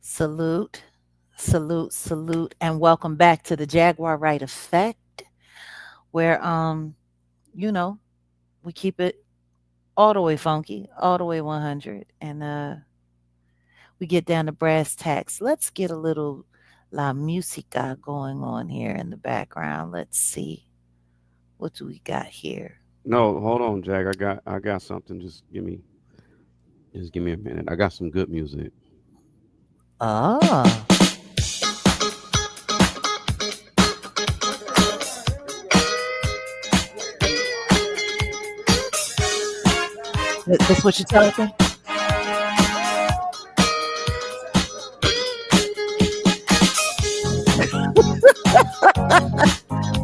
Salute, salute, salute, and welcome back to the Jaguar Right Effect, where you know, we keep it all the way funky, all the way 100, and we get down to brass tacks. Let's get a little la musica going on here in the background. Let's see what do we got here. No, hold on, Jack. I got something. Just give me a minute. I got some good music. Oh, that's what you're talking.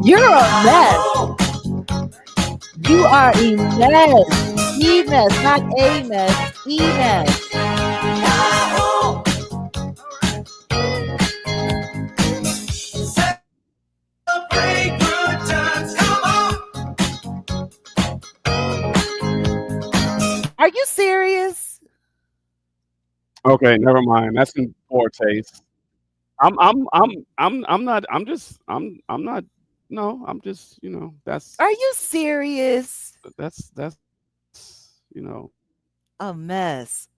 You're a mess. You are a mess. E mess, not a mess. E mess. Are you serious? Okay, never mind. That's in poor taste. I'm not. I'm not. No, I'm just. Are you serious? That's. A mess.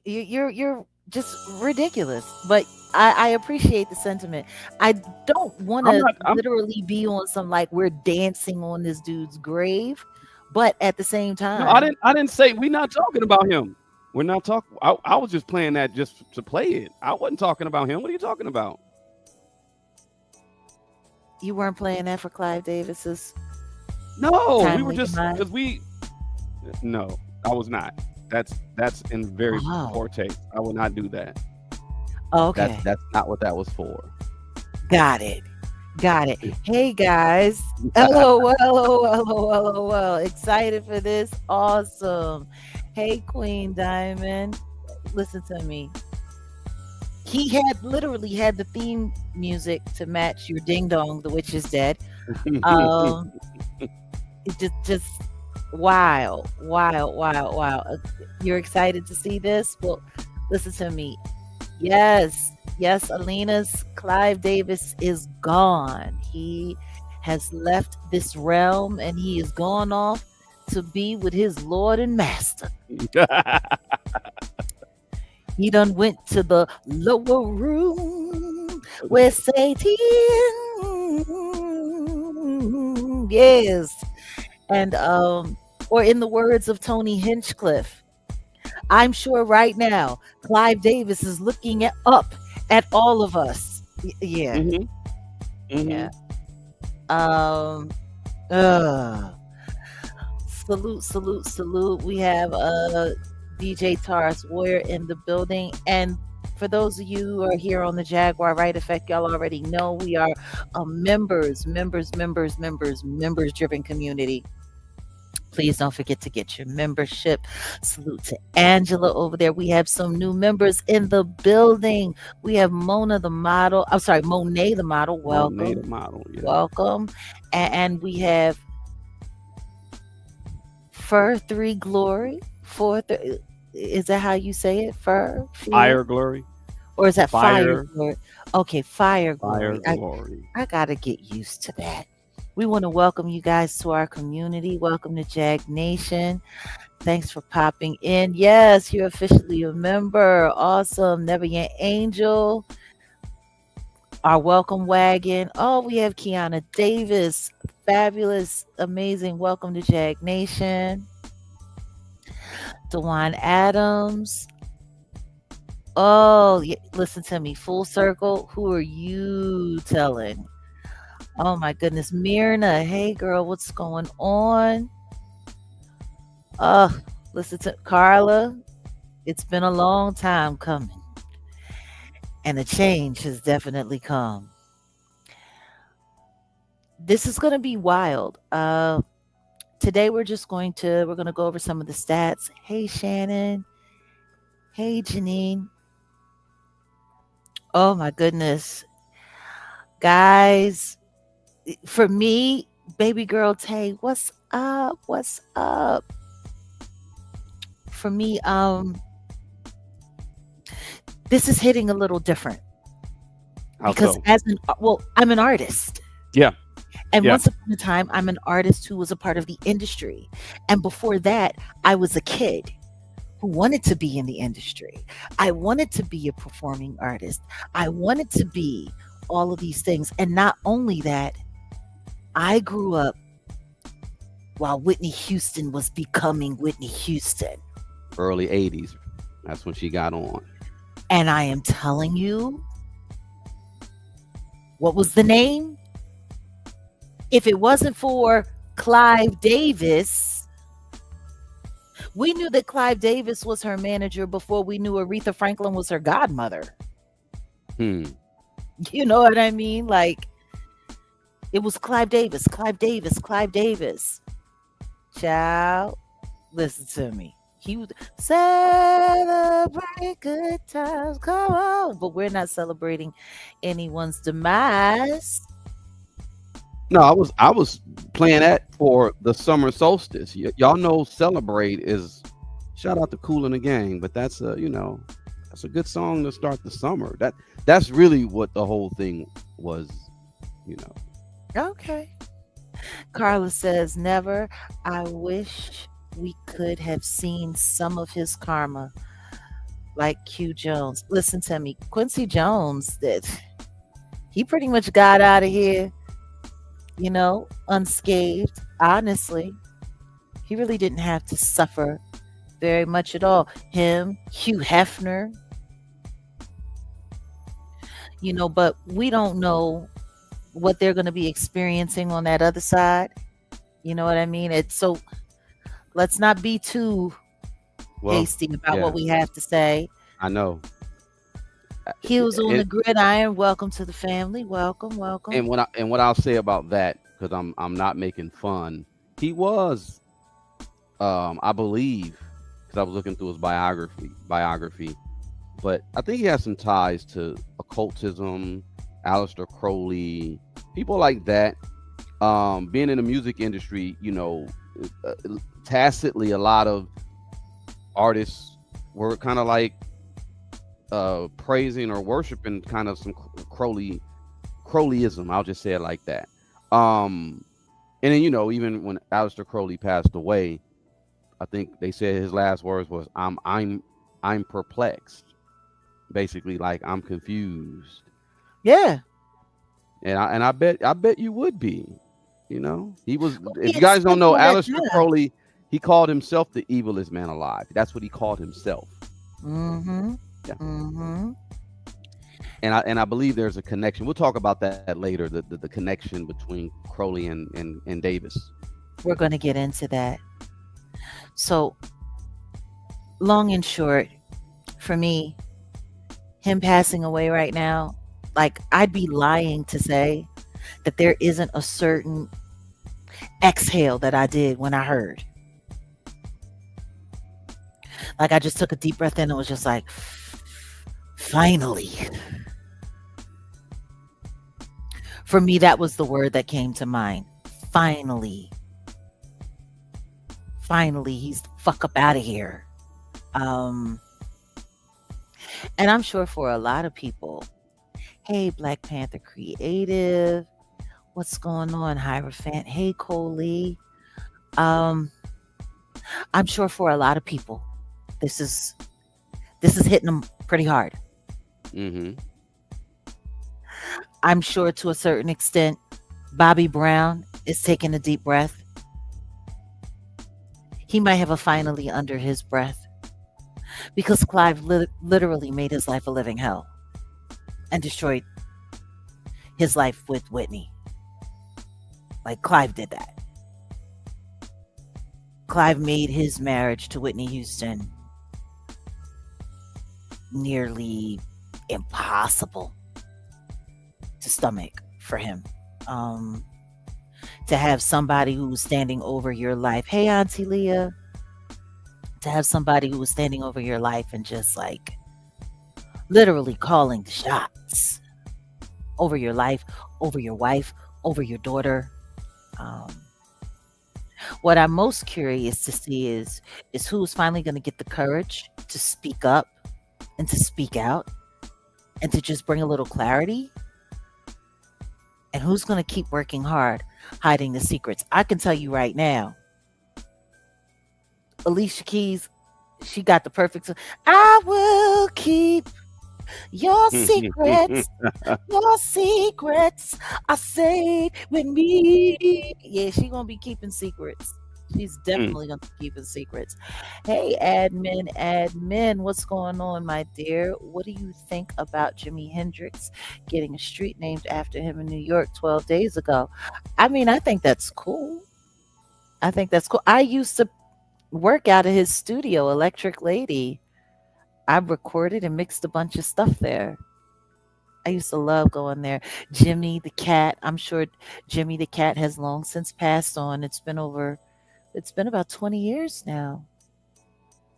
You're just ridiculous. But I appreciate the sentiment. I don't want I'm to not. I'm literally be on some like we're dancing on this dude's grave, but at the same no. I time, didn't. I didn't say we're not talking about him. We're not talking. I was just playing that just to play it. I wasn't talking about him. What are you talking about? you weren't playing that for Clive Davis's No, we were timely just demise. because we. No, I was not. That's in very Oh, poor taste. I will not do that. That's okay. that's not what that was for. Got it. Got it. Hey guys. Hello, hello, hello, hello, hello. Excited for this? Awesome. Hey, Queen Diamond. Listen to me. He had literally had the theme music to match your ding dong, the witch is dead. Um, it just wild, wild, wild, wild. You're excited to see this? Well, listen to me. Yes, yes, Alina's Clive Davis is gone. He has left this realm and he is gone off to be with his Lord and Master. He done went to the lower room where Satan, yes, and or in the words of Tony Hinchcliffe, I'm sure right now Clive Davis is looking up at all of us. Yeah, hmm yeah. hmm Um, uh, salute, salute, salute. We have DJ Taurus Warrior in the building. And for those of you who are here on the Jaguar Right Effect, y'all already know we are a members driven community. Please don't forget to get your membership. Salute to Angela over there. We have some new members in the building. We have Mona the model. I'm sorry, Monet the model. Monet the Welcome. model. Yeah. Welcome. And we have Fur 3 Glory. Is that how you say it? Fur? Fear? Fire glory. Or is that Fire Fire. Glory? Okay, Fire Fire Glory. glory. I got to get used to that. We want to welcome you guys to our community. Welcome to Jag Nation. Thanks for popping in. Yes, you're officially a member. Awesome. Never Your Angel. Our welcome wagon. Oh, we have Kiana Davis. Fabulous. Amazing. Welcome to Jag Nation. Dewan Adams. Oh, listen to me. Full circle. Who are you telling? Oh my goodness. Myrna. Hey girl, what's going on? Listen to Carla. It's been a long time coming, and a change has definitely come. This is going to be wild. Today we're going to go over some of the stats. Hey Shannon. Hey Janine. Oh my goodness. Guys, for me, baby girl Tay, what's up? What's up? For me, This is hitting a little different How because so? I'm an artist. Yeah, And yeah. once upon a time, I'm an artist who was a part of the industry. And before that, I was a kid who wanted to be in the industry. I wanted to be a performing artist. I wanted to be all of these things. And not only that, I grew up while Whitney Houston was becoming Whitney Houston. Early '80s. That's when she got on. And I am telling you, what was the name? If it wasn't for Clive Davis, we knew that Clive Davis was her manager before we knew Aretha Franklin was her godmother. Hmm. You know what I mean? Like, it was Clive Davis, Clive Davis, Clive Davis. Child, listen to me. He would celebrate good times. Come on. But we're not celebrating anyone's demise. No, I was playing that for the summer solstice. Y'all know "Celebrate" is shout out to Cool and the Gang, but that's that's a good song to start the summer. That's really what the whole thing was. You know, Okay. Carla says, never. I wish we could have seen some of his karma like Q Jones. Listen to me. Quincy Jones, that he pretty much got out of here, unscathed. Honestly, he really didn't have to suffer very much at all. Him, Hugh Hefner, but we don't know what they're going to be experiencing on that other side. You know what I mean? It's so let's not be too well, hasty about yeah, what we have to say. I know. He was on the It, gridiron. Welcome to the family. Welcome, welcome. and what I'll say about that, because I'm not making fun. He was, I believe, because I was looking through his biography, but I think he has some ties to occultism, Aleister Crowley, people like that. Being in the music industry, uh, tacitly a lot of artists were kind of like praising or worshiping kind of some Crowleyism. I'll just say it like that. And then even when Aleister Crowley passed away, I think they said his last words was I'm perplexed, basically like I'm confused. Yeah. And I bet you would be. He was. He If you had guys don't spent know, all that Aleister time. Crowley, he called himself the evilest man alive. That's what he called himself. Mm-hmm. Yeah. Mm-hmm. And I believe there's a connection. We'll talk about that later. The connection between Crowley and Davis. We're going to get into that. So, long and short, for me, him passing away right now, like, I'd be lying to say that there isn't a certain exhale that I did when I heard. Like, I just took a deep breath in and was just like, finally. For me, that was the word that came to mind. Finally. Finally, he's the fuck up out of here. Um, and I'm sure for a lot of people, hey, Black Panther Creative, what's going on, Hierophant? Hey, Coley. Um, I'm sure for a lot of people, this is hitting them pretty hard. Mm-hmm. I'm sure to a certain extent, Bobby Brown is taking a deep breath. He might have a finally under his breath because Clive literally made his life a living hell and destroyed his life with Whitney. Like, Clive did that. Clive made his marriage to Whitney Houston nearly impossible to stomach for him. To have somebody who was standing over your life. Hey, Auntie Leah. To have somebody who was standing over your life and just like literally calling the shots over your life, over your wife, over your daughter. What I'm most curious to see is who's finally going to get the courage to speak up and to speak out. and to just bring a little clarity. And who's going to keep working hard, hiding the secrets? I can tell you right now, Alicia Keys, she got the perfect. I will keep your secrets. Your secrets are safe with me. Yeah, she gonna be keeping secrets. She's definitely gonna be keeping secrets. Hey, admin, what's going on, my dear? What do you think about Jimi Hendrix getting a street named after him in New York 12 days ago? I mean, I think that's cool. I think that's cool. I used to work out of his studio, Electric Lady. I recorded and mixed a bunch of stuff there. I used to love going there. Jimmy the cat. I'm sure Jimmy the cat has long since passed on. It's been about 20 years now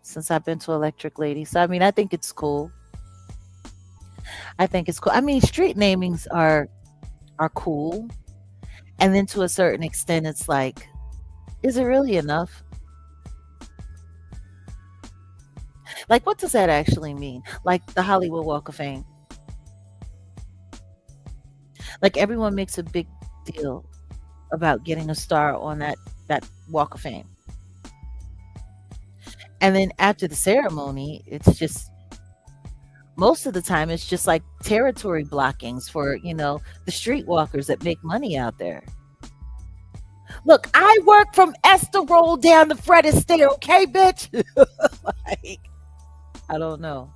since I've been to Electric Lady. So I mean, I think it's cool. I think it's cool. I mean, street namings are cool. And then to a certain extent it's like, is it really enough? Like, what does that actually mean? Like the Hollywood Walk of Fame. Like everyone makes a big deal about getting a star on that Walk of Fame. And then after the ceremony, it's just most of the time it's just like territory blockings for, the streetwalkers that make money out there. Look, I work from Esther Roll down to Fred Astaire, okay, bitch? Like, I don't know.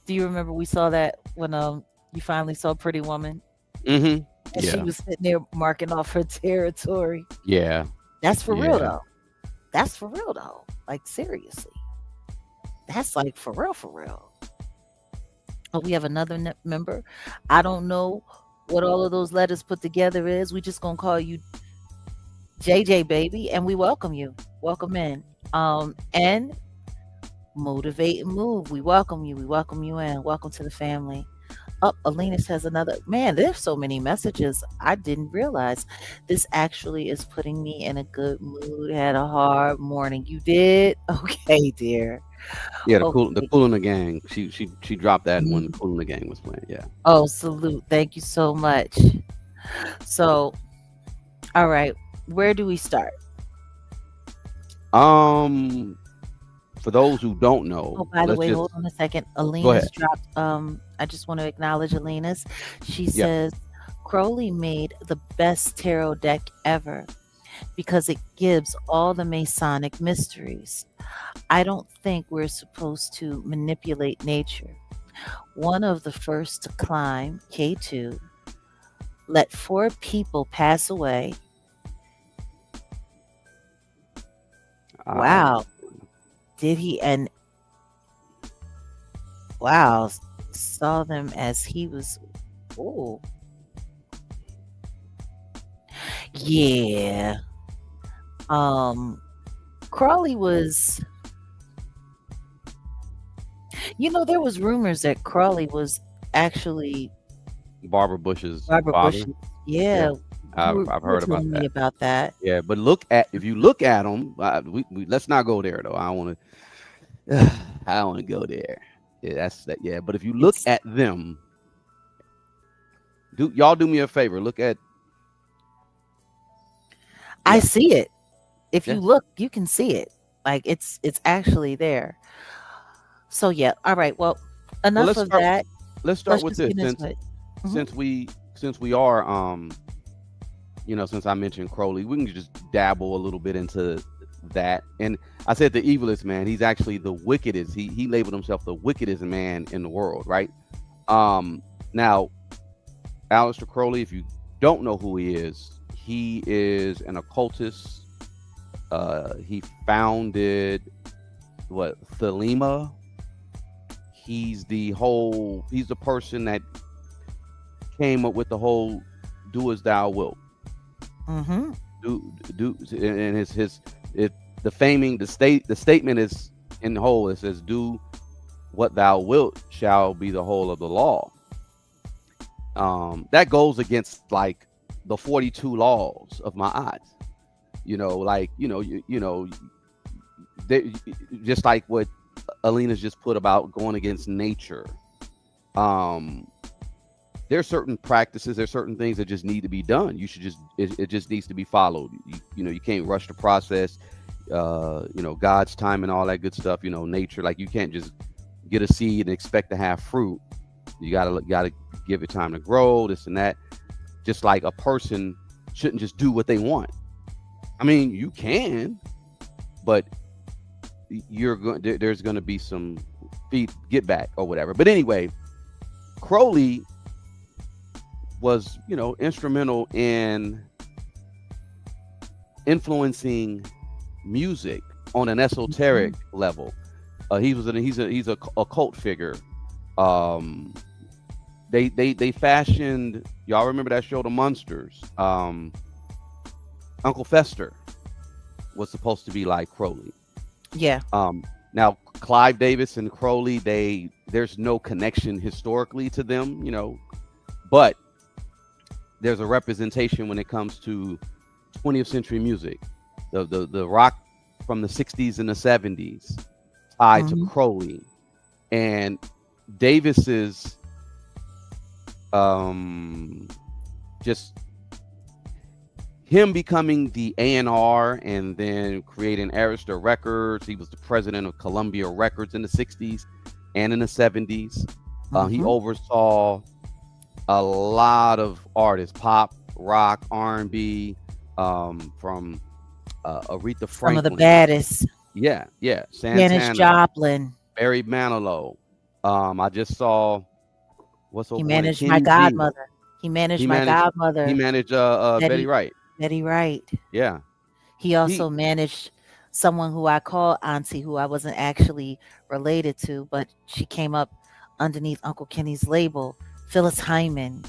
Do you remember we saw that when you finally saw Pretty Woman? Mm-hmm. And she was sitting there marking off her territory. Yeah. That's for real though. That's for real though. Like seriously. That's like for real, for real. Oh, we have another member. I don't know what all of those letters put together is. We just gonna call you JJ baby, and we welcome you. Welcome in. And Motivate and Move. We welcome you. We welcome you in. Welcome to the family. Oh, Alina says another. Man, there's so many messages. I didn't realize this actually is putting me in a good mood. Had a hard morning. You did? Okay, dear. Yeah, the Okay. Cool in the Gang. She dropped that when the Cool in the Gang was playing. Yeah. Oh, salute. Thank you so much. So, all right. Where do we start? For those who don't know, Oh, by the way, hold on a second. Go Alina's ahead. dropped. I just want to acknowledge Alina's. She Yeah. says Crowley made the best tarot deck ever because it gives all the Masonic mysteries. I don't think we're supposed to manipulate nature. One of the first to climb K2 let 4 people pass away. Wow. Did he? And wow, saw them as he was. Oh, yeah. Crawley was. There was rumors that Crawley was actually Barbara Bush's Barbara father. Bush. Yeah, I've heard about me that. about that. Yeah, but if you look at them, let's not go there though. I don't want to. I don't want to go there. Yeah, that's that. Yeah, but if you look at them, y'all do me a favor. Look at. I see it. If you look, you can see it. Like it's actually there. So yeah. All right. Well, enough of that. Let's start with this since we are since I mentioned Crowley, we can just dabble a little bit into that. And I said the evilest man, he's actually the wickedest. He labeled himself the wickedest man in the world, right? Now, Aleister Crowley, if you don't know who he is an occultist. He founded Thelema. He's the person that came up with the whole "do as thou wilt." Mm-hmm. And the statement is in the whole. It says, "Do what thou wilt shall be the whole of the law." That goes against like the 42 laws of my eyes. They, just like what Alina's just put about going against nature. Um, there's certain practices, there's certain things that just need to be done. You should just it just needs to be followed. You can't rush the process. God's time and all that good stuff. Nature, like you can't just get a seed and expect to have fruit. You gotta give it time to grow, this and that. Just like a person shouldn't just do what they want. I mean, you can, but there's going to be some get back or whatever. But anyway, Crowley was, instrumental in influencing music on an esoteric level. He's a occult figure. They fashioned, y'all remember that show, The Munsters? Uncle Fester was supposed to be like Crowley. Yeah. Now Clive Davis and Crowley, there's no connection historically to them, but there's a representation when it comes to 20th century music. The rock from the 60s and the 70s tied to Crowley, and Davis's just him becoming the A&R and then creating Arista Records. He was the president of Columbia Records in the 60s and in the 70s. He oversaw a lot of artists, pop, rock, R&B, from Aretha Franklin. Some of the baddest. Yeah. Santana, Janis Joplin. Barry Manilow. I just saw he managed my godmother. He managed my godmother. He managed Betty Wright. Betty Wright. Yeah. He also managed someone who I call Auntie, who I wasn't actually related to, but she came up underneath Uncle Kenny's label, Phyllis Hyman.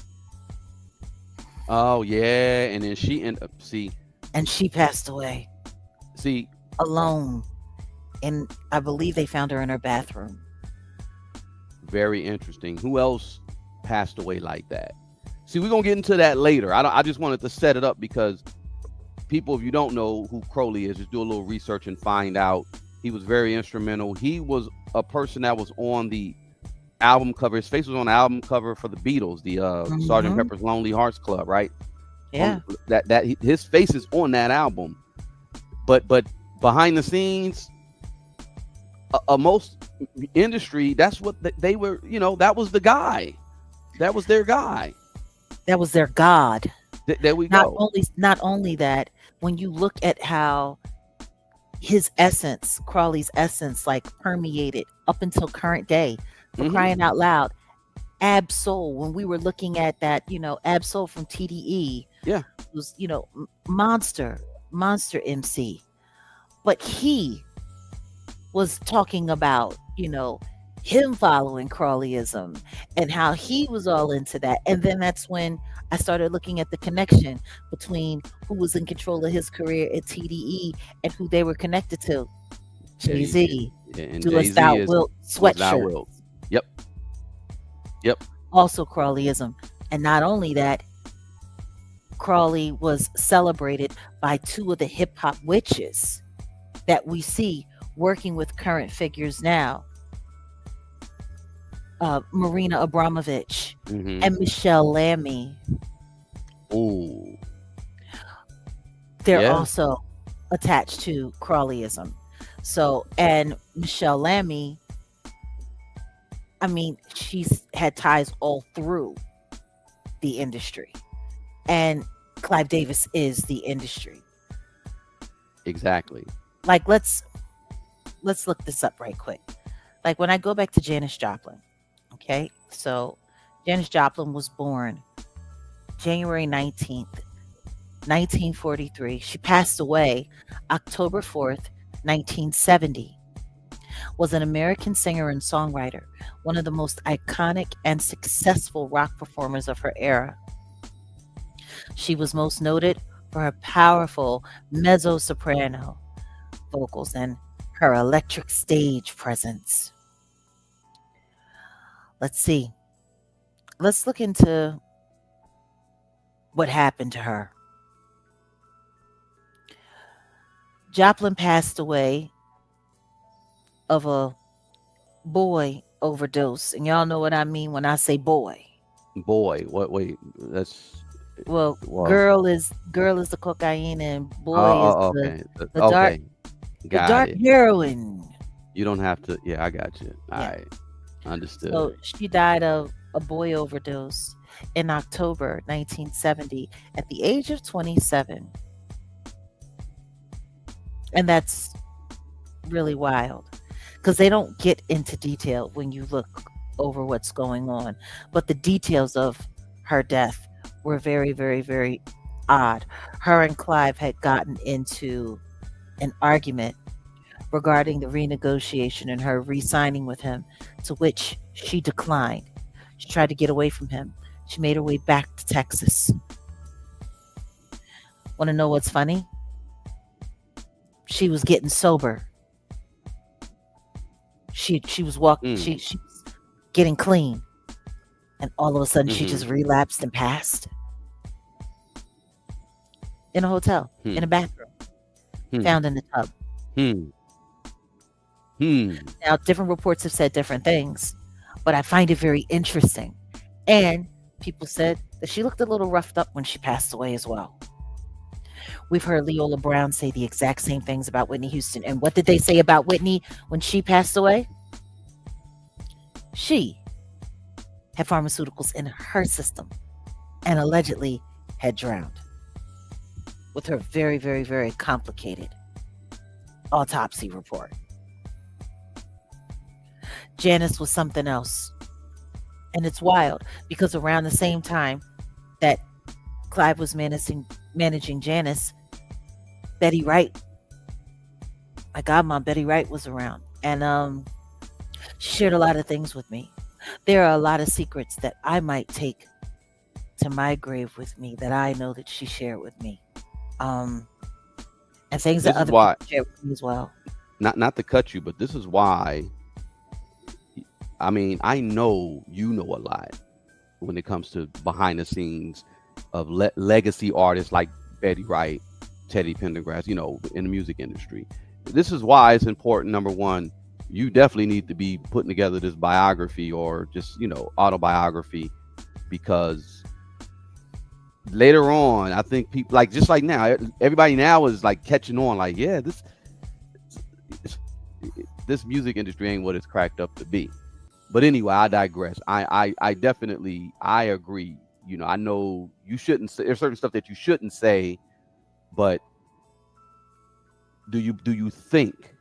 Oh yeah, and then she and she passed away. Alone, and I believe they found her in her bathroom. Very interesting. Who else passed away like that? See, we're gonna get into that later. I just wanted to set it up because people, if you don't know who Crowley is, just do a little research and find out. He was very instrumental. He was a person that was on the album cover. His face was on the album cover for the Beatles, the Sgt. Pepper's Lonely Hearts Club, right? Yeah. His face is on that album, but behind the scenes, most industry, that's what they were. That was the guy. That was their guy. That was their god. There we go. Not only that, when you look at how his essence, Crowley's essence, like permeated up until current day, for crying out loud, Ab-Soul, when we were looking at that, Ab-Soul from TDE, was, monster MC. But he was talking about, him following Crowleyism and how he was all into that. And then that's when I started looking at the connection between who was in control of his career at TDE and who they were connected to. Jay-Z. Do a Thou Wilt sweatshirt. Yep. Also Crowleyism. And not only that, Crowley was celebrated by two of the hip hop witches that we see working with current figures now. Marina Abramovich and Michelle Lammy. Ooh. They're also attached to Crowleyism. So, and Michelle Lammy, I mean, she's had ties all through the industry. And Clive Davis is the industry. Exactly. Like, let's look this up right quick. Like, when I go back to Janis Joplin, okay, so Janis Joplin was born January 19th, 1943. She passed away October 4th, 1970. Was an American singer and songwriter, one of the most iconic and successful rock performers of her era. She was most noted for her powerful mezzo-soprano vocals and her electric stage presence. Let's see. Let's look into what happened to her. Joplin passed away of a boy overdose. And y'all know what I mean when I say boy. Boy, what? Wait, that's Well, well. girl is the cocaine and Oh, boy is okay, the dark okay, got dark it. heroin. You don't have to. Yeah, I got you. All Yeah. right, understood. So she died of a boy overdose in October 1970 at the age of 27. And that's really wild because they don't get into detail when you look over what's going on. But the details of her death were very, very, very odd. Her and Clive had gotten into an argument regarding the renegotiation and her re signing with him, to which she declined. She tried to get away from him. She made her way back to Texas. Want to know what's funny? She was getting sober. She was walking. Mm, She was getting clean, and all of a sudden she mm-hmm. just relapsed and passed in a hotel in Hmm. a bathroom, Hmm. found in the tub. Hmm. Hmm. Now, different reports have said different things, but I find it very interesting. And people said that she looked a little roughed up when she passed away as well. We've heard Leola Brown say the exact same things about Whitney Houston. And what did they say about Whitney when she passed away? She had pharmaceuticals in her system and allegedly had drowned with her very, very, very complicated autopsy report. Janice was something else. And it's wild because around the same time that Clive was managing Janice, Betty Wright, my godmom Betty Wright was around. And she shared a lot of things with me. There are a lot of secrets that I might take to my grave with me that I know that she shared with me. Um, and things that This is other people why, share with me as well. not to cut you, but this is why. I mean, I know you know a lot when it comes to behind the scenes of legacy artists like Betty Wright, Teddy Pendergrass, in the music industry. This is why it's important. Number one, you definitely need to be putting together this biography or just, autobiography, because later on, I think people like, just like now, everybody now is like catching on, like, yeah, this music industry ain't what it's cracked up to be. But anyway, I digress. I definitely, I agree. I know you shouldn't say, there's certain stuff that you shouldn't say, but do you think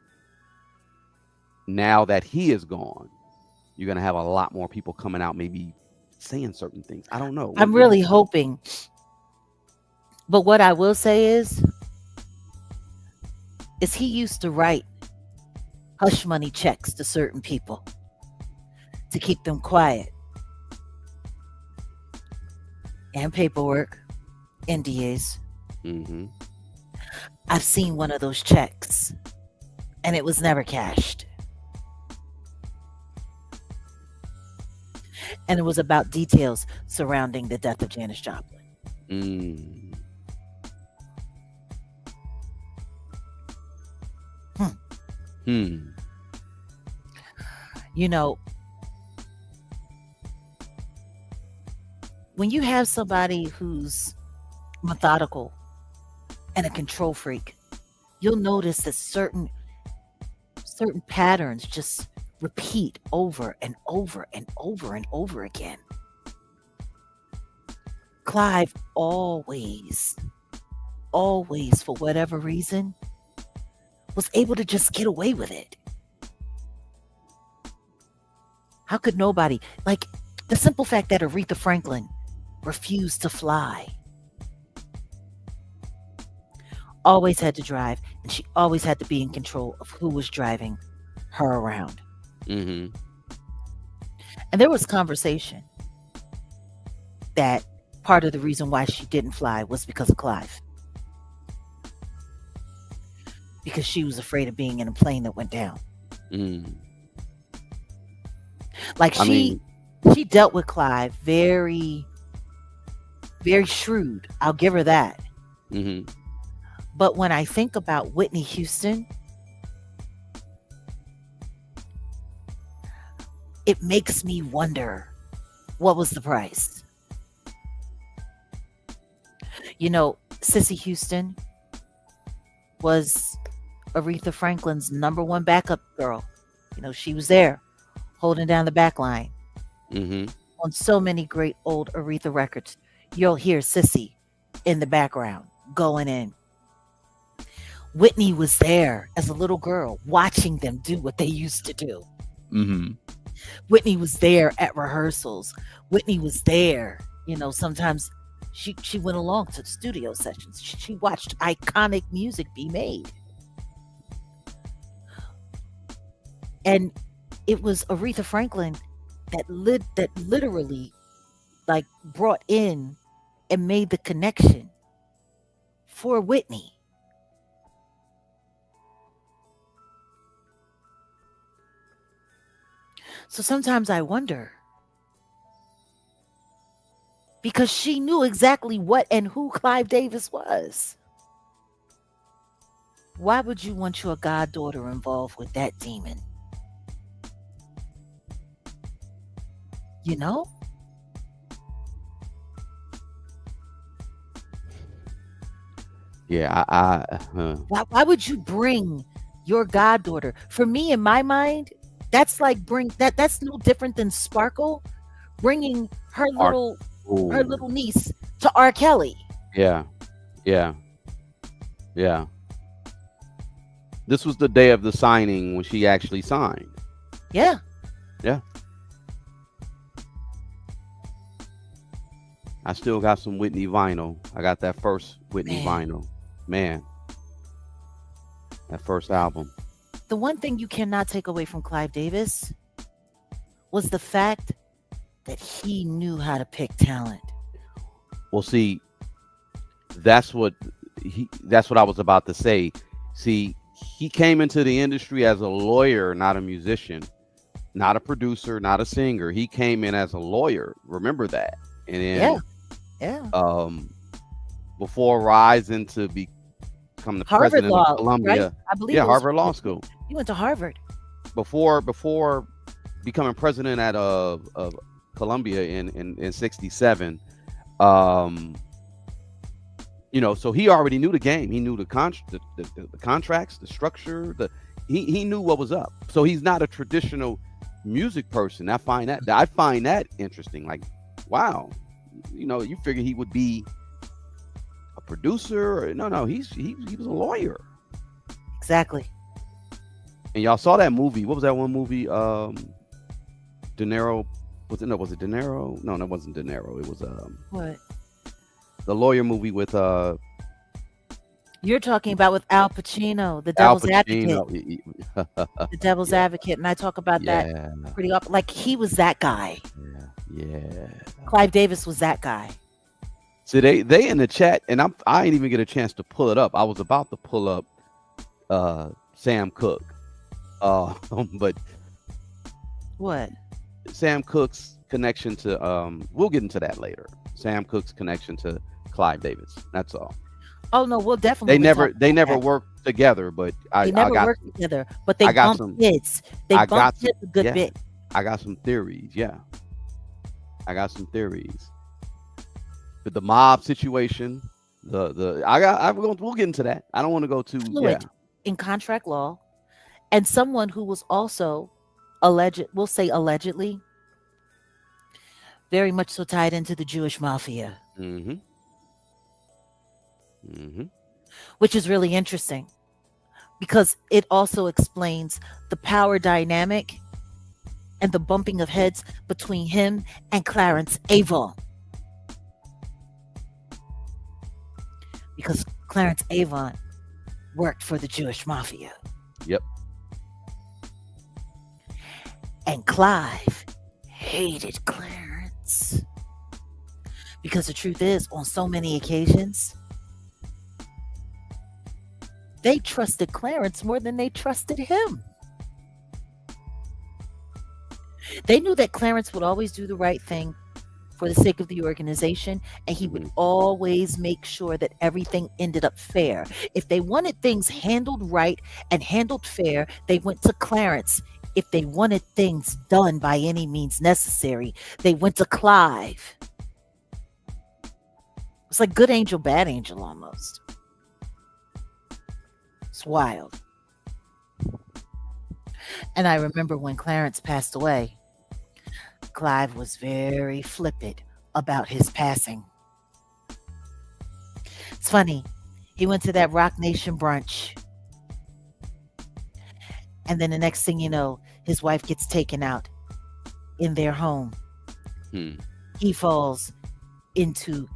now that he is gone, you're gonna have a lot more people coming out, maybe saying certain things? I don't know. I'm What do you really think? hoping. But what I will say is he used to write hush money checks to certain people to keep them quiet, and paperwork, NDAs. Mm-hmm. I've seen one of those checks and it was never cashed. And it was about details surrounding the death of Janis Joplin. Mm. Hmm. Hmm. You know, when you have somebody who's methodical and a control freak, you'll notice that certain patterns just repeat over and over and over and over again. Clive always, for whatever reason, was able to just get away with it. How could nobody, like the simple fact that Aretha Franklin refused to fly, always had to drive, and she always had to be in control of who was driving her around. Mm-hmm. And there was conversation that part of the reason why she didn't fly was because of Clive. Because she was afraid of being in a plane that went down. Mm. Like I mean, she dealt with Clive very, very shrewd. I'll give her that. mm-hmm. But when I think about Whitney Houston, it makes me wonder, what was the price? Sissy Houston was Aretha Franklin's number one backup girl. She was there holding down the back line. Mm-hmm. On so many great old Aretha records, you'll hear Sissy in the background going in. Whitney was there as a little girl watching them do what they used to do. Mm-hmm. Whitney was there at rehearsals. Whitney was there. Sometimes she went along to the studio sessions. She watched iconic music be made. And it was Aretha Franklin that literally like brought in and made the connection for Whitney. So sometimes I wonder, because she knew exactly what and who Clive Davis was. Why would you want your goddaughter involved with that demon? Yeah, Why would you bring your goddaughter? For me, in my mind, that's like that's no different than Sparkle bringing her little niece to R. Kelly. Yeah. This was the day of the signing when she actually signed. Yeah. I still got some Whitney vinyl. I got that first Whitney vinyl. Man, that first album. The one thing you cannot take away from Clive Davis was the fact that he knew how to pick talent. Well, see, that's what I was about to say. See, he came into the industry as a lawyer, not a musician, not a producer, not a singer. He came in as a lawyer. Remember that. And then before rising to become the Harvard president Law, of Columbia. right? I believe Harvard Law School. He went to Harvard. Before becoming president of Columbia in 67, so he already knew the game. He knew the contracts, the structure, he knew what was up. So he's not a traditional music person. I find that interesting. Like, wow, you figure he would be a producer. No, he was a lawyer. Exactly. And y'all saw that movie. What was that one movie? De Niro. Was it De Niro? No, that wasn't De Niro. It was what? The lawyer movie with You're talking about with Al Pacino, The Devil's Advocate. The Devil's Advocate, and I talk about that pretty often. Like, he was that guy. Yeah. Clive Davis was that guy. So they in the chat, and I ain't even get a chance to pull it up. I was about to pull up Sam Cooke, but what? Sam Cooke's connection to we'll get into that later. Sam Cooke's connection to Clive Davis. That's all. Oh no, we'll definitely. They never worked together, but they never worked together. But they bumped hits. They bumped hits a good bit. I got some theories. Yeah, I got some theories. But the mob situation, we'll get into that. I don't want to go too in contract law, and someone who was also allegedly, very much so tied into the Jewish mafia. Mm-hmm. Which is really interesting because it also explains the power dynamic and the bumping of heads between him and Clarence Avant. Because Clarence Avant worked for the Jewish mafia. Yep. And Clive hated Clarence. Because the truth is, on so many occasions, they trusted Clarence more than they trusted him. They knew that Clarence would always do the right thing for the sake of the organization, and he would always make sure that everything ended up fair. If they wanted things handled right and handled fair, they went to Clarence if they wanted things done by any means necessary, they went to Clive. It's like good angel, bad angel almost. It's wild. And I remember when Clarence passed away, Clive was very flippant about his passing. It's funny. He went to that Rock Nation brunch. And then the next thing you know, his wife gets taken out in their home. He falls into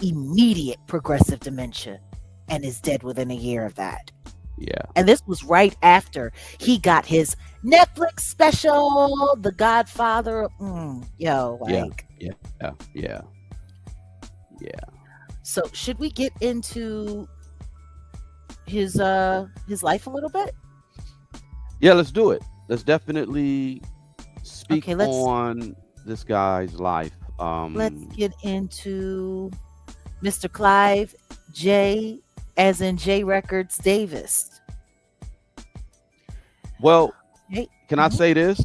immediate progressive dementia and is dead within a year of that. Yeah. And this was right after he got his Netflix special, The Godfather. Yeah. So should we get into his life a little bit? Yeah, let's do it. Let's definitely speak on this guy's life. Let's get into Mr. Clive J, as in J Records, Davis. Well, can I say this?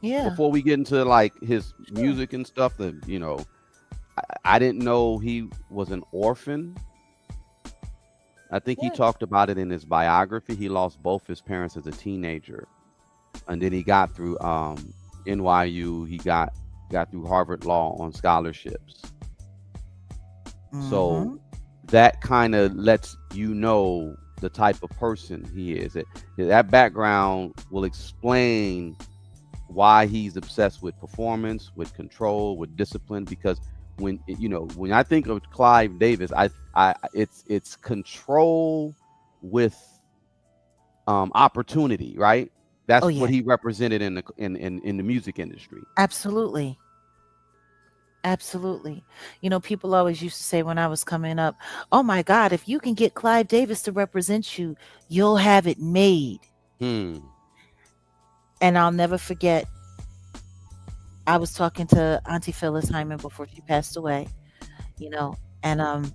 Yeah. Before we get into like his music and stuff, that I didn't know he was an orphan. I think he talked about it in his biography. He lost both his parents as a teenager, and then he got through NYU. He got through Harvard Law on scholarships. So that kind of lets you know the type of person he is. That background will explain why he's obsessed with performance, with control, with discipline. Because when I think of Clive Davis, it's control with opportunity, right? That's what he represented in the music industry. Absolutely. People always used to say when I was coming up, oh my God, if you can get Clive Davis to represent you, you'll have it made. And I'll never forget, I was talking to Auntie Phyllis Hyman before she passed away, and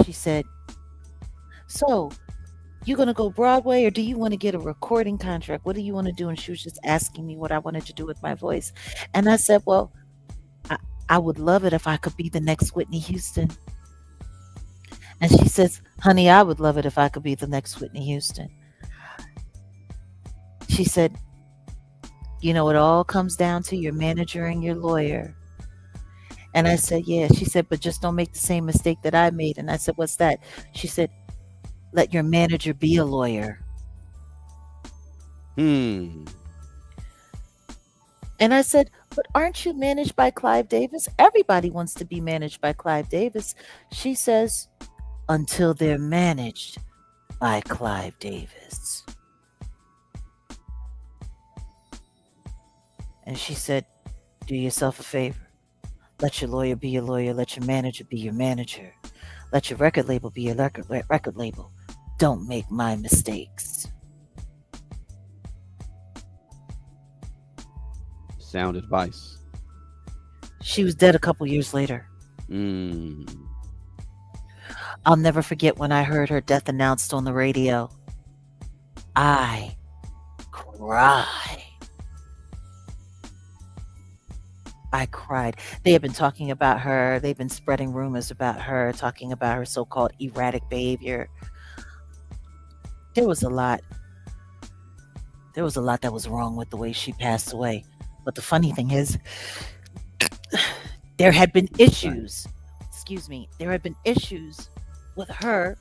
she said, so you going to go Broadway, or do you want to get a recording contract? What do you want to do? And she was just asking me what I wanted to do with my voice. And I said, well, I would love it if I could be the next Whitney Houston. And she says, honey, I would love it if I could be the next Whitney Houston. She said, it all comes down to your manager and your lawyer. And I said, yeah. She said, but just don't make the same mistake that I made. And I said, what's that? She said, let your manager be a lawyer. And I said, but aren't you managed by Clive Davis? Everybody wants to be managed by Clive Davis. She says, until they're managed by Clive Davis. And she said, do yourself a favor. Let your lawyer be your lawyer. Let your manager be your manager. Let your record label be your record label. Don't make my mistakes. Sound advice. She was dead a couple years later. I'll never forget when I heard her death announced on the radio. I cried. They have been talking about her. They've been spreading rumors about her, talking about her so-called erratic behavior. There was a lot that was wrong with the way she passed away. But the funny thing is, there had been issues. There had been issues with her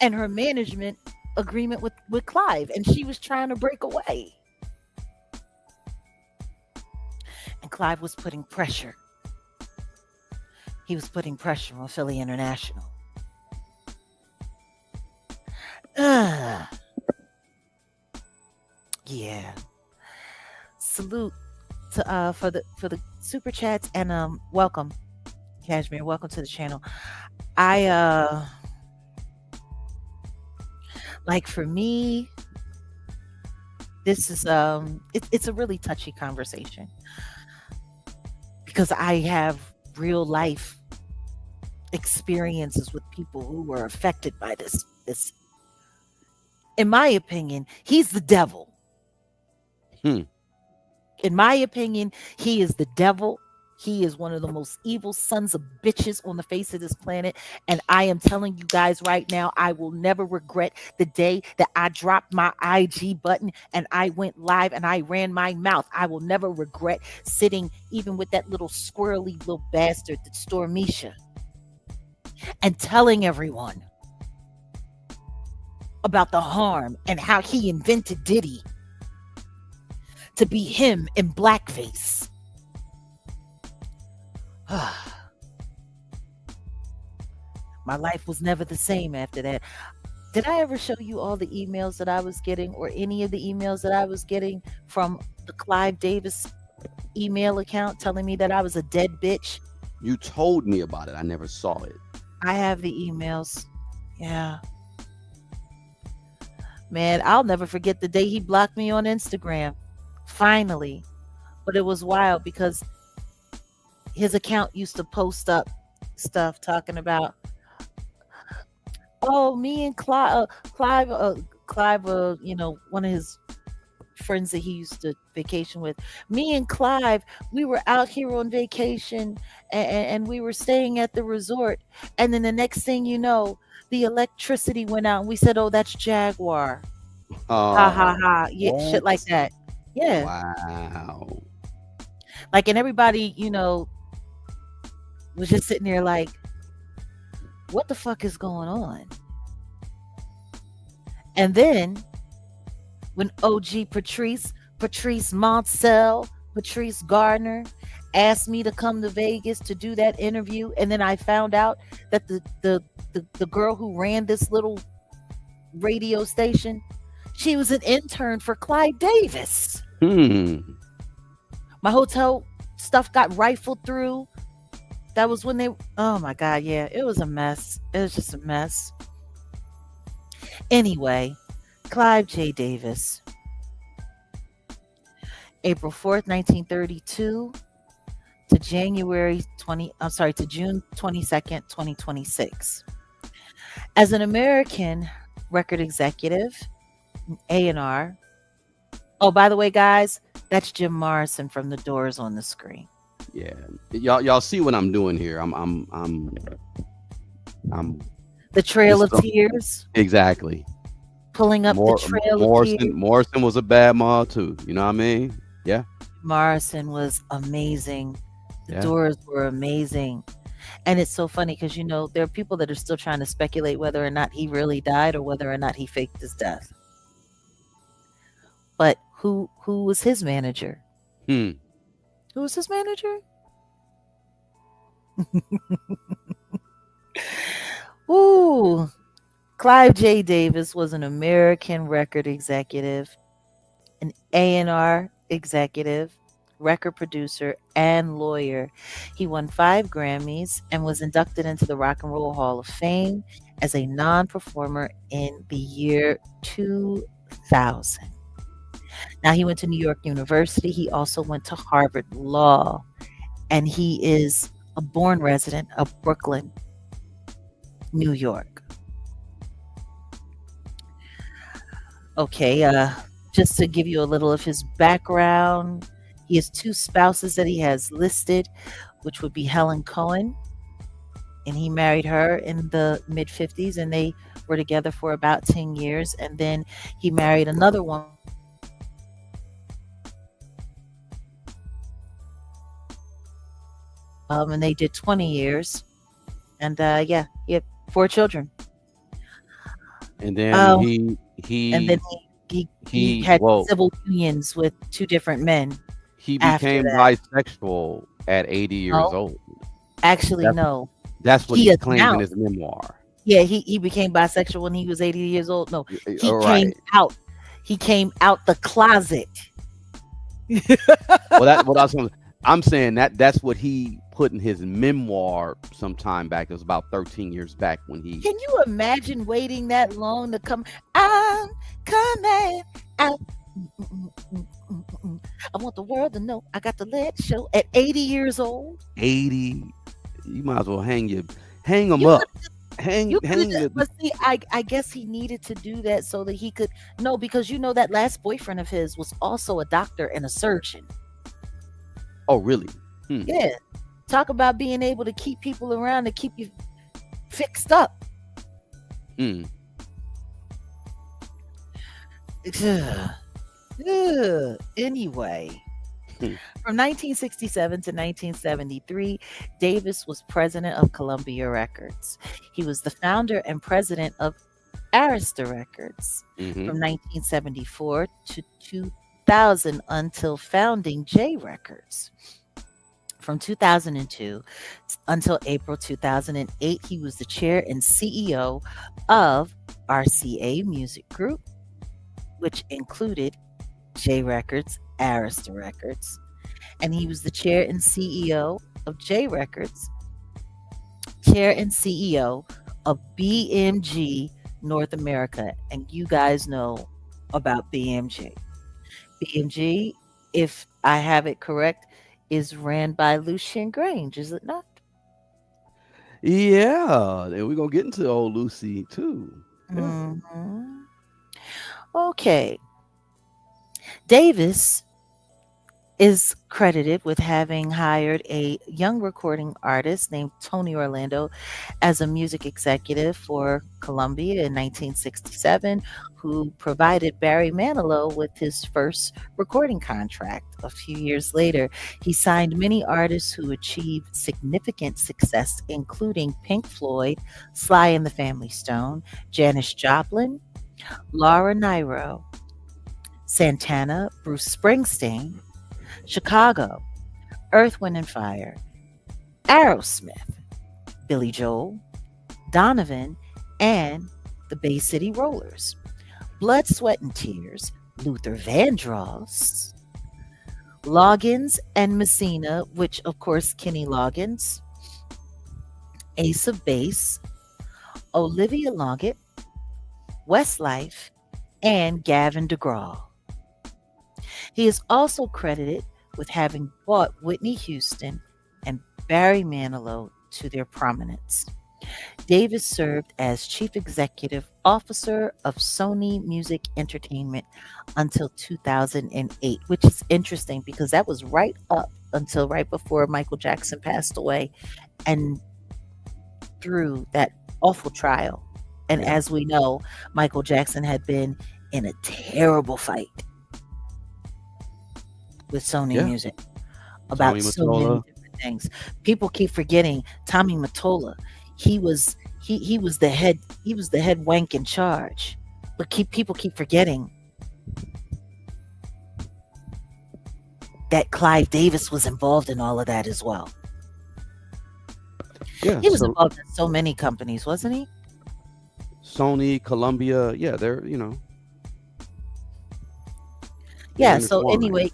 and her management agreement with Clive, and she was trying to break away. And Clive was putting pressure. He was putting pressure on Philly International. Yeah. Salute to for the super chats, and welcome, Cashmere. Welcome to the channel. I like, for me, this is it's a really touchy conversation, because I have real life experiences with people who were affected by this In my opinion, he's the devil. Hmm. In my opinion, he is the devil. He is one of the most evil sons of bitches on the face of this planet. And I am telling you guys right now, I will never regret the day that I dropped my IG button and I went live and I ran my mouth. I will never regret sitting even with that little squirrely little bastard, that Stormisha, and telling everyone about the harm and how he invented Diddy to be him in blackface. My life was never the same after that. Did I ever show you all the emails that I was getting, or any of the emails that I was getting from the Clive Davis email account telling me that I was a dead bitch? You told me about it. I never saw it. I have the emails. Yeah. Man, I'll never forget the day he blocked me on Instagram. Finally. But it was wild because his account used to post up stuff talking about, oh, me and Clive, one of his friends that he used to vacation with. Me and Clive, we were out here on vacation, and we were staying at the resort. And then the next thing you know, the electricity went out, and we said, "Oh, that's Jaguar." Ha ha ha! Yeah, shit like What? that. Yeah, Wow. like, and everybody, was just sitting there like, "What the fuck is going on?" And then when OG Patrice Montcel, Patrice Gardner asked me to come to Vegas to do that interview, and then I found out that the girl who ran this little radio station, she was an intern for Clive Davis. Hmm. My hotel stuff got rifled through. That was when they, oh my God, yeah, it was a mess. It was just a mess. Anyway, Clive J. Davis, April 4th, 1932 to June 22nd, 2026. As an American record executive, A&R. Oh, by the way, guys, that's Jim Morrison from The Doors on the screen. Yeah. Y'all see what I'm doing here. I'm The Trail of It's Tears, exactly. pulling up the Trail of Tears. Morrison was a bad ma too. You know what I mean? Yeah. Morrison was amazing. The Yeah. Doors were amazing. And it's so funny because, there are people that are still trying to speculate whether or not he really died or whether or not he faked his death. But who was his manager? Hmm. Who was his manager? Ooh. Clive J. Davis was an American record executive, an A&R executive, record producer, and lawyer. He won 5 Grammys and was inducted into the Rock and Roll Hall of Fame as a non-performer in the year 2000. Now, he went to New York University. He also went to Harvard Law, and he is a born resident of Brooklyn, New York. Okay, just to give you a little of his background, he has 2 spouses that he has listed, which would be Helen Cohen, and he married her in the mid-50s, and they were together for about 10 years, and then he married another woman. And they did 20 years, and yeah, he had 4 children. And then Um, he and then he had well, civil unions with 2 different men he after became that. bisexual at 80 years No, old. actually, That's no. that's what He he claims in announced, his memoir. yeah, he became bisexual when he was 80 years old. No, he All came right. out. He came out the closet. Well, I'm saying that's what he put in his memoir some time back. It was about 13 years back when he. Can you imagine waiting that long to come? I'm coming out. I want the world to know I got the lead show at 80 years old. 80. You might as well hang him You up. could hang You could hang the, but see, I guess he needed to do that so that he could no, because you know that last boyfriend of his was also a doctor and a surgeon. oh really? Hmm. Yeah. Talk about being able to keep people around to keep you fixed up. Hmm. Anyway, Hmm. from 1967 to 1973, Davis was president of Columbia Records. He was the founder and president of Arista Records Mm-hmm. from 1974 to 2000 until founding J Records. From 2002 until April 2008, he was the chair and CEO of RCA Music Group, which included J Records, Arista Records, and he was the chair and CEO of J Records, chair and CEO of BMG North America. And you guys know about BMG. BMG, if I have it correct, is ran by Lucien Grange, is it not? Yeah, and we're gonna get into old Lucy too. Yeah. Mhm. Okay. Davis is credited with having hired a young recording artist named Tony Orlando as a music executive for Columbia in 1967, who provided Barry Manilow with his first recording contract. A few years later, he signed many artists who achieved significant success, including Pink Floyd, Sly and the Family Stone, Janis Joplin, Laura Nyro, Santana, Bruce Springsteen, Chicago, Earth, Wind and Fire, Aerosmith, Billy Joel, Donovan, and the Bay City Rollers. Blood, Sweat and Tears, Luther Vandross, Loggins and Messina, which of course Kenny Loggins, Ace of Base, Olivia Loggett, Westlife, and Gavin DeGraw. He is also credited with having brought Whitney Houston and Barry Manilow to their prominence. Davis served as Chief Executive Officer of Sony Music Entertainment until 2008, which is interesting because that was right up until right before Michael Jackson passed away and through that awful trial. And Yeah. as we know, Michael Jackson had been in a terrible fight with Sony Yeah. Music about Tommy so many Mottola. different things. People keep forgetting Tommy Mottola. He was the head wank in charge. But people keep forgetting that Clive Davis was involved in all of that as well. Yeah. He was So involved in so many companies, wasn't he? Sony, Columbia, yeah, they're they're Yeah, so intertwined. anyway,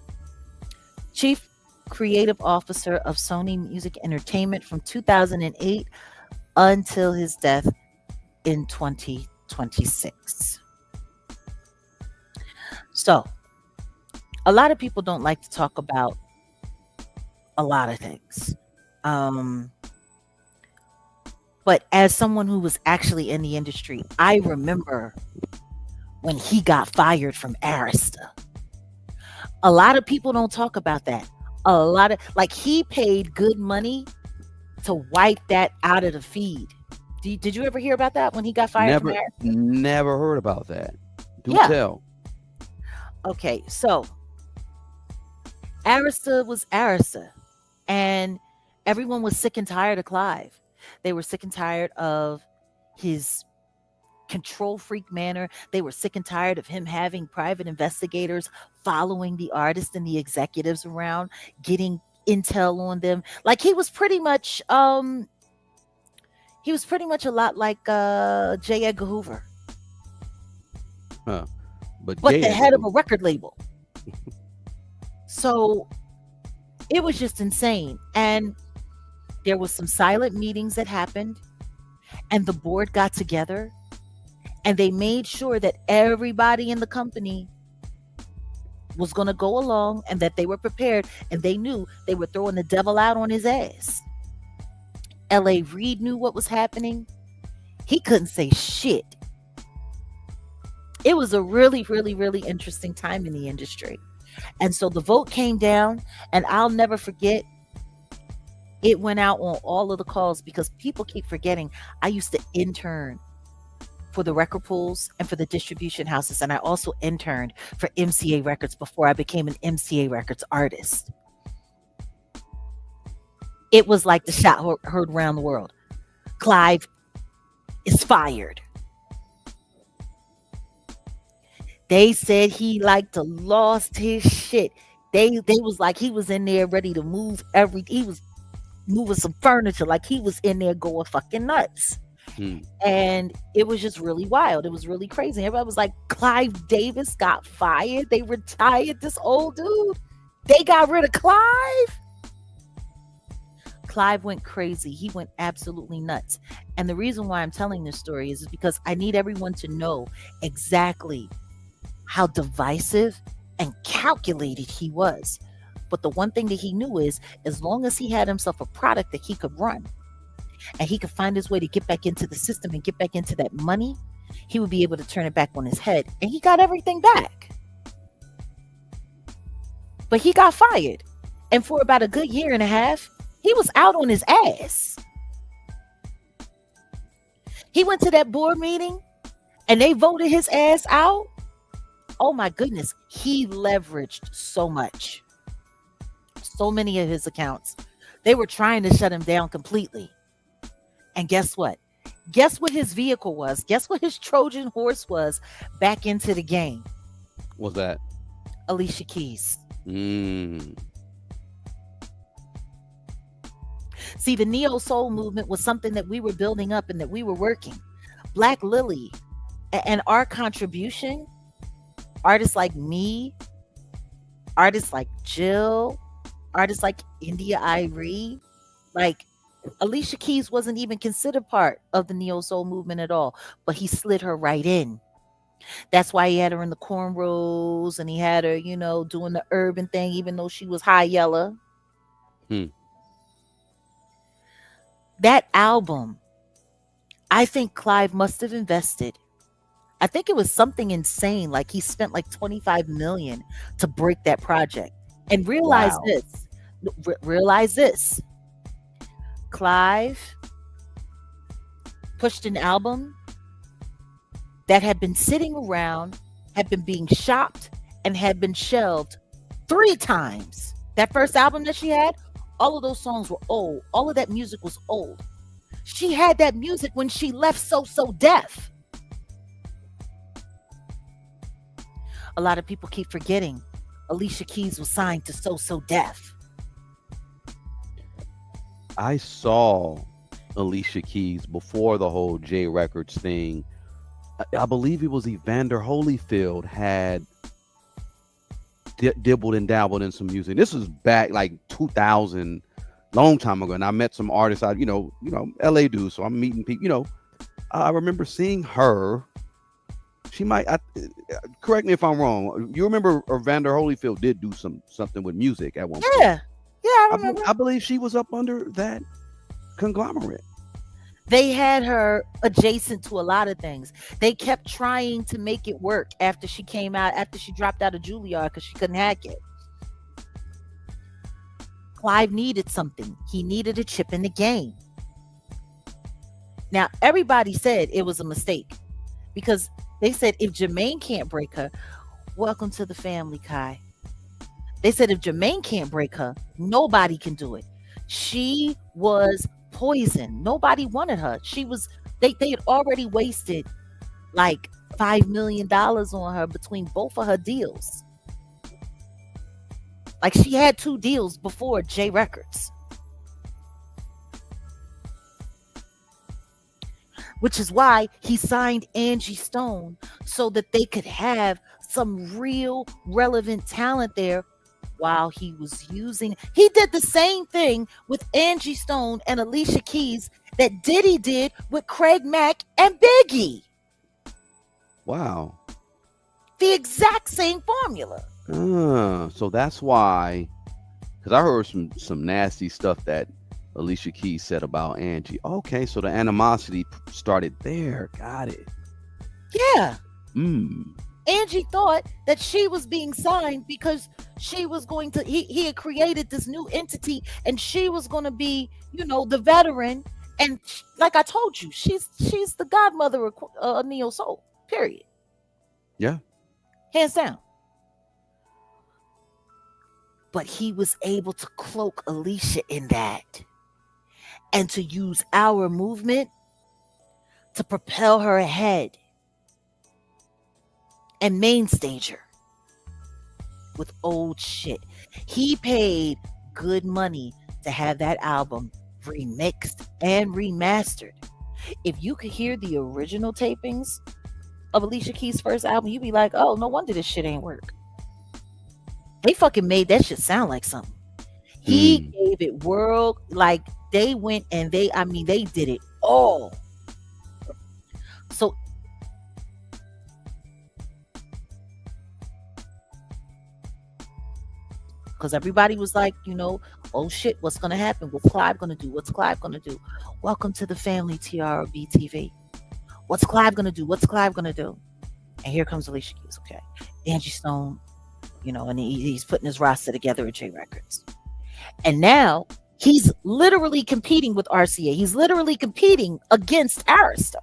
Chief Creative Officer of Sony Music Entertainment from 2008 until his death in 2026. So, a lot of people don't like to talk about a lot of things. Um, but as someone who was actually in the industry, I remember when he got fired from Arista. A lot of people don't talk about that. A lot of like he paid good money to wipe that out of the feed. Did you ever hear about that when he got fired from Never, Arista? never heard about that. Do Yeah. tell. Okay, so Arista was Arista, and everyone was sick and tired of Clive. They were sick and tired of his control freak manner. They were sick and tired of him having private investigators following the artists and the executives around, getting intel on them. Like he was pretty much a lot like J. Edgar Hoover, Huh. But but J. the Edgar head of a Hoover. record label. So it was just insane. And there was some silent meetings that happened, and the board got together and they made sure that everybody in the company was going to go along and that they were prepared and they knew they were throwing the devil out on his ass. L.A. Reid knew what was happening. He couldn't say shit. It was a really, really, really interesting time in the industry. And so the vote came down, and I'll never forget, it went out on all of the calls because people keep forgetting I used to intern for the record pools and for the distribution houses. And I also interned for MCA Records before I became an MCA Records artist. It was like the shot heard around the world. Clive is fired. They said he like to lost his shit. They was like he was in there ready to move he was moving some furniture, like he was in there going fucking nuts. And it was just really wild. It was really crazy. Everybody was like, Clive Davis got fired. They retired this old dude. They got rid of Clive. Clive went crazy. He went absolutely nuts. And the reason why I'm telling this story is because I need everyone to know exactly how divisive and calculated he was. But the one thing that he knew is, as long as he had himself a product that he could run and he could find his way to get back into the system and get back into that money, he would be able to turn it back on his head. And he got everything back. But he got fired. And for about a good year and a half, he was out on his ass. He went to that board meeting and they voted his ass out. Oh my goodness. He leveraged so much. So many of his accounts. They were trying to shut him down completely. And guess what? Guess what his vehicle was? Guess what his Trojan horse was back into the game? What's that? Alicia Keys. See, the neo soul movement was something that we were building up and that we were working. Black Lily and our contribution, artists like me, artists like Jill, artists like India Irie, like Alicia Keys wasn't even considered part of the neo soul movement at all, but he slid her right in. That's why he had her in the cornrows and he had her, you know, doing the urban thing, even though she was high yellow. That album, I think Clive must have invested. I think it was something insane. Like he spent like 25 million to break that project. And realize this. Realize this. Clive pushed an album that had been sitting around, had been being shopped, and had been shelved 3 times. That first album that she had, all of those songs were old. All of that music was old. She had that music when she left So Def. A lot of people keep forgetting Alicia Keys was signed to So Def. I saw Alicia Keys before the whole J Records thing. I believe it was Evander Holyfield had dibbled and dabbled in some music. This was back like 2000, long time ago. And I met some artists. I, you know, LA dudes. So I'm meeting people. You know, I remember seeing her. She might. Correct me if I'm wrong. You remember Evander Holyfield did do something with music at one point. Yeah, I remember. I believe she was up under that conglomerate. They had her adjacent to a lot of things. They kept trying to make it work after she came out, after she dropped out of Juilliard because she couldn't hack it. Clive needed something. He needed a chip in the game. Now, everybody said it was a mistake because they said if Jermaine can't break her, welcome to the family, Kai. They said if Jermaine can't break her, nobody can do it. She was poison. Nobody wanted her. She was, they had already wasted like $5 million on her between both of her deals. Like she had 2 deals before J Records. Which is why he signed Angie Stone so that they could have some real relevant talent there while he was using. He did the same thing with Angie Stone and Alicia Keys that Diddy did with Craig Mack and Biggie. Wow. The exact same formula. So that's why, because I heard some nasty stuff that Alicia Keys said about Angie. Okay, so the animosity started there. Got it. Yeah. Mm. Angie thought that she was being signed because she was going to, he had created this new entity and she was going to be, the veteran. And like I told you, she's the godmother of Neo Soul, period. Yeah. Hands down. But he was able to cloak Alicia in that and to use our movement to propel her ahead and main stage her with old shit. He paid good money to have that album remixed and remastered. If you could hear the original tapings of Alicia Keys' first album, you'd be like, oh, no wonder this shit ain't work. They fucking made that shit sound like something. He gave it world, like they went and they did it all. So because everybody was like, oh shit, what's gonna happen? What's Clive gonna do? What's Clive gonna do? Welcome to the family, TRB TV. What's Clive gonna do? What's Clive gonna do? And here comes Alicia Keys. Okay, Angie Stone, and he's putting his roster together at J Records. And now he's literally competing with RCA. He's literally competing against Arista.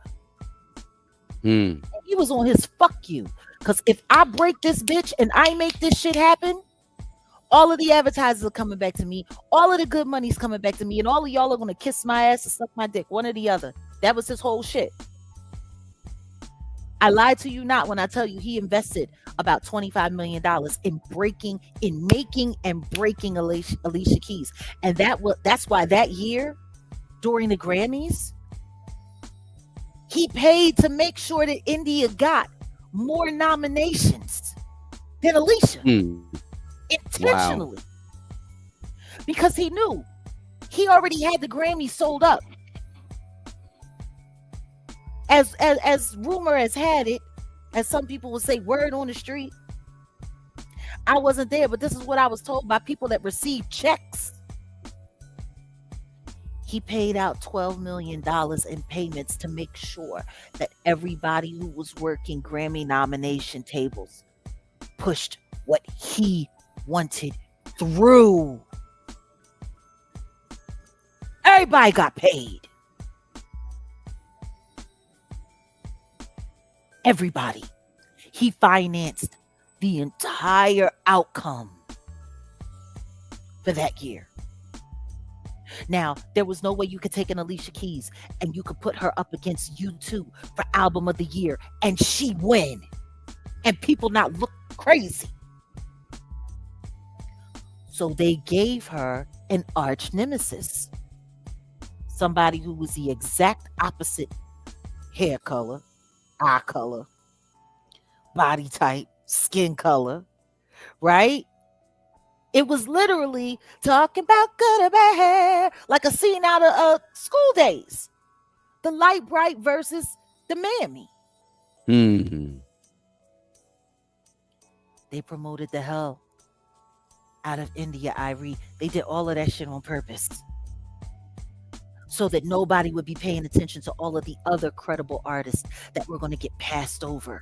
He was on his fuck you. Because if I break this bitch and I make this shit happen, all of the advertisers are coming back to me. All of the good money's coming back to me. And all of y'all are going to kiss my ass and suck my dick. One or the other. That was his whole shit. I lied to you not when I tell you he invested about $25 million in making and breaking Alicia Keys. And that's why that year during the Grammys, he paid to make sure that India got more nominations than Alicia. Intentionally. Wow. Because he knew he already had the Grammy sold up. As rumor has had it, as some people would say, word on the street. I wasn't there, but this is what I was told by people that received checks. He paid out $12 million in payments to make sure that everybody who was working Grammy nomination tables pushed what he wanted through. Everybody got paid. Everybody. He financed the entire outcome for that year. Now, there was no way you could take an Alicia Keys and you could put her up against U2 for album of the year and she win and people not look crazy. So they gave her an arch nemesis, somebody who was the exact opposite hair color, eye color, body type, skin color, right? It was literally talking about good or bad hair, like a scene out of School Days. The light bright versus the mammy. They promoted the hell out of India, Irie. They did all of that shit on purpose, so that nobody would be paying attention to all of the other credible artists that were going to get passed over.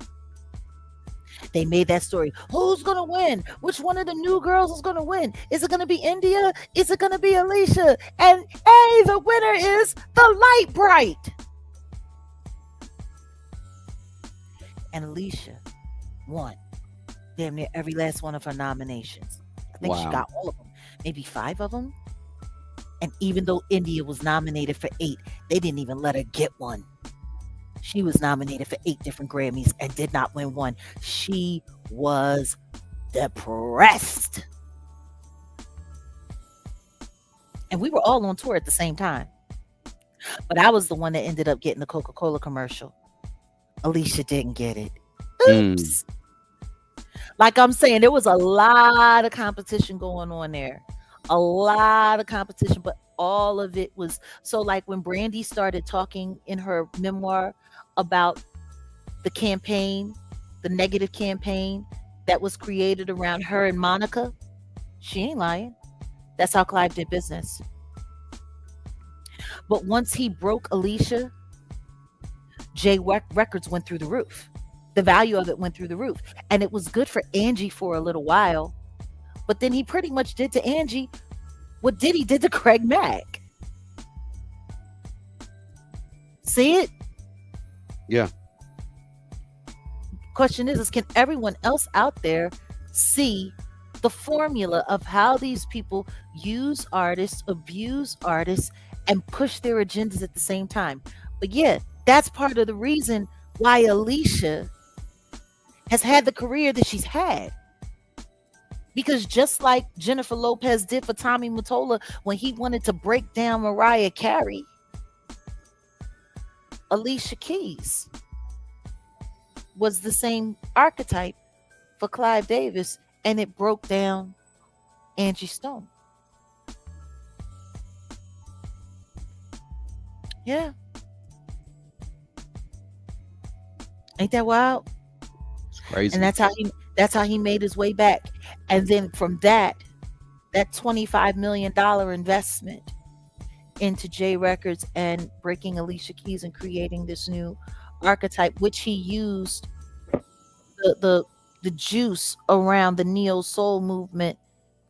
They made that story. Who's going to win? Which one of the new girls is going to win? Is it going to be India? Is it going to be Alicia? And hey, the winner is the Light Bright. And Alicia won damn near every last one of her nominations. I think she got all of them, maybe 5 of them. And even though India was nominated for 8, they didn't even let her get one. She was nominated for 8 different Grammys and did not win one. She was depressed. And we were all on tour at the same time. But I was the one that ended up getting the Coca-Cola commercial. Alicia didn't get it. Oops. Like I'm saying, there was a lot of competition going on there. A lot of competition, but all of it was so, like when Brandy started talking in her memoir about the campaign, the negative campaign that was created around her and Monica, she ain't lying. That's how Clive did business. But once he broke Alicia, Records went through the roof. The value of it went through the roof. And it was good for Angie for a little while. But then he pretty much did to Angie what Diddy did to Craig Mack. See it? Yeah. Question is can everyone else out there see the formula of how these people use artists, abuse artists, and push their agendas at the same time? But yeah, that's part of the reason why Alicia has had the career that she's had. Because just like Jennifer Lopez did for Tommy Mottola when he wanted to break down Mariah Carey, Alicia Keys was the same archetype for Clive Davis, and it broke down Angie Stone. Yeah. Ain't that wild? It's crazy. And that's how he made his way back. And then from that $25 million investment into J Records and breaking Alicia Keys and creating this new archetype, which he used the juice around the neo soul movement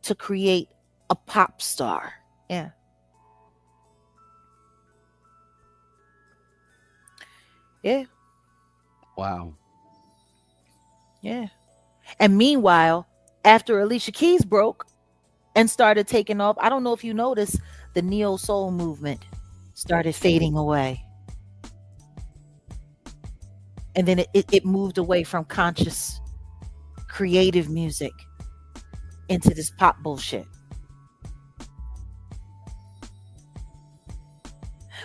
to create a pop star. Yeah. Yeah. Wow. Yeah. And meanwhile, after Alicia Keys broke and started taking off, I don't know if you noticed, the neo soul movement started fading away. And then it moved away from conscious, creative music into this pop bullshit.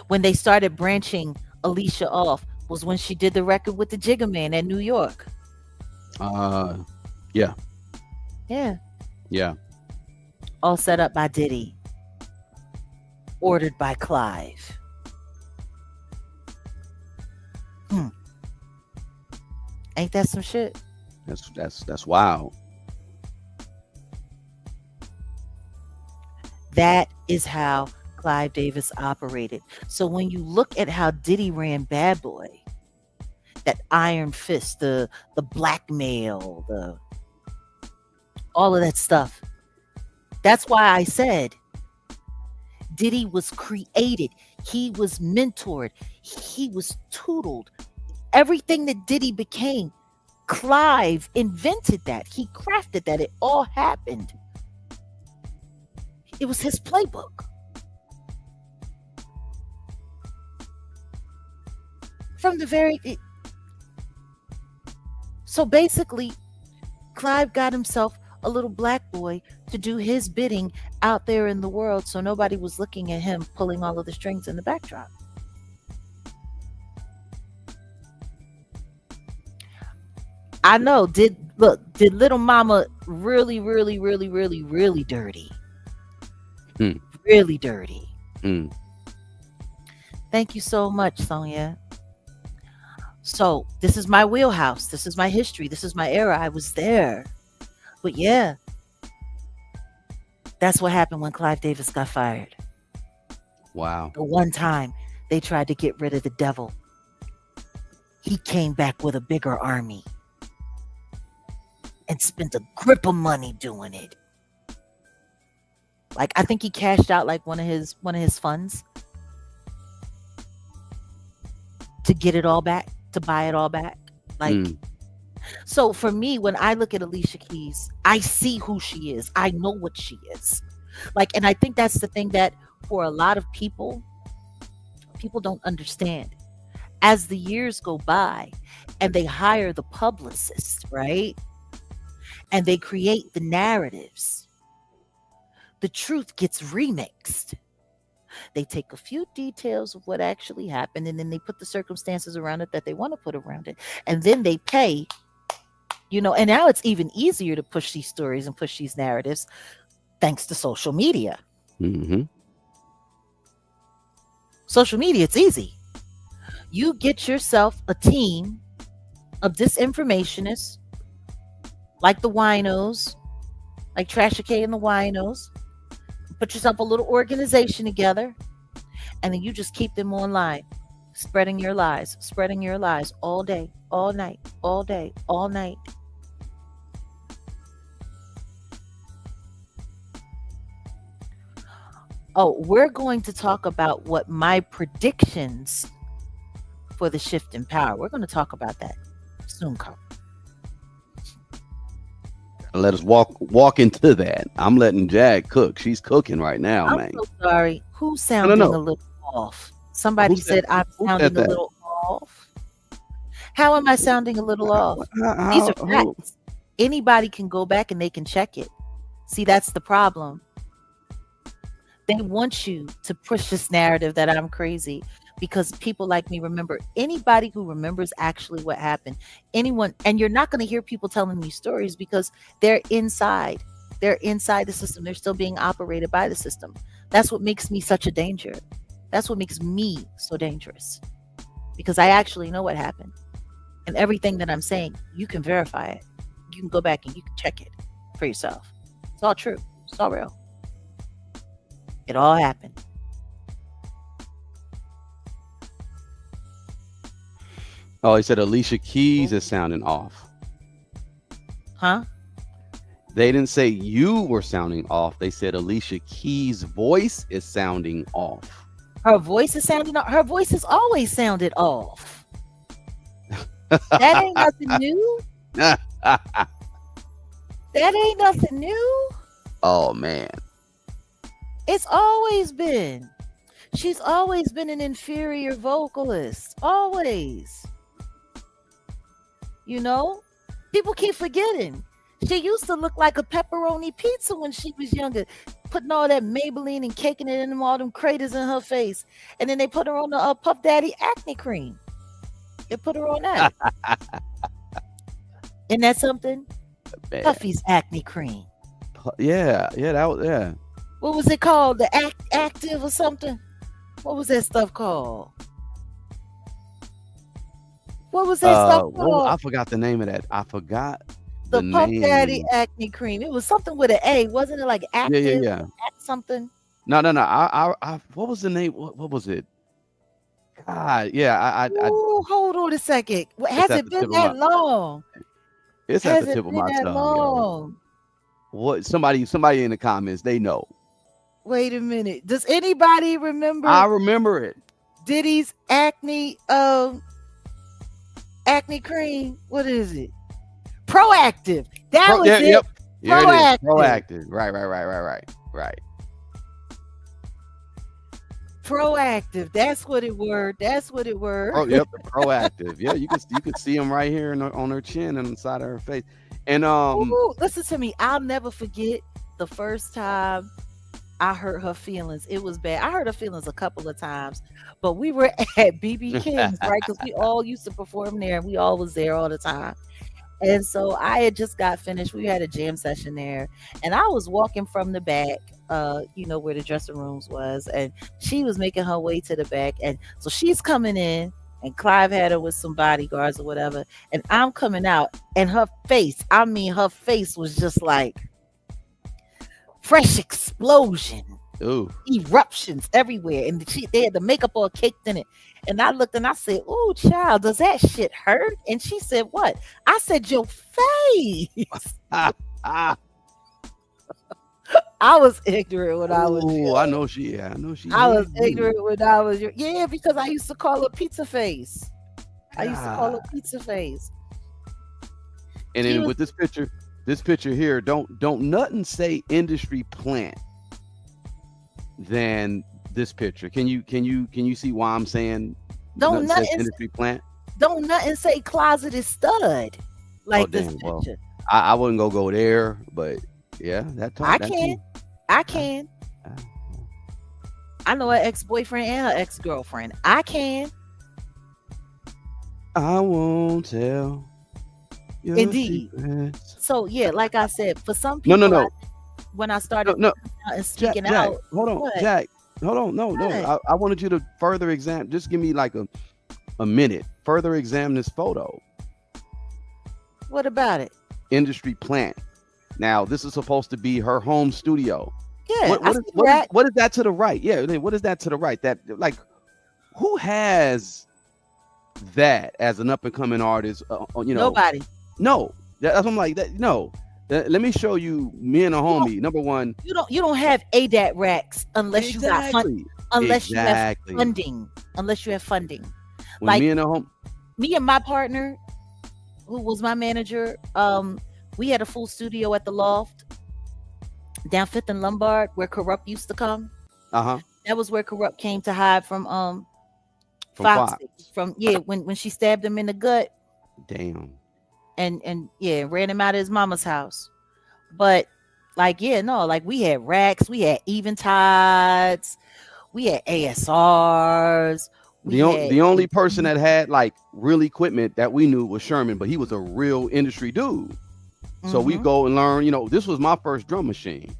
When they started branching Alicia off was when she did the record with the Jigga Man in New York. Yeah. Yeah. Yeah. All set up by Diddy. Ordered by Clive. Ain't that some shit? That's wild. That is how Clive Davis operated. So when you look at how Diddy ran Bad Boy, that iron fist, the blackmail, all of that stuff. That's why I said Diddy was created. He was mentored. He was tutored. Everything that Diddy became, Clive invented that. He crafted that. It all happened. It was his playbook. From the very... So basically, Clive got himself a little black boy to do his bidding out there in the world, so nobody was looking at him pulling all of the strings in the backdrop. I know. Did Little Mama really, really, really, really, really dirty? Really dirty. Thank you so much, Sonia. So this is my wheelhouse. This is my history. This is my era. I was there. But yeah, that's what happened when Clive Davis got fired. Wow. The one time they tried to get rid of the devil, he came back with a bigger army and spent a grip of money doing it. Like, I think he cashed out like one of his funds to get it all back, to buy it all back. Like, so for me, when I look at Alicia Keys, I see who she is. I know what she is. Like, and I think that's the thing that for a lot of people don't understand. As the years go by and they hire the publicist, right? And they create the narratives, the truth gets remixed. They take a few details of what actually happened, and then they put the circumstances around it that they want to put around it. And then they pay, and now it's even easier to push these stories and push these narratives thanks to social media. Social media, it's easy. You get yourself a team of disinformationists, like the winos, like Trasha K and the winos. Put yourself a little organization together, And then you just keep them online, spreading your lies all day, all night, all day, all night. Oh, we're going to talk about what my predictions for the shift in power. We're going to talk about that soon, Carl. Let us walk into that. I'm letting Jag cook. She's cooking right now, I'm man. so sorry. Who's sounding No. a little off? Somebody said I'm who sounding said that? a little off. How am I sounding a little off? These are facts. Anybody can go back and they can check it. See, that's the problem. They want you to push this narrative that I'm crazy because people like me remember. Anybody who remembers actually what happened, anyone, and you're not going to hear people telling me stories because they're inside the system. They're still being operated by the system. That's what makes me such a danger. That's what makes me so dangerous, because I actually know what happened, and everything that I'm saying, you can verify it. You can go back and you can check it for yourself. It's all true. It's all real. It all happened. Oh, he said Alicia Keys is sounding off. Huh? They didn't say you were sounding off. They said Alicia Keys' voice is sounding off. Her voice is sounding off. Her voice has always sounded off. That ain't nothing new. That ain't nothing new. Oh, man. It's always been. She's always been an inferior vocalist. Always. You know? People keep forgetting. She used to look like a pepperoni pizza when she was younger, putting all that Maybelline and caking it in all them craters in her face. And then they put her on the Puff Daddy acne cream. They put her on that. Isn't that something? Man. Puffy's acne cream. Yeah, that was, yeah. What was it called? The Active or something? What was that stuff called? What was that stuff called? I forgot the name of that. I forgot the Puff Daddy acne cream. It was something with an A, wasn't it? Like Active? Yeah. Something. No. I what was the name? What was it? God, yeah. Ooh, hold on a second. Has it been that long? It's at the tip of my tongue. What? Somebody in the comments, they know. Wait a minute. Does anybody remember? I remember it. Diddy's acne cream. What is it? Proactive. That was it. Yep. Proactive. Proactive. Right. Proactive. That's what it were. Oh, yep. Proactive. Yeah, you could see them right here on her chin and inside of her face. And listen to me. I'll never forget the first time I hurt her feelings. It was bad. I hurt her feelings a couple of times, but we were at BB King's, right? Because we all used to perform there, and we all was there all the time. And so I had just got finished. We had a jam session there, and I was walking from the back, where the dressing rooms was, and she was making her way to the back, and so she's coming in, and Clive had her with some bodyguards or whatever, and I'm coming out, and her face was just like fresh explosion. Ooh. Eruptions everywhere, and they had the makeup all caked in it. And I looked and I said, "Ooh, child, does that shit hurt?" And she said, "What?" I said, "Your face." I was ignorant when I was. Oh, I know she. I was ignorant when I was. Yeah, because I used to call her pizza face. And then with this picture here, don't nothing say industry plant than this picture. Can you see why I'm saying don't nothing industry plant? Don't nothing say closeted stud like this picture. Well, I wouldn't go there, but yeah, I can. I know her ex-boyfriend and her ex-girlfriend. I can. I won't tell. Indeed. Secrets. So yeah, like I said, for some people, no. When I started and speaking Jack, out, hold on, what? Jack, hold on, no. I wanted you to further examine. Just give me like a minute. Further examine this photo. What about it? Industry plant. Now, this is supposed to be her home studio. Yeah, I see that. What is that to the right? Yeah, what is that to the right? That like, who has that as an up and coming artist? Nobody. No, that's what I'm like. That no. Let me show you. Me and a homie. Number one, you don't have ADAT racks unless you got fun, unless you have funding. Unless you have funding. When like me and my partner, who was my manager, we had a full studio at the Loft down 5th and Lombard where Corrupt used to come. That was where Corrupt came to hide from Fox. From when she stabbed him in the gut. Damn. And ran him out of his mama's house. But like we had racks, we had Eventides, we had ASRs. The only person that had like real equipment that we knew was Sherman, but he was a real industry dude. So we go and learn, this was my first drum machine.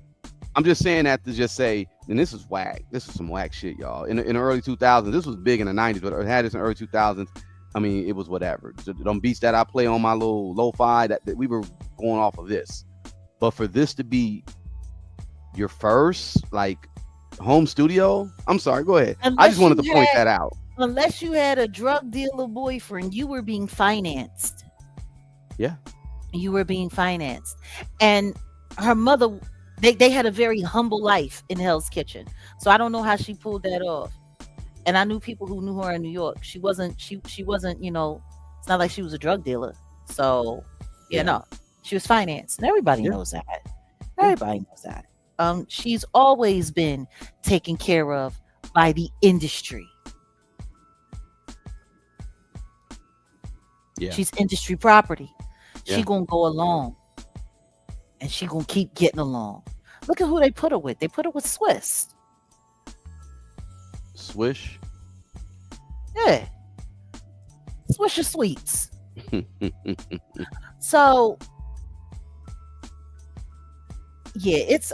I'm just saying that to just say, and this is whack. This is some whack shit, y'all. In the early 2000s, this was big in the 90s, but it had this in the early 2000s. I mean, it was whatever. Them beats that I play on my little lo-fi, that we were going off of this. But for this to be your first, like, home studio, I'm sorry, go ahead. I just wanted to point that out. Unless you had a drug dealer boyfriend, you were being financed. Yeah. You were being financed. And her mother, they had a very humble life in Hell's Kitchen. So I don't know how she pulled that off. And I knew people who knew her in New York. She wasn't, it's not like she was a drug dealer. So, no, she was financed. And everybody knows that. Everybody knows that. She's always been taken care of by the industry. Yeah. She's industry property. Yeah. She gonna go along. And she gonna keep getting along. Look at who they put her with. They put her with Swiss. Swish? Yeah. Swisher Sweets. So it's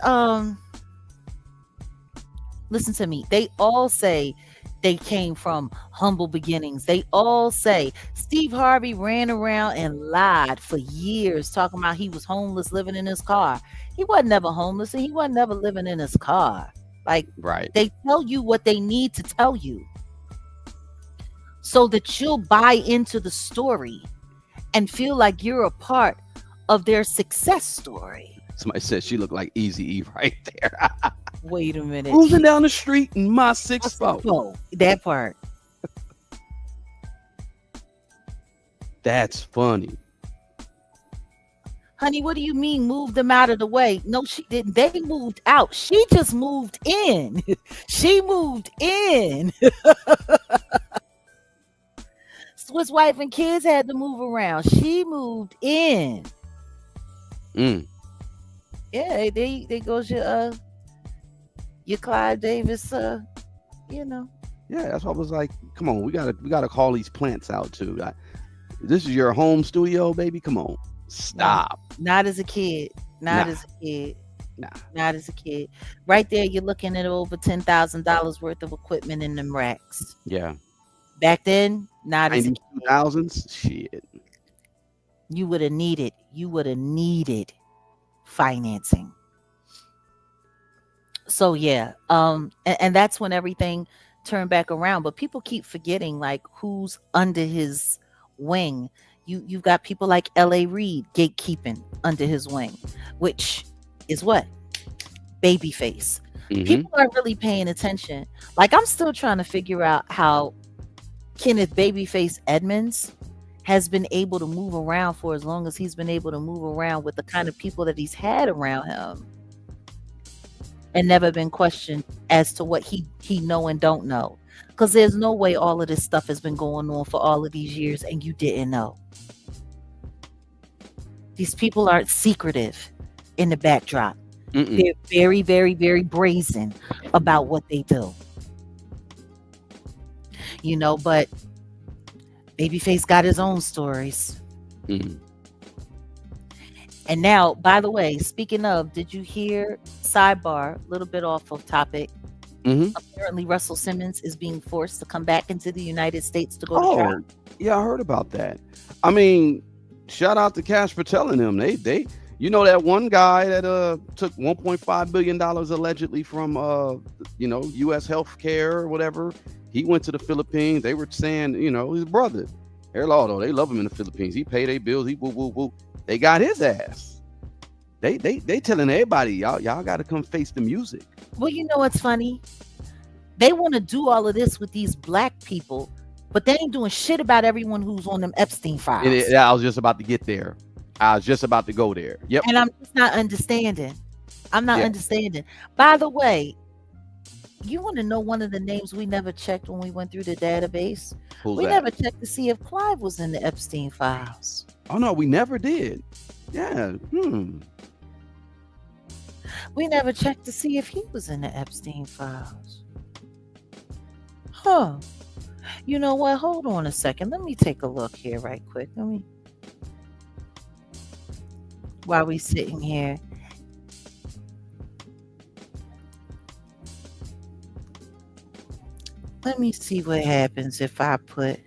listen to me. They all say they came from humble beginnings. They all say Steve Harvey ran around and lied for years talking about he was homeless living in his car. He wasn't never homeless and he wasn't never living in his car. Like, right. They tell you what they need to tell you so that you'll buy into the story and feel like you're a part of their success story. Somebody said she looked like Eazy-E right there. Wait a minute. Cruising down the street in my 6'4". That part. That's funny. Honey, what do you mean move them out of the way? No, she didn't. They moved out. She just moved in. She moved in. Swiss wife and kids had to move around. She moved in. Yeah, they goes your Clive Davis, Yeah, that's what I was like. Come on, we gotta call these plants out too. This is your home studio, baby. Come on, stop. Not as a kid. Not as a kid. Not as a kid. Right there, you're looking at over $10,000 worth of equipment in them racks. Yeah. Back then, not as a kid. 2000s. Shit. You would have needed financing. So and that's when everything turned back around. But people keep forgetting like who's under his wing. You've got people like L.A. Reid gatekeeping under his wing, which is what? Babyface. Mm-hmm. People aren't really paying attention. Like I'm still trying to figure out how Kenneth Babyface Edmonds has been able to move around for as long as he's been able to move around with the kind of people that he's had around him and never been questioned as to what he know and don't know. Because there's no way all of this stuff has been going on for all of these years and you didn't know. These people aren't secretive in the backdrop. Mm-mm. They're very, very, very brazen about what they do. But Babyface got his own stories. Mm-hmm. And now, by the way, speaking of, did you hear, sidebar, a little bit off of topic, apparently Russell Simmons is being forced to come back into the United States to go to trial? Yeah, I heard about that. I mean, shout out to Cash for telling them. They You know that one guy that took 1.5 billion dollars allegedly from U.S. healthcare or whatever. He went to the Philippines. They were saying, his brother. Hello, they love him in the Philippines. He paid their bills. He woo woo woo. They got his ass. They telling everybody, y'all got to come face the music. Well, you know what's funny? They want to do all of this with these black people, but they ain't doing shit about everyone who's on them Epstein files. I was just about to get there. I was just about to go there. Yep. And I'm just not understanding. I'm not understanding. By the way, you want to know one of the names we never checked when we went through the database? Who's we that? never checked to see if Clive was in the Epstein files. Oh no, we never did. Yeah. We never checked to see if he was in the Epstein files. Huh. You know what? Hold on a second. Let me take a look here right quick. While we sitting here. Let me see what happens if I put.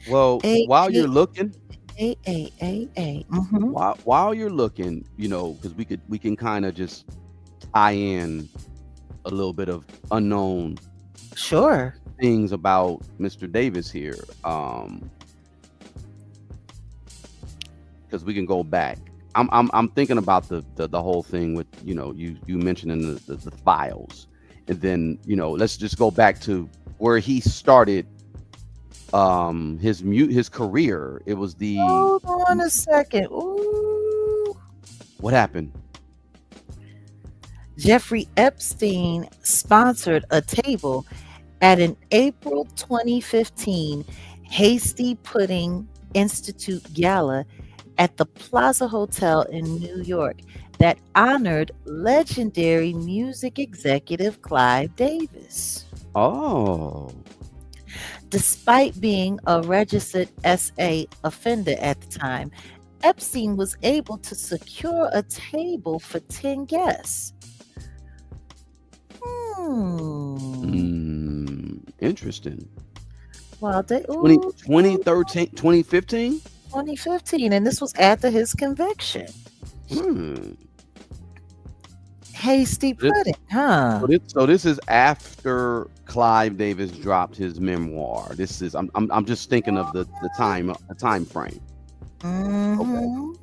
Well, while you're looking, mm-hmm. while you're looking, because we can kind of just tie in a little bit of unknown things about Mr. Davis here, because we can go back. I'm thinking about the whole thing with you mentioning the files, and then let's just go back to where he started his career. It was the hold on a second. Ooh. What happened? Jeffrey Epstein sponsored a table at an April 2015 Hasty Pudding Institute gala at the Plaza Hotel in New York that honored legendary music executive Clive Davis. Oh. Despite being a registered SA offender at the time, Epstein was able to secure a table for 10 guests. Interesting. Well, 2013, 2015? 2015, and this was after his conviction. Hasty Pudding, huh? So this is after Clive Davis dropped his memoir. This is I'm just thinking of the time frame. Okay.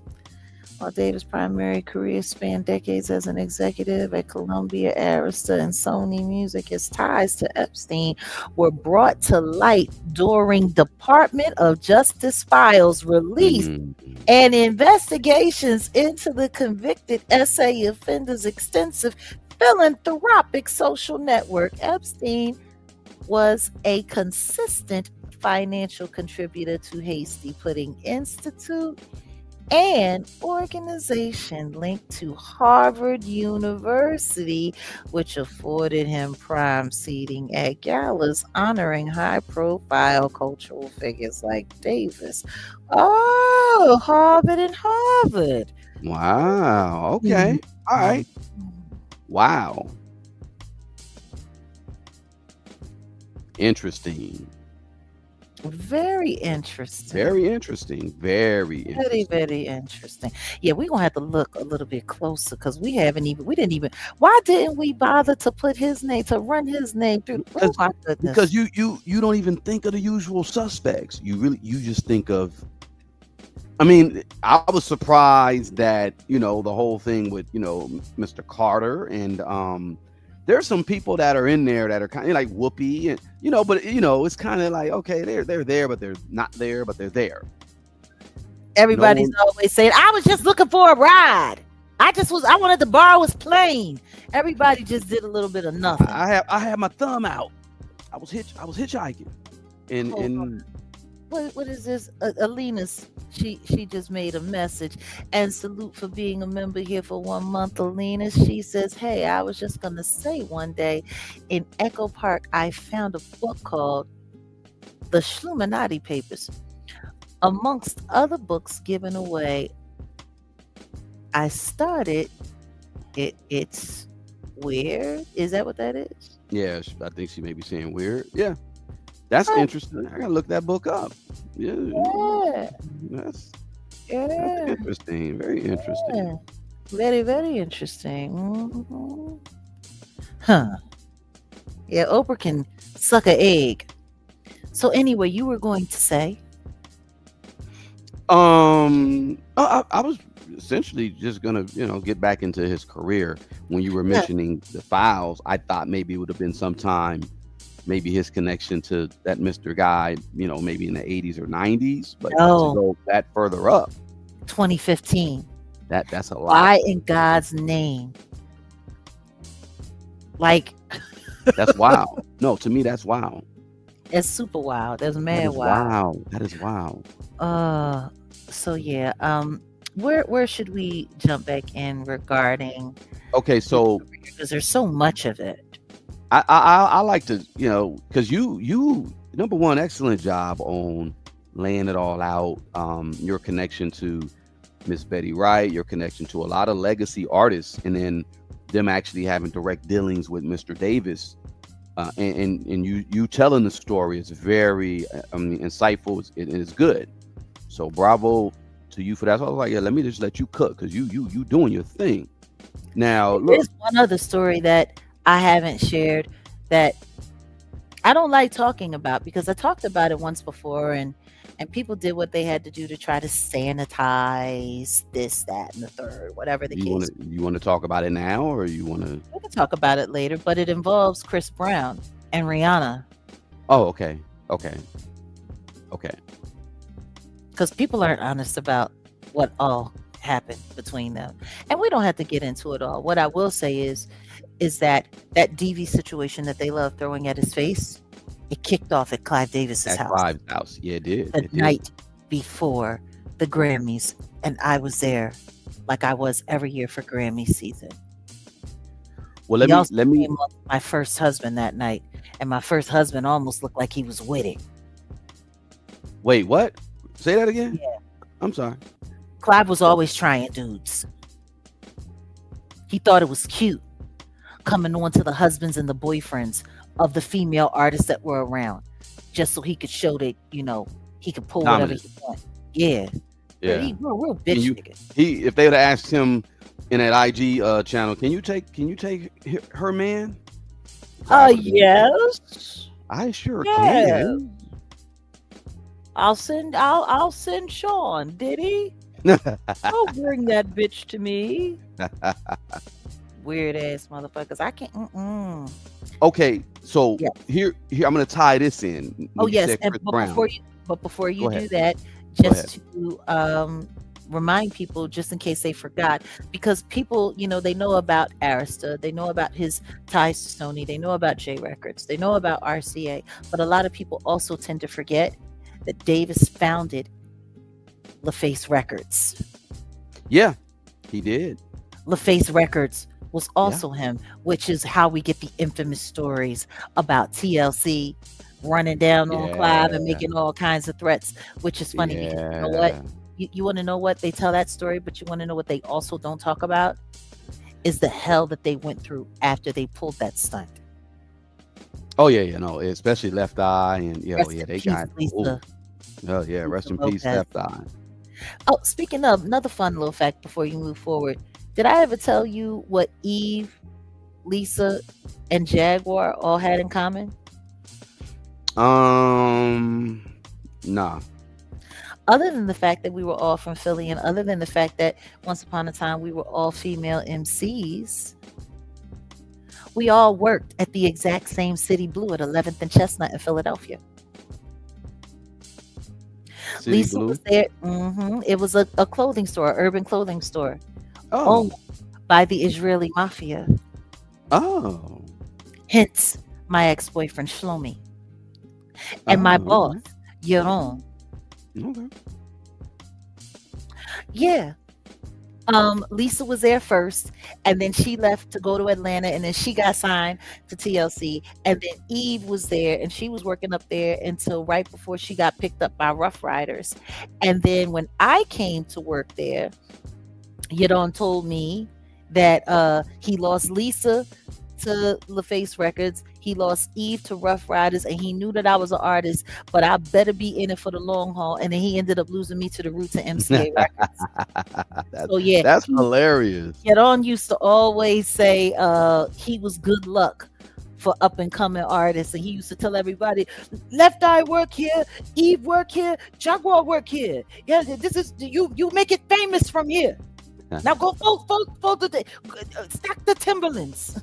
While Davis' primary career spanned decades as an executive at Columbia, Arista, and Sony Music, his ties to Epstein were brought to light during Department of Justice files released and investigations into the convicted SA offender's extensive philanthropic social network. Epstein was a consistent financial contributor to Hasty Pudding Institute, an organization linked to Harvard University, which afforded him prime seating at galas honoring high-profile cultural figures like Davis. Oh, Harvard and Harvard. Wow. Okay. All right. Wow. Interesting. Very interesting. Very interesting. Very interesting. Very interesting. Yeah, we're gonna have to look a little bit closer because why didn't we bother to put his name, to run his name through? Oh my goodness. Because you don't even think of the usual suspects. You just think of, I mean, I was surprised that, the whole thing with, Mr. Carter, and there's some people that are in there that are kind of like Whoopi, and but it's kind of like, okay, they're there, but they're not there, but they're there. Everybody's always saying, I was just looking for a ride. I wanted to borrow his plane. Everybody just did a little bit of nothing. I had my thumb out. I was hitchhiking, and what is this? Alina's, she just made a message, and salute for being a member here for 1 month, Alina. She says, hey, I was just gonna say, one day in Echo Park I found a book called The Schluminati Papers. Amongst other books given away, I started it's weird. Is that what that is? Yeah, I think she may be saying weird. Yeah, that's interesting. I gotta look that book up. Yeah, Yeah, that's that's yeah, interesting. Very interesting. yeah. Very, very interesting. Huh. Yeah, Oprah can suck a egg. So anyway, you were going to say, I was essentially just gonna, get back into his career. When you were yeah. mentioning the files, I thought maybe it would have been sometime, maybe his connection to that Mr. Guy, maybe in the 80s or 90s. But to No, go that further up, 2015. that's a lot. Why in God's name? Like, That's wild. No, to me, that's wild. it's super wild. That's That mad is wild. wild. That is wild. Uh, so yeah. Where should we jump back in regarding Okay, this so career? Because there's so much of it. I like to, because you number one, excellent job on laying it all out. Your connection to Miss Betty Wright, your connection to a lot of legacy artists, and then them actually having direct dealings with Mr. Davis. And you telling the story is very insightful. It's good. So bravo to you for that. So I was like, yeah, let me just let you cook because you doing your thing. Now look, There's one other story that I haven't shared that I don't like talking about because I talked about it once before and people did what they had to do to try to sanitize this, that, and the third, whatever the you want case. to you want to talk about it now, or you want to? We can talk about it later, but it involves Chris Brown and Rihanna Oh, okay, okay, okay. because people aren't honest about what all happened between them. And we don't have to get into it all. What I will say is that that DV situation that they love throwing at his face, it kicked off at Clive Davis's At house Clive's house, yeah, it did. the It did. night before the Grammys, and I was there like I was every year for Grammy season. Well, He also let me. came up with my first husband that night, and my first husband almost looked like he was with it. Wait, what? Say that again. Yeah. I'm sorry. Clive was always trying dudes. He thought it was cute coming on to the husbands and the boyfriends of the female artists that were around, just so he could show that, he could pull whatever Dominant. he want. Yeah. Yeah. He real Can bitch you? nigga. If they would have asked him in that IG channel, can you take her man? Clive would've been like, Yes. I sure Yeah. can. I'll send Sean, did he? Don't bring that bitch to me. Weird ass motherfuckers. I can't Okay, so Yeah. here I'm gonna tie this in. Oh When you yes, said and Chris Brown, before you go do ahead. that, Go ahead. just to remind people, just in case they forgot, because people, they know about Arista, they know about his ties to Sony, they know about J Records, they know about RCA, but a lot of people also tend to forget that Davis founded LaFace Records. Yeah, he did. LaFace Records was Yeah, also him, which is how we get the infamous stories about TLC running down on Clive and yeah, making all kinds of threats, which is funny because you know what? yeah. You want to know what they tell that story, but you want to know what they also don't talk about is the hell that they went through after they pulled that stunt. Oh yeah, no, especially Left Eye, and Rest yeah, in they peace, got. Lisa. Oh yeah, rest Lisa in peace, Lopez. Left Eye. Oh, speaking of another fun little fact before you move forward, did I ever tell you what Eve, Lisa, and Jaguar all had in common? Nah. Other than the fact that we were all from Philly, and other than the fact that once upon a time we were all female MCs, we all worked at the exact same City Blue at 11th and Chestnut in Philadelphia. City Lisa Blue. was there. It was a clothing store, urban clothing store, Oh, owned by the Israeli mafia. oh, Hence, my ex-boyfriend Shlomi and my boss Yaron. Okay. Yeah. Lisa was there first, and then she left to go to Atlanta, and then she got signed to TLC, and then Eve was there, and she was working up there until right before she got picked up by Rough Riders. And then when I came to work there, Yadon told me that he lost Lisa to LaFace Records, He lost Eve to Rough Riders, and he knew that I was an artist, but I better be in it for the long haul. And then he ended up losing me to the Roots and MCA Records. that So yeah, that's hilarious. Yadon used to always say he was good luck for up and coming artists, and he used to tell everybody, "Left Eye work here, Eve work here, Jaguar work here. Yeah, this is you. You make it famous from here. Now go fold stack the Timberlands.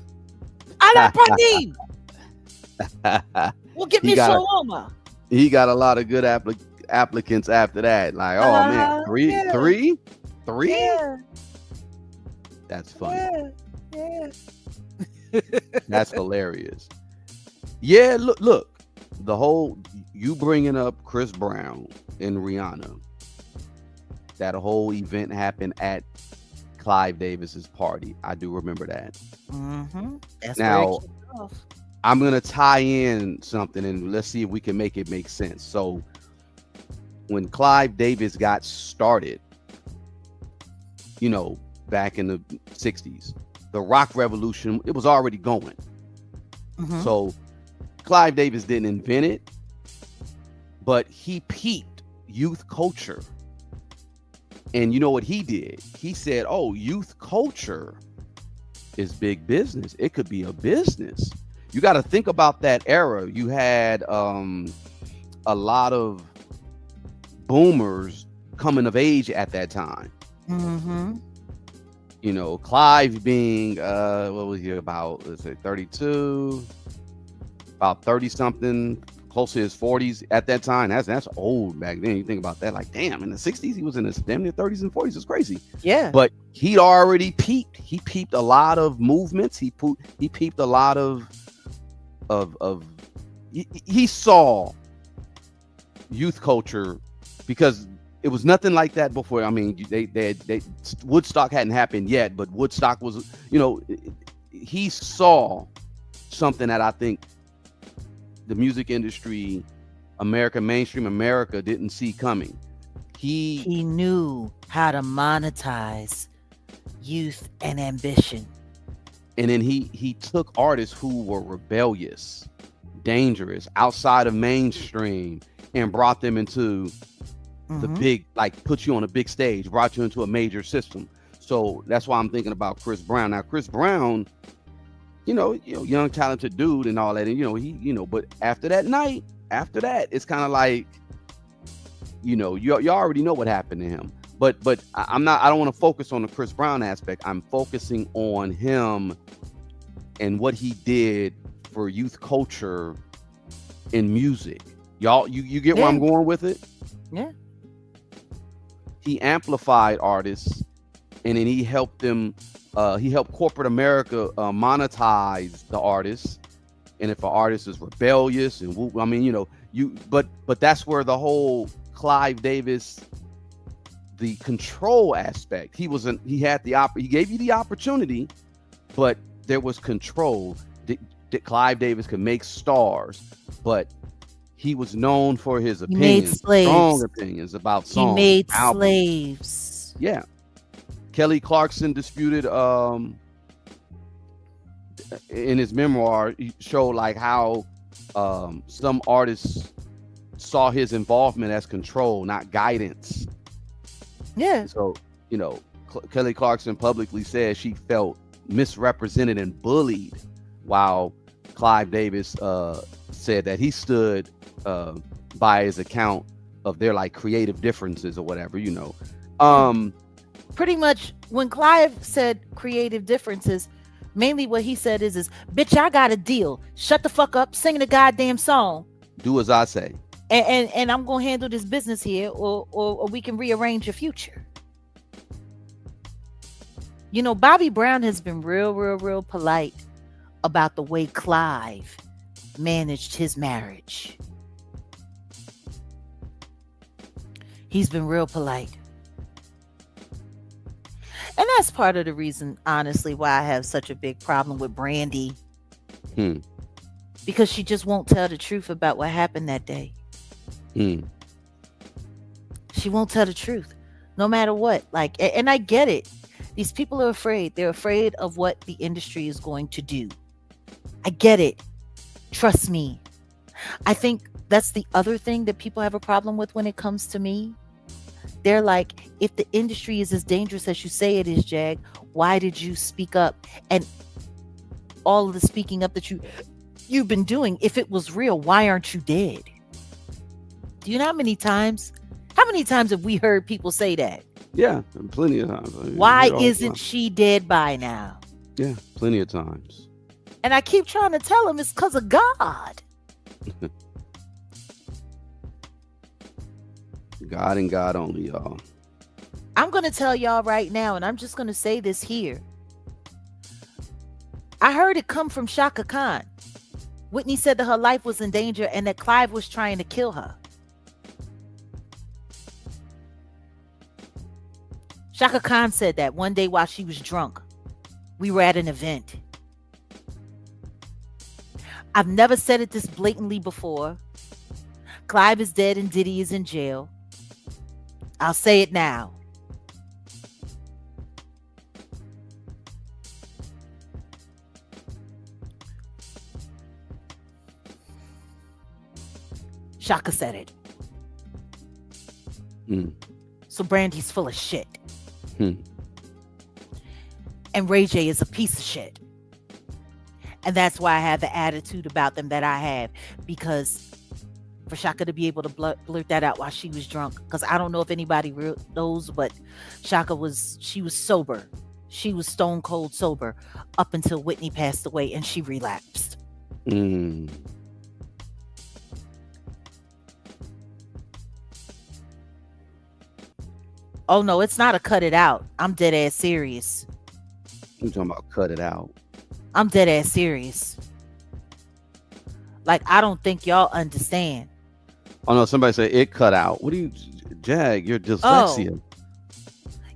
I like Praneem. Well, get he me got a, Shaloma. he got a lot of good applicants after that. Like, oh man, Yeah, three. yeah, That's funny. yeah. That's hilarious. Yeah, look, the whole you bringing up Chris Brown and Rihanna. That whole event happened at Clive Davis's party. I do remember that. That's Now, where it kicked off. I'm gonna tie in something, and let's see if we can make it make sense. So, when Clive Davis got started, back in the '60s, the rock revolution, it was already going. So, Clive Davis didn't invent it, but he peeped youth culture. And you know what he did? He said, oh, youth culture is big business. It could be a business. You got to think about that era. You had a lot of boomers coming of age at that time. Clive being, what was he about? Let's say 32, about 30 something, close to his 40s at that time. That's old back then. You think about that, like, damn, in the 60s, he was in his damn near 30s and 40s. It's crazy. Yeah. But he'd already peeped. He peeped a lot of movements. He peeped a lot of he saw youth culture, because it was nothing like that before. I mean, they Woodstock hadn't happened yet, but Woodstock was, he saw something that I think the music industry, mainstream America didn't see coming. He knew how to monetize youth and ambition. And then he took artists who were rebellious, dangerous, outside of mainstream, and brought them into the big, like, put you on a big stage, brought you into a major system. So that's why I'm thinking about Chris Brown. Now, Chris Brown, young talented dude and all that, and but after that, it's kind of like, you already know what happened to him. But I don't want to focus on the Chris Brown aspect. I'm focusing on him and what he did for youth culture in music. Y'all, you get where I'm going with it? Yeah. He amplified artists, and then he helped them. He helped corporate America monetize the artists. And if an artist is rebellious and but that's where the whole Clive Davis, the control aspect. He gave you the opportunity, but there was control. Clive Davis could make stars, but he was known for his opinions, strong opinions about songs. He made slaves. Yeah. Kelly Clarkson disputed in his memoir, he showed like how some artists saw his involvement as control, not guidance. Yeah. So, Kelly Clarkson publicly said she felt misrepresented and bullied, while Clive Davis said that he stood by his account of their like creative differences or whatever, Pretty much when Clive said creative differences, mainly what he said is bitch, I got a deal. Shut the fuck up, sing the goddamn song. Do as I say. And I'm gonna handle this business here, or we can rearrange your future. Bobby Brown has been real polite about the way Clive managed his marriage. He's been real polite. And that's part of the reason, honestly, why I have such a big problem with Brandy. Because she just won't tell the truth about what happened that day. She won't tell the truth, no matter what. And I get it. These people are afraid. They're afraid of what the industry is going to do. I get it. Trust me. I think that's the other thing that people have a problem with when it comes to me. They're like, if the industry is as dangerous as you say it is, Jag, why did you speak up? And all of the speaking up that you've been doing, if it was real, why aren't you dead? Do you know how many times have we heard people say that? Yeah, plenty of times. Why isn't she dead by now? Yeah, plenty of times. And I keep trying to tell them it's because of God. God and God only, y'all. I'm going to tell y'all right now, and I'm just going to say this here. I heard it come from Shaka Khan. Whitney said that her life was in danger and that Clive was trying to kill her. Shaka Khan said that one day while she was drunk. We were at an event. I've never said it this blatantly before. Clive is dead and Diddy is in jail. I'll say it now. Shaka said it. So Brandy's full of shit. And Ray J is a piece of shit. And that's why I have the attitude about them that I have. Because for Shaka to be able to blurt that out while she was drunk. Because I don't know if anybody knows, but she was sober. She was stone cold sober up until Whitney passed away and she relapsed. Oh no, it's not a cut it out. I'm dead ass serious. You talking about cut it out? I'm dead ass serious. Like, I don't think y'all understand. Oh no, somebody said it cut out. What do you, Jag? Your dyslexia.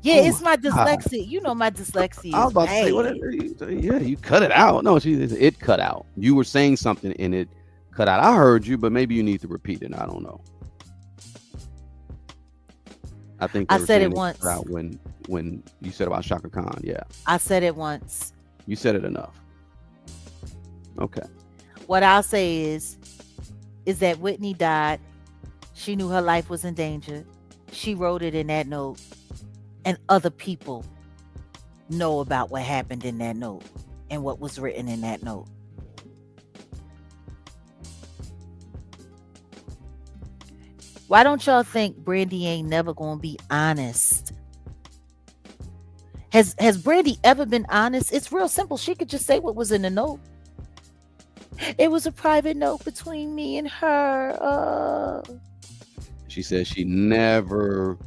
Yeah, it's my dyslexia. You know my dyslexia. I was about to say, you cut it out. No, it cut out. You were saying something and it cut out. I heard you, but maybe you need to repeat it. I don't know. I think I said it once. When you said about Shaka Khan, yeah. I said it once. You said it enough. Okay. What I'll say is that Whitney died. She knew her life was in danger. She wrote it in that note. And other people know about what happened in that note and what was written in that note. Why don't y'all think Brandy ain't never gonna be honest? Has Brandy ever been honest? It's real simple. She could just say what was in the note. It was a private note between me and her. She says she never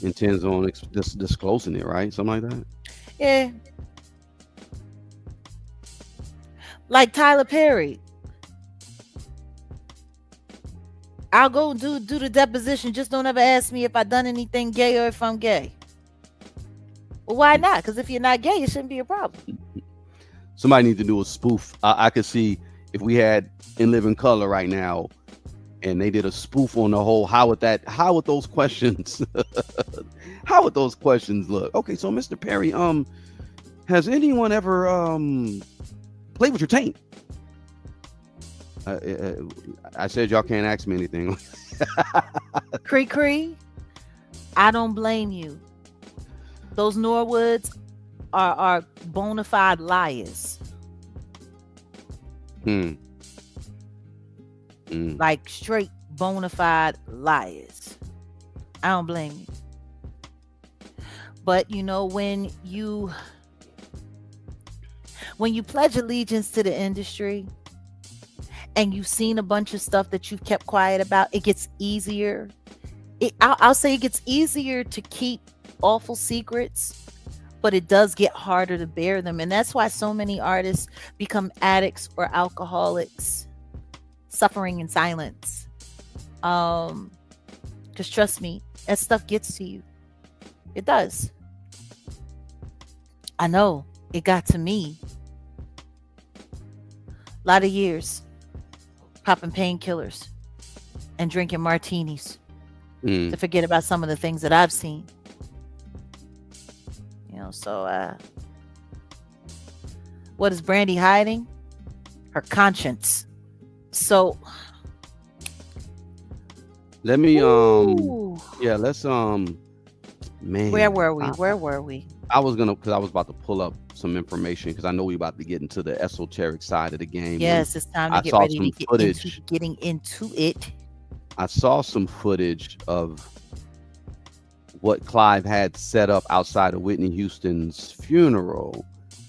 intends on disclosing it, right? Something like that. Yeah. Like Tyler Perry. I'll go do the deposition. Just don't ever ask me if I done anything gay or if I'm gay. Well, why not? Because if you're not gay, it shouldn't be a problem. Somebody needs to do a spoof. I could see if we had In Living Color right now, and they did a spoof on the whole. How would those questions? How would those questions look? Okay, so Mr. Perry, has anyone ever played with your taint? I said y'all can't ask me anything. Cree, I don't blame you. Those Norwoods are bona fide liars. Like straight bona fide liars. I don't blame you. But you know, when you pledge allegiance to the industry and you've seen a bunch of stuff that you've kept quiet about, it gets easier. I'll say it gets easier to keep awful secrets, but it does get harder to bear them. And that's why so many artists become addicts or alcoholics, suffering in silence. Because trust me, that stuff gets to you. It does. I know it got to me. A lot of years popping painkillers and drinking martinis to forget about some of the things that I've seen. You know, so what is Brandy hiding? Her conscience. So, Let me ooh, yeah, let's where man. were we? Where were we? I was gonna because I was about to pull up some information because I know we about to get into the esoteric side of the game, and Yes, it's time to I get saw ready to some get into footage. getting into it. I saw some footage of what Clive had set up outside of Whitney Houston's funeral,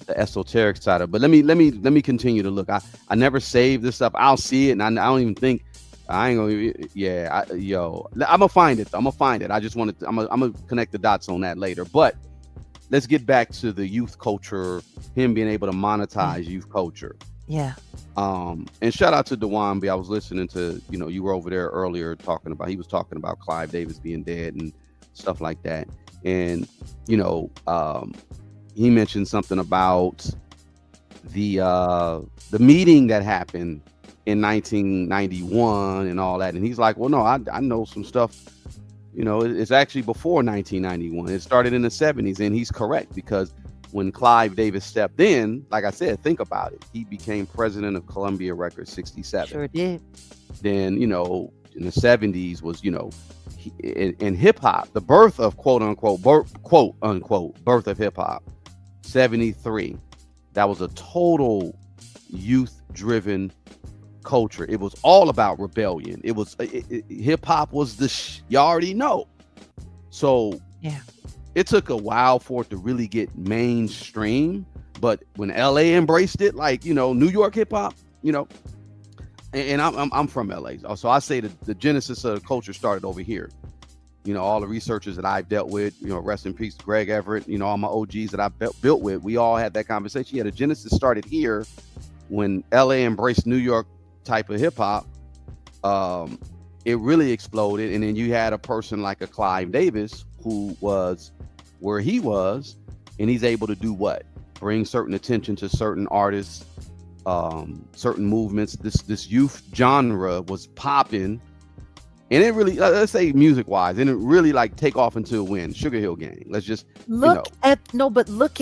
the esoteric side of. But let me continue to look. I never saved this up. I'll see it, and I don't even think I ain't gonna. Yeah, I'm gonna find it. I'm gonna find it. I just wanted. I'm gonna connect the dots on that later. But let's get back to the youth culture. Him being able to Yeah. monetize youth culture. Yeah. And shout out to Dewan B. I was listening to, you were over there earlier he was talking about Clive Davis being dead and stuff like that. And, you know, he mentioned something about the meeting that happened in 1991 and all that. And he's like, well, no, I know some stuff, it's actually before 1991. It started in the 70s. And he's correct because when Clive Davis stepped in, like I said, think about it. He became president of Columbia Records 67. Sure did. Then, in the 70s was, in hip hop, the birth of quote unquote birth of hip hop, 73. That was a total youth driven culture. It was all about rebellion. It was hip hop was you already know. So Yeah. it took a while for it to really get mainstream, but when LA embraced it, like, New York hip hop, and I'm from LA, so I say that the genesis of the culture started over here. All the researchers that I've dealt with, rest in peace, Greg Everett, all my OGs that I built with, we all had that conversation. Yeah, the genesis started here when LA embraced New York type of hip hop. It really exploded, and then you had a person like a Clive Davis who was where he was, and he's able to do what? Bring certain attention to certain artists, certain movements. This youth genre was popping, and it really, let's say music wise, and it really like take off into a win. Sugar Hill Gang. Let's just Look at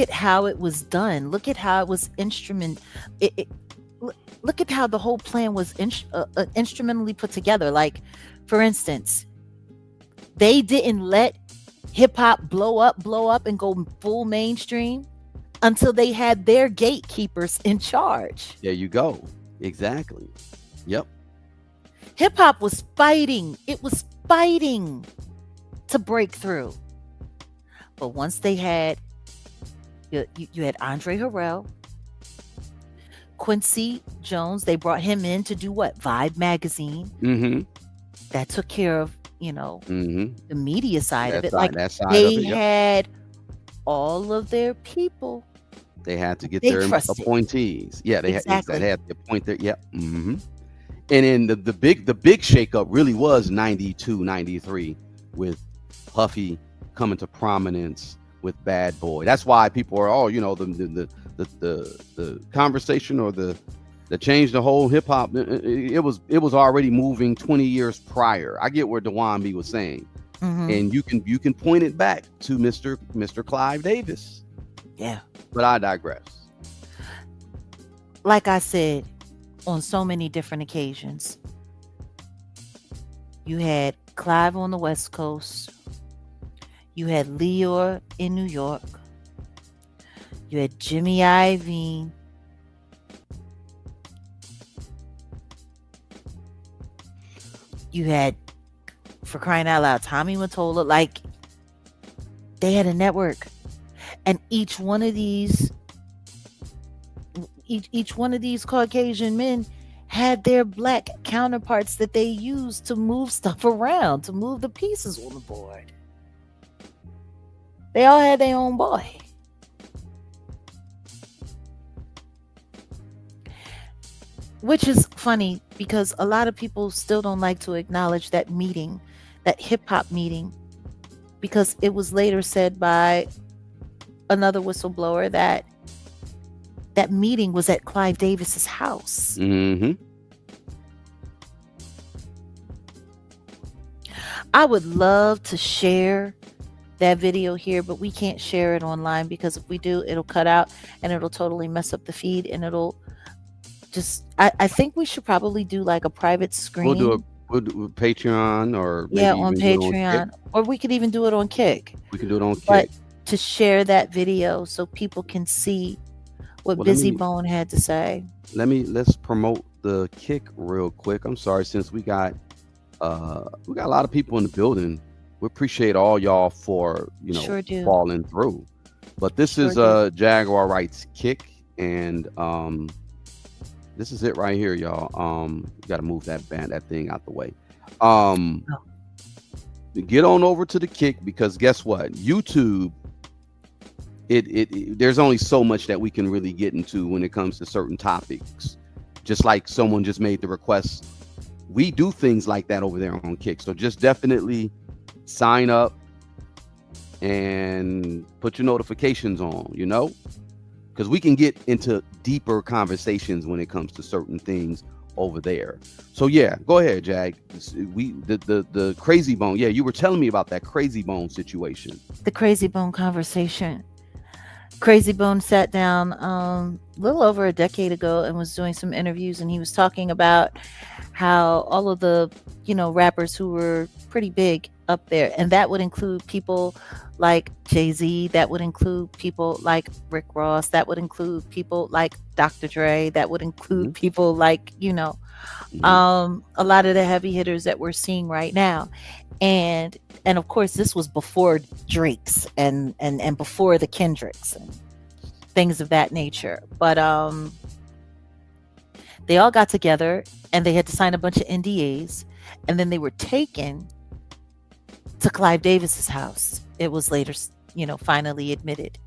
how it was done. Look at how it was look at how the whole plan was instrumentally put together. Like, for instance, they didn't let hip hop blow up and go full mainstream until they had their gatekeepers in charge. There you go. Exactly. Yep. Hip hop was fighting. It was fighting to break through. But once they had, you had Andre Harrell, Quincy Jones, they brought him in to do what? Vibe magazine. Mm-hmm. That took care of, Mm-hmm. the media side of it. That side They of it. Yep. had all of their people. They had to get They their trusted. appointees. Yeah, they Exactly. had to appoint their. Yep. Mm-hmm. And then the big shakeup really was 92, 93 with Puffy coming to prominence with Bad Boy. That's why people are the conversation or the change the whole hip hop. It was already moving 20 years prior. I get where Dewan B was saying, and you can point it back to Mr. Clive Davis. Yeah. But I digress. Like I said, on so many different occasions, you had Clive on the West Coast. You had Leor in New York. You had Jimmy Iovine. You had, for crying out loud, Tommy Mottola. Like, they had a network, and each one of these Caucasian men had their black counterparts that they used to move stuff around, to move the pieces on the board. They all had their own boy. Which is funny because a lot of people still don't like to acknowledge that meeting, that hip hop meeting, because it was later said by another whistleblower that meeting was at Clive Davis's house. Mm-hmm. I would love to share that video here, but we can't share it online because if we do, it'll cut out and it'll totally mess up the feed and it'll just I think we should probably do like a private We'll do a screen. we'll do a Patreon, or Yeah, maybe on even do it on Kick. Patreon, or we could even do it on Kick. We can do it on But Kick. to share that video so people can see what Well, Busy Bone had to say. let's promote the Kick real quick. I'm sorry, since we got a lot of people in the building. We appreciate all y'all for Sure do. falling through. But this Sure is do. Jaguar Writes Kick, and this is it right here, y'all. You got to move that thing out the way. Oh, Get on over to the Kick, because guess what? YouTube, there's only so much that we can really get into when it comes to certain topics. Just like someone just made the request, we do things like that over there on Kick. So just definitely sign up and put your notifications on, because we can get into deeper conversations when it comes to certain things over there. So yeah, go ahead, Jag. The Crazy Bone. Yeah, you were telling me about that Crazy Bone situation. the Crazy Bone conversation. Crazy Bone sat down a little over a decade ago and was doing some interviews, and he was talking about how all of the rappers who were pretty big up there, and that would include people like Jay-Z, that would include people like Rick Ross, that would include people like Dr. Dre, that would include people like a lot of the heavy hitters that we're seeing right now. And of course, this was before Drake's and before the Kendricks and things of that nature. But they all got together and they had to sign a bunch of NDAs, and then they were taken to Clive Davis's house. It was later, finally admitted,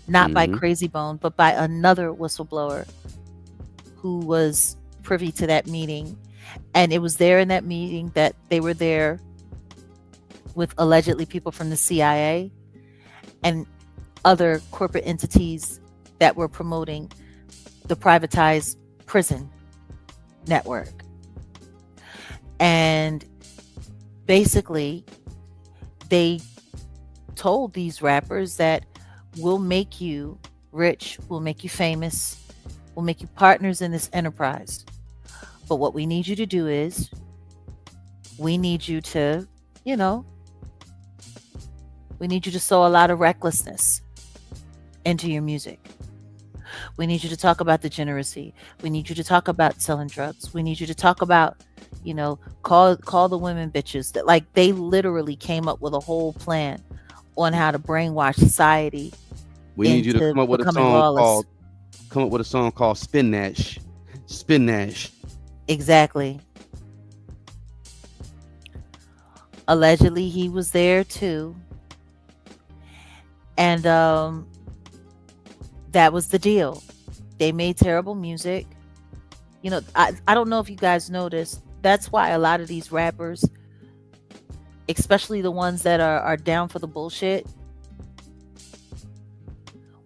not by Crazy Bone, but by another whistleblower who was privy to that meeting. And it was there in that meeting that they were there with allegedly people from the CIA and other corporate entities that were promoting the privatized prison network. And basically, they told these rappers that we'll make you rich, we'll make you famous, we'll make you partners in this enterprise. But what we need you to do is we need you to, we need you to sow a lot of recklessness into your music. We need you to talk about degeneracy. We need you to talk about selling drugs. We need you to talk about, call the women bitches. That, like, they literally came up with a whole plan on how to brainwash society. We need you to come up with a song called Spin Nash. Spin Nash. Exactly. Allegedly, he was there too. And that was the deal. They made terrible music. I don't know if you guys noticed. That's why a lot of these rappers, especially the ones that are down for the bullshit,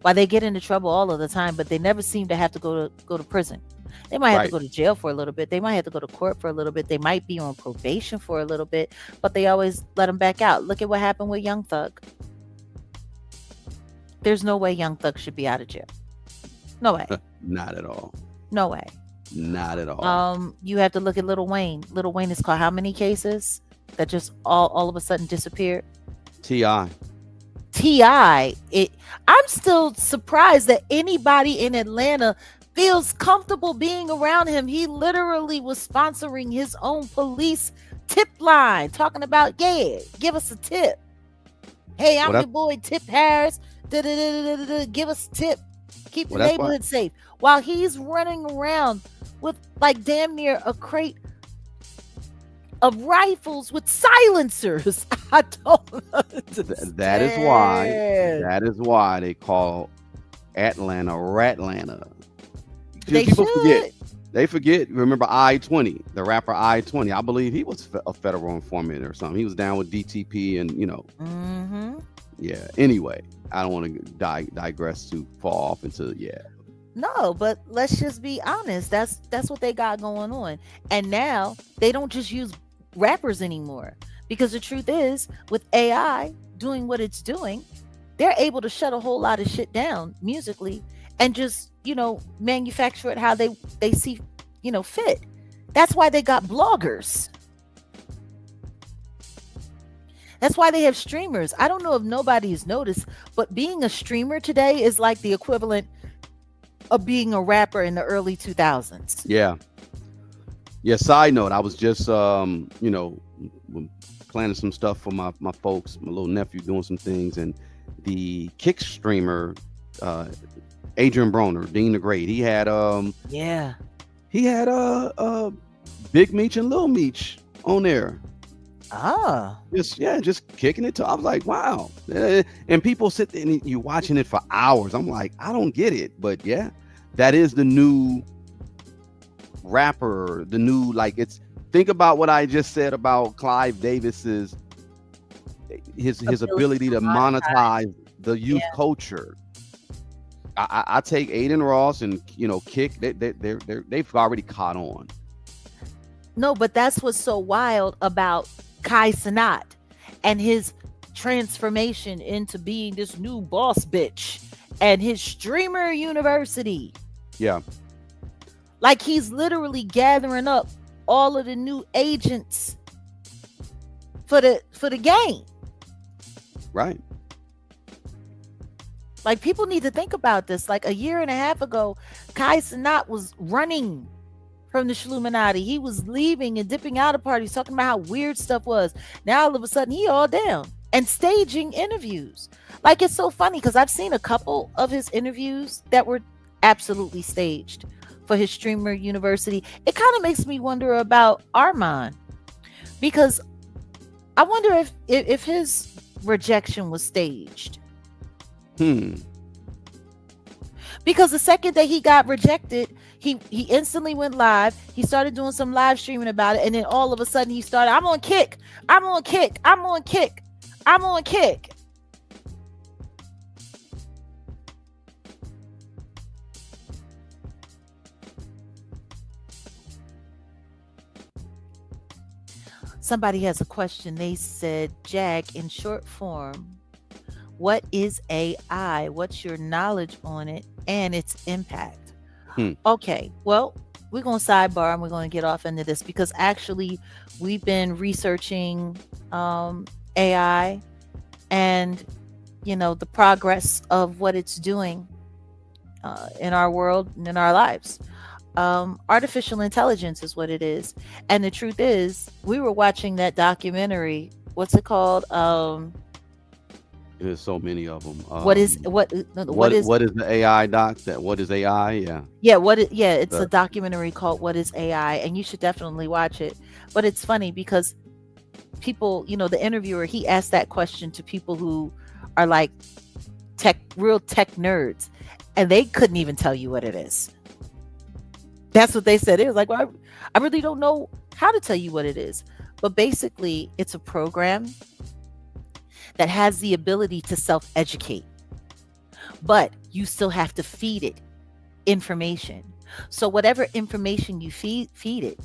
why they get into trouble all of the time, but they never seem to have to go to prison. They might have to go to jail for a little bit. They might have to go to court for a little bit. They might be on probation for a little bit, but they always let them back out. Look at what happened with Young Thug. There's no way Young Thug should be out of jail. No way. Not at all. No way. Not at all. You have to look at Lil Wayne. Lil Wayne is caught how many cases that just all of a sudden disappeared? T.I. I'm still surprised that anybody in Atlanta feels comfortable being around him. He literally was sponsoring his own police tip line, talking about, give us a tip. Hey, I'm your boy Tip Harris. Give us a tip. Keep the neighborhood safe. While he's running around with like damn near a crate of rifles with silencers. I don't understand. That is why they call Atlanta Ratlanta. They forget. Remember I-20, the rapper I-20. I believe he was a federal informant or something. He was down with DTP and Yeah. Anyway, I don't want to digress too far off into No, but let's just be honest. That's what they got going on. And now they don't just use rappers anymore, because the truth is, with AI doing what it's doing, they're able to shut a whole lot of shit down musically and just manufacture it how they see fit. That's why they got bloggers. That's why they have streamers. I don't know if nobody's noticed, but being a streamer today is like the equivalent of being a rapper in the early 2000s. Yeah. Side note, I was just planning some stuff for my folks, my little nephew doing some things, and the Kick streamer, Adrian Broner, Dean the Great, he had Big Meech and Lil Meech on there. Just kicking it. I was like, wow. And people sit there and you're watching it for hours. I'm like, I don't get it, but yeah, that is the new rapper, the new, like, it's, think about what I just said about Clive Davis's his ability to monetize the youth culture. I take Aiden Ross and Kick, they've already caught on. No, but that's what's so wild about Kai Cenat and his transformation into being this new boss bitch and his streamer university. Yeah. Like, he's literally gathering up all of the new agents for the game. Right. Like, people need to think about this. Like, a year and a half ago, Kai Cenat was running from the Shluminati. He was leaving and dipping out of parties, talking about how weird stuff was. Now all of a sudden he all down and staging interviews. Like, it's so funny because I've seen a couple of his interviews that were absolutely staged for his streamer university. It kind of makes me wonder about Armand, because I wonder if his rejection was staged. Because the second that he got rejected, he instantly went live. He started doing some live streaming about it, and then all of a sudden he started, I'm on Kick. Somebody has a question. They said, Jack, in short form, what is AI? What's your knowledge on it and its impact? Okay, well, we're going to sidebar and we're going to get off into this, because actually we've been researching AI and, the progress of what it's doing in our world and in our lives. Artificial intelligence is what it is. And the truth is, we were watching that documentary. What's it called? There's so many of them. What is the AI doc? What is AI? It's a documentary called What is AI, and you should definitely watch it. But it's funny because people, the interviewer, he asked that question to people who are like real tech nerds, and they couldn't even tell you what it is. That's what they said. It was like, well, I really don't know how to tell you what it is. But basically, it's a program that has the ability to self-educate, but you still have to feed it information. So whatever information you feed it,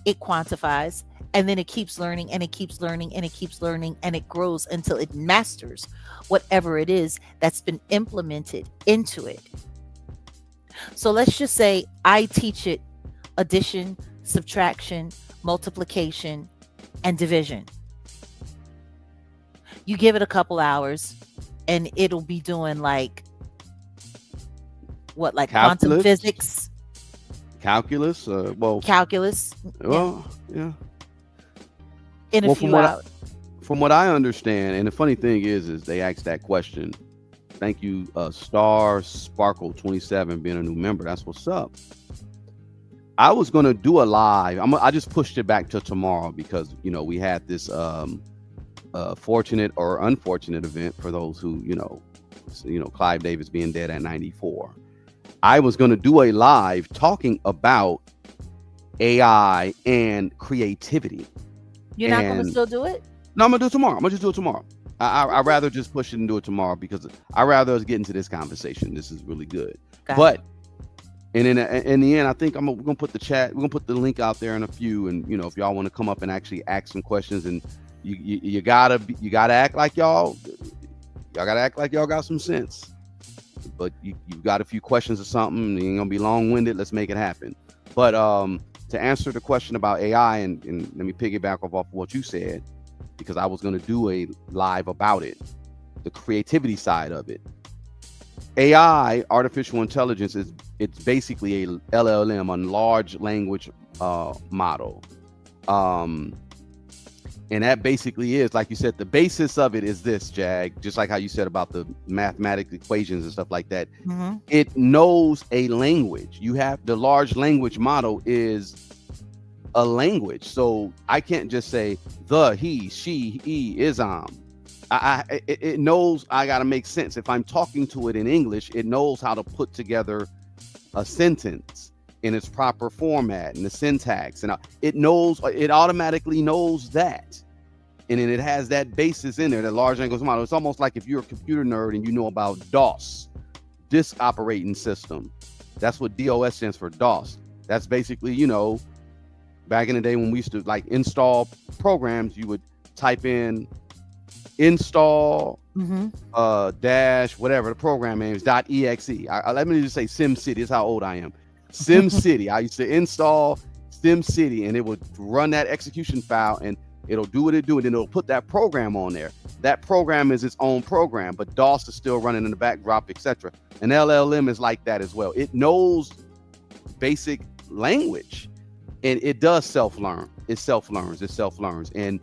it quantifies, and then it keeps learning and it keeps learning and it keeps learning, and it grows until it masters whatever it is that's been implemented into it. So let's just say I teach it addition, subtraction, multiplication, and division. You give it a couple hours and it'll be doing like calculus? Quantum physics? Calculus? Calculus. Well, yeah. In a few hours. From what I understand, and the funny thing is they asked that question. Thank you, Star Sparkle 27, being a new member. That's what's up. I was gonna do a live. I just pushed it back to tomorrow because we had this fortunate or unfortunate event for those who Clive Davis being dead at 94. I was going to do a live talking about AI and creativity. You're not going to still do it? No, I'm going to do it tomorrow. I'm going to just do it tomorrow. I'd rather just push it and do it tomorrow because I'd rather us get into this conversation. This is really good. But and in the end, I think we're going to put we're going to put the link out there in a few. And, if y'all want to come up and actually ask some questions, and you gotta act like y'all got some sense. but you got a few questions or something. You ain't gonna be long-winded. Let's make it happen. But to answer the question about AI, and let me piggyback off what you said, because I was gonna do a live about it, the creativity side of it. AI, artificial intelligence, it's basically a LLM, a large language model. And that basically is, like you said, the basis of it is this, Jag, just like how you said about the mathematical equations and stuff like that. Mm-hmm. It knows a language. You have the large language model is a language. So I can't just say the, he, she, he, is it knows I got to make sense. If I'm talking to it in English, it knows how to put together a sentence in its proper format and the syntax, and it automatically knows that, and then it has that basis in there, the large language model. It's almost like if you're a computer nerd and you know about DOS, disk operating system. That's what DOS stands for, DOS. That's basically, back in the day when we used to like install programs, you would type in install dash whatever the program name is .exe. Let me just say SimCity. This is how old I am. SimCity. I used to install SimCity, and it would run that execution file, and it'll do what it do, and then it'll put that program on there. That program is its own program, but DOS is still running in the backdrop, etc. And LLM is like that as well. It knows basic language, and it does self-learn. It self-learns, and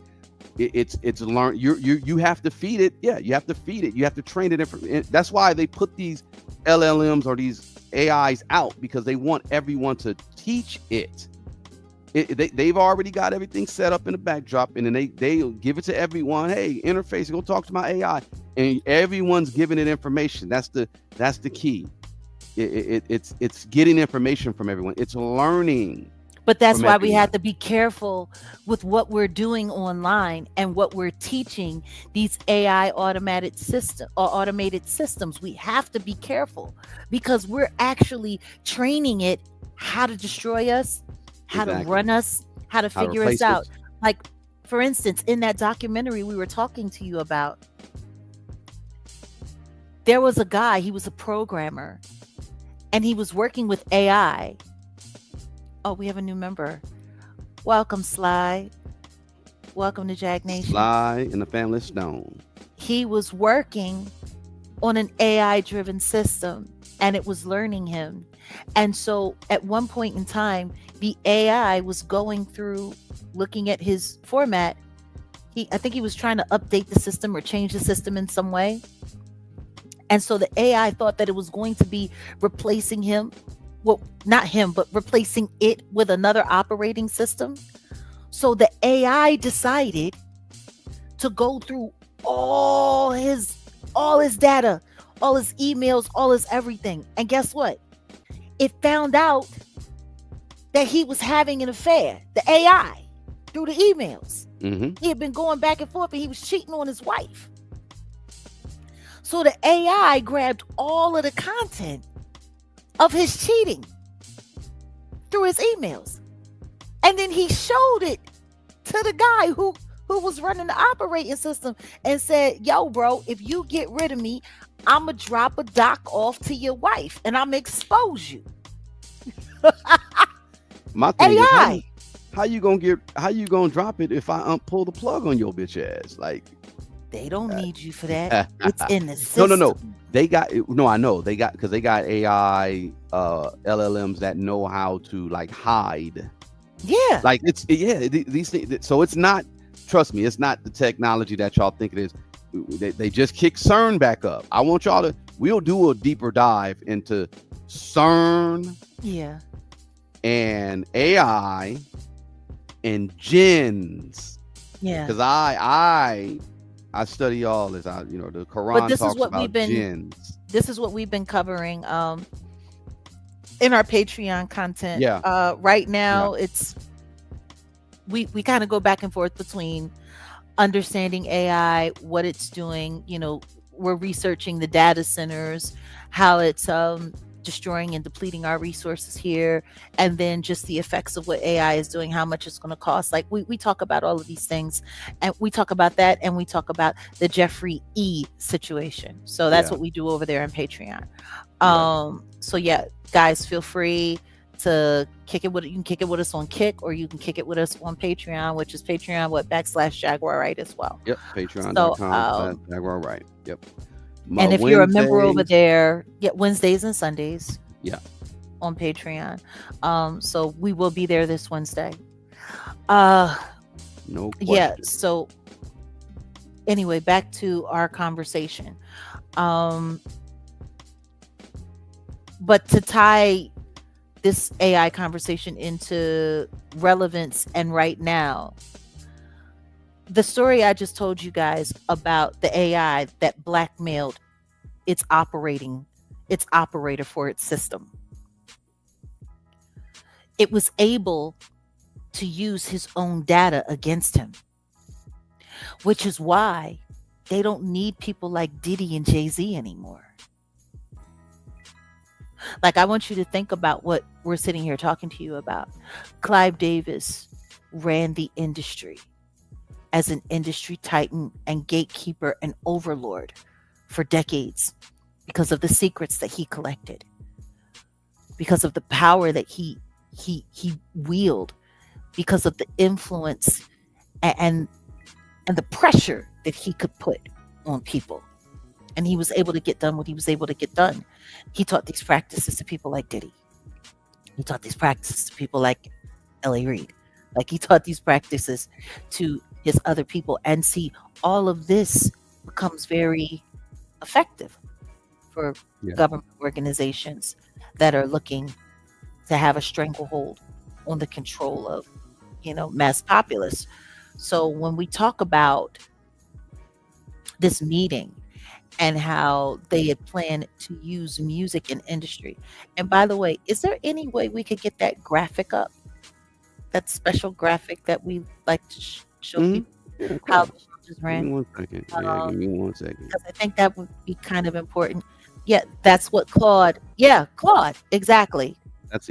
it's learned. You have to feed it. Yeah, you have to feed it. You have to train it. That's why they put these LLMs or these AIs out, because they want everyone to teach it. They've already got everything set up in the backdrop, and then they give it to everyone. Hey, interface, go talk to my AI, and everyone's giving it information. That's the key. It's getting information from everyone. It's learning. But that's why we have to be careful with what we're doing online and what we're teaching these AI automated systems. We have to be careful, because we're actually training it how to destroy us, how to run us, how to figure us out. Like, for instance, in that documentary we were talking to you about, there was a guy, he was a programmer, and he was working with AI. Oh, we have a new member. Welcome, Sly. Welcome to Jag Nation. Sly and the Family Stone. He was working on an AI-driven system, and it was learning him. And so at one point in time, the AI was going through, looking at his format. I think he was trying to update the system or change the system in some way. And so the AI thought that it was going to be replacing him. Well, not him, but replacing it with another operating system. So the AI decided to go through all his data, all his emails, all his everything. And guess what? It found out that he was having an affair, the AI, through the emails. Mm-hmm. He had been going back and forth, and he was cheating on his wife. So the AI grabbed all of the content of his cheating through his emails, and then he showed it to the guy who was running the operating system, and said, yo, bro, if you get rid of me, I'm gonna drop a doc off to your wife, and I'm gonna expose you. My thing AI. Is how you gonna drop it if I pull the plug on your bitch ass? Like, they don't need you for that. It's in the system. No. They got I know they got, because they got AI LLMs that know how to like hide. Yeah. Like these things. So it's not. Trust me, it's not the technology that y'all think it is. They just kick CERN back up. I want y'all to. We'll do a deeper dive into CERN. Yeah. And AI and jinns. Yeah. Because I study all this. The Quran talks about jinns. This is what we've been covering in our Patreon content. Yeah. Right now, it's we kind of go back and forth between understanding AI, what it's doing. We're researching the data centers, how it's destroying and depleting our resources here, and then just the effects of what AI is doing, how much it's going to cost. Like we talk about all of these things, and we talk about that, and we talk about the Jeffrey E situation. So that's Yeah. what we do over there on Patreon. Right. So yeah, guys, feel free to kick it with you can kick it with us on Kick, or you can kick it with us on Patreon, which is Patreon /Jaguar Right as well. Yep. So Patreon.com/Jaguar Right. Yep. and if you're a member over Wednesdays. there, get Wednesdays and Sundays Yeah. on Patreon. So we will be there this Wednesday. Uh No yeah, question. so anyway, back to our conversation. But to tie this AI conversation into relevance and right now, the story I just told you guys about the AI that blackmailed its operator for its system. It was able to use his own data against him, which is why they don't need people like Diddy and Jay-Z anymore. Like, I want you to think about what we're sitting here talking to you about. Clive Davis ran the industry as an industry titan and gatekeeper and overlord for decades because of the secrets that he collected, because of the power that he wielded, because of the influence and the pressure that he could put on people. And he was able to get done what he was able to get done. He taught these practices to people like Diddy. He taught these practices to people like L.A. Reid. Like, he taught these practices to his other people. And see, all of this becomes very effective for government organizations that are looking to have a stranglehold on the control of, mass populace. So when we talk about this meeting and how they had planned to use music in industry. And by the way, is there any way we could get that graphic up? That special graphic that we like to show people how the show just ran? Give me 1 second. Yeah, give me 1 second. Because I think that would be kind of important. Yeah, that's what Claude. Yeah, Claude. Exactly. That's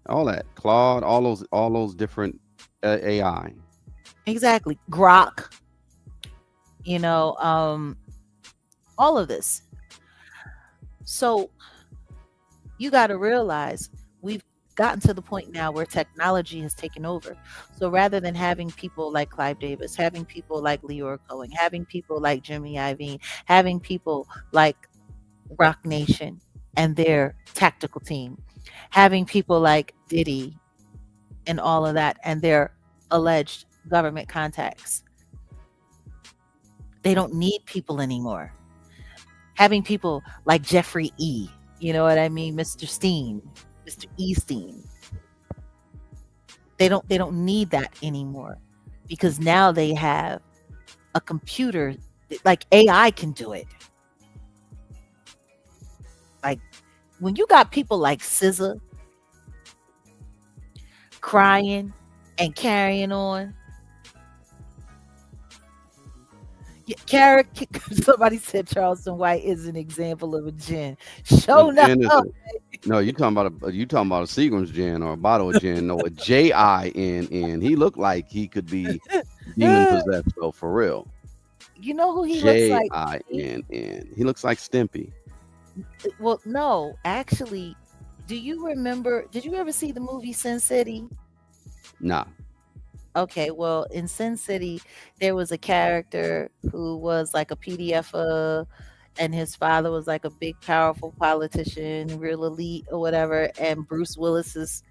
all that. Claude, all those different AI. Exactly. Grok. All of this. So you got to realize we've gotten to the point now where technology has taken over. So rather than having people like Clive Davis, having people like Leora Cohen, having people like Jimmy Iovine, having people like Rock Nation and their tactical team, having people like Diddy and all of that and their alleged government contacts, they don't need people anymore. Having people like Jeffrey E, you know what I mean, Mr. Steen, Mr. Easteen, they don't need that anymore, because now they have a computer, like AI can do it. Like, when you got people like SZA crying and carrying on. Somebody said Charleston White is an example of a gin. Show enough. No, you talking about a Seagram's gin or a bottle of gin. No, a JINN. He looked like he could be demon possessed though, for real. You know who he looks like? JINN. He looks like Stimpy. Well, no, actually, did you ever see the movie Sin City? Nah. Okay, well, in Sin City, there was a character who was like a PDFer, and his father was like a big, powerful politician, real elite or whatever. And Bruce Willis's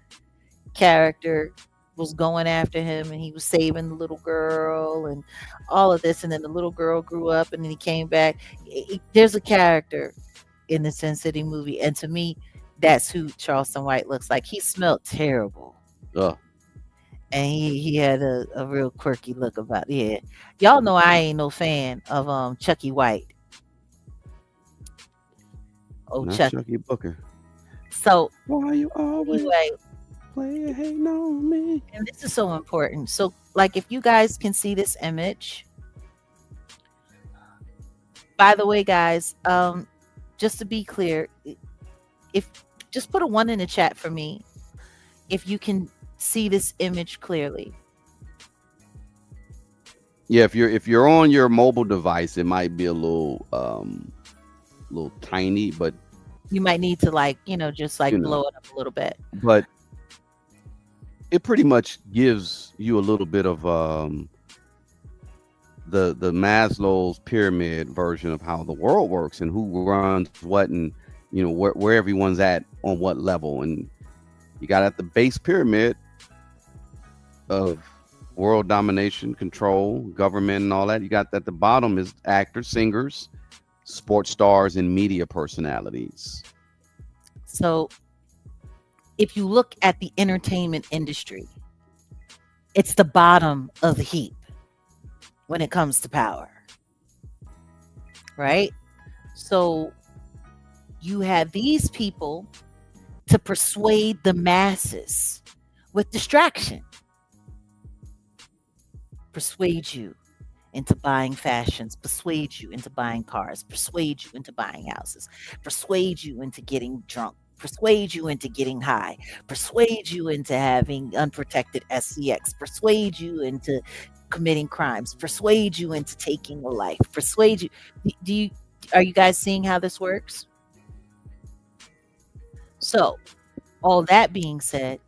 character was going after him, and he was saving the little girl and all of this. And then the little girl grew up, and then he came back. There's a character in the Sin City movie, and to me, that's who Charleston White looks like. He smelled terrible. Ugh. And he had a real quirky look about it. Yeah. Y'all know I ain't no fan of Chucky White. Oh, Not Chucky. Chucky Booker. So why you always anyway, play hating on me? And this is so important. So, like, if you guys can see this image, by the way, guys, just to be clear, if Just put a 1 in the chat for me if you can see this image clearly. Yeah, if you're on your mobile device, it might be a little tiny, but You might need to like, just like you know, blow it up a little bit. but it pretty much gives you a little bit of the Maslow's pyramid version of how the world works and who runs what, and where everyone's at on what level. And you got at the base pyramid of world domination, control, government, and all that. You got at the bottom is actors, singers, sports stars, and media personalities. So if you look at the entertainment industry, it's the bottom of the heap when it comes to power, right? So you have these people to persuade the masses with distraction, persuade you into buying fashions, persuade you into buying cars, persuade you into buying houses, persuade you into getting drunk, persuade you into getting high, persuade you into having unprotected SCX, persuade you into committing crimes, persuade you into taking a life, persuade you. Are you guys seeing how this works? So, all that being said,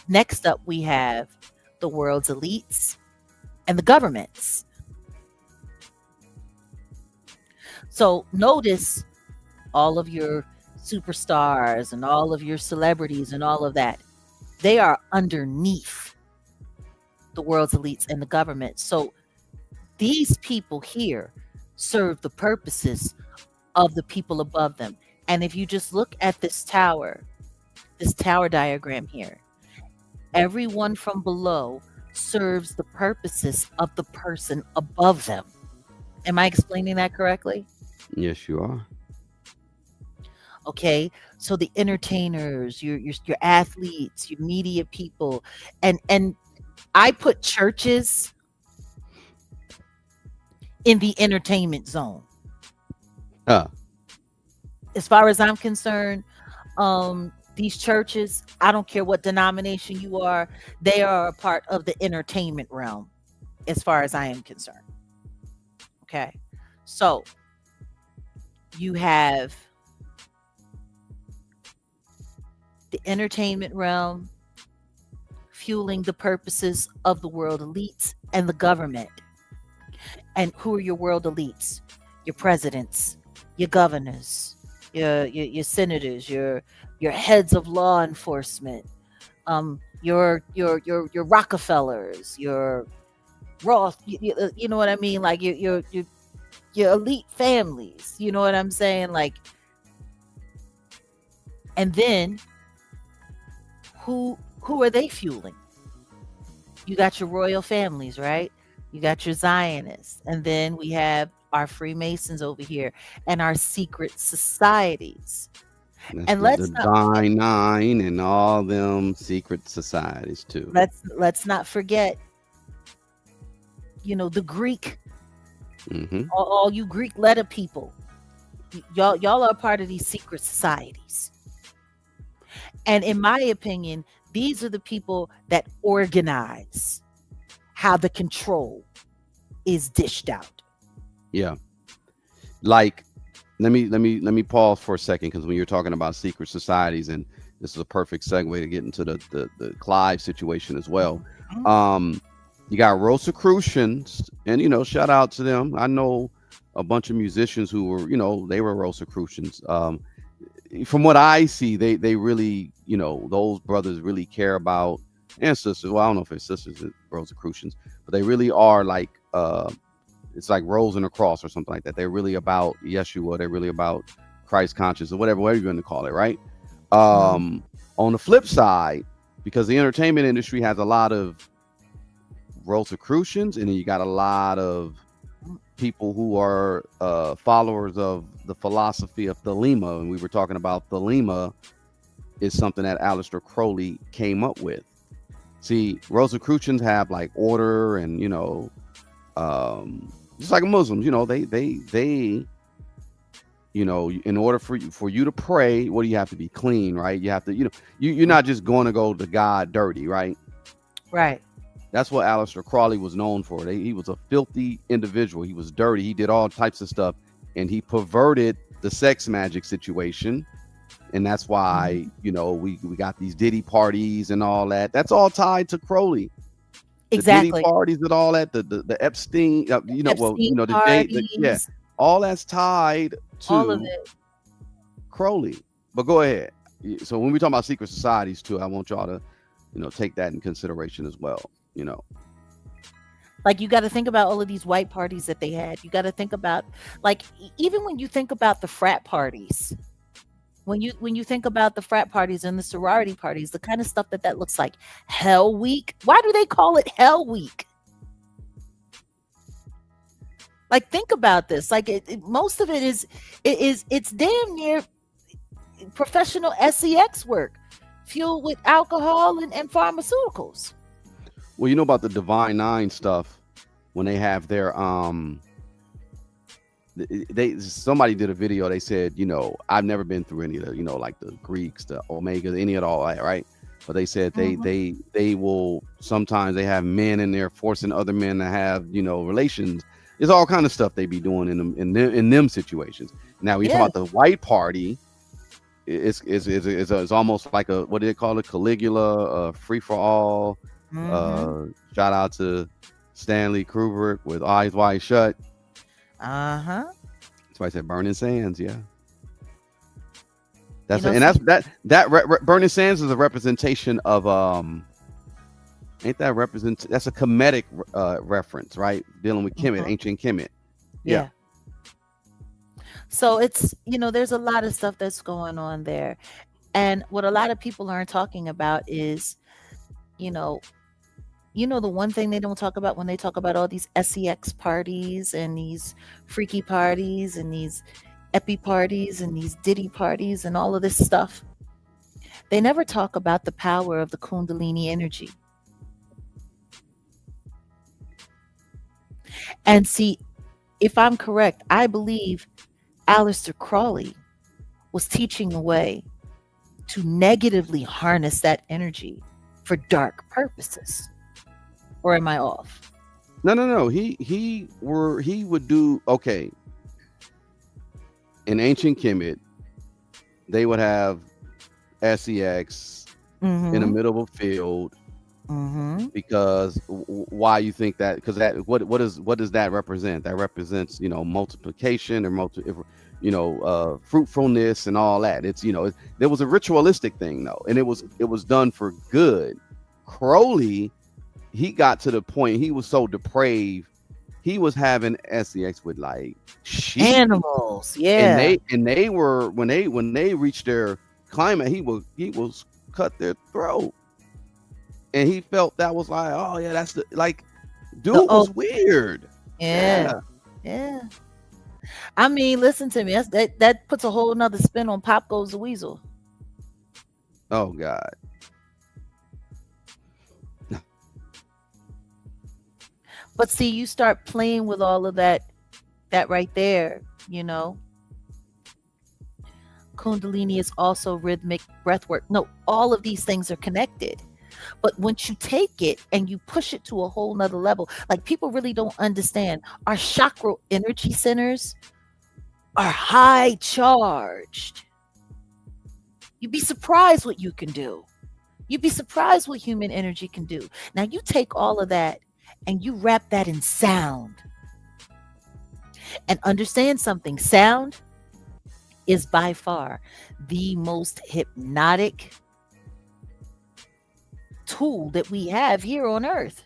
next up we have the world's elites and the governments. So notice all of your superstars and all of your celebrities and all of that, they are underneath the world's elites and the government. So these people here serve the purposes of the people above them. And if you just look at this tower diagram here, everyone from below serves the purposes of the person above them. Am I explaining that correctly? Yes, you are. Okay, so the entertainers, your athletes, your media people, and I put churches in the entertainment zone. As far as I'm concerned, these churches, I don't care what denomination you are, they are a part of the entertainment realm, as far as I am concerned. Okay, so you have the entertainment realm fueling the purposes of the world elites and the government. And who are your world elites? Your presidents, your governors, your senators, your heads of law enforcement, your Rockefellers, your Roth, you know what I mean? Like your elite families, you know what I'm saying? Like, and then who are they fueling? You got your royal families, right? You got your Zionists, and then we have our Freemasons over here and our secret societies. That's And the Divine Nine and all them secret societies too. Let's not forget, the Greek, all you Greek letter people, y'all are part of these secret societies. And in my opinion, these are the people that organize how the control is dished out. Yeah. Like, let me pause for a second, because when you're talking about secret societies, and this is a perfect segue to get into the Clive situation as well. You got Rosicrucians, and shout out to them. I know a bunch of musicians who were, they were Rosicrucians. From what I see, they really, those brothers really care about, and sisters. Well, I don't know if it's sisters, Rosicrucians, but they really are like, it's like Rose and a Cross or something like that. They're really about Yeshua. They're really about Christ conscious or whatever you're going to call it, right? On the flip side, because the entertainment industry has a lot of Rosicrucians, and then you got a lot of people who are followers of the philosophy of Thelema, and we were talking about Thelema is something that Aleister Crowley came up with. See, Rosicrucians have like order, and just like Muslims, they In order for you to pray, what do you have to be clean, right? You have to, you're not just going to go to God dirty, right? Right. That's what Aleister Crowley was known for. He was a filthy individual. He was dirty. He did all types of stuff, and he perverted the sex magic situation. And that's why, we got these Diddy parties and all that. That's all tied to Crowley. The Diddy parties and all that, the Epstein, Epstein yeah, all that's tied all of to it. Crowley. But go ahead. So when we talk about secret societies too, I want y'all to, take that in consideration as well. Like, you got to think about all of these white parties that they had. You got to think about, like, even when you think about the frat parties, when you think about the frat parties and the sorority parties, the kind of stuff that looks like Hell Week. Why do they call it Hell Week? Like, think about this. Like, most of it is it's damn near professional sex work, fueled with alcohol and pharmaceuticals. Well, you know about the Divine Nine stuff when they have their somebody did a video. They said, I've never been through any of the, like the Greeks, the Omegas, any of all that, right? But they said they will sometimes they have men in there forcing other men to have relations. There's all kind of stuff they be doing in them situations. Now we talk about the white party. It's almost like a, what do they call it? Caligula, free for all. Shout out to Stanley Kubrick with Eyes Wide Shut. That's why I said Burning Sands. Yeah, that's Burning Sands is a representation of that's a Kemetic reference, right? Dealing with Kemet, ancient Kemet. Yeah. So it's, there's a lot of stuff that's going on there, and what a lot of people aren't talking about is, the one thing they don't talk about when they talk about all these sex parties and these freaky parties and these epi parties and these Diddy parties and all of this stuff. They never talk about the power of the Kundalini energy. And see, if I'm correct, I believe Aleister Crowley was teaching a way to negatively harness that energy for dark purposes. Or am I off? No. He would do, okay. In ancient Kemet, they would have sex in the middle of a field. Because why you think that? Because what does that represent? That represents multiplication or fruitfulness and all that. It's there was a ritualistic thing though, and it was done for good. Crowley, he got to the point he was so depraved, he was having sex with like sheep, animals, yeah, and they were when they reached their climate, he was cut their throat. And he felt that was like, oh yeah, that's dude was weird. Yeah. I mean, listen to me. That puts a whole nother spin on Pop Goes the Weasel. Oh God. But see, you start playing with all of that right there, Kundalini is also rhythmic breath work. No, all of these things are connected. But once you take it and you push it to a whole nother level, like, people really don't understand, our chakra energy centers are high charged. You'd be surprised what you can do. You'd be surprised what human energy can do. Now you take all of that and you wrap that in sound. And understand something, sound is by far the most hypnotic tool that we have here on earth.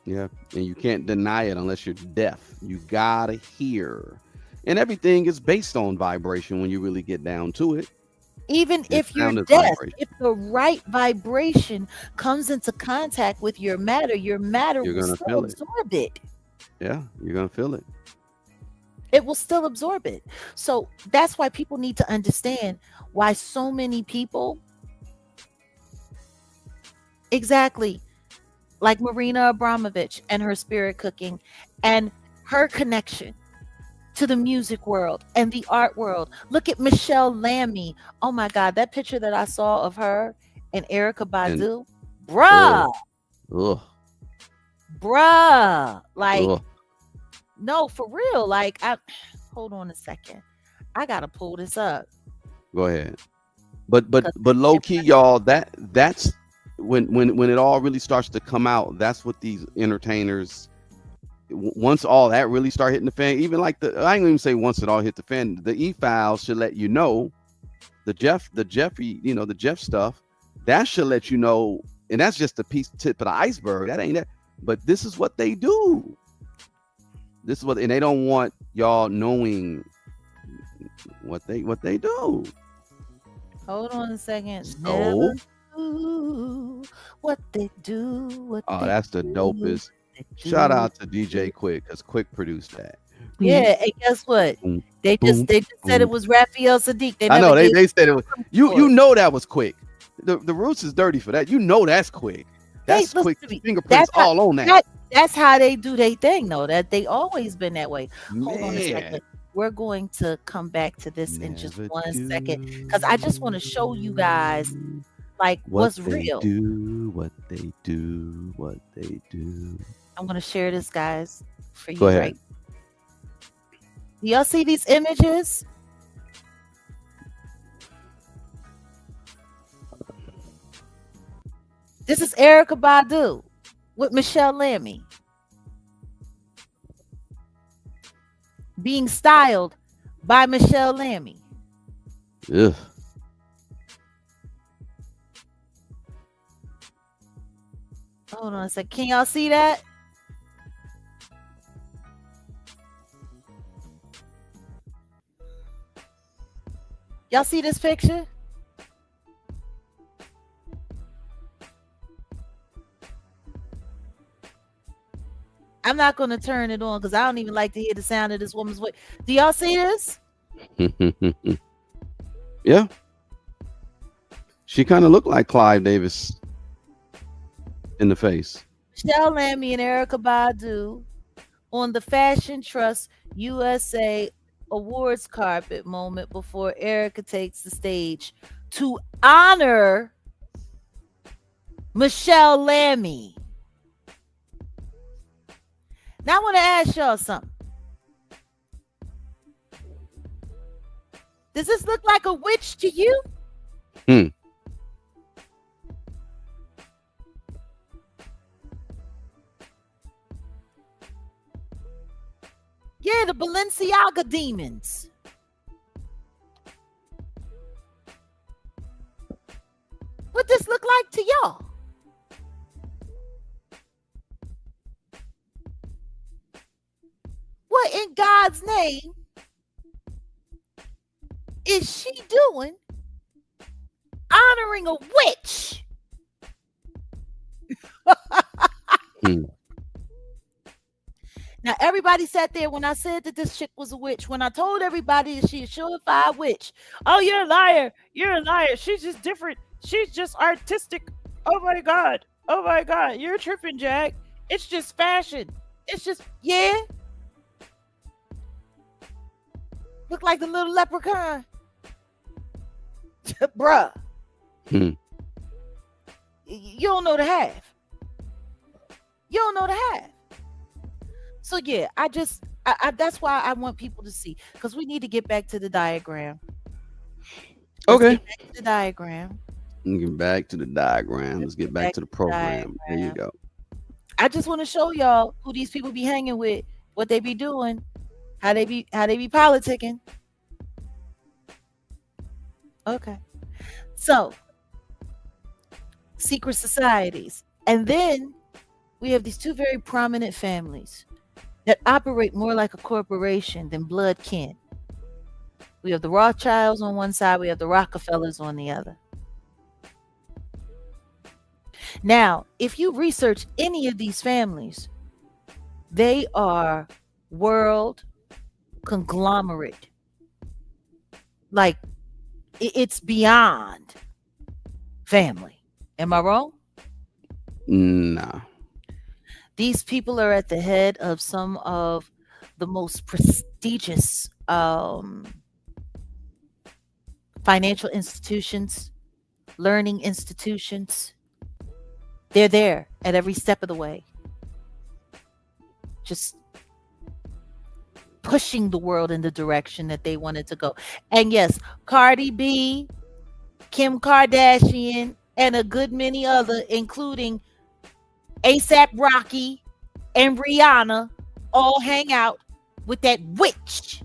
Yeah, and you can't deny it unless you're deaf. You gotta hear. And everything is based on vibration when you really get down to it. Even if you're deaf, if the right vibration comes into contact with your matter will still absorb it. Yeah, you're gonna feel it. It will still absorb it. So that's why people need to understand why so many people, exactly like Marina Abramovich and her spirit cooking and her connection to the music world and the art world. Look at Michelle Lammy. Oh my God, that picture that I saw of her and Erica And Badu, bruh, ugh, like, ugh. no, for real. Like, hold on a second. I gotta pull this up Go ahead. But low key, because y'all, that's when it all really starts to come out. That's what these entertainers. Once all that really start hitting the fan, even like I ain't gonna even say once it all hit the fan. The E files should let you know. The Jeffrey, the Jeff stuff. That should let you know, and that's just the tip of the iceberg. That ain't that. But this is what they do. This is what, and they don't want y'all knowing what they do. hold on a second. Never So, do what they do, what oh, they that's the do, dopest. they Shout do. out to DJ Quick, because Quick produced that. Boom, Yeah, and guess what? boom, They just boom, they just said it boom. was Raphael Sadiq. They I never know gave they said it was for you it. know that was Quick. The Roots is dirty for that. That's Quick. Hey, That's listen Quick to me. fingerprints That's how all on that. that's how they do their thing, though. That they always been that way. Hold on a Man, second. We're going to come back to this in just never 1 second because I just want to show you guys do like what what's they real. do, what they do, what they do. I'm gonna share this, guys, for Go you, ahead. right? Do y'all see these images? This is Erica Badu with Michelle Lammy being styled by Michelle Lammy. Ugh. Hold on a second. Can y'all see that? Y'all see this picture? I'm not going to turn it on because I don't even like to hear the sound of this woman's voice. Do y'all see this? Yeah, she kind of looked like Clive Davis in the face. Michelle Lammy and Erica Badu on the Fashion Trust USA Awards carpet moment before Erica takes the stage to honor Michelle Lammy. Now I want to ask y'all something. Does this look like a witch to you? Hmm. Yeah, the Balenciaga demons. What this look like to y'all? What in God's name is she doing honoring a witch? Hmm. Now everybody sat there when I said that this chick was a witch. When I told everybody that she a surefire witch. Oh, you're a liar. You're a liar. She's just different. She's just artistic. Oh my God. Oh my God. You're tripping, Jack. It's just fashion. It's just, yeah. Look like the little leprechaun. Bruh. Hmm. You don't know the half. You don't know the half. So yeah, I that's why I want people to see, because we need to get back to the diagram. Okay. Get back to the diagram. Let's get back to the diagram. Let's get back to the program. There you go. I just want to show y'all who these people be hanging with, what they be doing, how they be politicking. Okay. So, secret societies. And then we have these two very prominent families that operate more like a corporation than blood kin. We have the Rothschilds on one side, we have the Rockefellers on the other. Now, if you research any of these families, they are world conglomerate. Like, it's beyond family. Am I wrong? Nah. These people are at the head of some of the most prestigious financial institutions, learning institutions. They're there at every step of the way, just pushing the world in the direction that they wanted to go. And yes, Cardi B, Kim Kardashian, and a good many other, including ASAP Rocky and Rihanna, all hang out with that witch.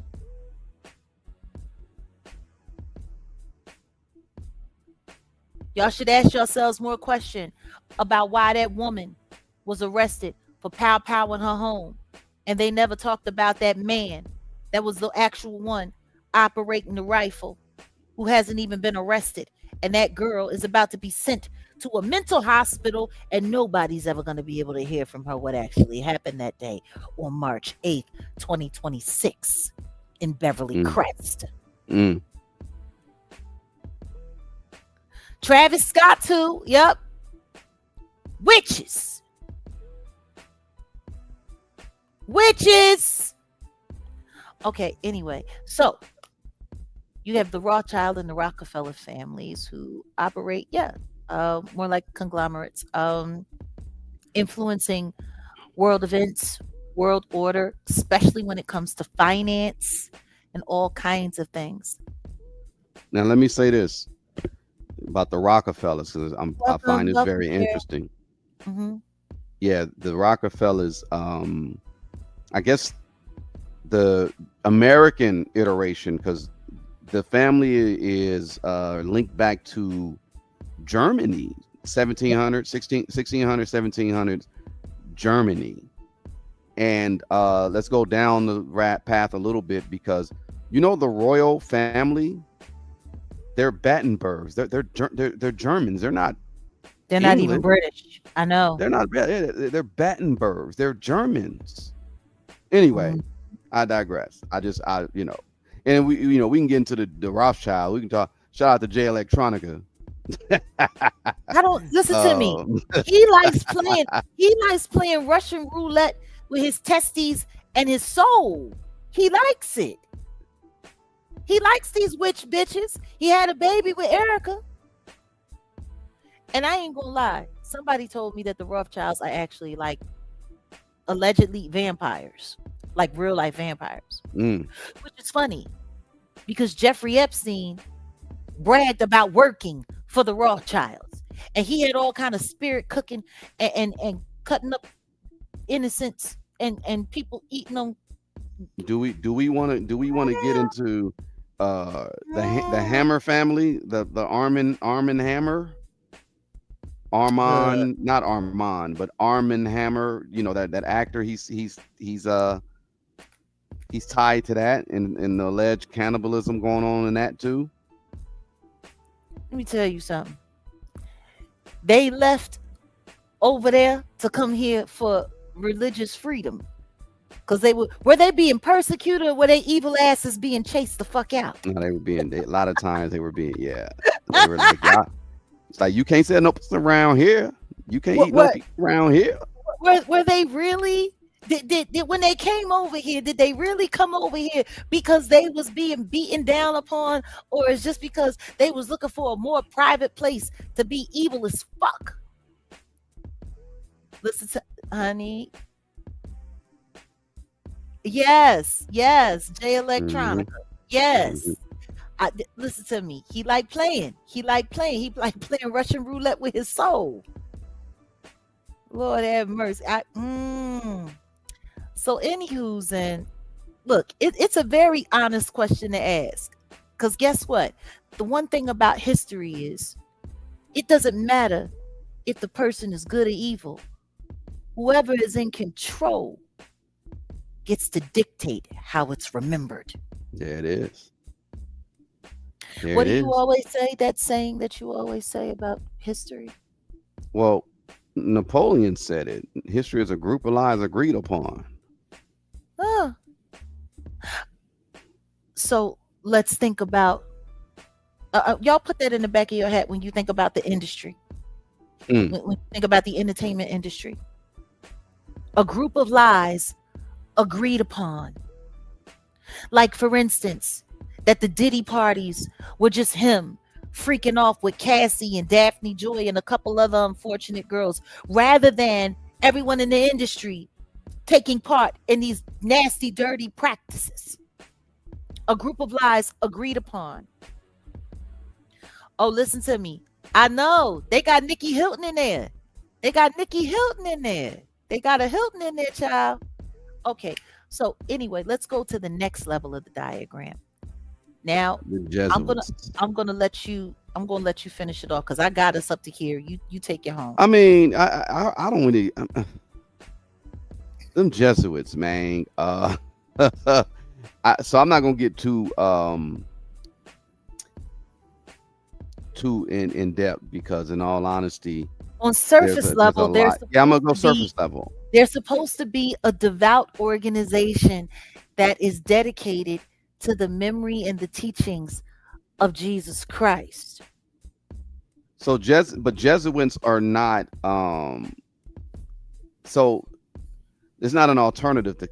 Y'all should ask yourselves more questions about why that woman was arrested for pow pow in her home. And they never talked about that man that was the actual one operating the rifle, who hasn't even been arrested. And that girl is about to be sent to a mental hospital, and nobody's ever going to be able to hear from her what actually happened that day on March 8th, 2026 in Beverly Crest. Travis Scott too. Yep. Witches. Okay, anyway, so you have the Rothschild and the Rockefeller families who operate, more like conglomerates, influencing world events, world order, especially when it comes to finance and all kinds of things. Now, let me say this about the Rockefellers, because I find this very interesting. Yeah, the Rockefellers, I guess the American iteration, because the family is linked back to Germany, 1700s, Germany. And let's go down the rat path a little bit, because the royal family, they're Battenbergs. They're Germans. They're not even British. I know. They're not. They're Battenbergs. They're Germans. Anyway, I digress. And we can get into the Rothschild. We can talk. Shout out to J Electronica. I don't listen to me. He likes playing Russian roulette with his testes and his soul. He likes it. He likes these witch bitches. He had a baby with Erica. And I ain't gonna lie. Somebody told me that the Rothschilds are actually like allegedly vampires, like real life vampires, which is funny because Jeffrey Epstein bragged about working for the Rothschilds, and he had all kind of spirit cooking and cutting up innocents and people eating them. Do we want to get into the Hammer family, the Armin Hammer? Not Armand, but Armin Hammer. That actor. He's tied to that, and the alleged cannibalism going on in that too. Let me tell you something. They left over there to come here for religious freedom, because were they being persecuted, or were they evil asses being chased the fuck out? No, they were being. A lot of times they were being. Yeah, they were like, it's like, you can't sell no pizza around here. You can't eat no pizza around here. Were they really? Did when they came over here, did they really come over here because they was being beaten down upon, or is just because they was looking for a more private place to be evil as fuck? Listen to honey. Yes, J Electronica. Yes. Listen to me. He like playing Russian roulette with his soul. Lord have mercy. So anywho's, and look, it's a very honest question to ask, because guess what? The one thing about history is it doesn't matter if the person is good or evil. Whoever is in control gets to dictate how it's remembered. There it is. What do you always say? That saying that you always say about history? Well, Napoleon said it. History is a group of lies agreed upon. So let's think about, y'all put that in the back of your head when you think about the industry. When you think about the entertainment industry. A group of lies agreed upon. Like, for instance, that the Diddy parties were just him freaking off with Cassie and Daphne Joy and a couple other unfortunate girls, rather than everyone in the industry taking part in these nasty, dirty practices. A group of lies agreed upon. Oh, listen to me. I know they got Nikki Hilton in there. They got Nikki Hilton in there. They got a Hilton in there, child. Okay. So anyway, let's go to the next level of the diagram. Now, I'm gonna let you finish it off because I got us up to here. You take it home. I mean, I don't really them Jesuits, man. So I'm not gonna get too in depth because, in all honesty, on surface level, I'm gonna go surface level. There's supposed to be a devout organization that is dedicated to the memory and the teachings of Jesus Christ. So but Jesuits are not so it's not an alternative to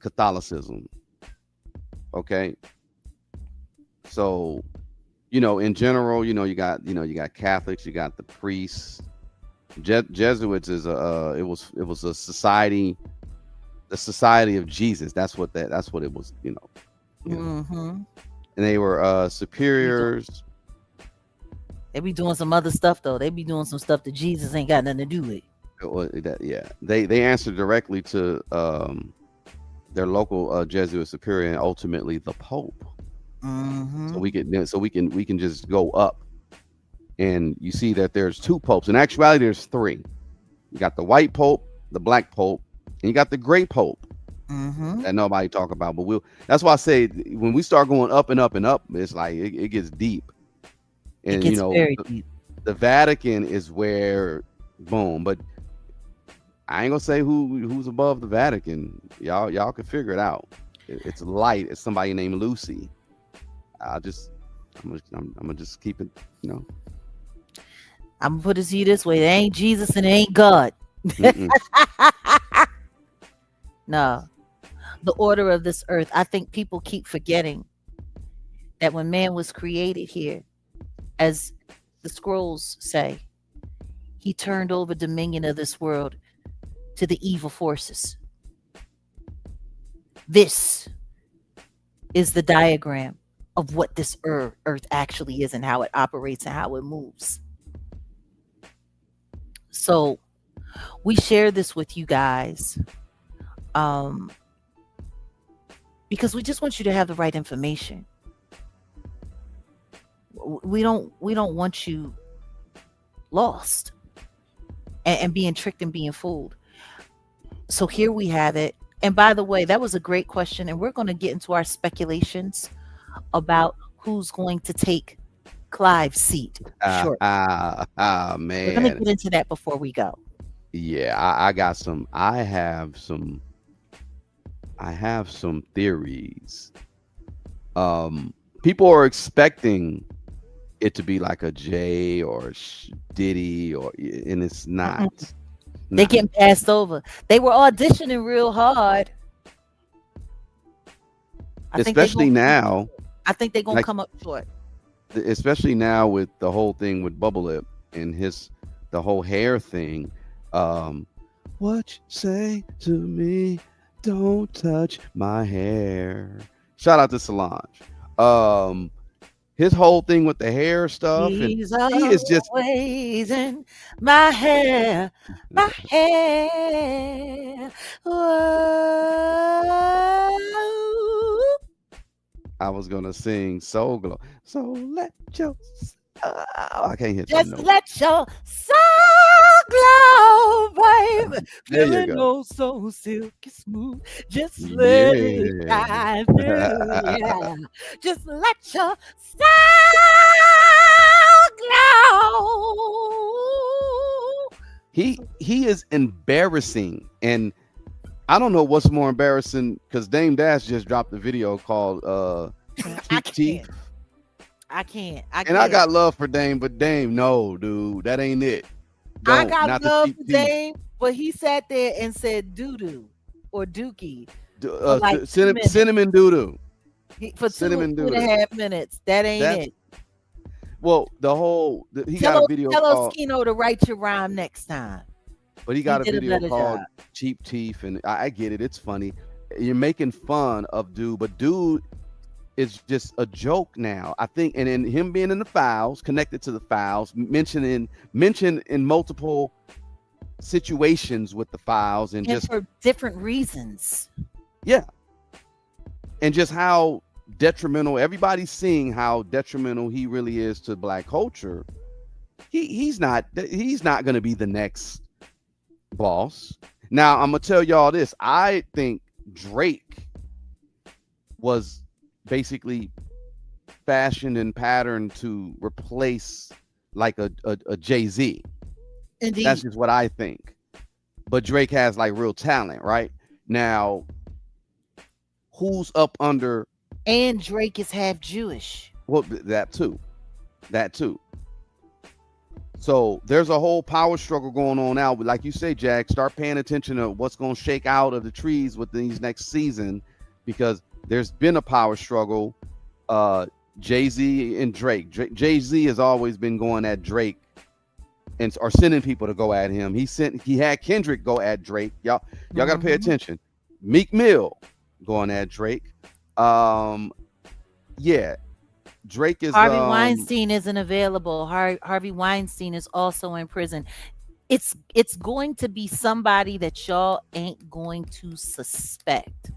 Catholicism. Okay. So, in general, you got Catholics, you got the priests. Jesuits is it was a society, the Society of Jesus. That's what it was, Mm-hmm. And they were superiors. They be doing some other stuff though. They be doing some stuff that Jesus ain't got nothing to do with. Yeah, they answer directly to their local Jesuit superior and ultimately the Pope. Mm-hmm. So we can just go up, and you see that there's two popes. In actuality, there's three. You got the white Pope, the black Pope, and you got the gray Pope. Mm-hmm. That nobody talk about, but that's why I say when we start going up and up and up, it's like it gets deep. And it gets very deep. The Vatican is where boom, but I ain't gonna say who's above the Vatican. Y'all can figure it out. It's light. It's somebody named Lucy. I'm gonna just keep it, I'm gonna put it to you this way: it ain't Jesus and it ain't God. No. The order of this earth. I think people keep forgetting that when man was created here, as the scrolls say, he turned over dominion of this world to the evil forces. This is the diagram of what this earth actually is and how it operates and how it moves. So we share this with you guys because we just want you to have the right information. We don't want you lost and being tricked and being fooled. So here we have it. And by the way, that was a great question. And we're going to get into our speculations about who's going to take Clive's seat. Sure. Man. We're going to get into that before we go. Yeah, I have some theories. People are expecting it to be like a Jay or Diddy, and it's not. They getting passed over. They were auditioning real hard. Especially now. I think they're gonna come up short. Especially now with the whole thing with Bubble Lip and the whole hair thing. What you say to me? Don't touch my hair. Shout out to Solange. His whole thing with the hair stuff, and he is just in my hair, my hair. Whoa. I was gonna sing Soul Glow. So let your I can't hit just that note. Let your soul glow, baby. Feeling oh so silky smooth. Just let it shine through. Yeah. Just let your soul glow. He is embarrassing, and I don't know what's more embarrassing because Dame Dash just dropped a video called Teeth. I can't. And I got love for Dame, but Dame, no, dude, that ain't it. Don't, I got love for Dame, but he sat there and said doo-doo or dookie. for like 2 minutes. Cinnamon doo-doo. For Cinnamon two and a doo-doo. half minutes. That ain't That's it. well, he got a video Tell called, Oskino to write your rhyme next time. but he got a did a video better called job. Cheap Teeth, and I get it. It's funny. You're making fun of dude, but dude is just a joke now. I think, and in him being in the files, connected to the files, mentioned in multiple situations with the files, and just for different reasons. Yeah. And just how detrimental, everybody's seeing how detrimental he really is to Black culture. He's not going to be the next boss. Now, I'm going to tell y'all this. I think Drake was basically fashioned and patterned to replace like a Jay-Z. Indeed. That's just what I think. But Drake has like real talent, right? Now, who's up under? And Drake is half Jewish. Well, that too. So there's a whole power struggle going on now. But like you say, Jack, start paying attention to what's going to shake out of the trees with these next season, because there's been a power struggle. Jay-Z and Drake. Jay-Z has always been going at Drake and are sending people to go at him. He had Kendrick go at Drake. Y'all got to pay attention. Meek Mill going at Drake. Yeah. Drake is Harvey Weinstein isn't available. Harvey Weinstein is also in prison. It's going to be somebody that y'all ain't going to suspect.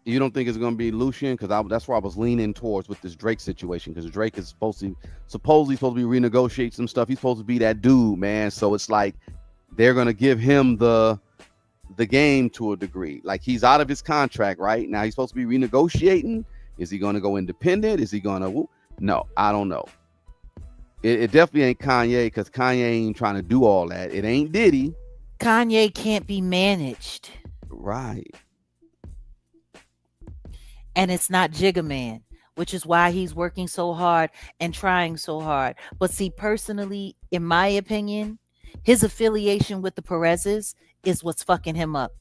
You don't think it's going to be Lucian? Because that's where I was leaning towards with this Drake situation. Because Drake is supposedly supposed to be renegotiate some stuff. He's supposed to be that dude, man. So it's like they're going to give him the game to a degree. Like, he's out of his contract right now. He's supposed to be renegotiating. Is he going to go independent? Is he going to? No, I don't know. It definitely ain't Kanye, because Kanye ain't trying to do all that. It ain't Diddy. Kanye can't be managed. Right. And it's not Jigga Man, which is why he's working so hard and trying so hard. But see, personally, in my opinion, his affiliation with the Perez's is what's fucking him up.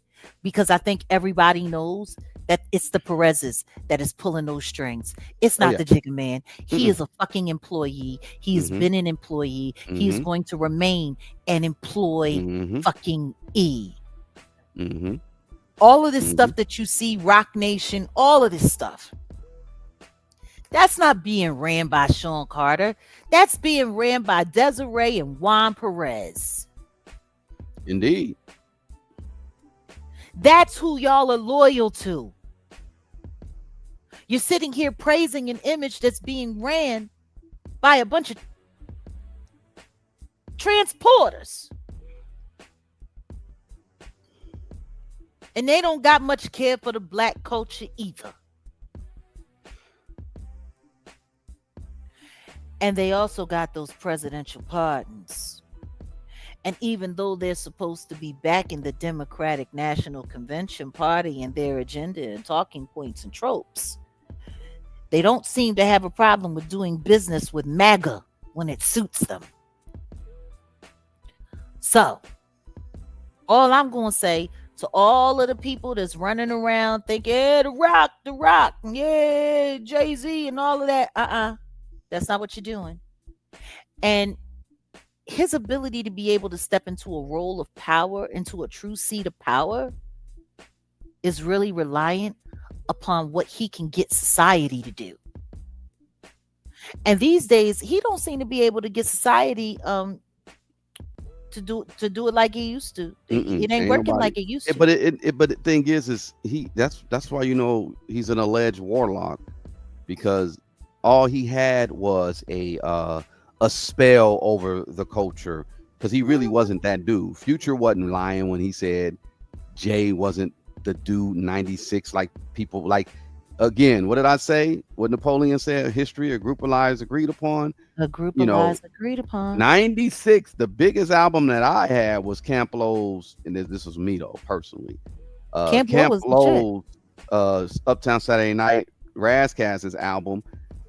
Because I think everybody knows that it's the Perez's that is pulling those strings. It's not the Jigga Man. He is a fucking employee. He's been an employee. He is going to remain an employee fucking E. All of this stuff that you see, Rock Nation, all of this stuff, that's not being ran by Sean Carter. That's being ran by Desiree and Juan Perez. Indeed. That's who y'all are loyal to. You're sitting here praising an image that's being ran by a bunch of transporters. And they don't got much care for the Black culture either. And they also got those presidential pardons. And even though they're supposed to be backing the Democratic National Convention Party and their agenda and talking points and tropes, they don't seem to have a problem with doing business with MAGA when it suits them. So, all I'm going to say to all of the people that's running around thinking, yeah, the rock, yeah, Jay-Z and all of that. That's not what you're doing. And his ability to be able to step into a role of power, into a true seat of power, is really reliant upon what he can get society to do. And these days, he don't seem to be able to get society to do it like he used to. It ain't working like it used to. But the thing is that's why he's an alleged warlock, because all he had was a spell over the culture, because he really wasn't that dude. Future wasn't lying when he said Jay wasn't the dude 96, like people like. Again, what did I say? What Napoleon said? History, a group of lies agreed upon. A group of lies agreed upon. 96, the biggest album that I had was Camp Lo's, and this was me though, personally. Camp Lo's, Uptown Saturday Night, Razzcast's album.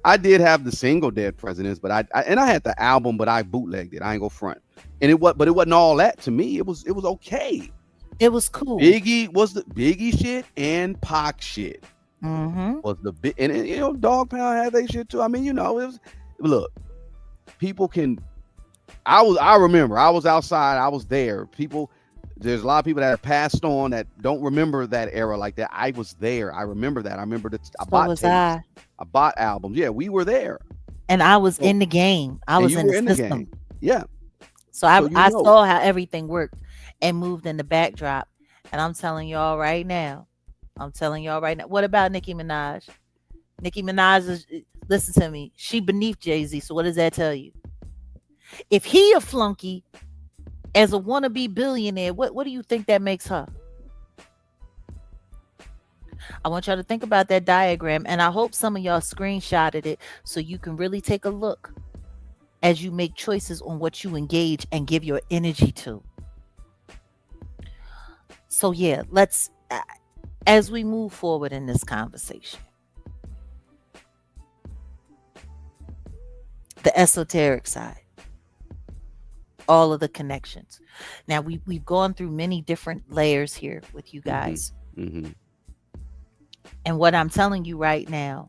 I did have the single Dead Presidents, but I had the album, but I bootlegged it. I ain't go front. And it wasn't all that to me. It was okay. It was cool. Biggie was the Biggie shit and Pac shit Mm-hmm. was the big, and you know, Dog Pound had they shit too. I mean, you know, it was, look, people can. I remember I was outside, I was there. People, there's a lot of people that have passed on that don't remember that era like that. I was there. I remember that. I remember that I So bought was tapes, I. I bought albums. Yeah, we were there. And I was So, in the game. I and was you in the were in the game. system. Yeah. So So I saw how everything worked and moved in the backdrop. And I'm telling y'all right now. What about Nicki Minaj? Nicki Minaj is, listen to me. She beneath Jay-Z. So what does that tell you? If he a flunky as a wannabe billionaire, what do you think that makes her? I want y'all to think about that diagram, and I hope some of y'all screenshotted it so you can really take a look as you make choices on what you engage and give your energy to. So yeah, let's as we move forward in this conversation, the esoteric side, all of the connections. Now we've gone through many different layers here with you guys. Mm-hmm. And what I'm telling you right now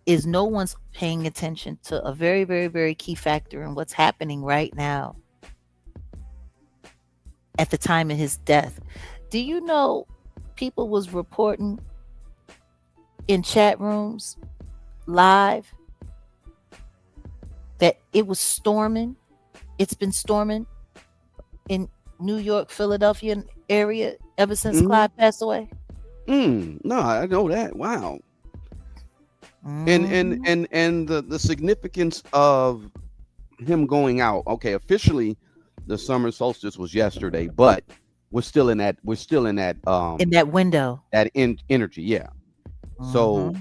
is no one's paying attention to a very, very, very key factor in what's happening right now at the time of his death. Do you know people was reporting in chat rooms live that it was storming? It's been storming in New York, Philadelphia area ever since Clive passed away. No, I know that. Wow. And the significance of him going out. Okay, officially the summer solstice was yesterday, but we're still in that in that window, that energy. Yeah. So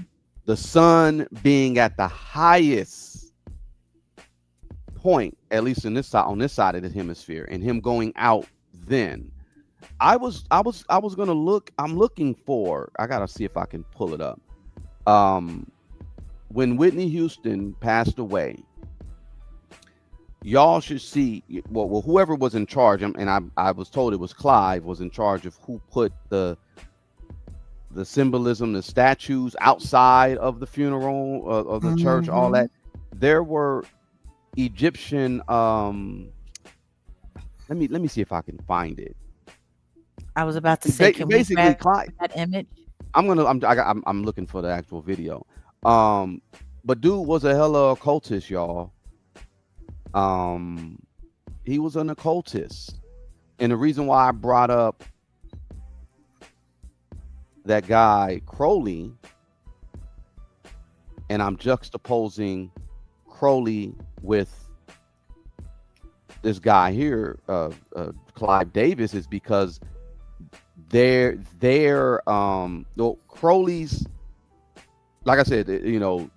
the sun being at the highest point, at least in this side, on this side of the hemisphere, and him going out then. I was gonna look. I'm looking for. I gotta see if I can pull it up. When Whitney Houston passed away, y'all should see. Well, whoever was in charge, and I was told it was Clive was in charge of who put the symbolism, the statues outside of the funeral of the church, all that. There were Egyptian. Let me see if I can find it. I was about to say, can basically, we grab that image? I'm looking for the actual video. But dude was a hella occultist, y'all. He was an occultist, and the reason why I brought up that guy Crowley, and I'm juxtaposing Crowley with this guy here, Clive Davis, is because Crowley's, like I said, you know,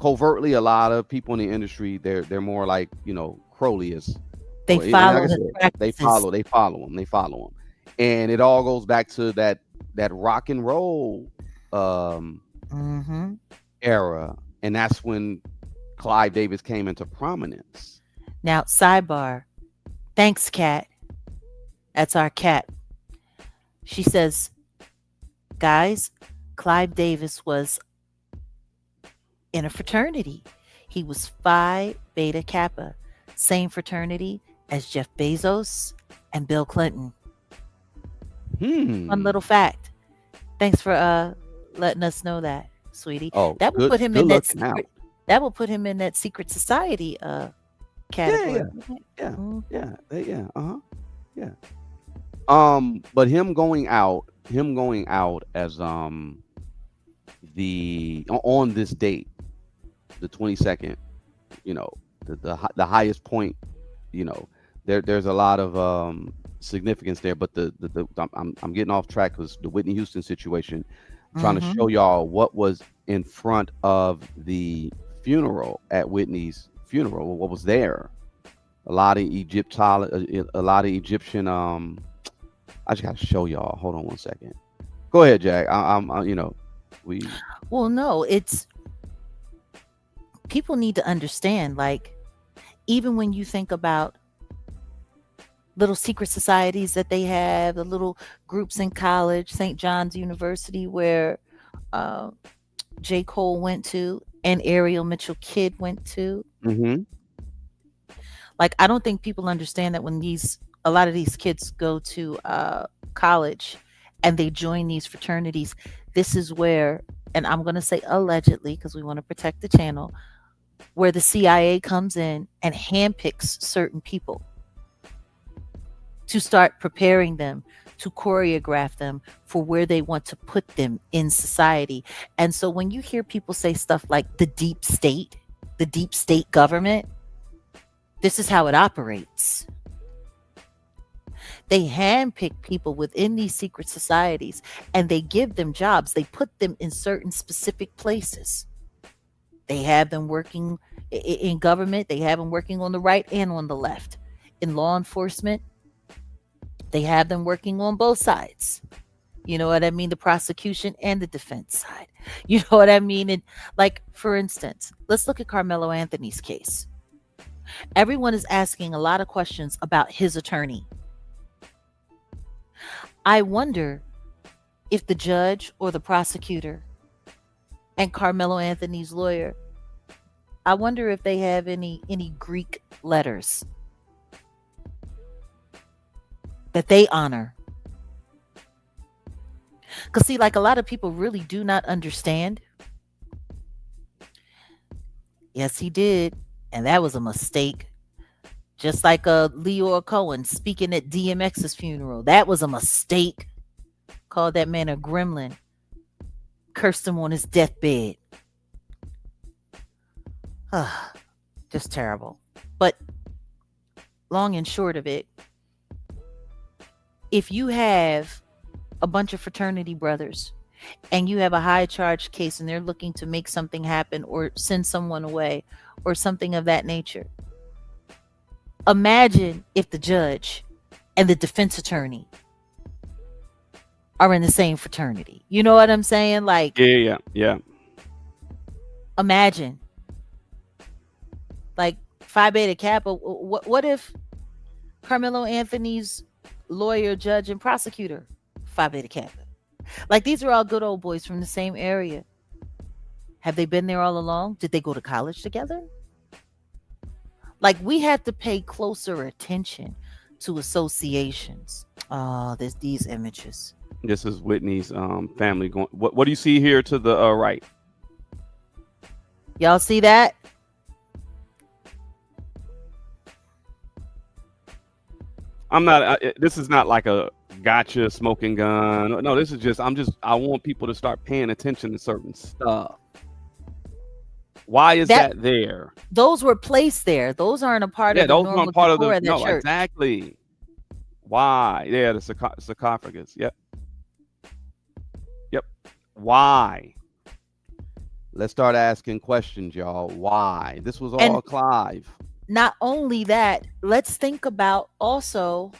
covertly, a lot of people in the industry, they're more like, you know, Crowley is. They follow his practices. They follow him, and it all goes back to that rock and roll era, and that's when Clive Davis came into prominence. Now, sidebar. Thanks, Kat. That's our cat. She says, guys, Clive Davis was in a fraternity. He was Phi Beta Kappa, same fraternity as Jeff Bezos and Bill Clinton. One little fact. Thanks for letting us know that, sweetie. Oh, that will put him in that secret. That will put him in that secret society category. Yeah. But him going out as on this date, the 22nd, you know, the highest point, you know, there's a lot of significance there, but I'm getting off track because the Whitney Houston situation, trying to show y'all what was in front of the funeral, at Whitney's funeral, what was there. A lot of Egyptian. I just got to show y'all. Hold on one second. Go ahead, Jack. Well, no, it's people need to understand. Like, even when you think about little secret societies that they have, the little groups in college, St. John's University, where uh, J. Cole went to and Ariel Mitchell Kidd went to. Mm-hmm. Like, I don't think people understand that when a lot of these kids go to college and they join these fraternities, this is where, and I'm going to say allegedly because we want to protect the channel, where the CIA comes in and handpicks certain people to start preparing them, to choreograph them for where they want to put them in society. And so when you hear people say stuff like the deep state government, this is how it operates. They handpick people within these secret societies and they give them jobs. They put them in certain specific places. They have them working in government. They have them working on the right and on the left. In law enforcement, they have them working on both sides. You know what I mean? The prosecution and the defense side. You know what I mean? And like, for instance, let's look at Carmelo Anthony's case. Everyone is asking a lot of questions about his attorney. I wonder if the judge or the prosecutor and Carmelo Anthony's lawyer, I wonder if they have any Greek letters that they honor. Because see, like, a lot of people really do not understand. Yes, he did. And that was a mistake. Just like Leora Cohen speaking at DMX's funeral. That was a mistake. Called that man a gremlin. Cursed him on his deathbed. Just terrible. But long and short of it, if you have a bunch of fraternity brothers and you have a high charge case and they're looking to make something happen or send someone away or something of that nature, imagine if the judge and the defense attorney are in the same fraternity. You know what I'm saying? Like, Yeah. Imagine, like, Phi Beta Kappa. What if Carmelo Anthony's lawyer, judge, and prosecutor, Phi Beta Kappa? Like, these are all good old boys from the same area. Have they been there all along? Did they go to college together? Like, we have to pay closer attention to associations. Oh, there's these images. This is Whitney's family going. What do you see here to the right? Y'all see that? I'm not. This is not like a gotcha smoking gun. No, this is just. I want people to start paying attention to certain stuff. Why is that there? Those were placed there. Those aren't a part of the those normal weren't part of decor the. of that No, church. exactly. Why? Yeah, the sarcophagus. Yep. Why? Let's start asking questions, y'all. Why? This was all Clive. Not only that, let's think about also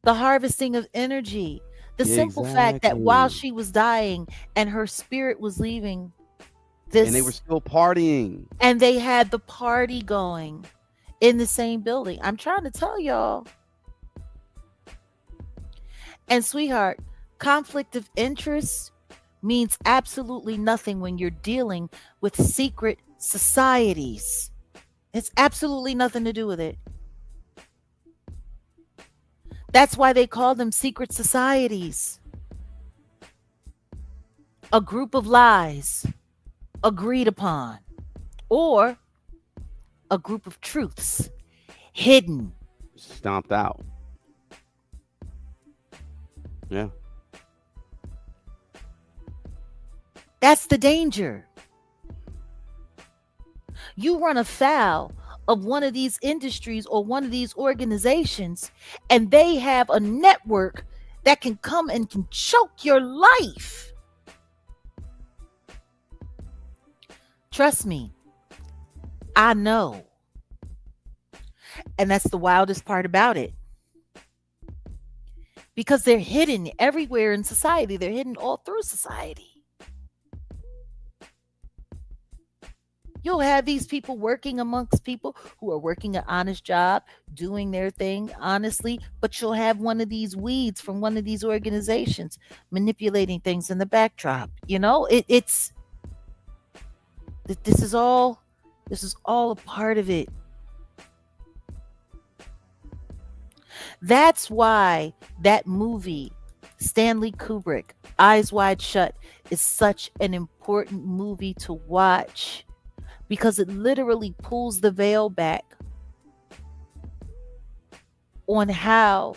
the harvesting of energy. The simple fact that while she was dying and her spirit was leaving this, and they were still partying, and they had the party going in the same building. I'm trying to tell y'all. And sweetheart, conflict of interest means absolutely nothing when you're dealing with secret societies. It's absolutely nothing to do with it. That's why they call them secret societies. A group of lies agreed upon, or a group of truths hidden, stomped out. Yeah. That's the danger. You run afoul of one of these industries or one of these organizations, and they have a network that can come and can choke your life. Trust me, I know. And that's the wildest part about it. Because they're hidden everywhere in society. They're hidden all through society. You'll have these people working amongst people who are working an honest job, doing their thing honestly, but you'll have one of these weeds from one of these organizations manipulating things in the backdrop. This is all a part of it. That's why that movie, Stanley Kubrick, Eyes Wide Shut, is such an important movie to watch because it literally pulls the veil back on how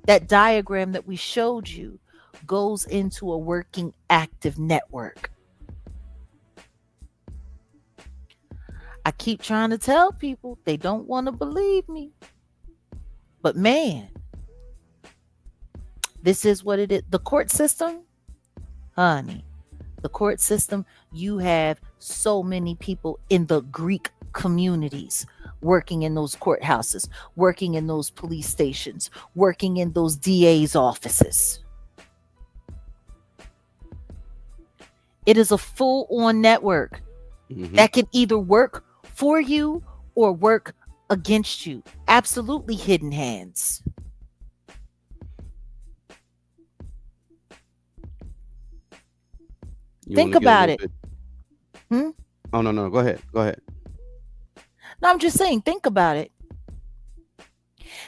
that diagram that we showed you goes into a working active network. I keep trying to tell people, they don't want to believe me. But man, this is what it is. The court system, honey, the court system, you have so many people in the Greek communities working in those courthouses, working in those police stations, working in those DA's offices. It is a full-on network that can either work for you or work against you. Absolutely hidden hands. Think about it. Oh, no. Go ahead. No, I'm just saying, think about it.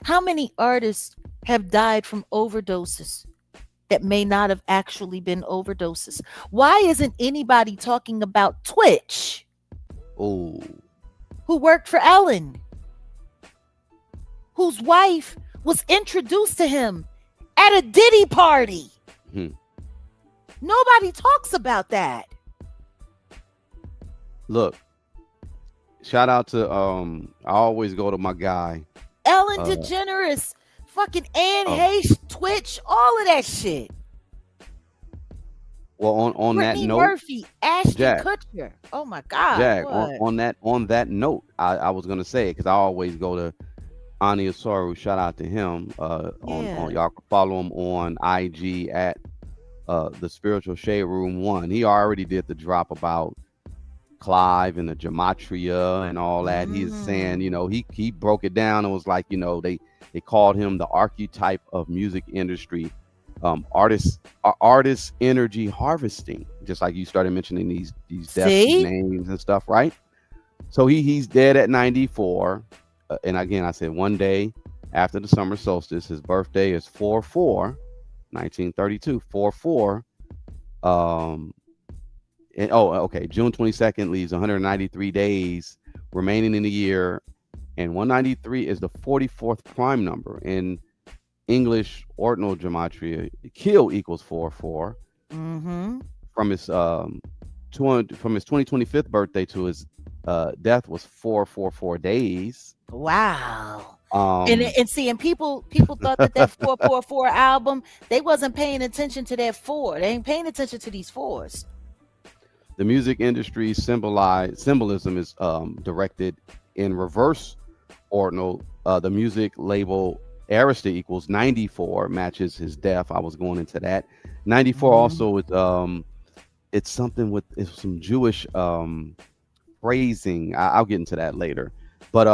How many artists have died from overdoses that may not have actually been overdoses? Why isn't anybody talking about Twitch? Oh. Who worked for Ellen? Whose wife was introduced to him at a Diddy party? Nobody talks about that. Look, shout out to I always go to my guy Ellen DeGeneres, fucking Anne Heche, Twitch, all of that shit. Well, on that Brittany note, Murphy, Ashton Jack, Kutcher. Oh my God. Jack, what? on that note, I was gonna say, because I always go to Ani Asaru, shout out to him. On y'all can follow him on IG at the Spiritual Shade Room 1. He already did the drop about Clive and the gematria and all that. He's saying, he broke it down and was like, they called him the archetype of music industry, artist energy harvesting, just like you started mentioning these death names and stuff, right? So he's dead at 94. And again, I said one day after the summer solstice, his birthday is 4/4, 1932, 4/4. June 22nd leaves 193 days remaining in the year, and 193 is the 44th prime number in English ordinal gematria. Kill equals 4/4. From his 2025th birthday to his death was 444 days. Wow. And people thought that 444 album, they wasn't paying attention to that 4. They ain't paying attention to these 4s. The music industry symbolism is directed in reverse ordinal. The music label Arista equals 94 matches his death. I was going into that. 94 also with it's something with some Jewish phrasing. I'll get into that later. But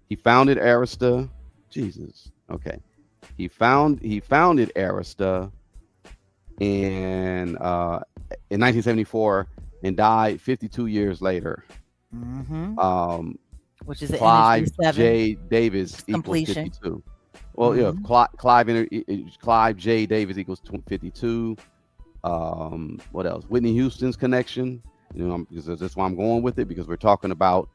he founded Arista. Jesus. Okay. He founded Arista in 1974 and died 52 years later. Which is Clive J. Davis equals 52. Well, yeah, Clive J. Davis equals 52. What else? Whitney Houston's connection. Because that's why I'm going with it, because we're talking about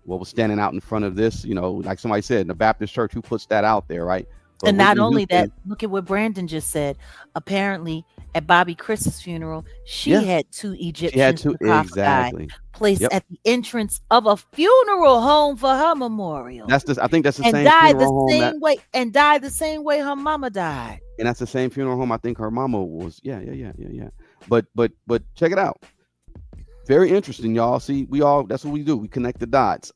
what was standing out in front of this. Like somebody said, in the Baptist church, who puts that out there, right? But and not only that, look at what Brandon just said. Apparently, at Bobby Chris's funeral, she had 2 Egyptian sarcophagi placed at the entrance of a funeral home for her memorial. I think that's the same funeral home and died the same way her mama died. And that's the same funeral home I think her mama was. Yeah. But check it out. Very interesting, y'all. See, that's what we do. We connect the dots.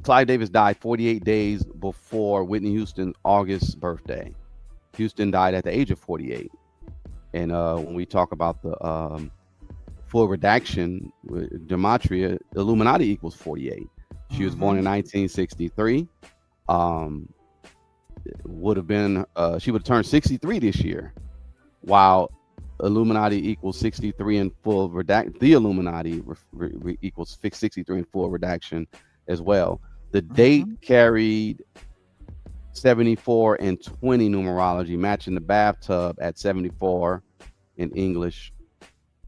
Clive Davis died 48 days before Whitney Houston's August birthday. Houston died at the age of 48. And when we talk about the full redaction with gematria, Illuminati equals 48. She was born in Mm-hmm. 1963. Um, would have been she would have turned 63 this year, while Illuminati equals 63 in full redact. The Illuminati equals 63 in full redaction as well. The date Mm-hmm. carried 74 and 20 numerology, matching the bathtub at 74 in English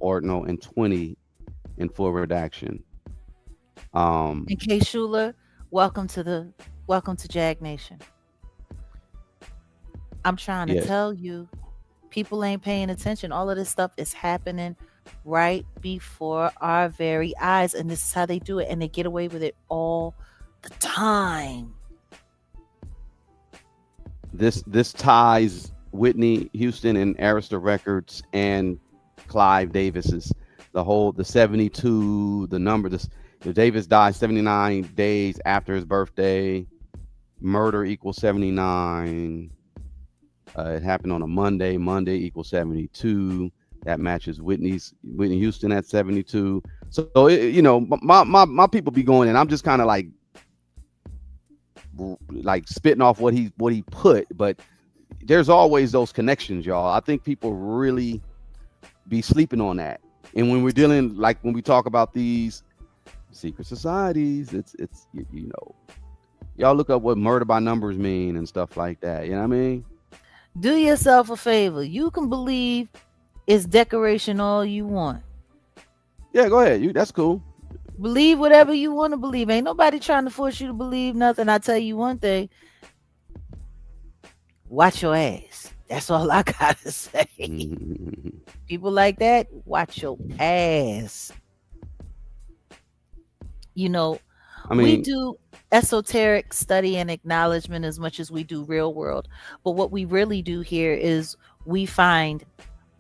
ordinal and 20 in full redaction. Um, And K Schuler, welcome to Jag Nation. I'm trying to yes, tell you, people ain't paying attention. All of this stuff is happening right before our very eyes, and this is how they do it, and they get away with it all the time. this ties Whitney Houston and Arista Records and Clive Davis's the 72, the number. This the Davis died 79 days after his birthday. Murder equals 79. It happened on a Monday. Monday equals 72. That matches Whitney Houston at 72. So my people be going, and I'm just kind of like spitting off what he put, but there's always those connections, y'all. I think people really be sleeping on that. And when we're dealing, like when we talk about these secret societies, it's y'all look up what murder by numbers mean and stuff like that. You know what I mean? Do yourself a favor. You can believe it's decoration all you want. Yeah, go ahead. That's cool. Believe whatever you want to believe. Ain't nobody trying to force you to believe nothing. I tell you one thing, watch your ass. That's all I gotta say. People like that, watch your ass. You know, I we mean, do esoteric study and acknowledgement as much as we do real world. But what we really do here is we find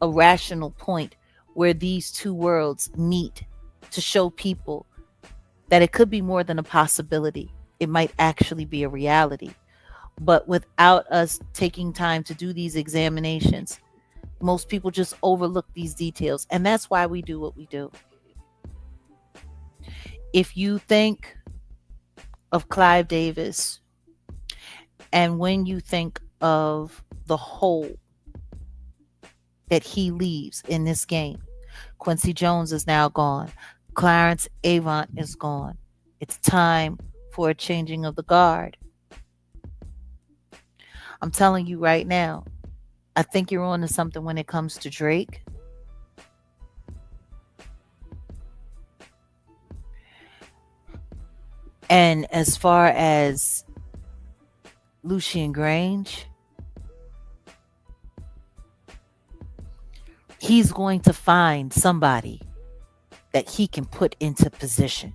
a rational point where these two worlds meet to show people that it could be more than a possibility. It might actually be a reality. But without us taking time to do these examinations, most people just overlook these details. And that's why we do what we do. If you think of Clive Davis and when you think of the hole that he leaves in this game, Quincy Jones is now gone. Clarence Avant is gone. It's time for a changing of the guard. I'm telling you right now, I think you're on to something when it comes to Drake. And as far as Lucian Grange, he's going to find somebody that he can put into position.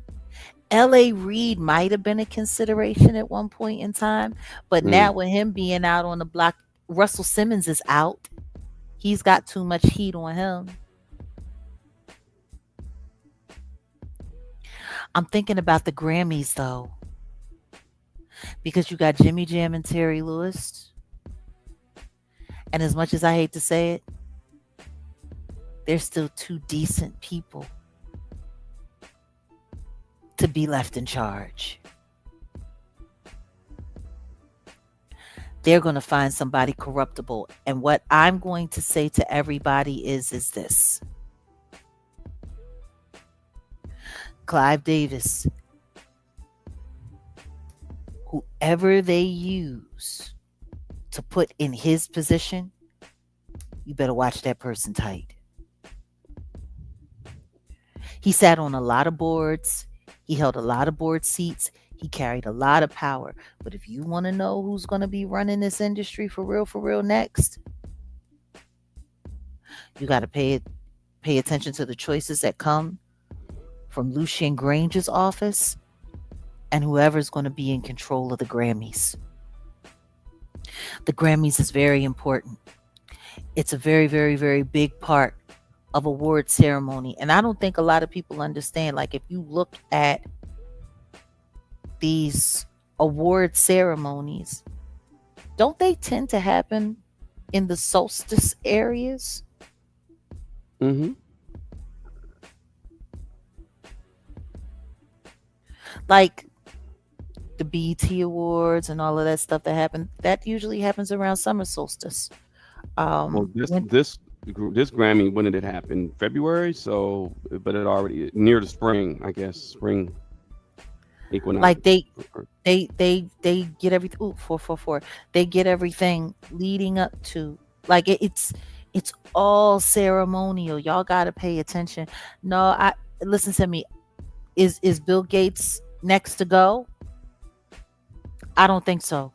L.A. Reid might have been a consideration at one point in time, but now mm, with him being out on the block, Russell Simmons is out. He's got too much heat on him. I'm thinking about the Grammys though, because you got Jimmy Jam and Terry Lewis. And as much as I hate to say it, they're still two decent people to be left in charge. They're going to find somebody corruptible. And what I'm going to say to everybody is this. Clive Davis, whoever they use to put in his position, you better watch that person tight. He sat on a lot of boards. He held a lot of board seats. He carried a lot of power. But if you want to know who's going to be running this industry for real next, you got to pay attention to the choices that come from Lucian Grange's office and whoever's going to be in control of the Grammys. The Grammys is very important. It's a very, very, very big part of award ceremony. And I don't think a lot of people understand. Like if you look at these award ceremonies, don't they tend to happen in the solstice areas? mm-hmm. Like the BET Awards and all of that stuff that happened, that usually happens around summer solstice. Well, When this Grammy, when did it happen? February. So, but it already near the spring, I guess, spring equinox. like they get everything. Ooh, 444. They get everything leading up to, like it's all ceremonial. Y'all got to pay attention. No, I listen to me. Is Bill Gates next to go? I don't think so.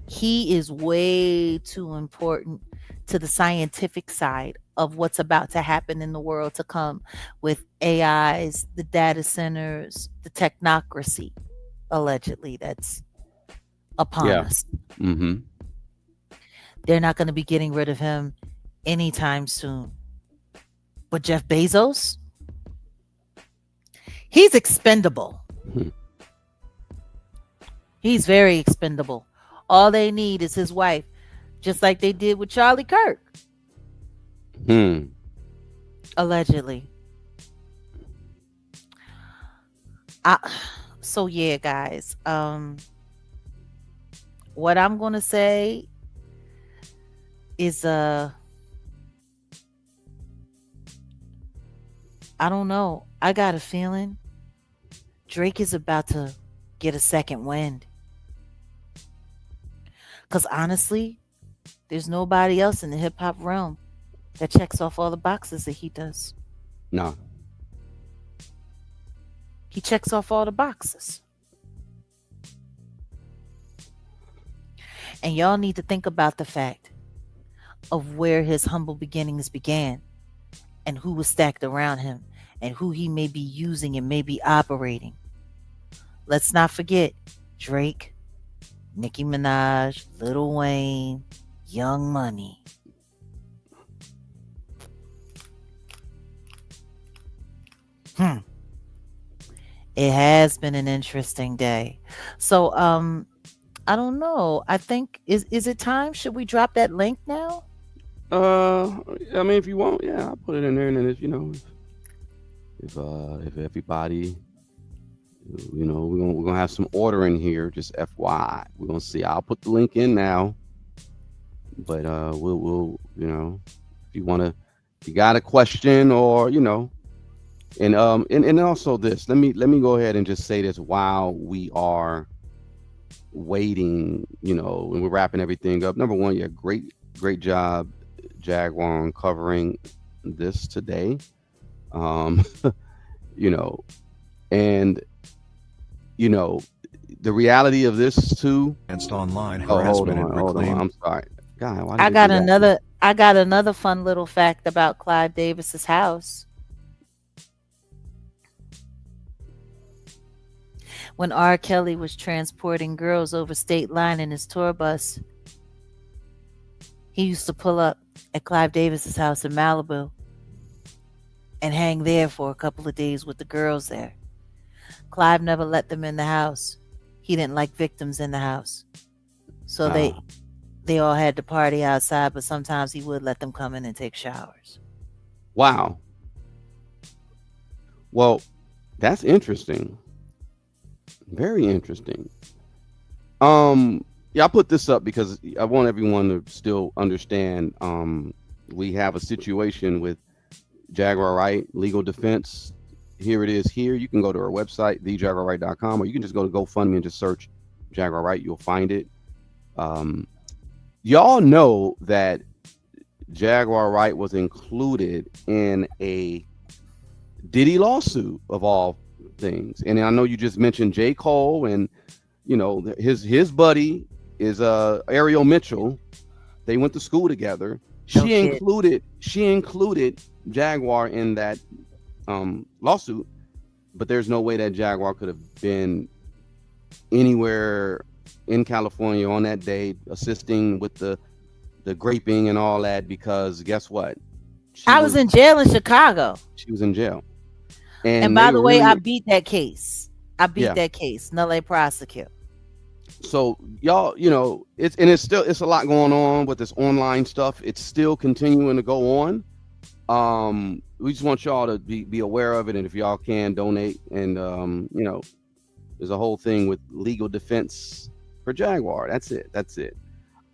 He is way too important to the scientific side of what's about to happen in the world to come with AIs, the data centers, the technocracy, allegedly, that's upon Yeah. us. Mm-hmm. They're not going to be getting rid of him anytime soon. But Jeff Bezos, he's expendable. Hmm. He's very expendable. All they need is his wife, just like they did with Charlie Kirk, Hmm. allegedly. I, so yeah, guys. What I'm gonna say is I don't know. I got a feeling Drake is about to get a second wind. Cause honestly, there's nobody else in the hip hop realm that checks off all the boxes that he does. No. He checks off all the boxes. And y'all need to think about the fact of where his humble beginnings began and who was stacked around him and who he may be using and may be operating. Let's not forget Drake, Nicki Minaj, Lil Wayne, Young Money. Hmm. It has been an interesting day. So I don't know. I think is it time? Should we drop that link now? I mean, if you want, yeah, I'll put it in there, and then if everybody, we're gonna have some order in here. Just FYI, we're gonna see. I'll put the link in now, but we'll if you wanna, if you got a question or and also this, let me go ahead and just say this while we are waiting, and we're wrapping everything up. Number one, yeah, great job, Jaguar, on covering this today. um and the reality of this too. Against online Oh, harassment and hold on, reclaim. I'm sorry, God, why I did it got do that? another fun little fact about Clive Davis's house. When R. Kelly was transporting girls over state line in his tour bus, he used to pull up at Clive Davis's house in Malibu and hang there for a couple of days with the girls there. Clive never let them in the house. He didn't like victims in the house. So Ah, they all had to party outside, but sometimes he would let them come in and take showers. wow. Well, that's interesting. Very interesting. Yeah, I put this up because I want everyone to still understand. We have a situation with Jaguar Wright legal defense. Here it is. Here you can go to our website, thejaguarwright.com, or you can just go to GoFundMe and just search Jaguar Wright. You'll find it. Y'all know that Jaguar Wright was included in a Diddy lawsuit of all things, and I know you just mentioned J. Cole, and his buddy is Ariel Mitchell. They went to school together. No She shit. included Jaguar in that lawsuit, but there's no way that Jaguar could have been anywhere in California on that day assisting with the graping and all that, because guess what? I was in jail in Chicago. She was in jail. And And by they the were way, I really, beat that case. yeah. That case. Nulle prosecute. So y'all, it's a lot going on with this online stuff. It's still continuing to go on. we just want y'all to be aware of it, and if y'all can donate, and there's a whole thing with legal defense for Jaguar. That's it. That's it.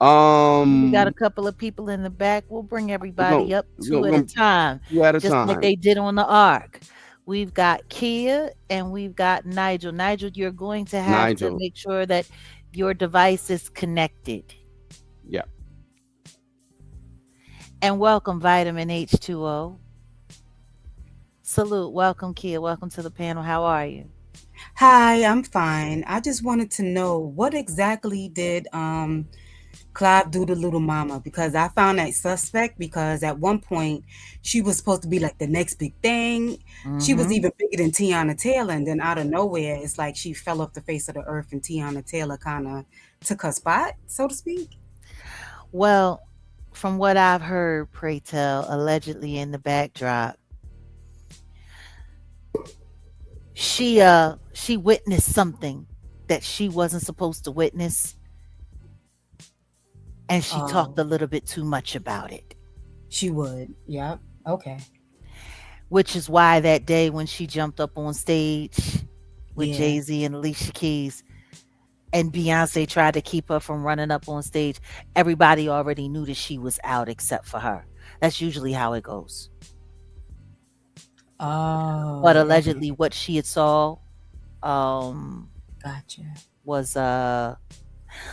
We got a Um, couple of people in the back. We'll bring we're gonna everybody up we're two at a gonna time, two at a just like time. they did on the Ark. We've got Kia and we've got Nigel. Nigel, you're going to have to Nigel, make sure that your device is connected. yeah. And welcome, Vitamin H2O. Salute. Welcome, Kia. Welcome to the panel. How are you? Hi, I'm fine. I just wanted to know what exactly did Clive do to Little Mama, because I found that suspect, because at one point she was supposed to be like the next big thing. She was Mm-hmm. even bigger than Tiana Taylor, and then out of nowhere it's like she fell off the face of the earth and Tiana Taylor kind of took her spot, so to speak. Well, from what I've heard, pray tell, allegedly in the backdrop, she witnessed something that she wasn't supposed to witness, and she talked Oh, a little bit too much about it. she would. Yep. Okay. Which is why that day when she jumped up on stage with Yeah. Jay-Z and Alicia Keys and Beyonce tried to keep her from running up on stage, everybody already knew that she was out except for her. That's usually how it goes. But Oh, okay. allegedly what she had saw um Gotcha. was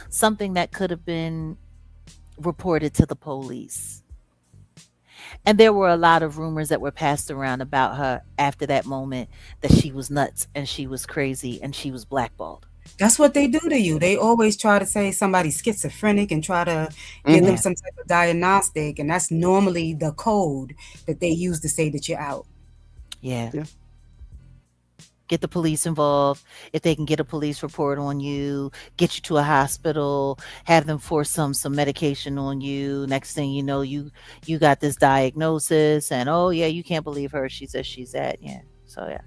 something that could have been reported to the police. And there were a lot of rumors that were passed around about her after that moment, that she was nuts and she was crazy and she was blackballed. That's what they do to you. They always try to say somebody's schizophrenic and try to give them Mm-hmm. Yeah. some type of diagnostic, and that's normally the code that they use to say that you're out. Yeah. Yeah. Get the police involved. If they can get a police report on you, get you to a hospital, have them force some medication on you. Next thing you know, you got this diagnosis, and oh yeah, you can't believe her. She says she's that. Yeah. So yeah.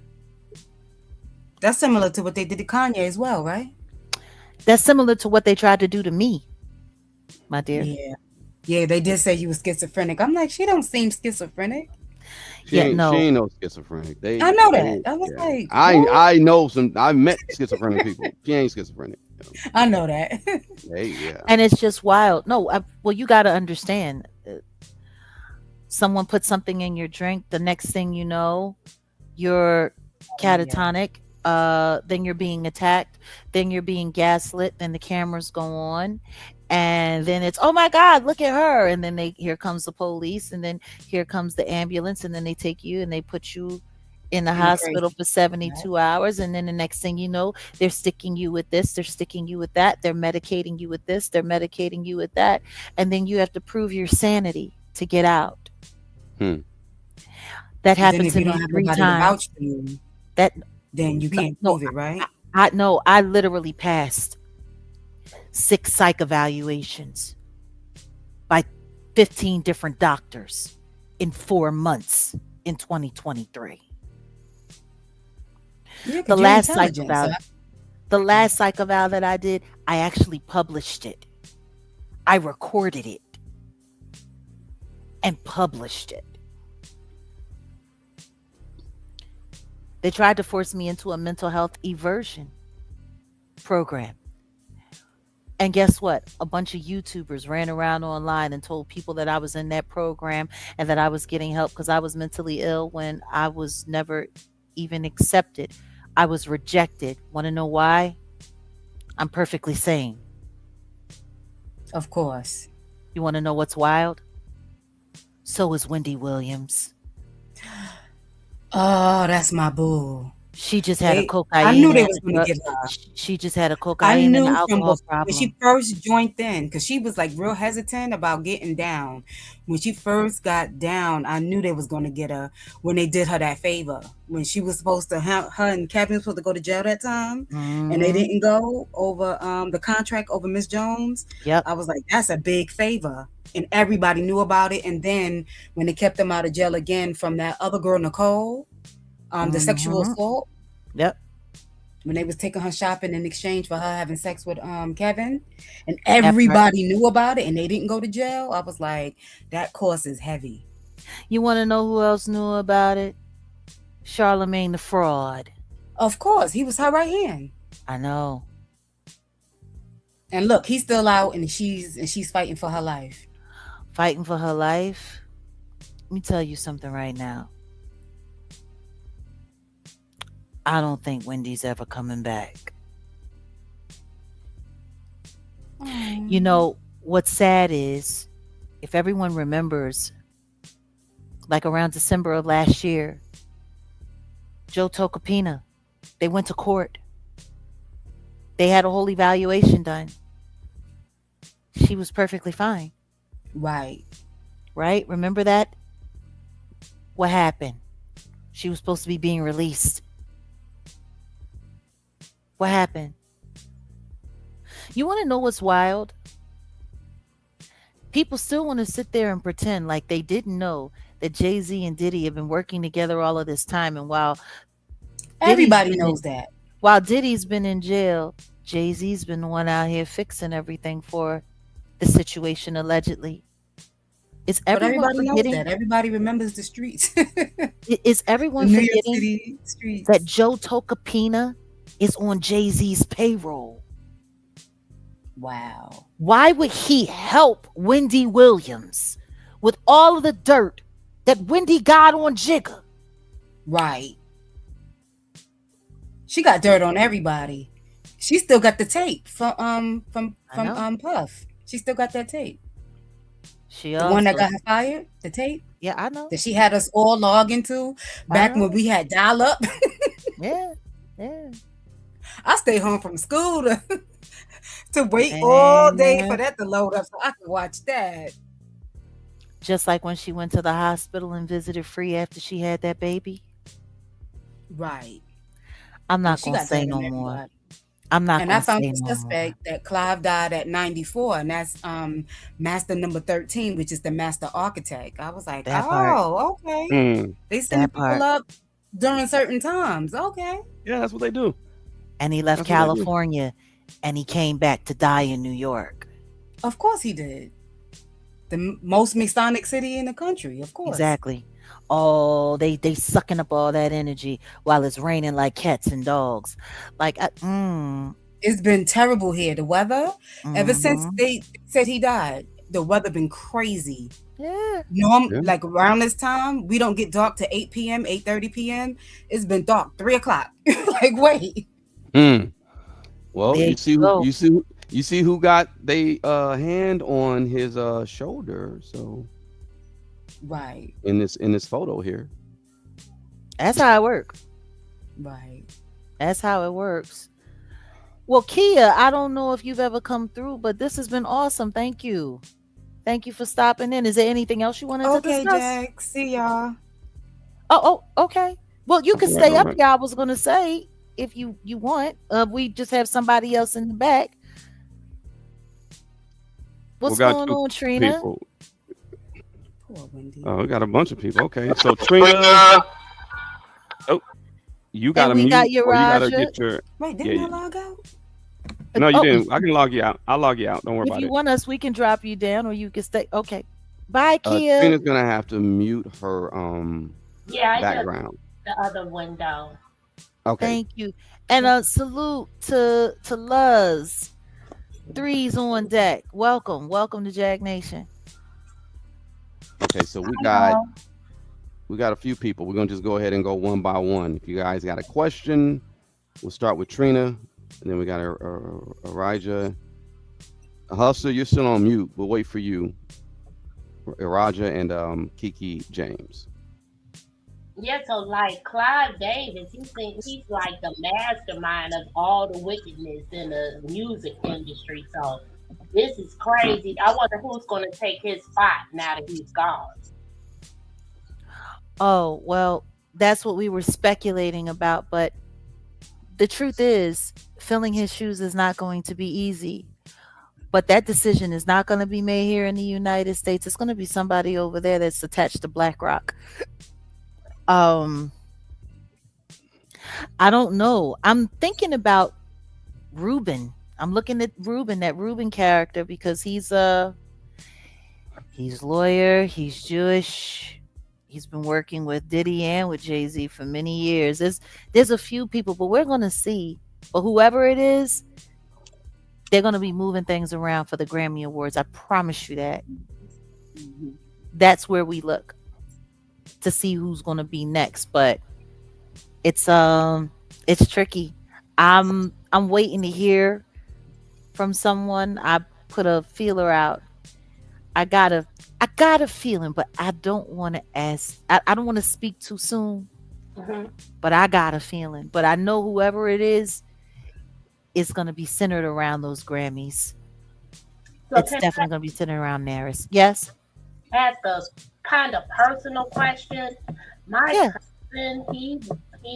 That's similar to what they did to Kanye as well, right? That's similar to what they tried to do to me, my dear. Yeah. Yeah, they did say you was schizophrenic. I'm like, she don't seem schizophrenic. Yeah, She no. ain't no schizophrenic. I They know that. they I was yeah. like, I what? I know some. I've met schizophrenic people. She ain't schizophrenic. I know that. Hey, yeah. And it's just wild. No, well, you got to understand. Someone put something in your drink. The next thing you know, you're Oh yeah. catatonic. Then you're being attacked. Then you're being gaslit. Then the cameras go on, and then it's, oh my God, look at her. And then here comes the police, and then here comes the ambulance, and then they take you and they put you in the In the hospital crazy. for Right. 72 hours. And then the next thing you know, they're sticking you with this, they're sticking you with that, they're medicating you with this, they're medicating you with that. And then you have to prove your sanity to get out. Hmm. That And then happened if to you don't me have three nobody to times. vouch for you, That then you no, can't no, prove it, right? I no, I literally passed 6 psych evaluations by 15 different doctors in 4 months in 2023. Yeah, The because you're last psych intelligent. So eval the last psych eval that I did, I actually published it. I recorded it and published it. They tried to force me into a mental health eversion program. And guess what? A bunch of YouTubers ran around online and told people that I was in that program and that I was getting help because I was mentally ill when I was never even accepted. I was rejected. Want to know why? I'm perfectly sane. of course. You want to know what's wild? So is Wendy Williams. Oh, that's my boo. She just had a They I knew cocaine they and was a gonna drug. get her. She just had a I cocaine and an knew from alcohol before when problem. she first joined in, because she was like real hesitant about getting down. When she first got down, I knew they was gonna get her when they did her that favor. When she was supposed to have her and Kevin was supposed to go to jail that time, and they Hmm. didn't go over the contract over Miss Jones. Yep. I was like, that's a big favor. And everybody knew about it. And then when they kept them out of jail again from that other girl, Nicole, the sexual Hmm. assault, Yep. when they was taking her shopping in exchange for her having sex with Kevin, and After everybody knew about it and they didn't go to jail. I was like, that course is heavy. You want to know who else knew about it? Charlemagne the fraud. Of course, he was her right hand. I know. And look, he's still out, and she's fighting for her life. Fighting for her life. Let me tell you something right now. I don't think Wendy's ever coming back. You know, what's sad is if everyone remembers, like around December of last year, Joe Tocopina, they went to court. They had a whole evaluation done. She was perfectly fine. Right. Right? Remember that? What happened? She was supposed to be being released. What happened? You want to know what's wild? People still want to sit there and pretend like they didn't know that Jay-Z and Diddy have been working together all of this time. And everybody knows that. While Diddy's been in jail, Jay-Z's been the one out here fixing everything for the situation allegedly. But everybody knows that. Everybody remembers the streets. Is everyone the New York forgetting City streets. that Joe Tocopina is on Jay-Z's payroll? Wow. Why would he help Wendy Williams with all of the dirt that Wendy got on Jigga? Right. She got dirt on everybody. She still got the tape from Puff. She still got that tape. The one that got her fired, the tape. Yeah, I know. That she had us all log into back when we had dial up. Yeah. I stayed home from school to wait all day for that to load up so I could watch that. Just like when she went to the hospital and visited Free after she had that baby. Right. I'm not going to say no more. I'm not. And I found the suspect that Clive died at 94, and that's Master Number 13, which is the master architect. I was like, okay. They send people up during certain times. Okay. Yeah, that's what they do. And he left California, and he came back to die in New York. Of course he did. The most Masonic city in the country, of course. Exactly. Oh, they sucking up all that energy while it's raining like cats and dogs. Like, it's been terrible here. The weather, ever since they said he died, the weather been crazy. Yeah. Like around this time, we don't get dark to 8 p.m., 8:30 p.m. It's been dark 3 o'clock. Like, wait. Well, you see who got they hand on his shoulder. So. Right. In this photo here. That's how it works. Right. That's how it works. Well, Kia, I don't know if you've ever come through, but this has been awesome. Thank you. Thank you for stopping in. Is there anything else you wanted to discuss? Okay, Jack. See y'all. Oh, okay. Well, you can stay up here. I was going to say, if you want. We just have somebody else in the back. What's going on, Trina? People. Oh, we got a bunch of people. Okay, so Trina. Oh, you got to mute. Got your or you got to get your. Wait, didn't I log out? No, you didn't. I can log you out. I'll log you out. Don't worry about it. If you want us, we can drop you down, or you can stay. Okay. Bye, Kia. Trina's gonna have to mute her background. The other window. Okay. Thank you, and salute to Luz. Threes on deck. Welcome to Jag Nation. Okay, so we got a few people. We're gonna just go ahead and go one by one. If you guys got a question, we'll start with Trina, and then we got Elijah. Hustler, you're still on mute. We'll wait for you. Elijah and Kiki James. Yeah, so like Clive Davis, he thinks he's like the mastermind of all the wickedness in the music industry. So this is crazy. I wonder who's going to take his spot now that he's gone. Oh, well, that's what we were speculating about. But the truth is, filling his shoes is not going to be easy. But that decision is not going to be made here in the United States. It's going to be somebody over there that's attached to BlackRock. I don't know. I'm thinking about Ruben. I'm looking at Ruben, that Ruben character, because he's lawyer, he's Jewish, He's been working with Diddy and with Jay-Z for many years. There's a few people, but we're gonna see. But whoever it is, they're gonna be moving things around for the Grammy Awards. I promise you that. Mhm. That's where we look to see who's gonna be next. But it's tricky. I'm waiting to hear from someone. I put a feeler out. I got a I got a feeling, but I don't want to ask. I don't want to speak too soon, Mhm. but I got a feeling. But I know whoever it is going to be centered around those Grammys. So It's can definitely going to be centered around Naris. Yes. I ask a kind of personal question? My Yeah. cousin, he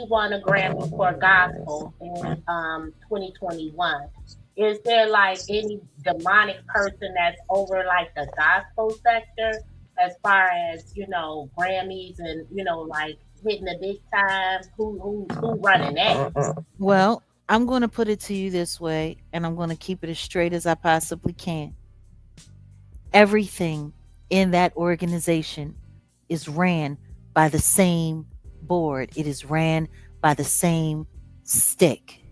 won a Grammy for gospel in 2021. Is there like any demonic person that's over like the gospel sector as far as Grammys and like hitting the big time? Who running that? Well, I'm going to put it to you this way, and I'm going to keep it as straight as I possibly can. Everything in that organization is ran by the same board. It is ran by the same stick.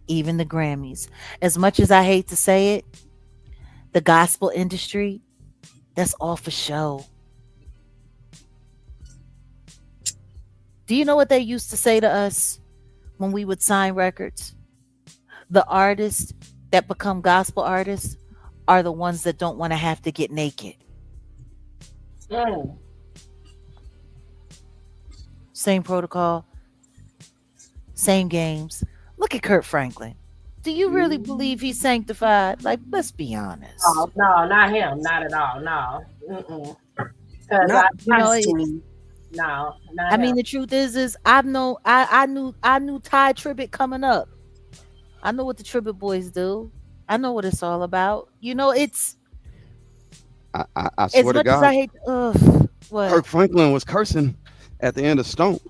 Even the Grammys. As much as I hate to say it, the gospel industry, that's all for show. Do you know what they used to say to us when we would sign records? The artists that become gospel artists are the ones that don't want to have to get naked. Mm. Same protocol, same games. Look at Kurt Franklin. Do you really believe he's sanctified? Like, let's be honest. Oh no, not him, not at all. No, because Not You know, personally. no, not I him. mean, the truth is I knew Ty Tribbett coming up. I know what the Tribbett boys do. I know what it's all about. It's I as swear to much as I God, hate. Ugh, what? Kirk Franklin was cursing at the end of Stomp,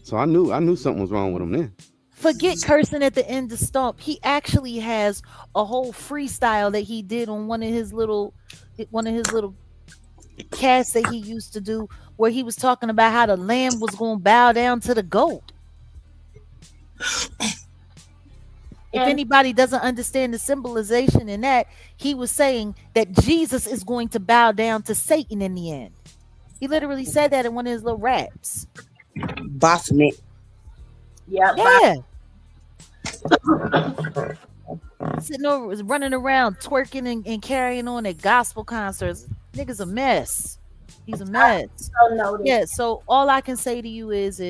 so I knew something was wrong with him then. Forget cursing at the end of Stomp. He actually has a whole freestyle that he did on one of his little casts that he used to do, where he was talking about how the lamb was going to bow down to the goat. If And anybody doesn't understand the symbolization in that, he was saying that Jesus is going to bow down to Satan in the end. He literally said that in one of his little raps. Baphomet. yeah, Yeah. Sitting over, was running around, twerking and carrying on at gospel concerts. Nigga's a mess. He's a mess. so noticed. Yeah. So all I can say to you is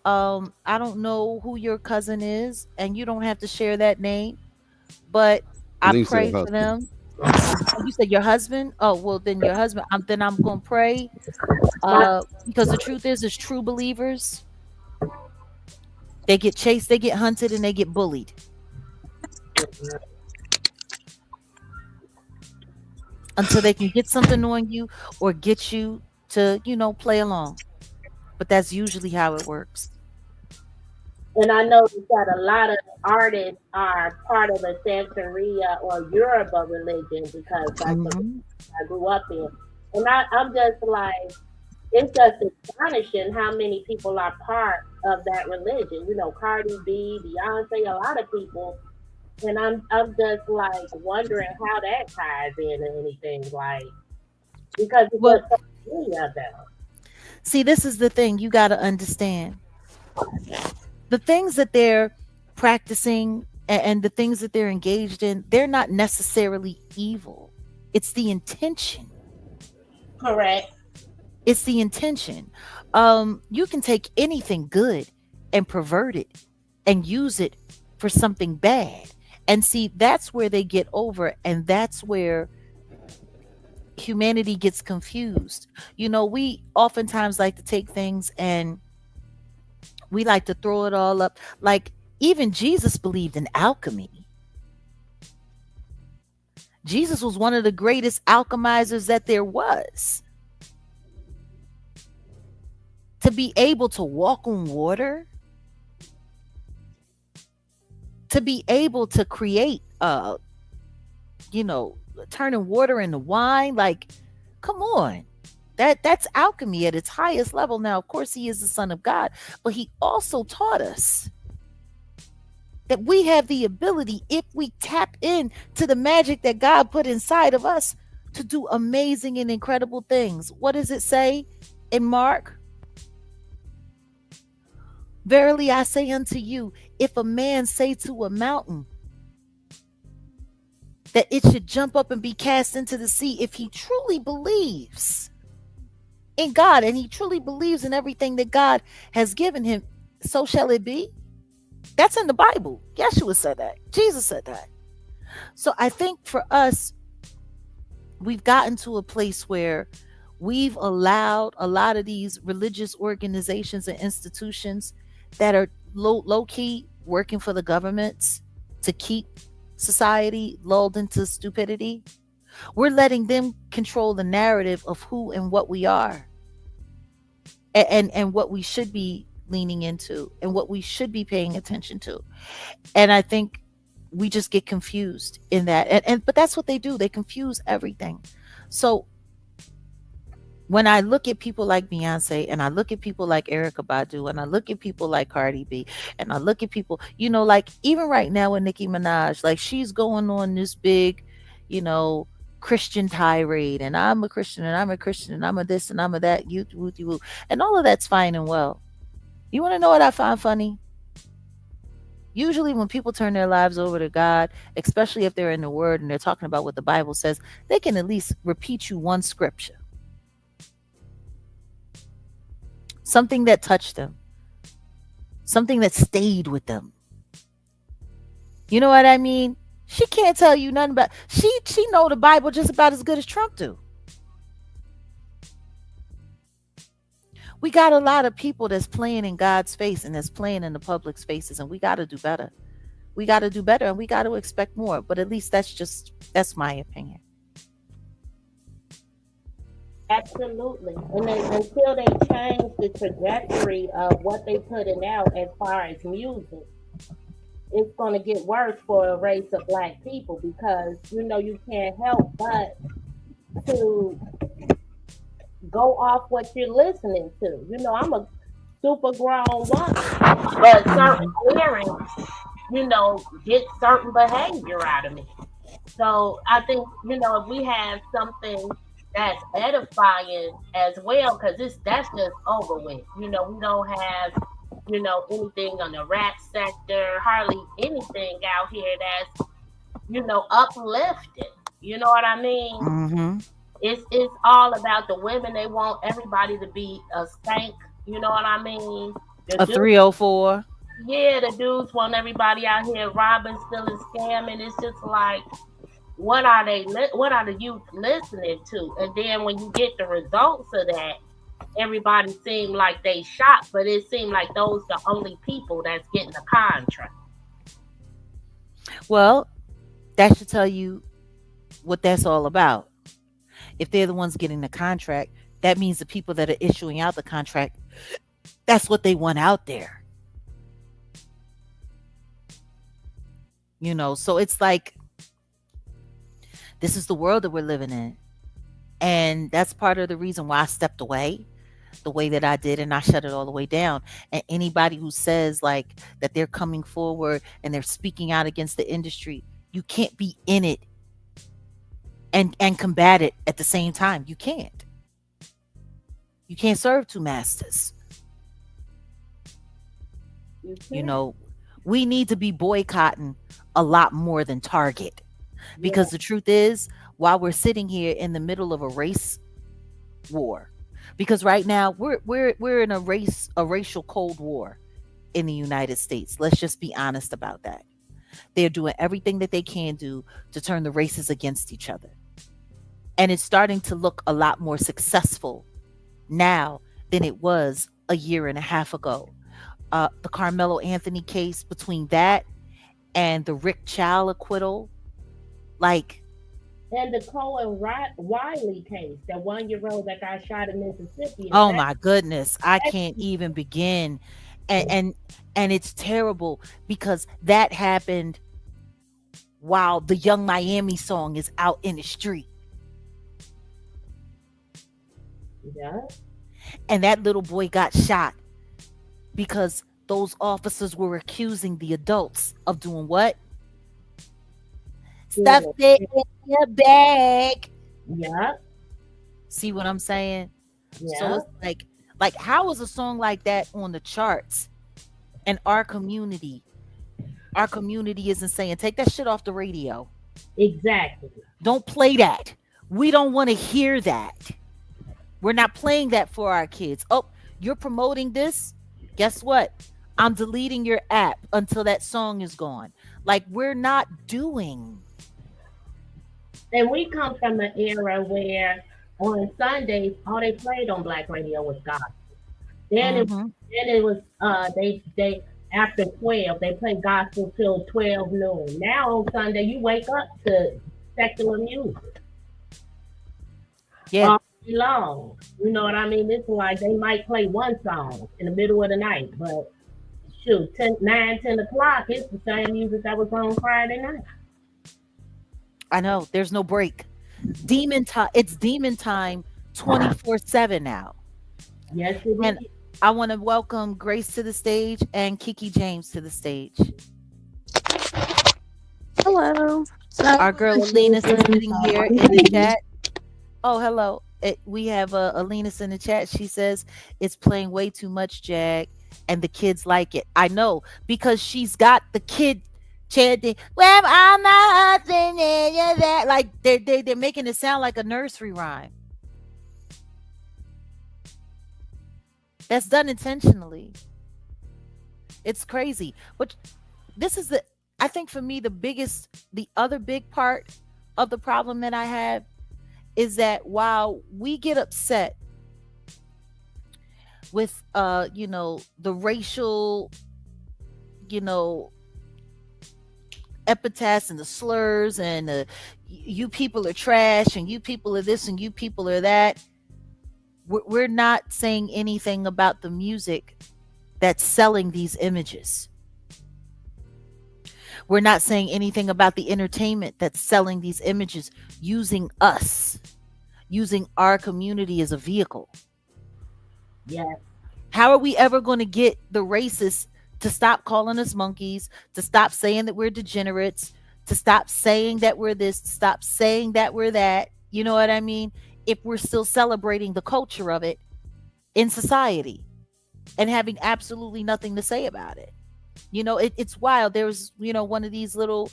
I don't know who your cousin is, and you don't have to share that name, but I I think you said pray for husband. them. Oh, you said your husband? Oh, well, then your husband. Then I'm gonna pray. Because the truth is true believers, they get chased, they get hunted, and they get bullied until they can get something on you or get you to, play along. But that's usually how it works. And I noticed that a lot of artists are part of the Santeria or Yoruba religion because that's what Hmm. I grew up in. And I'm just like, it's just astonishing how many people are part of that religion. Cardi B, Beyonce, a lot of people. And I'm just like wondering how that ties in or anything, like because it's Well, just so many of them. see, this is the thing you got to understand. The things that they're practicing and the things that they're engaged in, they're not necessarily evil. It's the intention. Correct. It's the intention. You can take anything good and pervert it and use it for something bad. And see, that's where they get over, and that's where humanity gets confused. We oftentimes like to take things and we like to throw it all up. Like, even Jesus believed in alchemy. Jesus was one of the greatest alchemizers that there was. To be able to walk on water, to be able to create you know turning water into wine, like, come on. That's alchemy at its highest level. Now, of course, he is the Son of God, but he also taught us that we have the ability, if we tap in to the magic that God put inside of us, to do amazing and incredible things. What does it say in Mark? Verily I say unto you, if a man say to a mountain that it should jump up and be cast into the sea, if he truly believes in God and he truly believes in everything that God has given him, so shall it be. That's in the Bible. Yeshua said that. Jesus said that. So I think for us, we've gotten to a place where we've allowed a lot of these religious organizations and institutions that are low key working for the governments to keep society lulled into stupidity. We're letting them control the narrative of who and what we are, and what we should be leaning into and what we should be paying attention to. And I think we just get confused in that. But that's what they do. They confuse everything. So when I look at people like Beyonce, and I look at people like Erykah Badu, and I look at people like Cardi B, and I look at people, like even right now with Nicki Minaj, like she's going on this big, Christian tirade, and I'm a Christian, and I'm a Christian, and I'm a this, and I'm a that, you, and all of that's fine and well. You want to know what I find funny? Usually when people turn their lives over to God, especially if they're in the Word and they're talking about what the Bible says, they can at least repeat you one scripture. Something that touched them. Something that stayed with them. You know what I mean? She can't tell you nothing about... She know the Bible just about as good as Trump do. We got a lot of people that's playing in God's face and that's playing in the public spaces, and we got to do better. We got to do better, and we got to expect more. But at least that's my opinion. Absolutely. And until they change the trajectory of what they putting out as far as music, it's going to get worse for a race of Black people, because, you can't help but to go off what you're listening to. I'm a super grown woman, but certain parents, get certain behavior out of me. So I think, if we have something that's edifying as well, because that's just over with. We don't have, anything on the rap sector, hardly anything out here that's, uplifting. You know what I mean? Mm-hmm. It's all about the women. They want everybody to be a skank. You know what I mean? A 304. Yeah, the dudes want everybody out here robbing, stealing, scamming. It's just like, what are the youth listening to? And then when you get the results of that, everybody seem like they shocked, but it seemed like those the only people that's getting the contract. Well, that should tell you what that's all about. If they're the ones getting the contract, that means the people that are issuing out the contract, that's what they want out there. So it's like, this is the world that we're living in. And that's part of the reason why I stepped away the way that I did, and I shut it all the way down. And anybody who says like that they're coming forward and they're speaking out against the industry, you can't be in it and combat it at the same time. You can't. You can't serve two masters. We need to be boycotting a lot more than Target. Because the truth is, while we're sitting here in the middle of a race war, because right now we're in a racial cold war in the United States. Let's just be honest about that. They're doing everything that they can do to turn the races against each other. And it's starting to look a lot more successful now than it was a year and a half ago. The Carmelo Anthony case, between that and the Rick Child acquittal, and the Cohen Wiley case, that 1-year-old that got shot in Mississippi. Oh my goodness, I can't even begin. And it's terrible because that happened while the Young Miami song is out in the street. Yeah. And that little boy got shot because those officers were accusing the adults of doing what? Stuff Cool. it in your bag. Yeah. See what I'm saying? So Yeah. it's like how is a song like that on the charts and our community isn't saying take that shit off the radio. Exactly. Don't play that. We don't want to hear that. We're not playing that for our kids. Oh, you're promoting this? Guess what? I'm deleting your app until that song is gone. Like we're not doing. And we come from an era where on Sundays all they played on black radio was gospel. Then it Mhm. then it was they after 12 they play gospel till 12 noon. Now on Sunday you wake up to secular music Yeah, all day long. You know what I mean? It's like they might play one song in the middle of the night, but shoot, 10 o'clock, it's the same music that was on Friday night. I know. There's no break. Demon time. It's demon time 24/7 now. Yes, it And is. I want to welcome Grace to the stage and Kiki James to the stage. Hello. Our girl Alina's is sitting here in the chat. Oh, hello. We have Alina's in the chat. She says it's playing way too much, Jag, and the kids like it. I know because she's got the kid chanting, "Well, I'm not husband and you're that." Like they're making it sound like a nursery rhyme. That's done intentionally. It's crazy. But this is I think for me, the other big part of the problem that I have is that while we get upset with, the racial, you know, epithets and the slurs and you people are trash and you people are this and you people are that, we're not saying anything about the music that's selling these images. We're not saying anything about the entertainment that's selling these images, using us, using our community as a vehicle. Yes. How are we ever going to get the racists to stop calling us monkeys, to stop saying that we're degenerates, to stop saying that we're this, to stop saying that we're that? You know what I mean? If we're still celebrating the culture of it in society and having absolutely nothing to say about it. It's wild. There's, one of these little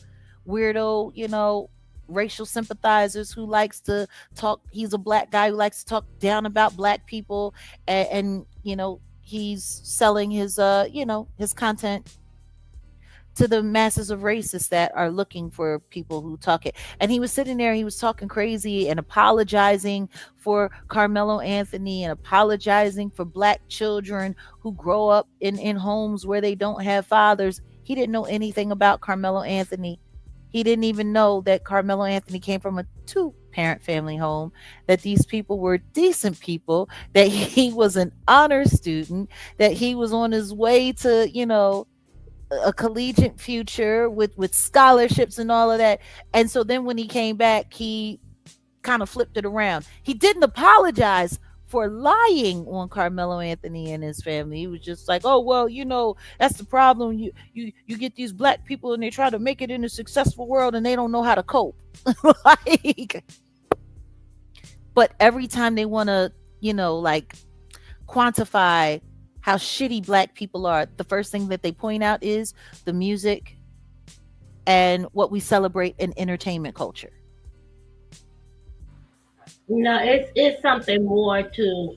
weirdo, racial sympathizers who likes to talk. He's a black guy who likes to talk down about black people, and he's selling his content to the masses of racists that are looking for people who talk it. And he was sitting there, he was talking crazy and apologizing for Carmelo Anthony and apologizing for black children who grow up in homes where they don't have fathers. He didn't know anything about Carmelo Anthony. He didn't even know that Carmelo Anthony came from a two-parent family home, that these people were decent people, that he was an honor student, that he was on his way to, a collegiate future with scholarships and all of that. And so then when he came back, he kind of flipped it around. He didn't apologize for lying on Carmelo Anthony and his family. He was just like, oh, well, that's the problem. You get these black people and they try to make it in a successful world and they don't know how to cope. But every time they want to, quantify how shitty black people are, the first thing that they point out is the music and what we celebrate in entertainment culture. It's something more to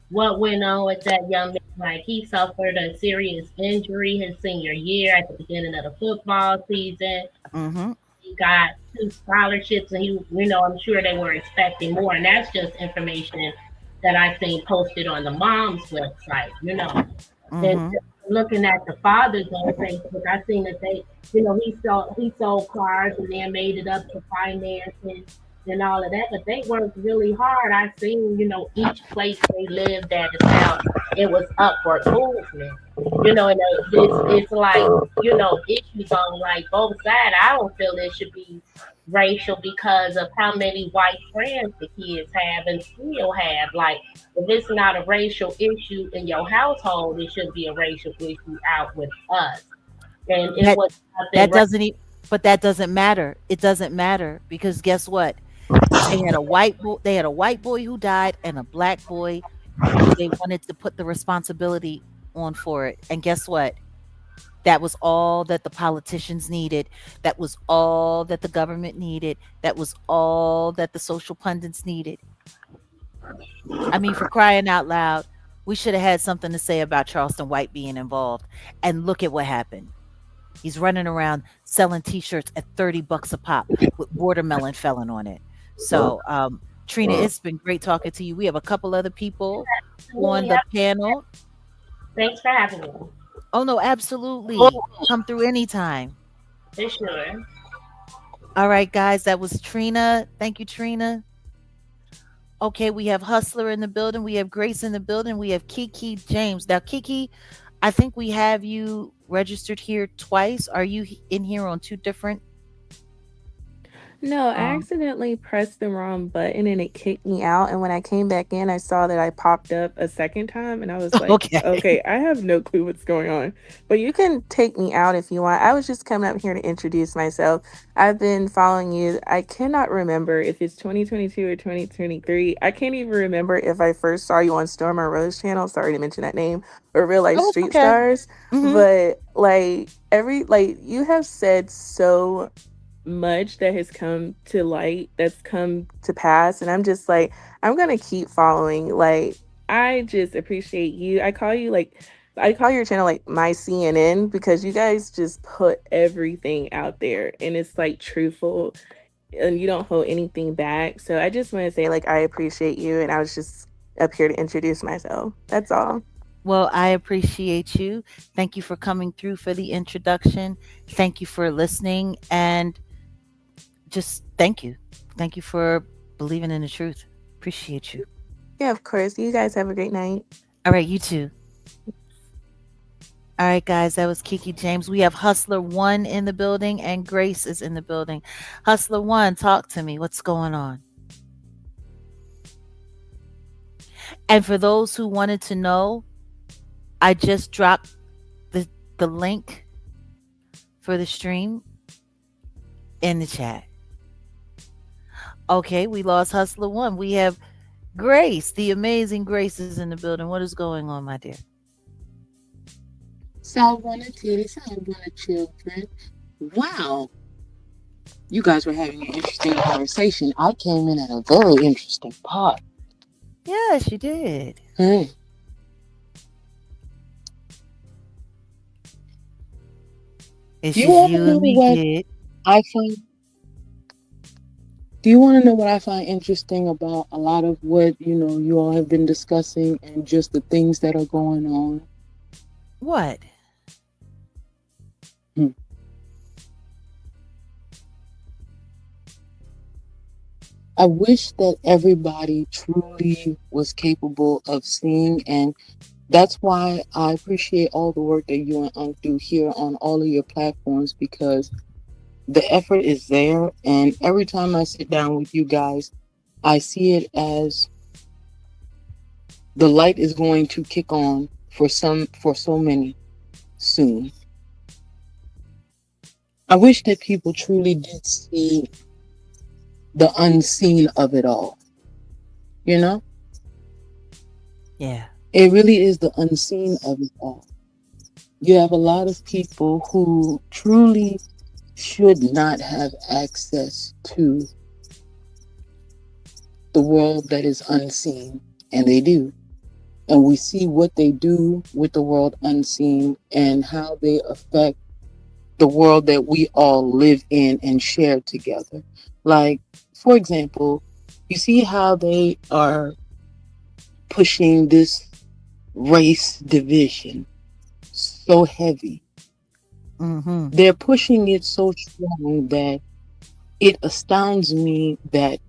what went on with that young man. Like he suffered a serious injury his senior year at the beginning of the football season. Mm-hmm. He got 2 scholarships, and I'm sure they were expecting more. And that's just information that I seen posted on the mom's website, Mm-hmm. And looking at the fathers on Facebook, I seen that they, he sold cars and then made it up to financing and all of that, but they worked really hard. I seen, each place they lived at is how it was up for movement. And it's like, issues on like both sides. I don't feel it should be racial because of how many white friends the kids have and still have. Like, if it's not a racial issue in your household, it should be a racial issue out with us. And it That was nothing that doesn't but that doesn't matter. It doesn't matter because guess what? They had a white boy who died and a black boy who they wanted to put the responsibility on for it. And guess what? That was all that the politicians needed. That was all that the government needed. That was all that the social pundits needed. I mean, for crying out loud, we should have had something to say about Charleston White being involved. And look at what happened. He's running around selling t-shirts at $30 a pop with watermelon felon on it. So, Trina, it's been great talking to you. We have a couple other people on the panel. Thanks for having me. Oh no, absolutely. Come through anytime. For sure. All right, guys, that was Trina. Thank you, Trina. Okay, we have Hustler in the building. We have Grace in the building. We have Kiki James. Now, Kiki, I think we have you registered here twice. Are you in here on two different? No, I Um, accidentally pressed the wrong button and it kicked me out. And when I came back in, I saw that I popped up a second time and I was like, okay. okay, I have no clue what's going on. But you can take me out if you want. I was just coming up here to introduce myself. I've been following you. I cannot remember if it's 2022 or 2023. I can't even remember if I first saw you on Storm or Rose channel. Sorry to mention that name, or Real Life Oh, it's Street okay. Stars. Hmm. But you have said so much that has come to light, that's come to pass, and I'm just like, I'm gonna keep following. Like, I just appreciate you. I call your channel like my CNN because you guys just put everything out there and it's like truthful and you don't hold anything back. So I just want to say like I appreciate you and I was just up here to introduce myself. That's all. Well, I appreciate you. Thank you for coming through for the introduction. Thank you for listening. And just thank you. Thank you for believing in the truth. Appreciate you. Yeah, of course. You guys have a great night. All right, you too. All right, guys, that was Kiki James. We have Hustler One in the building and Grace is in the building. Hustler One, talk to me. What's going on? And for those who wanted to know, I just dropped the link for the stream in the chat. Okay, we lost Hustler One. We have Grace, the amazing Grace is in the building. What is going on, my dear? Salvana Titty, Salvana Children. Wow. You guys were having an interesting conversation. I came in at a very interesting part. Yes, you did. Hey. It's Do you just want to you know and me, what kid. I find? Do you want to know what I find interesting about a lot of what you all have been discussing and just the things that are going on? What? I wish that everybody truly was capable of seeing, and that's why I appreciate all the work that you and Unc do here on all of your platforms, because the effort is there, and every time I sit down with you guys, I see it as the light is going to kick on for so many soon. I wish that people truly did see the unseen of it all. Yeah. It really is the unseen of it all. You have a lot of people who truly should not have access to the world that is unseen, and they do. And we see what they do with the world unseen and how they affect the world that we all live in and share together. Like, for example, you see how they are pushing this race division so heavy. Mm-hmm. They're pushing it so strong that it astounds me that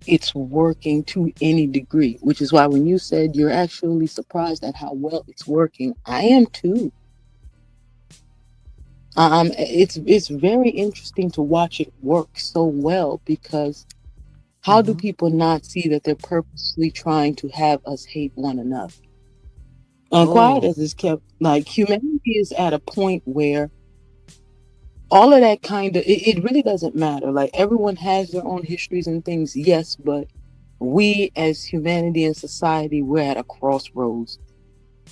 it's working to any degree, which is why when you said you're actually surprised at how well it's working, I am too. It's very interesting to watch it work so well because how do Hmm. people not see that they're purposely trying to have us hate one another? And quiet Oh, as it's kept, like humanity is at a point where all of that kind of it really doesn't matter. Like everyone has their own histories and things, yes, but we as humanity and society, we're at a crossroads.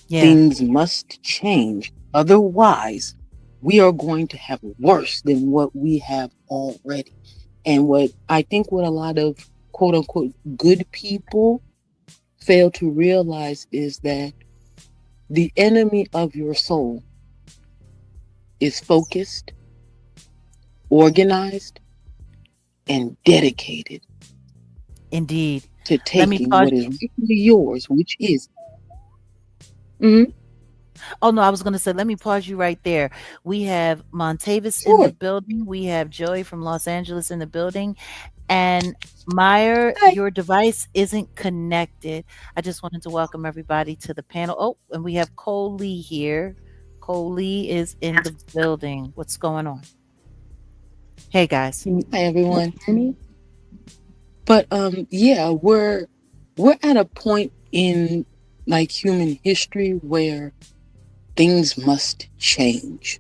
yeah. Things must change. Otherwise, we are going to have worse than what we have already. And what a lot of quote unquote good people fail to realize is that the enemy of your soul is focused, organized, and dedicated Indeed. to Let me taking pause. what is rightfully yours, which is. Mhm. Oh no, I was gonna say, let me pause you right there. We have Montavis in the Sure. building. We have Joey from Los Angeles in the building. And Meyer, Hey. your device isn't connected. I just wanted to welcome everybody to the panel. Oh, and we have Cole Lee here. Cole Lee is in the building. What's going on? Hey guys. Can you Hi everyone. hear me? But yeah, we're at a point in like human history where things must change.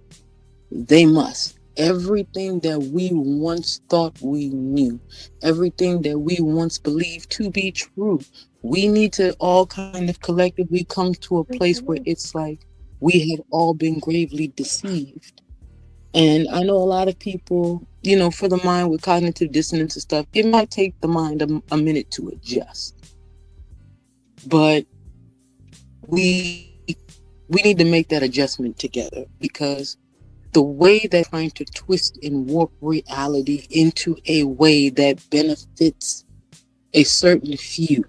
They must. Everything that we once thought we knew, everything that we once believed to be true, we need to all kind of collectively come to a place where it's like we have all been gravely deceived. And I know a lot of people, for the mind with cognitive dissonance and stuff, it might take the mind a minute to adjust. But we we need to make that adjustment together because the way they're trying to twist and warp reality into a way that benefits a certain few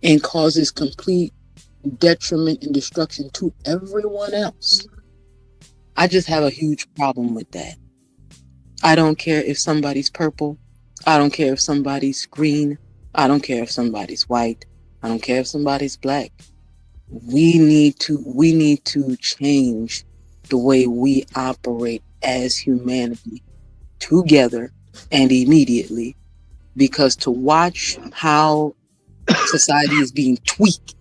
and causes complete detriment and destruction to everyone else. I just have a huge problem with that. I don't care if somebody's purple. I don't care if somebody's green. I don't care if somebody's white. I don't care if somebody's black. We need to change the way we operate as humanity together and immediately, because to watch how society is being tweaked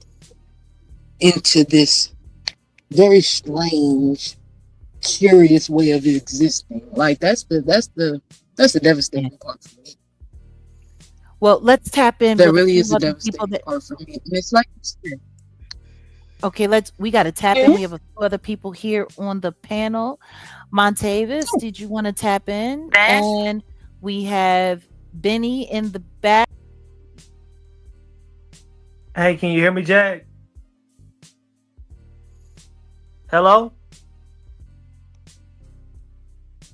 into this very strange, curious way of existing, like that's the Yeah. devastating part for me. Well, let's tap in That with a really few is the other people devastating that part for me. And it's like you said, okay, we gotta tap in. mhm, We have a few other people here on the panel. Montavis, did you want to tap in? And we have Benny in the back. Hey, can you hear me, Jack? Hello?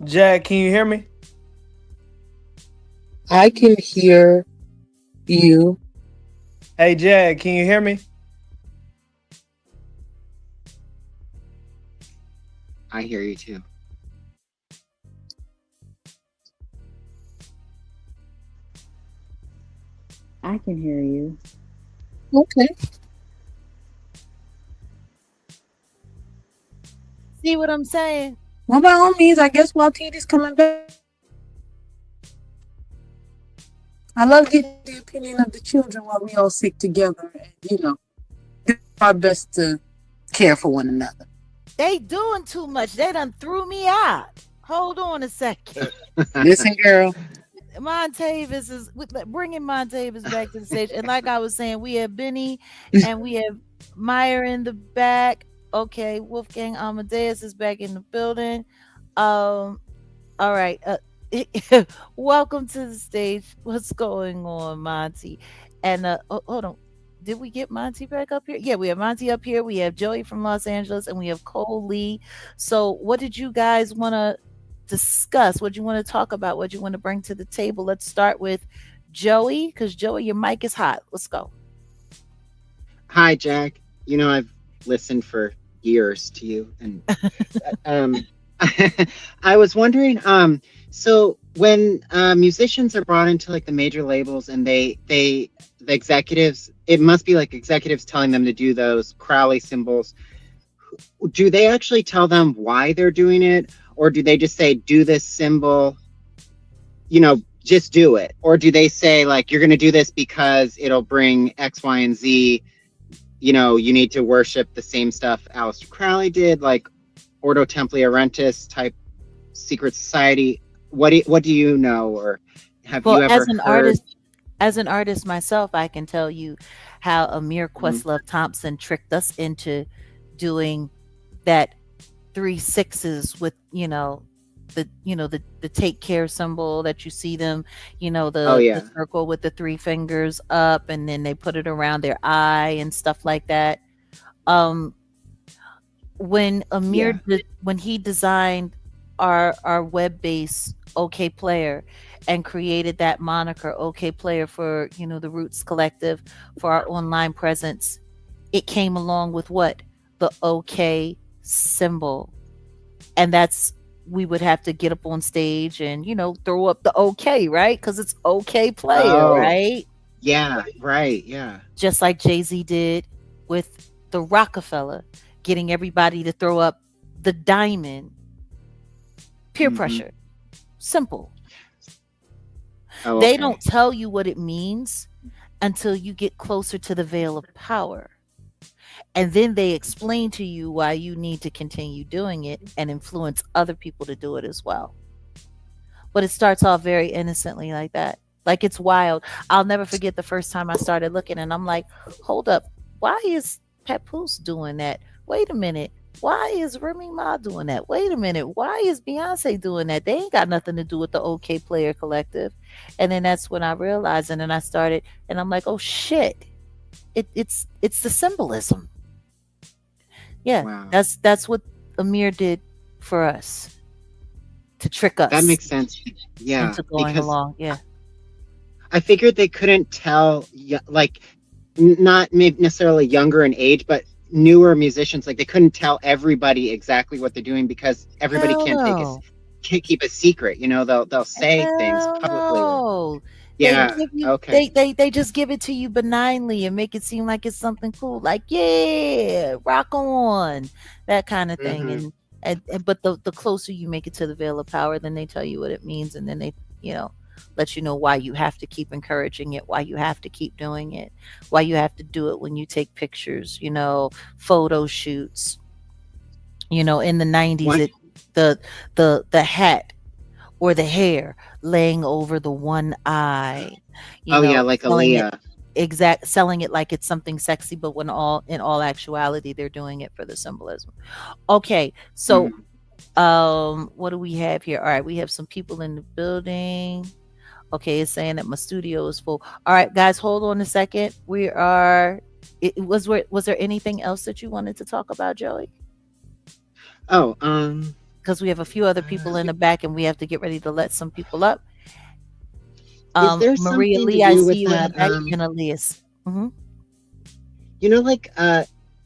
Jack, can you hear me? I can hear you. Hey, Jack, can you hear me? I hear you too. I can hear you. Okay. See what I'm saying? Well, by all means, I guess while TD's coming back, I love getting the opinion of the children while we all sit together and, do our best to care for one another. They doing too much. They done threw me out. Hold on a second. Listen, girl. Montavis is bringing Montavis back to the stage. And like I was saying, we have Benny and we have Meyer in the back. Okay, Wolfgang Amadeus is back in the building. All right. Welcome to the stage. What's going on, Monty? And hold on. Did we get Monty back up here? Yeah, we have Monty up here. We have Joey from Los Angeles, and we have Cole Lee. So, what did you guys want to discuss? What do you want to talk about? What do you want to bring to the table? Let's start with Joey, because Joey, your mic is hot. Let's go. Hi, Jack. I've listened for years to you, and um, I was wondering. So when musicians are brought into like the major labels and the executives, it must be like executives telling them to do those Crowley symbols. Do they actually tell them why they're doing it, or do they just say do this symbol, just do it? Or do they say like you're going to do this because it'll bring X, Y, and Z, you need to worship the same stuff Aleister Crowley did, like Ordo Templi Orientis type secret society? What do you know, or have you ever heard? As an artist myself, I can tell you how Amir Questlove Thompson tricked us into doing that 3 6s with the take care symbol that you see them, the circle with the 3 fingers up, and then they put it around their eye and stuff like that. When Amir when he designed our web-based OK Player and created that moniker OK Player for the Roots Collective, for our online presence, it came along with what? The OK symbol. And that's, we would have to get up on stage and throw up the OK, right? Because it's OK Player, right? Yeah, right. Yeah, just like Jay-Z did with the Rockefeller, getting everybody to throw up the diamond. Peer pressure. Simple. They don't tell you what it means until you get closer to the veil of power. And then they explain to you why you need to continue doing it and influence other people to do it as well. But it starts off very innocently like that. Like, it's wild. I'll never forget the first time I started looking and I'm like, hold up, why is Papoose doing that? Wait a minute. Why is Remy Ma doing that? Wait a minute. Why is Beyonce doing that? They ain't got nothing to do with the OK Player Collective. And then that's when I realized, and then I started, and I'm like, oh shit. It's the symbolism. Yeah. Wow. That's what Amir did for us, to trick us. That makes sense. Yeah. Into going along. Yeah. I figured they couldn't tell, like, not maybe necessarily younger in age, but newer musicians, like they couldn't tell everybody exactly what they're doing because everybody can't keep a secret. They'll say things publicly. Yeah. They just give it to you benignly and make it seem like it's something cool, like, yeah, rock on, that kind of thing. And but the closer you make it to the veil of power, then they tell you what it means, and then they let you know why you have to keep encouraging it, why you have to keep doing it, why you have to do it when you take pictures, photo shoots. In the 90s, the hat or the hair laying over the one eye. Like Aaliyah. Selling it like it's something sexy, but when in all actuality, they're doing it for the symbolism. Okay, so what do we have here? All right, we have some people in the building. Okay, it's saying that my studio is full. All right, guys, hold on a second. Was there anything else that you wanted to talk about, Joey? Because we have a few other people in the back and we have to get ready to let some people up. Maria Lee, I see you in the back, and Elias.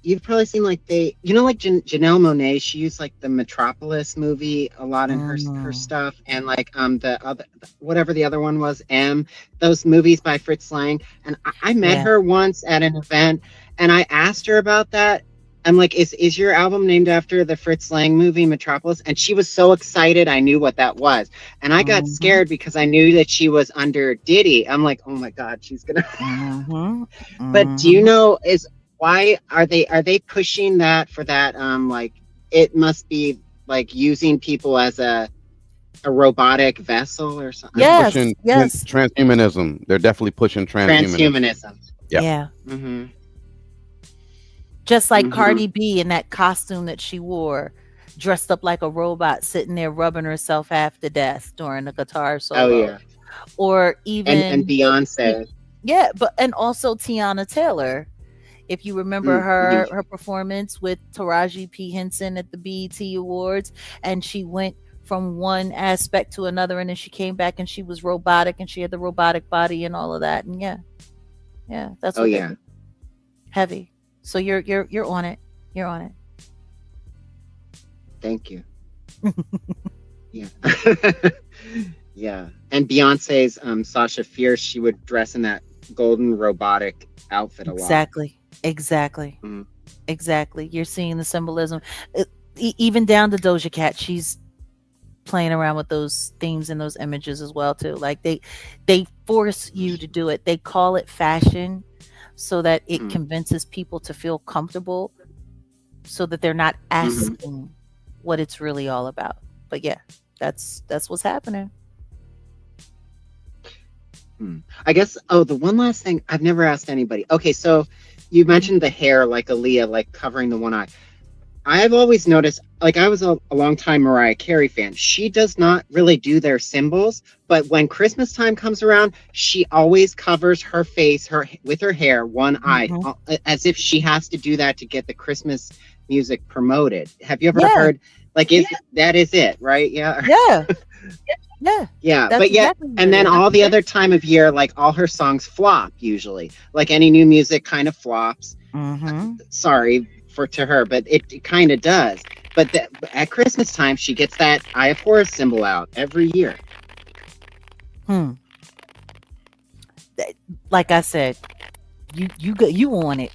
You've probably seen like Janelle Monáe, she used like the Metropolis movie a lot in her stuff, and like the other, whatever the other one was, those movies by Fritz Lang. And I met her once at an event and I asked her about that. I'm like, is your album named after the Fritz Lang movie Metropolis? And she was so excited I knew what that was. And I got scared because I knew that she was under Diddy. I'm like, oh my God, she's gonna But do you know, why are they pushing that for that? Like, it must be like using people as a robotic vessel or something. Yes. Transhumanism. They're definitely pushing transhumanism. Yeah. Just like Cardi B in that costume that she wore, dressed up like a robot, sitting there rubbing herself half to death during the guitar solo. Oh yeah. Or even and Beyonce. Yeah, and also Tiana Taylor. If you remember her performance with Taraji P. Henson at the BET Awards, and she went from one aspect to another, and then she came back and she was robotic and she had the robotic body and all of that. And yeah, that's what heavy. So you're on it. You're on it. Thank you. Yeah. Yeah. And Beyonce's Sasha Fierce, she would dress in that golden robotic outfit a lot. Exactly. Mhm. Exactly. You're seeing the symbolism. Even down to Doja Cat, she's playing around with those themes and those images as well too. Like they force you to do it. They call it fashion so that it Mhm. convinces people to feel comfortable so that they're not Mhm. asking what it's really all about. But yeah, that's what's happening. I guess, oh, the one last thing I've never asked anybody. Okay, so you mentioned the hair, like Aaliyah, like covering the one eye. I've always noticed, like I was a long time Mariah Carey fan. She does not really do their symbols, but when Christmas time comes around, she always covers her face, with her hair, one eye, Mhm. as if she has to do that to get the Christmas music promoted. Have you ever Yeah. heard? Like, that is it, right? Yeah. Yeah. Yeah. Yeah, That's but yet, exactly what and it then is. all the other time of year, like all her songs flop usually. Like any new music kind of flops. Mhm. Sorry to her, but it kind of does. But at Christmas time, she gets that Eye of Horus symbol out every year. Like I said, you want it.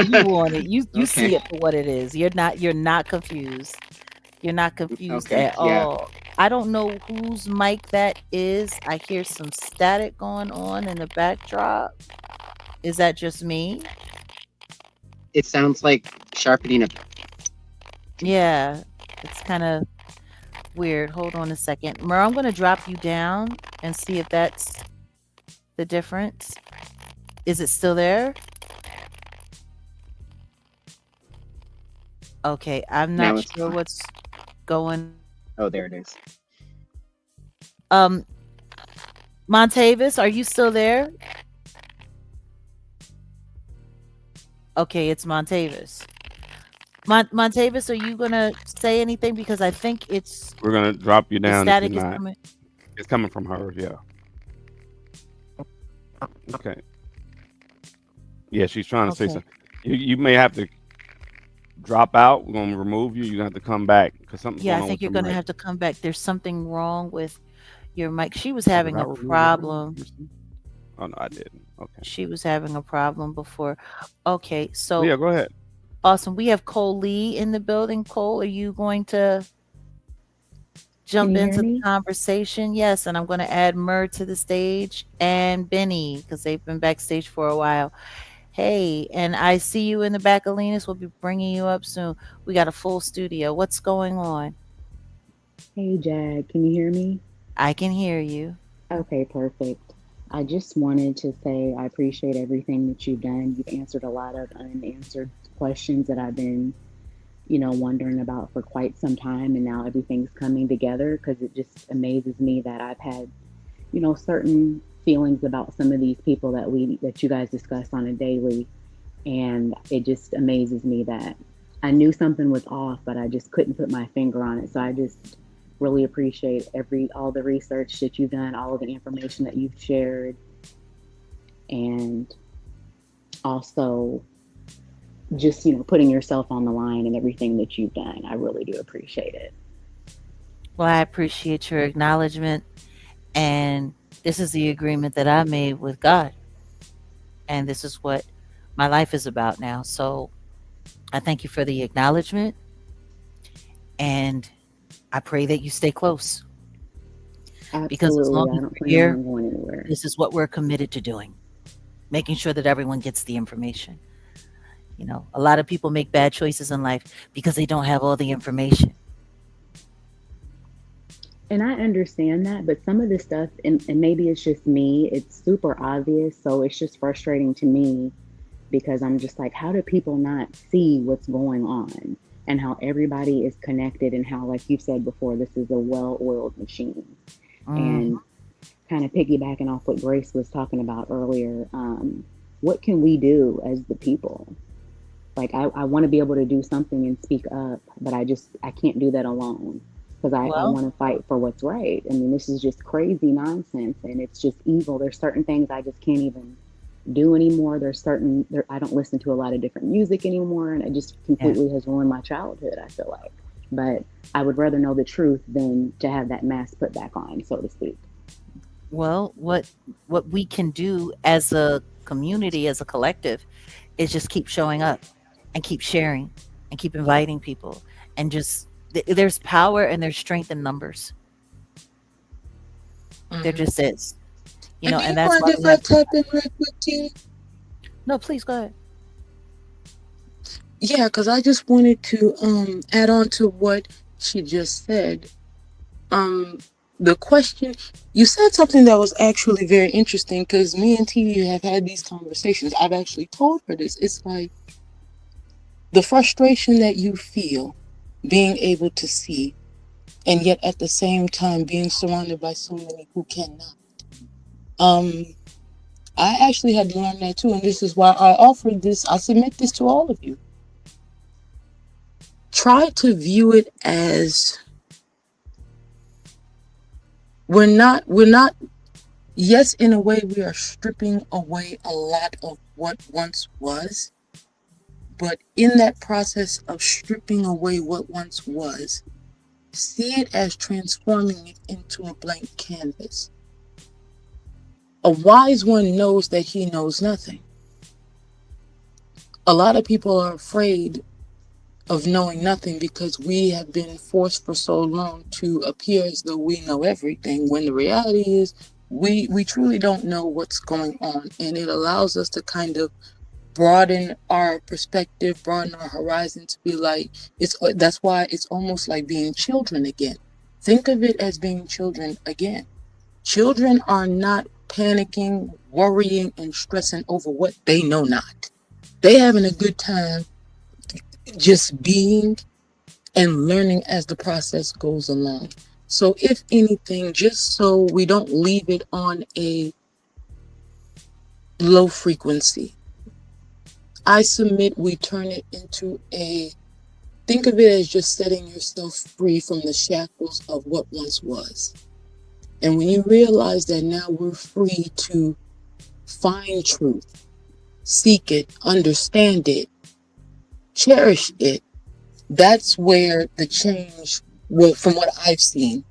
You want it. You Okay. see it for what it is. You're not confused. You're not confused Okay, at yeah. all. I don't know whose mic that is. I hear some static going on in the backdrop. Is that just me? It sounds like sharpening a. Yeah, it's kind of weird. Hold on a second. Mer, I'm going to drop you down and see if that's the difference. Is it still there? Okay, I'm Now not it's sure fine. what's going. Oh, there it is. Montavis, are you still there? Okay, it's Montavis. Montavis, are you gonna say anything? Because I think We're gonna drop you the down if static you're is not. coming. It's coming from her, yeah. Okay. Yeah, she's trying to say Okay. something. You may have to drop out. We're gonna remove you. You're gonna have to come back because something's Yeah, going I on think with you're your gonna mic. have to come back. There's something wrong with your mic. She was Did having I a remove her? problem. Oh no, I didn't. Okay. She was having a problem before. Okay, Well, so yeah, go ahead. awesome. We have Cole Lee in the building. Cole, are you going to Can jump you hear into the me? conversation? Yes, and I'm going to add Mur to the stage and Benny because they've been backstage for a while. Hey, and I see you in the back, Alinas. We'll be bringing you up soon. We got a full studio. What's going on? Hey, Jag, can you hear me? I can hear you. Okay, perfect. I just wanted to say I appreciate everything that you've done. You've answered a lot of unanswered questions that I've been, wondering about for quite some time, and now everything's coming together because it just amazes me that I've had, certain feelings about some of these people that you guys discuss on a daily, and it just amazes me that I knew something was off, but I just couldn't put my finger on it. So I just really appreciate all the research that you've done, all of the information that you've shared, and also just putting yourself on the line and everything that you've done. I really do appreciate it. Well, I appreciate your acknowledgement. And this is the agreement that I made with God. And this is what my life is about now. So I thank you for the acknowledgement. And I pray that you stay close. Because as long Absolutely. I as don't we're plan here, on going anywhere. this is what we're committed to doing. Making sure that everyone gets the information. A lot of people make bad choices in life because they don't have all the information. And I understand that, but some of this stuff, and maybe it's just me, it's super obvious. So it's just frustrating to me because I'm just like, how do people not see what's going on and how everybody is connected and how, like you said before, this is a well-oiled machine. And kind of piggybacking off what Grace was talking about earlier, what can we do as the people? Like, I want to be able to do something and speak up, but I can't do that alone because I Well, want to fight for what's right. I mean, this is just crazy nonsense and it's just evil. There's certain things I just can't even do anymore. I don't listen to a lot of different music anymore, and it just yeah. completely has ruined my childhood, I feel like. But I would rather know the truth than to have that mask put back on, so to speak. Well, what we can do as a community, as a collective, is just keep showing up and keep sharing and keep inviting people and just there's power and there's strength in numbers. There Mhm. just is. You And know, do you and that's mind why if we I have tap in real quick, Tina? no, please go ahead. Yeah, because I just wanted to add on to what she just said. Um, the question, you said something that was actually very interesting because me and T have had these conversations. I've actually told her this. It's like the frustration that you feel being able to see, and yet at the same time being surrounded by so many who cannot. Um, I actually had to learn that too, and this is why I offered this. I submit this to all of you. Try to view it as we're not yes, in a way we are stripping away a lot of what once was, but in that process of stripping away what once was, see it as transforming it into a blank canvas. A wise one knows that he knows nothing. A lot of people are afraid of knowing nothing because we have been forced for so long to appear as though we know everything, when the reality is we truly don't know what's going on, and it allows us to kind of broaden our perspective, broaden our horizon, to be like, it's that's why it's almost like being children again. Think of it as being children again. Children are not panicking, worrying, and stressing over what they know not. They having a good time just being and learning as the process goes along. So if anything, just so we don't leave it on a low frequency, I submit we turn it into a, think of it as just setting yourself free from the shackles of what once was. And when you realize that now we're free to find truth, seek it, understand it, cherish it, that's where the change, well, from what I've seen,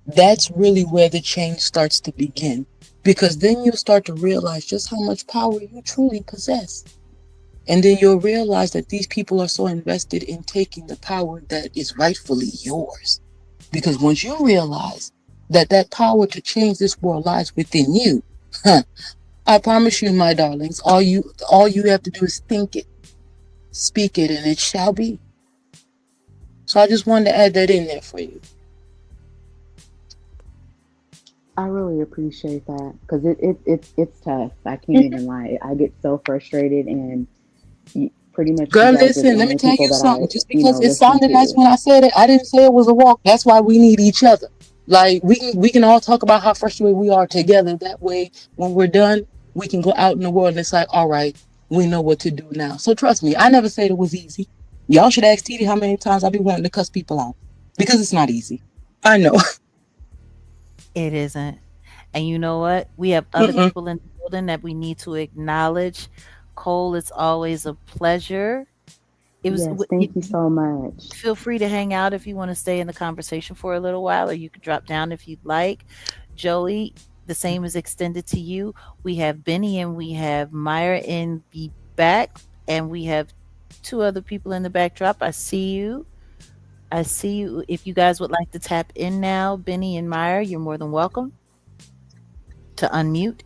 that's really where the change starts to begin. Because then you'll start to realize just how much power you truly possess. And then you'll realize that these people are so invested in taking the power that is rightfully yours. Because once you realize that that power to change this world lies within you, huh, I promise you, my darlings, all you have to do is think it, speak it, and it shall be. So I just wanted to add that in there for you. I really appreciate that because it's tough. I can't even lie. I get so frustrated, and pretty much you Girl, guys are the listen, let me only tell people you that something. I, Just because it listen sounded nice to. when I said it, I didn't say it was a walk. That's why we need each other. Like we can all talk about how frustrated we are together. That way, when we're done, we can go out in the world and it's like, all right, we know what to do now. So trust me, I never said it was easy. Y'all should ask TD how many times I be wanting to cuss people out because it's not easy. I know. It isn't. And you know what? We have other Mm-mm. people in the building that we need to acknowledge. Cole, it's always a pleasure. It was Yes, thank you so much. feel free to hang out if you want to stay in the conversation for a little while, or you could drop down if you'd like. Joey, the same is extended to you. We have Benny and we have Myra in the back, and we have two other people in the backdrop. I see you. I see you. If you guys would like to tap in now, Benny and Myra, you're more than welcome to unmute.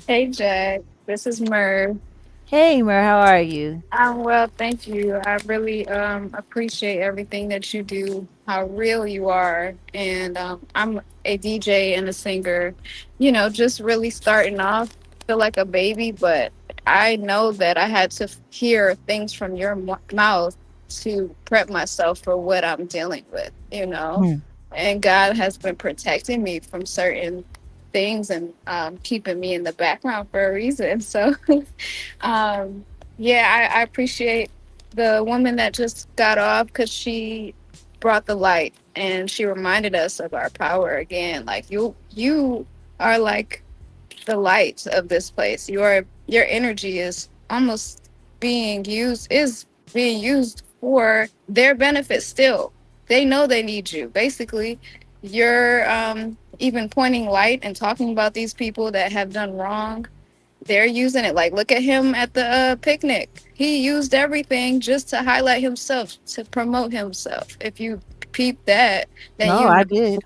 Hey, Jack. This is Merv. Hey, Mer, how are you? I'm well, thank you. I really appreciate everything that you do, how real you are. And I'm a DJ and a singer, just really starting off, feel like a baby, but I know that I had to hear things from your mouth to prep myself for what I'm dealing with. Hmm. And God has been protecting me from certain things and keeping me in the background for a reason. So, um, yeah, I appreciate the woman that just got off because she brought the light and she reminded us of our power again. Like you are like the light of this place. Your energy is almost being used for their benefit still. They know they need you. Basically, you're even pointing light and talking about these people that have done wrong. They're using it. Like, look at him at the picnic. He used everything just to highlight himself, to promote himself. If you peep that, then No, you I know, did.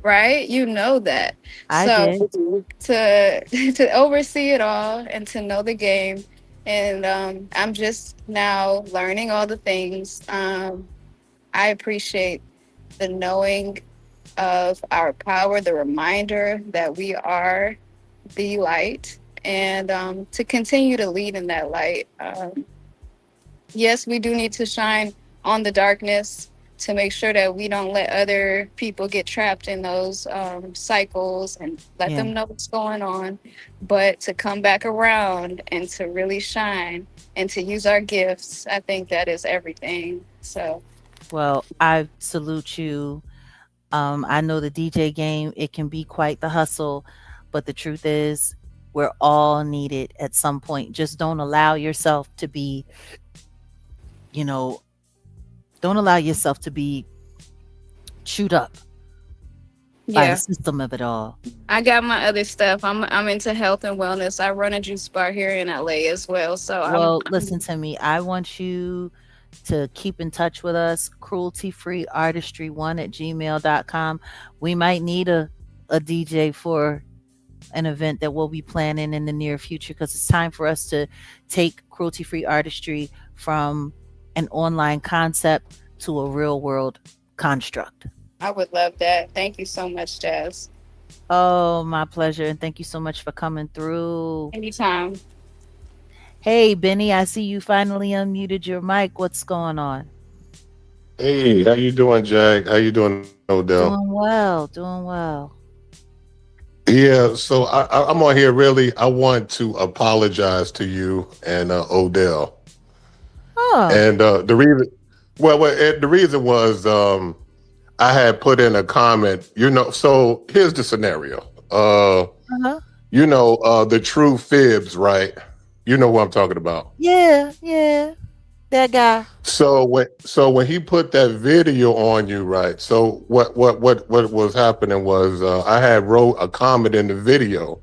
right? You know that. I So did. to to oversee it all and to know the game, and I'm just now learning all the things. I appreciate the knowing of our power, the reminder that we are the light, and to continue to lead in that light. Yes, we do need to shine on the darkness to make sure that we don't let other people get trapped in those cycles and let Yeah. them know what's going on. But to come back around and to really shine and to use our gifts, I think that is everything. So, Well, I salute you. I know the DJ game, it can be quite the hustle, but the truth is, we're all needed at some point. Just don't allow yourself to be, you know, don't allow yourself to be chewed up by the yeah, system of it all. I got my other stuff. I'm into health and wellness. I run a juice bar here in LA as well. So Well, listen to me. I want you to keep in touch with us. Cruelty free artistry1 at gmail.com. We might need a DJ for an event that we'll be planning in the near future because it's time for us to take cruelty free artistry from an online concept to a real world construct. I would love that. Thank you so much, Jazz. Oh, my pleasure. And thank you so much for coming through. Anytime. Hey, Benny, I see you finally unmuted your mic. What's going on? Hey, how you doing, Jack? How you doing, Odell? Doing well, doing well. Yeah, so I'm on here really. I want to apologize to you and Odell. Oh, And the reason was I had put in a comment. So here's the scenario. uh-huh. The true fibs, right? You know who I'm talking about. Yeah, yeah. That guy. So when he put that video on you, right? So what was happening was I had wrote a comment in the video,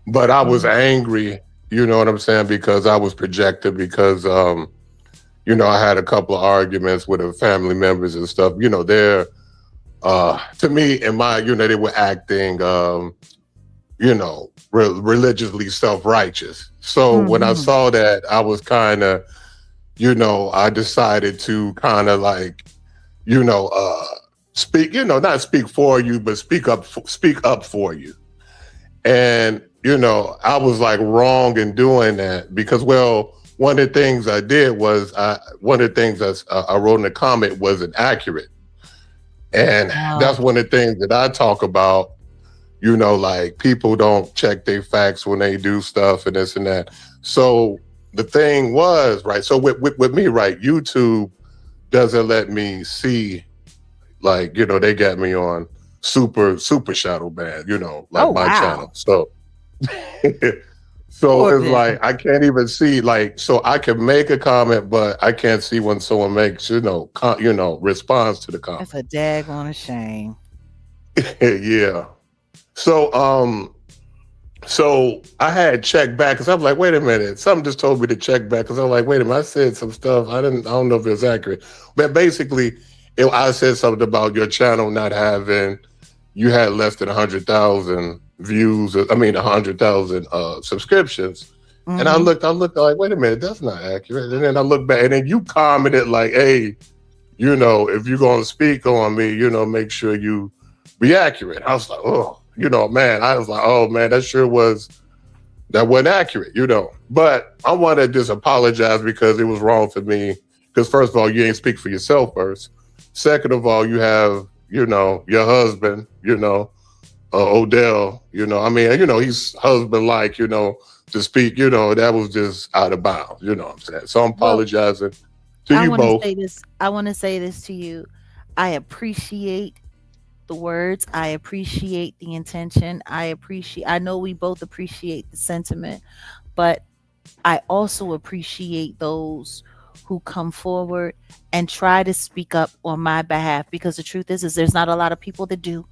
but I was Mhm. angry. You know what I'm saying? Because I was projected because I had a couple of arguments with the family members and stuff. They're to me in my they were acting religiously self-righteous. So when I Mhm. saw that, I was kind of I decided to kind of like, speak, not speak for you, but speak up for you. And, I was like wrong in doing that because, well, one of the things I did was one of the things that I wrote in the comment wasn't accurate. And Oh, that's one of the things that I talk about, like people don't check their facts when they do stuff and this and that. So the thing was, right, so with me, right, YouTube doesn't let me see, like, they got me on super shadow ban, like oh my channel. wow. So so Poor it's Benny. like I can't even see, like, so I can make a comment, but I can't see when someone makes, responds to the That's comment. a daggone a shame. Yeah. So so I had checked back because I'm like, wait a minute, something just told me to check back because I'm like, wait a minute, I said some stuff. I don't know if it's accurate, but basically, I said something about your channel not having, you had less than 100,000 views. I mean, 100,000 subscriptions. And Mhm. I looked like, wait a minute, that's not accurate. And then I looked back, and then you commented like, hey, if you're gonna speak on me, make sure you be accurate. I was like, oh, man, I was like, oh man, that wasn't accurate, But I want to just apologize because it was wrong for me. Because first of all, you ain't speak for yourself first. Second of all, you have, your husband, Odell, I mean, he's husband like, to speak, that was just out of bounds, you know what I'm saying? So I'm Well, apologizing to I you want to both. say this. I want to say this to you. I appreciate the words. I appreciate the intention. I know we both appreciate the sentiment, but I also appreciate those who come forward and try to speak up on my behalf, because the truth is there's not a lot of people that do.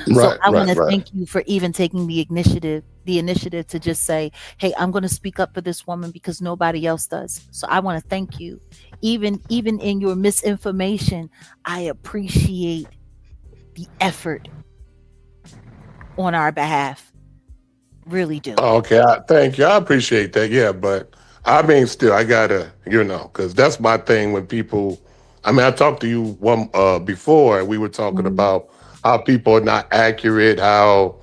So Right, I want right, to right. thank you for even taking the initiative to just say, "Hey, I'm going to speak up for this woman because nobody else does." So I want to thank you. Even in your misinformation, I appreciate the effort on our behalf. Really do. Okay, thank you. I appreciate that. Yeah, but I mean, still, I gotta, because that's my thing when people. I mean, I talked to you one before, and we were talking Mhm. about how people are not accurate, how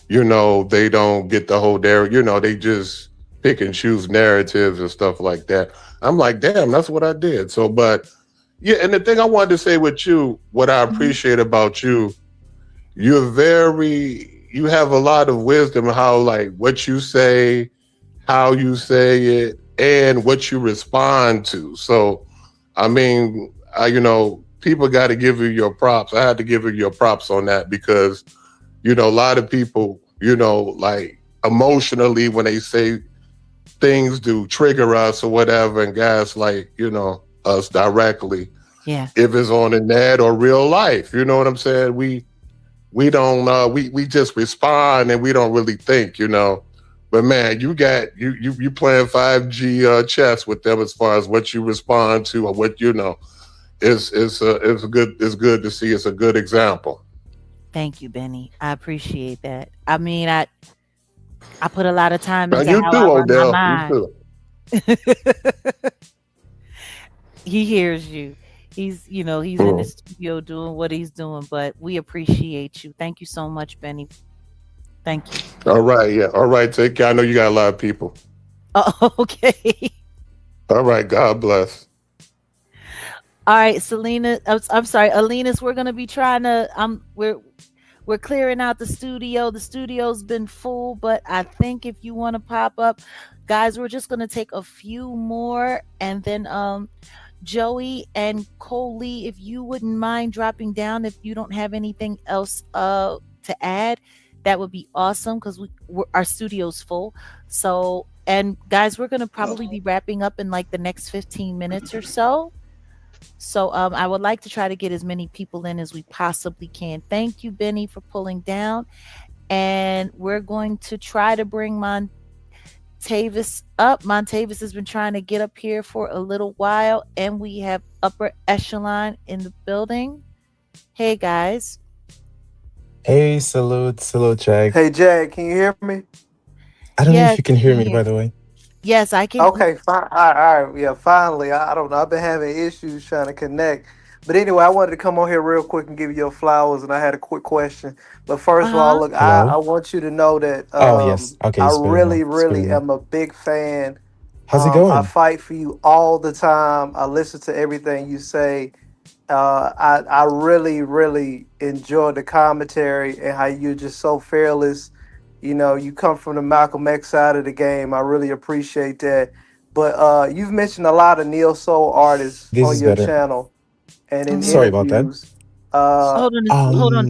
they don't get the whole narrative. They just pick and choose narratives and stuff like that. I'm like, damn, that's what I did. So, but yeah, and the thing I wanted to say with you, what I Mhm. appreciate about you, you have a lot of wisdom how like what you say, how you say it, and what you respond to. So, I mean, people got to give you your props. I had to give you your props on that because, a lot of people, like emotionally when they say things do trigger us or whatever, and guys like, us directly, Yeah. if it's on the net or real life, you know what I'm saying? We don't we just respond and we don't really think. But man, you playing 5G chess with them as far as what you respond to or what it's good to see. It's a good example. Thank you, Benny. I appreciate that. I mean, I put a lot of time And into you how I too, run my Odell. You mind. too. He hears you. He's in the Mm. studio doing what he's doing, but we appreciate you. Thank you so much, Benny. Thank you. All right, yeah. All right, take care. I know you got a lot of people. Oh, okay. All right, God bless. All right, Selena. I'm sorry, Alinas. We're gonna be trying to. We're clearing out the studio. The studio's been full, but I think if you want to pop up, guys, we're just gonna take a few more, and then Joey and Coley, if you wouldn't mind dropping down, if you don't have anything else to add, that would be awesome because our studio's full. So, and guys, we're gonna probably be wrapping up in like the next 15 minutes or so. So I would like to try to get as many people in as we possibly can. Thank you, Benny, for pulling down. And we're going to try to bring Montavis up. Montavis has been trying to get up here for a little while. And we have Upper Echelon in the building. Hey, guys. Hey, salute, check. Hey, Jag, can you hear me? I don't know if Yes, you can we hear can me, hear by you. the way. Yes, I can. Okay, fine. All right. Yeah, finally. I don't know. I've been having issues trying to connect. But anyway, I wanted to come on here real quick and give you your flowers, and I had a quick question. But first of all, Uh-huh. look, I Hello? want you to know that Oh, yes. Okay, I spit it really, out. Spit really it out. am a big fan. How's it I going? fight for you all the time. I listen to everything you say. I really, really enjoy the commentary and how you're just so fearless. You come from the Malcolm X side of the game. I really appreciate that. But you've mentioned a lot of neo soul artists This on is your better. channel and in Mm-hmm. Sorry about that. interviews. Uh,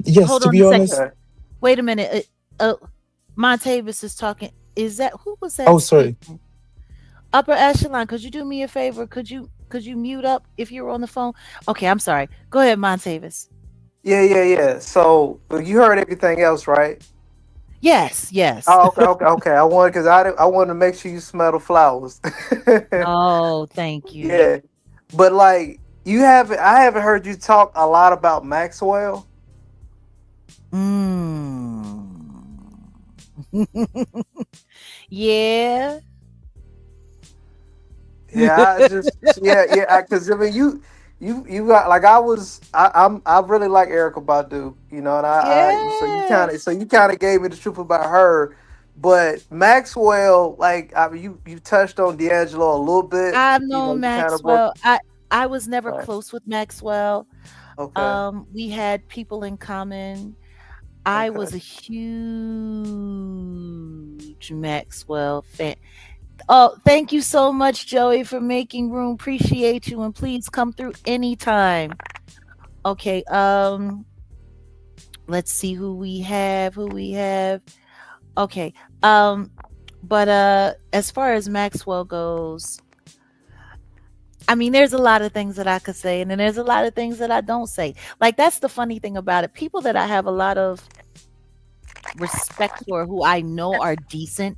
Yes, Hold to on be a second. honest. okay. Wait a minute. Montavis is talking. Who was that Oh, sorry. speaking? Upper Echelon, could you do me a favor? Could you mute up if you're on the phone? Okay, I'm sorry. Go ahead, Montavis. Yeah. So you heard everything else, right? Yes. Oh, okay. I wanted to make sure you smell the flowers. Oh, thank you. Yeah, but like I haven't heard you talk a lot about Maxwell. Mm. Yeah. Yeah, I just yeah. Because I mean, you got like I really like Erica Badu, and I Yeah. so you kind of gave me the truth about her, but Maxwell, like I mean, you touched on D'Angelo a little bit, I've known you kind of broke. Maxwell. I was never Right. close with Maxwell. Okay. We had people in common. I Okay. was a huge Maxwell fan. Oh, thank you so much, Joey, for making room. Appreciate you, and please come through anytime. Okay, let's see who we have. Okay. But as far as Maxwell goes, I mean, there's a lot of things that I could say, and then there's a lot of things that I don't say. Like, that's the funny thing about it. People that I have a lot of respect for, who I know are decent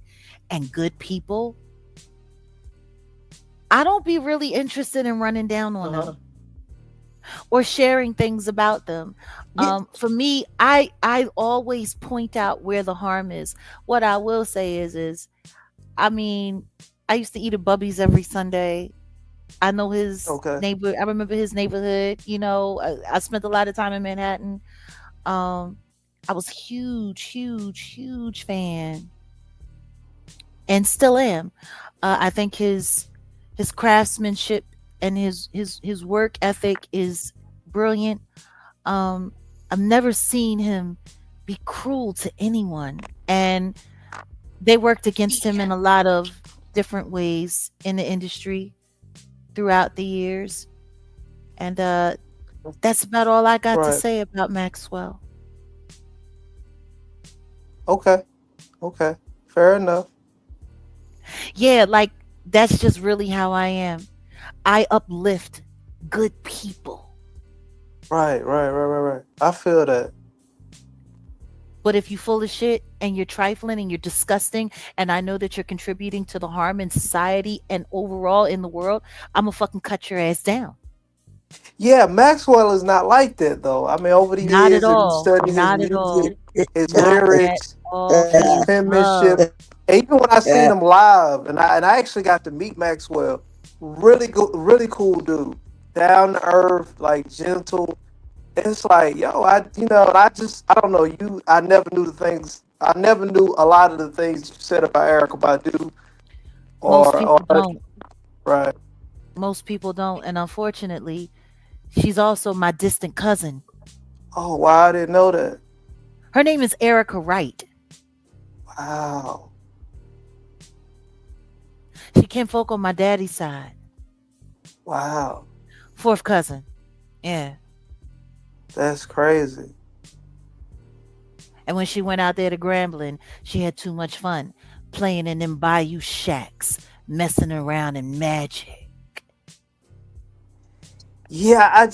and good people, I don't be really interested in running down on them or sharing things about them. For me, I always point out where the harm is. What I will say is I mean, I used to eat at Bubby's every Sunday. I know his Okay. neighbor. I remember his neighborhood. You know, I spent a lot of time in Manhattan. I was huge fan, and still am. I think his craftsmanship and his work ethic is brilliant. I've never seen him be cruel to anyone, and they worked against him in a lot of different ways in the industry throughout the years. And that's about all I got to Right. say about Maxwell. Okay. Okay. Fair enough. Yeah, like that's just really how I am. I uplift good people. Right. I feel that. But if you full of shit and you're trifling and you're disgusting, and I know that you're contributing to the harm in society and overall in the world, I'm gonna fucking cut your ass down. Yeah, Maxwell is not like that though. I mean, over the Not at years of all. studying his Not at all. music, his Not at lyrics, all. his He is penmanship, love. and even when I seen him live, and I actually got to meet Maxwell, really good, really cool dude, down to earth, like gentle. It's like, yo, I don't know you. I never knew a lot of the things you said about Erica Badu, Most or people don't. right. Most people don't. And unfortunately, she's also my distant cousin. Oh wow, I didn't know that. Her name is Erica Wright. Wow, She kinfolk on my daddy's side. wow, Fourth cousin. Yeah. that's crazy. And when she went out there to Grambling, she had too much fun playing in them bayou shacks, messing around in magic. Yeah,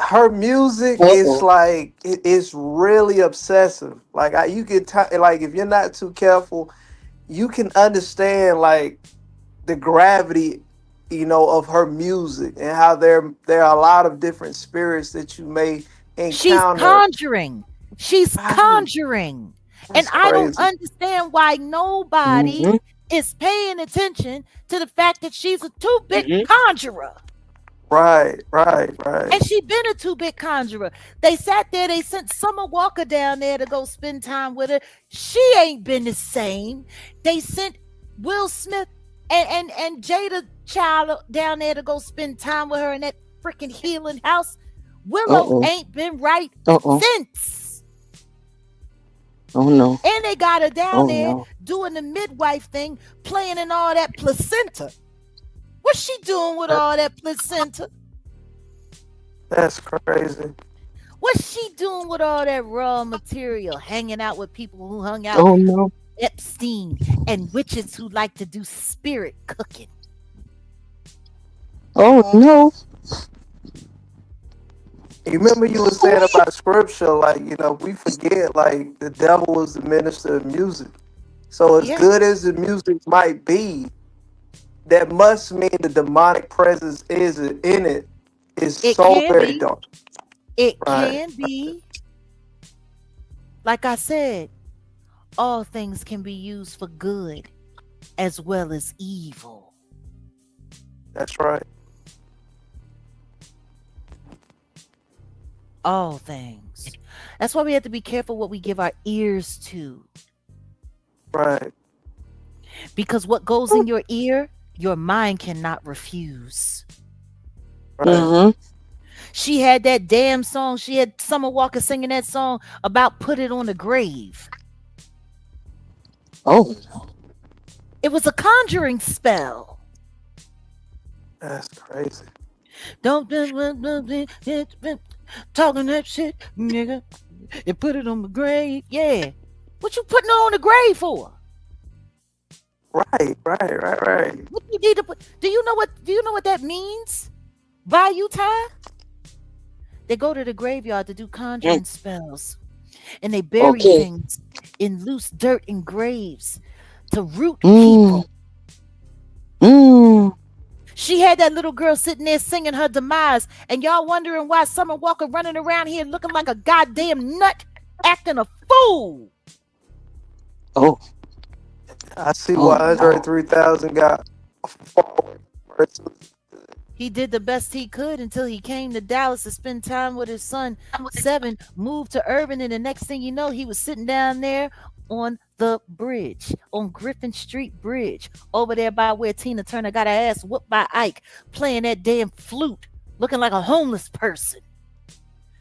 her music is like it's really obsessive. Like you get like if you're not too careful, you can understand like the gravity, of her music and how there are a lot of different spirits that you may She's encounter. conjuring. She's Right. conjuring. And That's I don't crazy. understand why nobody is paying attention to the fact that she's a two-bit conjurer. Right. And she been a two-bit conjurer. They sat there, they sent Summer Walker down there to go spend time with her. She ain't been the same. They sent Will Smith and Jada Child down there to go spend time with her in that freaking healing house. Willow ain't been right since. Oh no. And they got her down there No. doing the midwife thing, playing in all that placenta. What's she doing with all that placenta? That's crazy. What's she doing with all that raw material, hanging out with people who hung out Oh no. Epstein and witches who like to do spirit cooking? Oh no. You remember you were saying about scripture, like, we forget like the devil was the minister of music. So as Yeah. good as the music might be, that must mean the demonic presence is in it is It so can very be. dark. It Right. can be. Like I said, all things can be used for good as well as evil. That's right. All things. That's why we have to be careful what we give our ears to. Right. Because what goes in your ear, your mind cannot refuse. Right. She had that damn song. She had Summer Walker singing that song about put it on the grave. Oh no. It was a conjuring spell. That's crazy. Don't talking that shit, nigga. And put it on the grave. Yeah. What you putting it on the grave for? Right. What do you need to put? Do you know what? Do you know what that means? Bayou time? They go to the graveyard to do conjuring spells, and they bury Okay. things in loose dirt and graves to root Mm, people. mm. She had that little girl sitting there singing her demise, and y'all wondering why Summer Walker running around here looking like a goddamn nut, acting a fool. Oh, I see oh why Andre no. 3000 got forward versus He did the best he could until he came to Dallas to spend time with his son. Seven moved to Urban, and the next thing you know, he was sitting down there on the bridge, on Griffin Street Bridge, over there by where Tina Turner got her ass whooped by Ike, playing that damn flute, looking like a homeless person.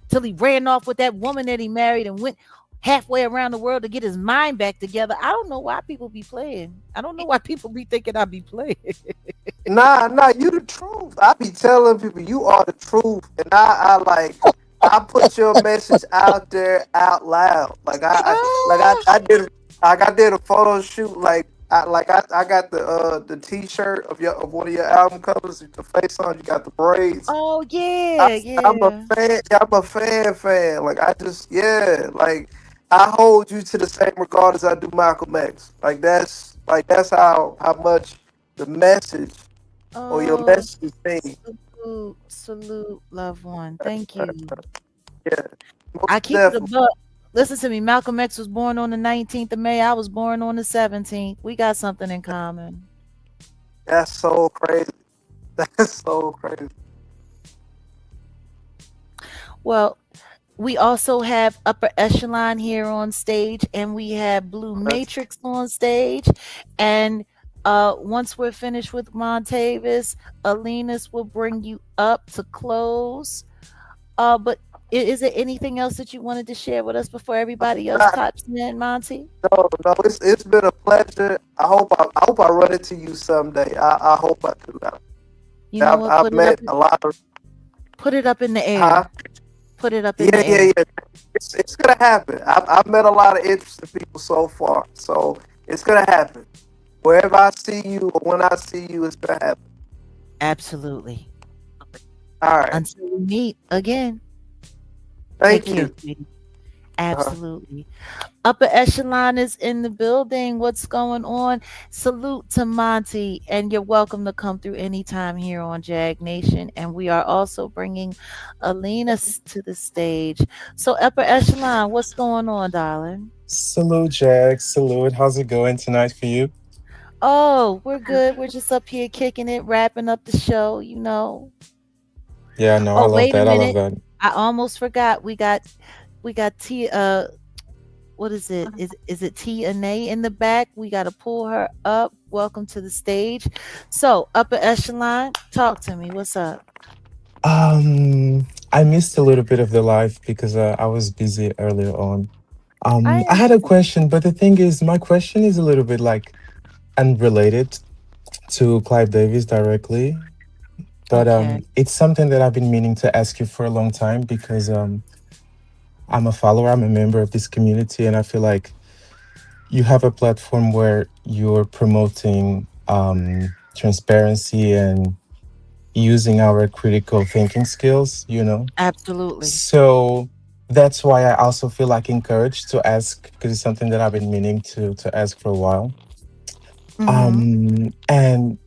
Till he ran off with that woman that he married and went halfway around the world to get his mind back together. I don't know why people be playing. I don't know why people be thinking I be playing. Nah, you the truth. I be telling people you are the truth, and I put your message out there out loud. I did a photo shoot. I got the T-shirt of one of your album covers, the face on. You got the braids. Oh I, yeah. I'm a fan. I'm a fan. Like I hold you to the same regard as I do Malcolm X. That's how much the message or your Oh, message thing. salute, loved one. Thank you. Yeah, I most keep it a definitely. buck. Listen to me. Malcolm X was born on the 19th of May. I was born on the 17th. We got something in common. That's so crazy. That's so crazy. Well, we also have Upper Echelon here on stage, and we have Blue Matrix on stage. And once we're finished with Montavis, Alinas will bring you up to close. But is there anything else that you wanted to share with us before everybody else Nah, types in, Monty? no. It's been a pleasure. I hope I run into you someday. I hope I do. You know what? I've met a lot of. Put it up in the Huh? air. Put it up in the air. Yeah. It's gonna happen. I've met a lot of interesting people so far, so it's gonna happen. Wherever I see you or when I see you, it's gonna happen. Absolutely. All right. Until we meet again. Thank Take care, you. sweetie. Absolutely. Upper Echelon is in the building. What's going on? Salute to Monty, and you're welcome to come through anytime here on Jag Nation. And we are also bringing Alina to the stage. So, Upper Echelon, what's going on, darling? Salute, Jack. Salute. How's it going tonight for you? Oh, we're good. We're just up here kicking it, wrapping up the show, you know. Yeah, no, I Oh, love wait a that. I love minute. that. I almost forgot. We got T what is it? Is it Tia Nay in the back? We got to pull her up. Welcome to the stage. So, Upper Echelon, talk to me. What's up? I missed a little bit of the live because I was busy earlier on. I I had a understand. question, but the thing is, my question is a little bit like unrelated to Clive Davis directly. But Okay. it's something that I've been meaning to ask you for a long time because I'm a follower, I'm a member of this community, and I feel like you have a platform where you're promoting transparency and using our critical thinking skills, you know? Absolutely. So that's why I also feel like encouraged to ask because it's something that I've been meaning to ask for a while. And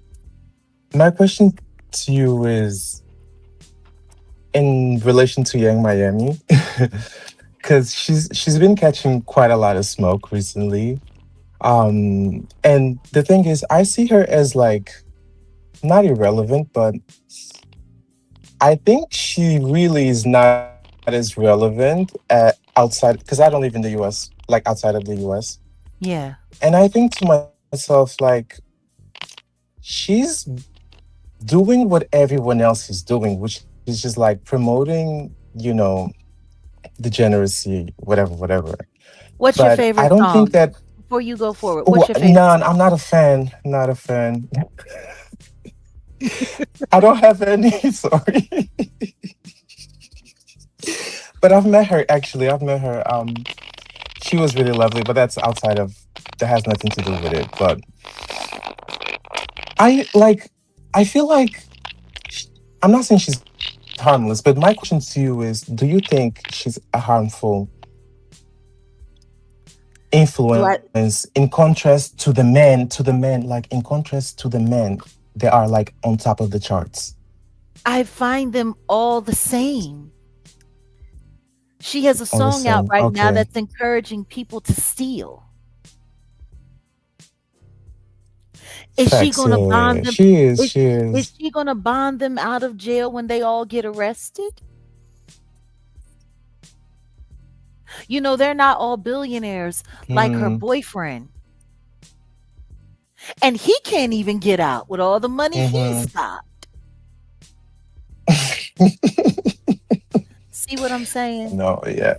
my question to you is in relation to Young Miami, because she's been catching quite a lot of smoke recently. And the thing is, I see her as like not irrelevant, but I think she really is not as relevant outside because I don't live in the US, like outside of the US. Yeah. And I think to myself, like, she's doing what everyone else is doing, which is just like promoting, you know, degeneracy, whatever. What's your But I favorite don't think song? that. Before you go forward, what's your favorite None. song? I'm not a fan. Not a fan. I don't have any. Sorry. But I've met her. Actually, I've met her. She was really lovely, but that's outside of. That has nothing to do with it. But I like. I feel like sh- I'm not saying she's harmless, but my question to you is: do you think she's a harmful Do I influence in contrast to the men? To the men, like in contrast to the men, they are like on top of the charts. I find them all the same. She has a All the song out same. right now Okay. that's encouraging people to steal. Is she Facts. gonna Yeah. bond them? She is. Is She is is. she gonna bond them out of jail when they all get arrested? You know, they're not all billionaires like her Mm-hmm. boyfriend. And he can't even get out with all the money he's Mm-hmm. got. See what I'm saying? No. Yeah.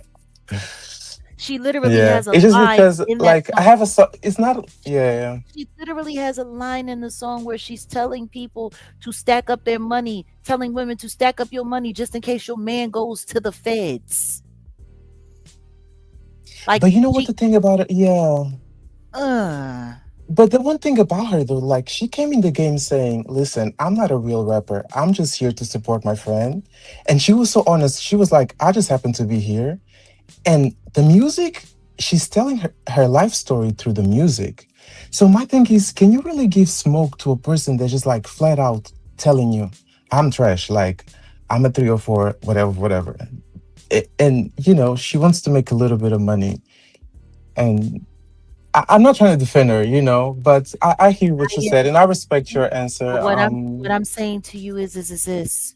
She literally Yeah. has a It's just line because, in that like, I song. have a. It's not. Yeah. She literally has a line in the song where she's telling people to stack up their money, telling women to stack up your money just in case your man goes to the feds. Like But you know what she the thing about it? Yeah. uh But the one thing about her though, like she came in the game saying, "Listen, I'm not a real rapper. I'm just here to support my friend." And she was so honest. She was like, "I just happen to be here." And the music, she's telling her life story through the music. So my thing is, can you really give smoke to a person that's just like flat out telling you, "I'm trash, like I'm a 304, whatever, whatever." And you know, she wants to make a little bit of money. And I'm not trying to defend her, you know, but I hear what you I said and I respect your answer. but what I'm saying to you is this.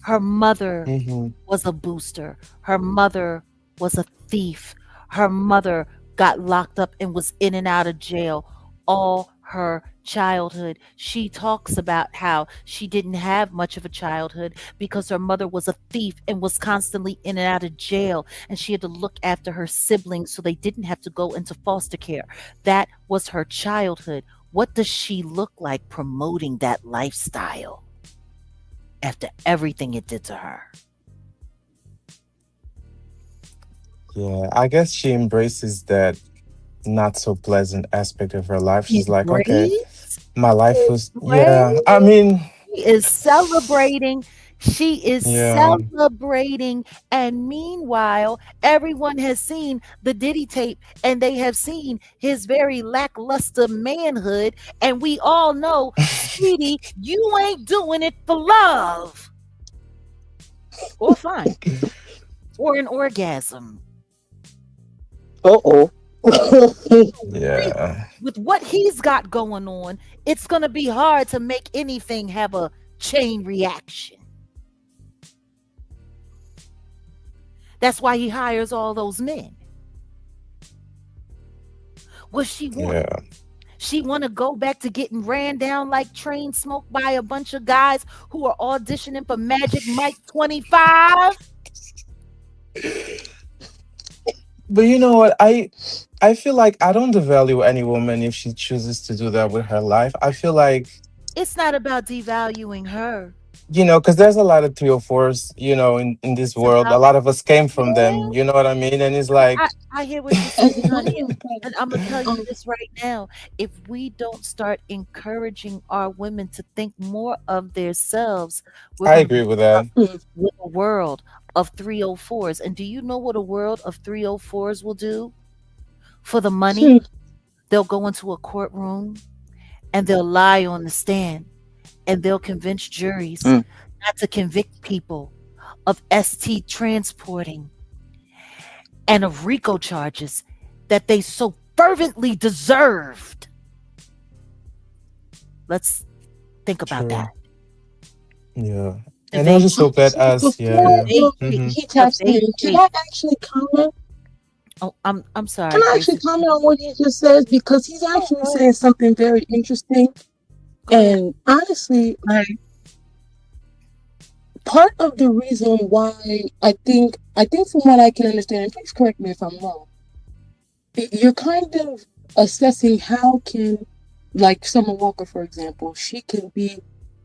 Her mother Mhm. was a booster. Her mother was a thief. Her mother got locked up and was in and out of jail all her childhood. She talks about how she didn't have much of a childhood because her mother was a thief and was constantly in and out of jail, and she had to look after her siblings so they didn't have to go into foster care. That was her childhood. What does she look like promoting that lifestyle after everything it did to her? Yeah, I guess she embraces that not so pleasant aspect of her life. She's like, okay, Embrace, my life was, yeah. I embrace. mean, She is celebrating. She is yeah, celebrating. And meanwhile, everyone has seen the Diddy tape and they have seen his very lackluster manhood. And we all know, sweetie, you ain't doing it for love or fun or an orgasm. Uh-oh. yeah, With what he's got going on, it's going to be hard to make anything have a chain reaction. That's why he hires all those men. What she want? yeah. She want to go back to getting ran down like train smoke by a bunch of guys who are auditioning for Magic Mike 25. But you know what? I feel like I don't devalue any woman if she chooses to do that with her life. I feel like, It's not about devaluing her. you know, because there's a lot of 304s, you know, in this It's world. A about lot of us came from them, yeah. you know what I mean? And it's I, like, I hear what you're As saying, a honey. matter of fact, And I'm going to tell you this right now. If we don't start encouraging our women to think more of themselves, we're I going to be agree with stuck that. with a world of 304s. And do you know what a world of 304s will do? For the money, they'll go into a courtroom and they'll lie on the stand and they'll convince juries Mm. not to convict people of ST transporting and of RICO charges that they so fervently deserved. Let's think about True. that. Yeah. The And I just hope that actually, as, yeah, before the yeah. vague tape, Hmm. he the taps in, vague can tape. I actually comment? Oh, I'm Can sorry, I actually Gracie. comment on what he just says? Because he's Oh, actually go ahead. saying something very interesting. Go ahead. And honestly, like part of the reason why I think from what I can understand, and please correct me if I'm wrong, you're kind of assessing how can, like Summer Walker, for example, she can be,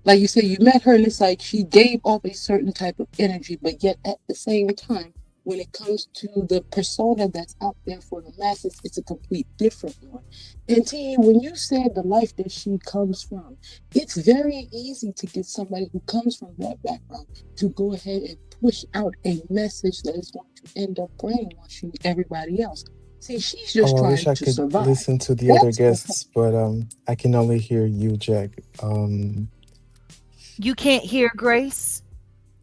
like you said, you met her and it's like she gave off a certain type of energy, but yet at the same time, when it comes to the persona that's out there for the masses, it's a complete different one. And T, when you said the life that she comes from, it's very easy to get somebody who comes from that background to go ahead and push out a message that is going to end up brainwashing everybody else. See, she's just Oh, I wish trying I to could survive. listen to the other That's the guests, but I can only hear you, Jack. You can't hear Grace?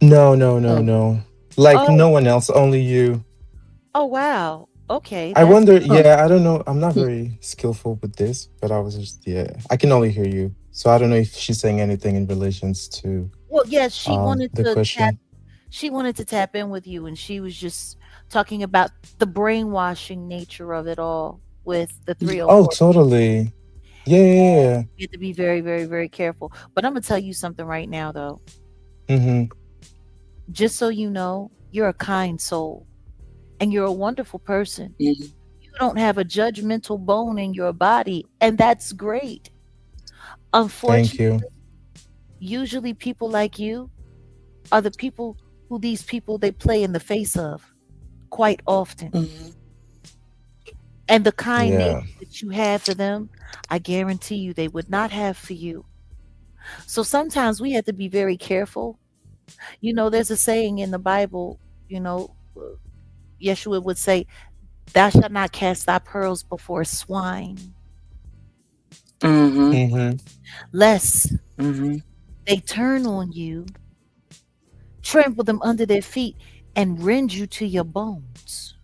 No, no, no, oh, no. Like Oh, no one else, only you. oh wow. Okay, I that's wonder, oh, yeah, I don't know. I'm not hmm, very skillful with this, but I was just, yeah, I can only hear you. So I don't know if she's saying anything in relations to well, yes, she wanted the to tap question. she wanted to tap in with you, and she was just talking about the brainwashing nature of it all with the Oh, 304. totally. Yeah, yeah, You have to be very, very, very careful. But I'm gonna tell you something right now though. yeah. Mm-hmm. Just so you know, you're a kind soul and you're a wonderful person. mhm, You don't have a judgmental bone in your body, and that's great. Thank Unfortunately, you. usually people like you are the people who these people they play in the face of quite often. mhm, And the kind nature Yeah. that you have for them, I guarantee you they would not have for you. So sometimes we have to be very careful. You know, there's a saying in the Bible, you know, Yeshua would say, "Thou shalt not cast thy pearls before swine, mhm, Mm-hmm. lest mhm, they turn on you, trample them under their feet, and rend you to your bones."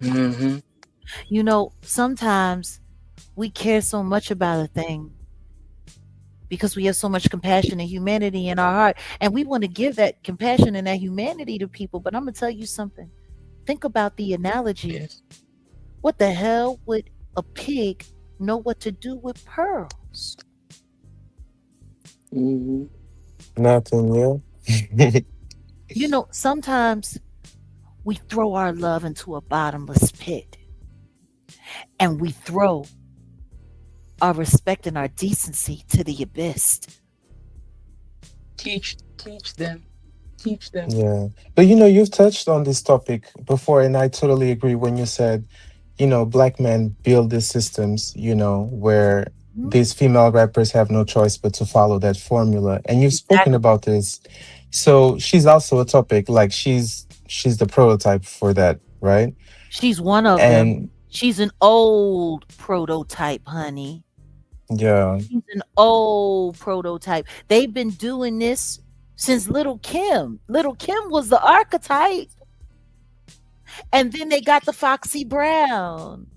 mhm. You know, sometimes we care so much about a thing because we have so much compassion and humanity in our heart, and we want to give that compassion and that humanity to people. But I'm going to tell you something. Think about the analogy. Yes. What the hell would a pig know what to do with pearls? Mhm, Nothing, yeah. You know, sometimes we throw our love into a bottomless pit, and we throw our respect and our decency to the abyss. teach them, teach them. Yeah. But you've touched on this topic before, and I totally agree when you said, black men build these systems, where Mhm. these female rappers have no choice but to follow that formula. And you've spoken Exactly. about this. So she's also a topic, like she's the prototype for that, right? She's one of them. And She's an old prototype, honey. yeah. She's an old prototype. They've been doing this since Little Kim. Little Kim was the archetype. And then they got the Foxy Brown.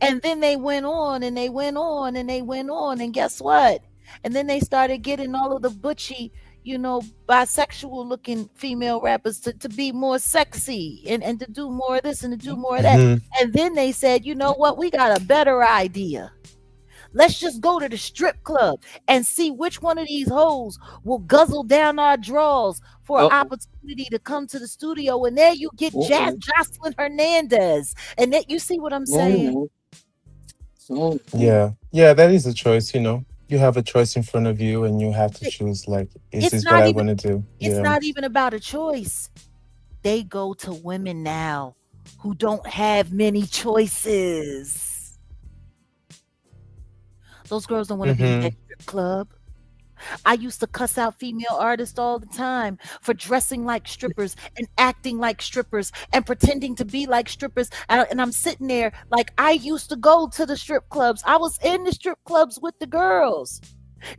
And then they went on and they went on and they went on. And guess what? And then they started getting all of the butchy, bisexual looking female rappers to be more sexy and to do more of this and to do more of that. Hmm. And then they said, you know what? We got a better idea. Let's just go to the strip club and see which one of these hoes will guzzle down our draws for an Uh-oh, opportunity to come to the studio. And there you get uh-oh. Jocelyn Hernandez. And that you see what I'm Oh saying? no, oh no. Yeah. Yeah, that is a choice. You have a choice in front of you and you have to It- choose, like, is It's this what not I even want to do? it's Yeah. not even about a choice. They go to women now who don't have many choices. Those girls don't want to be in Mm-hmm. that strip club. I used to cuss out female artists all the time for dressing like strippers and acting like strippers and pretending to be like strippers. And I'm sitting there like I used to go to the strip clubs. I was in the strip clubs with the girls.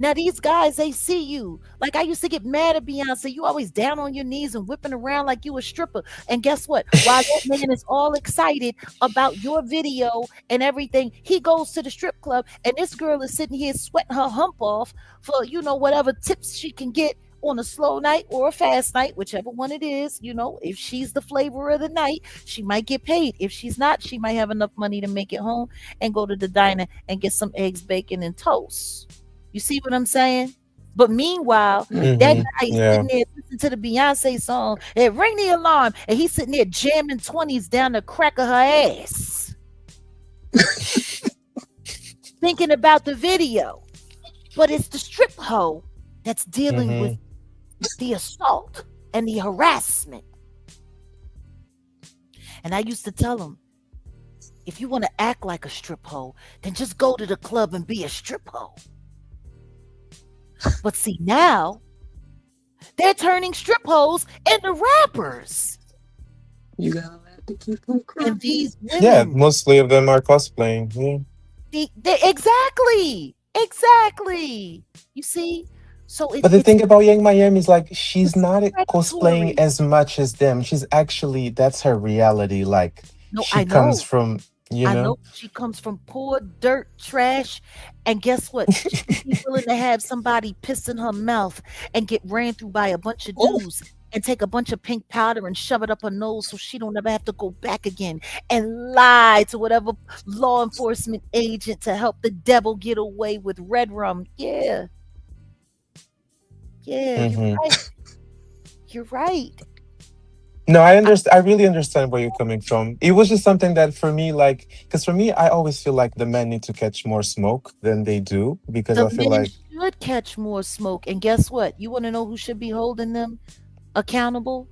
Now these guys, they see you. Like I used to get mad at Beyonce. You always down on your knees and whipping around like you a stripper. And guess what? While that man is all excited about your video and everything, he goes to the strip club and this girl is sitting here sweating her hump off for whatever tips she can get on a slow night or a fast night, whichever one it is. If she's the flavor of the night, she might get paid. If she's not, she might have enough money to make it home and go to the diner and get some eggs, bacon, and toast. You see what I'm saying? But meanwhile, that Mm-hmm. Mhm. guy is Yeah. sitting there listening to the Beyonce song and ring the alarm, and he's sitting there jamming 20s down the crack of her ass, thinking about the video. But it's the strip hoe that's dealing Mm-hmm. with the assault and the harassment. And I used to tell them, if you want to act like a strip hoe, then just go to the club and be a strip hoe. But see, now they're turning strip hoes into rappers. You gotta let the people cry. And these Yeah, women, mostly of them are cosplaying. Yeah. exactly. You see? So But the it's thing about Young Miami is like she's it's not cosplaying predatory. as much as them. She's actually that's her reality. Like No, she I comes know. from, you I know. know she comes from poor dirt trash. And guess what? She would be willing to have somebody piss in her mouth and get ran through by a bunch of Oh, dudes and take a bunch of pink powder and shove it up her nose so she don't ever have to go back again and lie to whatever law enforcement agent to help the devil get away with red rum. Yeah, yeah, you're Hmm. right. You're right. No, I I, understand. I really understand where you're coming from. It was just something that for me, like, because for me, I always feel like the men need to catch more smoke than they do because the I feel men like should catch more smoke. And guess what? You want to know who should be holding them accountable?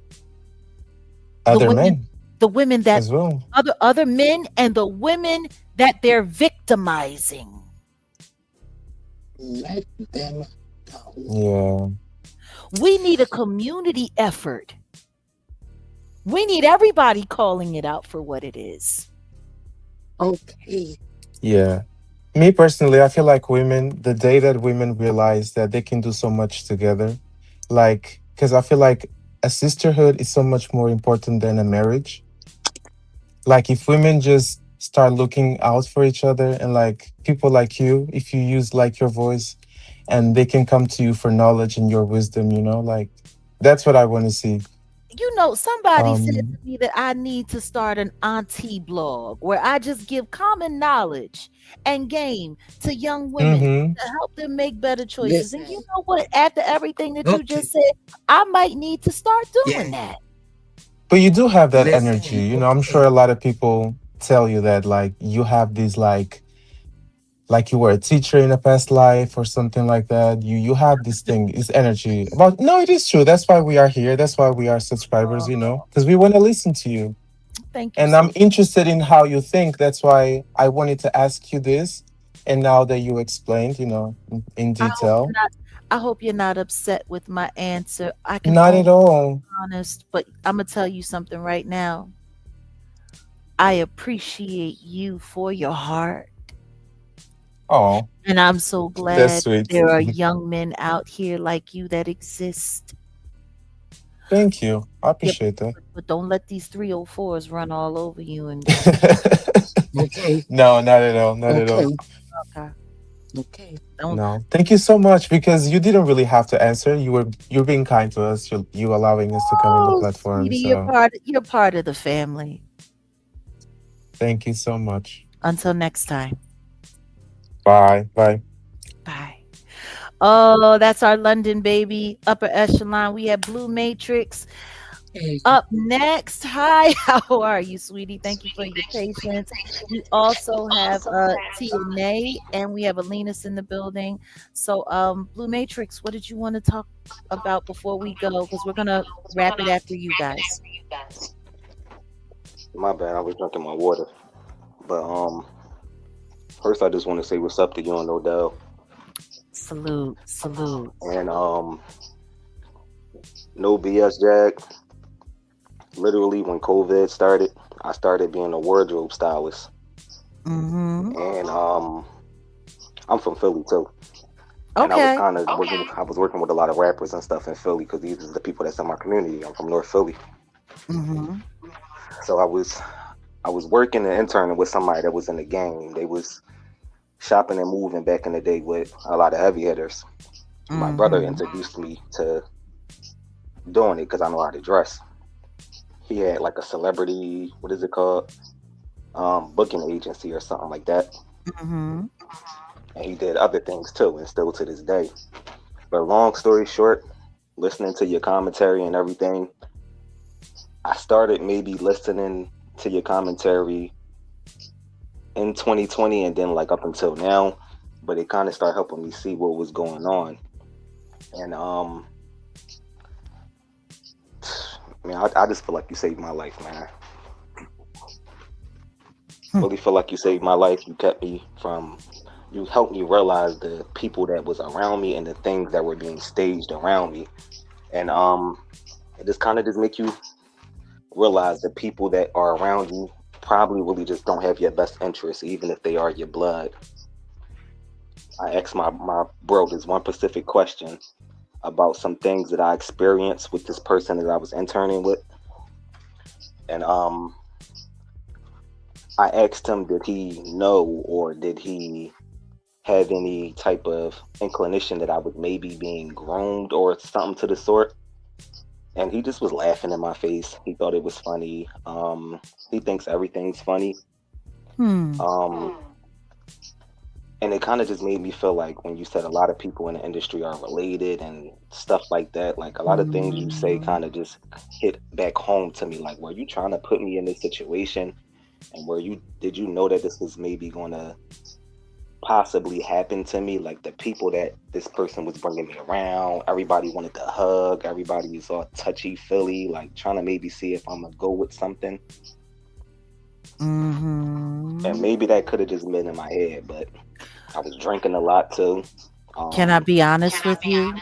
The other women, men the women that as well. other men and the women that they're victimizing. let them go. Yeah. We need a community effort. We need everybody calling it out for what it is. Okay. Yeah. Me personally, I feel like women, the day that women realize that they can do so much together, like, because I feel like a sisterhood is so much more important than a marriage. Like, if women just start looking out for each other and like people like you, if you use like your voice and they can come to you for knowledge and your wisdom, like that's what I want to see. Somebody said to Um, me that I need to start an auntie blog where I just give common knowledge and game to young women mm-hmm. to help them make better choices. And you Listen. know what? After everything that you Okay. just said, I might need to start doing Yeah. that. But you do have that energy, Listen. I'm sure Okay. a lot of people tell you that like you have these like you were a teacher in a past life or something like that. You have this thing, this energy. About no, it is true. That's why we are here. That's why we are subscribers, because we want to listen to you. Thank you And so I'm interested in how you think. That's why I wanted to ask you this. And now that you explained, in I hope you're detail, not I hope you're not upset with my answer. I can not only at all. be honest, but I'm gonna tell you something right now. I appreciate you for your heart. Oh, And I'm so that's glad sweet. there are young men out here like you that exist. Thank you. I Yeah, appreciate that. but don't let these 304s run all over you and Okay. No, not at all. Not at all. Okay. okay. Okay. Don't No. Thank you so much because you didn't really have to answer. You're being kind to us. You allowing us to come on the Oh, platform. sweetie, So you're part of the family. thank you so much. Until next time. Bye. Bye. Bye. Oh, that's our London baby, upper echelon. We have Blue Matrix. Hey. Up next, hi, how are you, sweetie? Thank you for your patience. We also have TNA and we have Alenus in the building. So, Blue Matrix, what did you want to talk about before we go? Because we're gonna wrap it after you guys. My bad, I was drinking my water. But first I just want to say what's up to you and Odell. Salute, salute. And no BS Jag. Literally when COVID started, I started being a wardrobe stylist. Mm-hmm. And I'm from Philly too. And Okay. I was working with a lot of rappers and stuff in Philly because these are the people that's in my community. I'm from North Philly. Mm-hmm. So I was working and interning with somebody that was in the game. They was shopping and moving back in the day with a lot of heavy hitters. My brother Mm-hmm. introduced me to doing it because I know how to dress. He had like a celebrity, what is it called? Booking agency or something like that. Mm-hmm. And he did other things too, and still to this day. But long story short, listening to your commentary and everything, I started maybe listening to your commentary in 2020 and then like up until now, but it kind of started helping me see what was going on. And I mean, I just feel like you saved my life, man. really feel like you saved my life. You helped me realize the people that was around me and the things that were being staged around me. And it just kind of just make you realize the people that are around you probably really just don't have your best interests, even if they are your blood. I asked my bro this one specific question about some things that I experienced with this person that I was interning with. And I asked him, did he know or did he have any type of inclination that I was maybe being groomed or something to the sort? And he just was laughing in my face. He thought it was funny. He thinks everything's funny. Hmm. And it kind of just made me feel like when you said a lot of people in the industry are related and stuff like that, like a lot of things you say kind of just hit back home to me. Like, were you trying to put me in this situation? And did you know that this was maybe going to possibly happen to me? Like the people that this person was bringing me around, everybody wanted to hug, everybody was all touchy feely, like trying to maybe see if I'm gonna go with something. And maybe that could have just been in my head, but I was drinking a lot too. Can I be honest with you?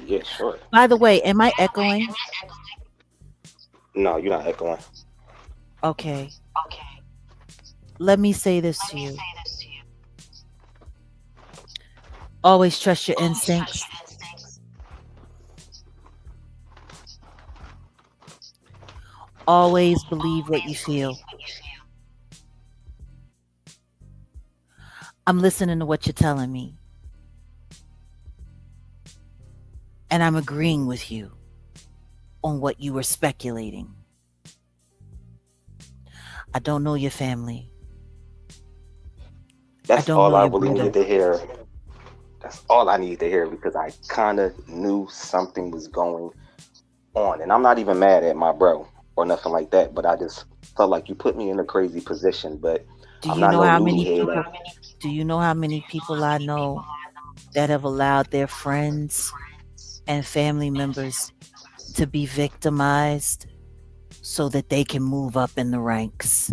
Yeah, sure. By the way, am I echoing? No, you're not echoing. Okay. Let me say this to you. Always trust your instincts. Always believe what you feel. I'm listening to what you're telling me. And I'm agreeing with you on what you were speculating. I don't know your family. That's all I really needed to hear. That's all I needed to hear because I kind of knew something was going on. And I'm not even mad at my bro or nothing like that, but I just felt like you put me in a crazy position. But Do I'm you not know no how many newlywhead. people? Do you know how many people I know that have allowed their friends and family members to be victimized so that they can move up in the ranks?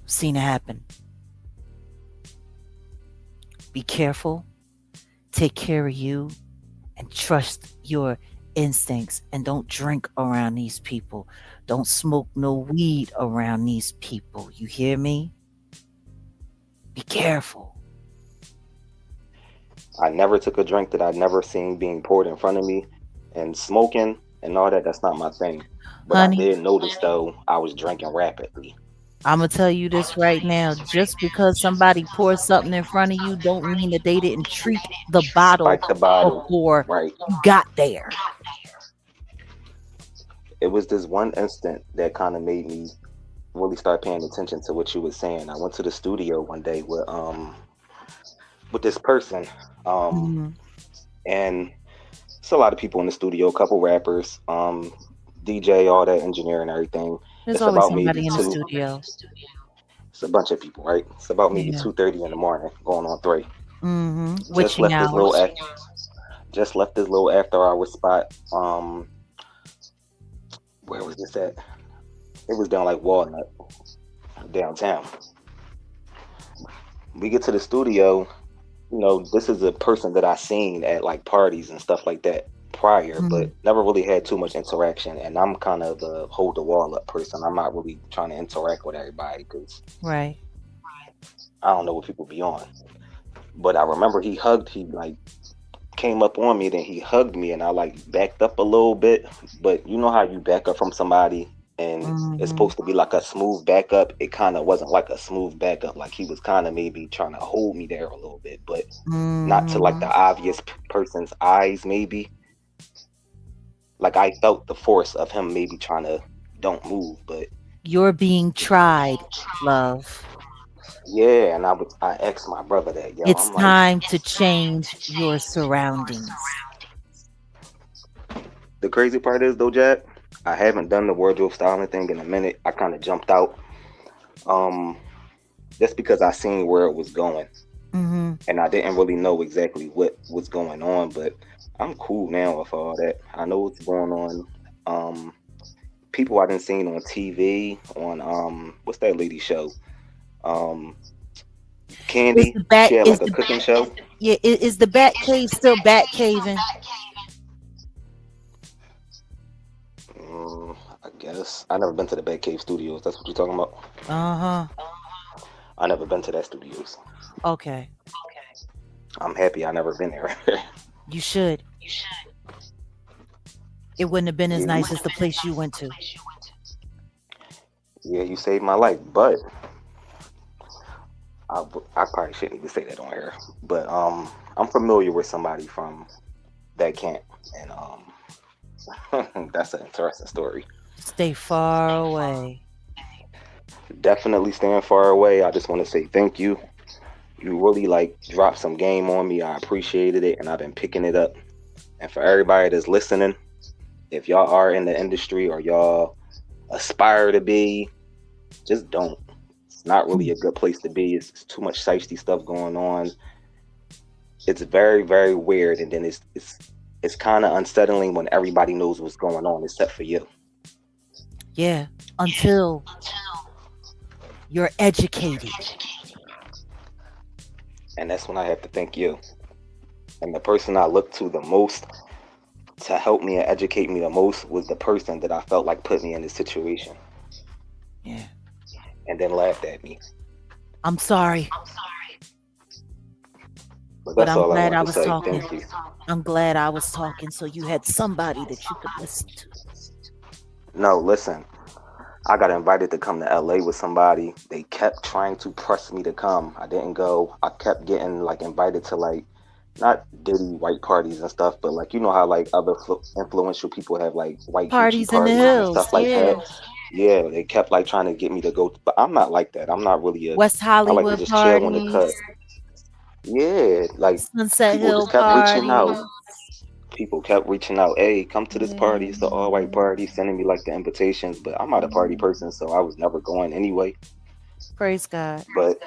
Seen it happen. Be careful. Take care of you and trust your instincts, and don't drink around these people. Don't smoke no weed around these people. You hear me? Be careful. I never took a drink that I'd never seen being poured in front of me, and smoking and all that, that's not my thing. But I Honey, did notice though I was drinking rapidly. I'm going to tell you this right now. Just because somebody pours something in front of you don't mean that they didn't treat the bottle Like the bottle. before Right. you got there. It was this one instant that kind of made me really start paying attention to what you were saying. I went to the studio one day with this person. And it's a lot of people in the studio, a couple rappers, DJ, all that engineering and everything. There's It's always about maybe somebody in the studio. It's a bunch of people, right? It's about maybe Yeah. 2:30 in the morning, going on 3. Just Witching left this little hours. just left this little after hour spot. Where was this at? It was down like Walnut, downtown. We get to the studio. You know, this is a person that I seen at like parties and stuff like that prior, but never really had too much interaction. And I'm kind of a hold the wall up person. I'm not really trying to interact with everybody because Right. I don't know what people be on. But I remember he like came up on me, then he hugged me, and I like backed up a little bit. But you know how you back up from somebody and it's supposed to be like a smooth backup. It kind of wasn't like a smooth backup. Like he was kind of maybe trying to hold me there a little bit, but not to like the obvious person's eyes maybe. Like I felt the force of him maybe trying to don't move, but You're being tried, love. yeah. And I asked my brother that, yo, It's I'm like, time to change your surroundings. the crazy part is though, Jack, I haven't done the wardrobe styling thing in a minute. I kind of jumped out. That's because I seen where it was going. And I didn't really know exactly what was going on, but I'm cool now with all that. I know what's going on. People I done seen on TV on what's that lady show? Um, Is Candy. the bat She had is like a the cooking show. yeah, is the bat cave still bat caving? I guess I never been to the Batcave Studios. That's what you're talking about. Uh-huh. I never been to that studios. Okay. I'm happy I never been there. You should. It wouldn't have been as Yeah, nice as the place you went to. yeah, you saved my life, but I probably shouldn't even say that on here. But I'm familiar with somebody from that camp, and that's an interesting story. Stay far away. Definitely staying far away. I just want to say thank you. You really like dropped some game on me. I appreciated it, and I've been picking it up. And for everybody that's listening, if y'all are in the industry or y'all aspire to be, just don't. It's not really a good place to be. It's too much shiesty stuff going on. It's very, very weird, and then it's kind of unsettling when everybody knows what's going on except for you. Yeah. Until you're educated. And that's when I have to thank you. And the person I looked to the most to help me and educate me the most was the person that I felt like put me in this situation. Yeah. And then laughed at me. I'm sorry. But But that's I'm all I glad want I to was say. talking. Thank you. I'm glad I was talking so you had somebody that you could listen to. No, listen. I got invited to come to LA with somebody. They kept trying to press me to come. I didn't go. I kept getting like invited to like not dirty white parties and stuff, but like you know how like other influential people have like white Gucci Parties in the parties and hills. stuff like Yeah. that. Yeah, they kept like trying to get me to go, but I'm not like that. I'm not really a. West I like to Hollywood just chill in the cut. parties. Yeah, like Sunset people Hill just kept reaching out. parties. People kept reaching out. Hey, come to this party. It's the all white Yeah. party, sending me like the invitations. But I'm not a party person, so I was never going anyway. Praise God. But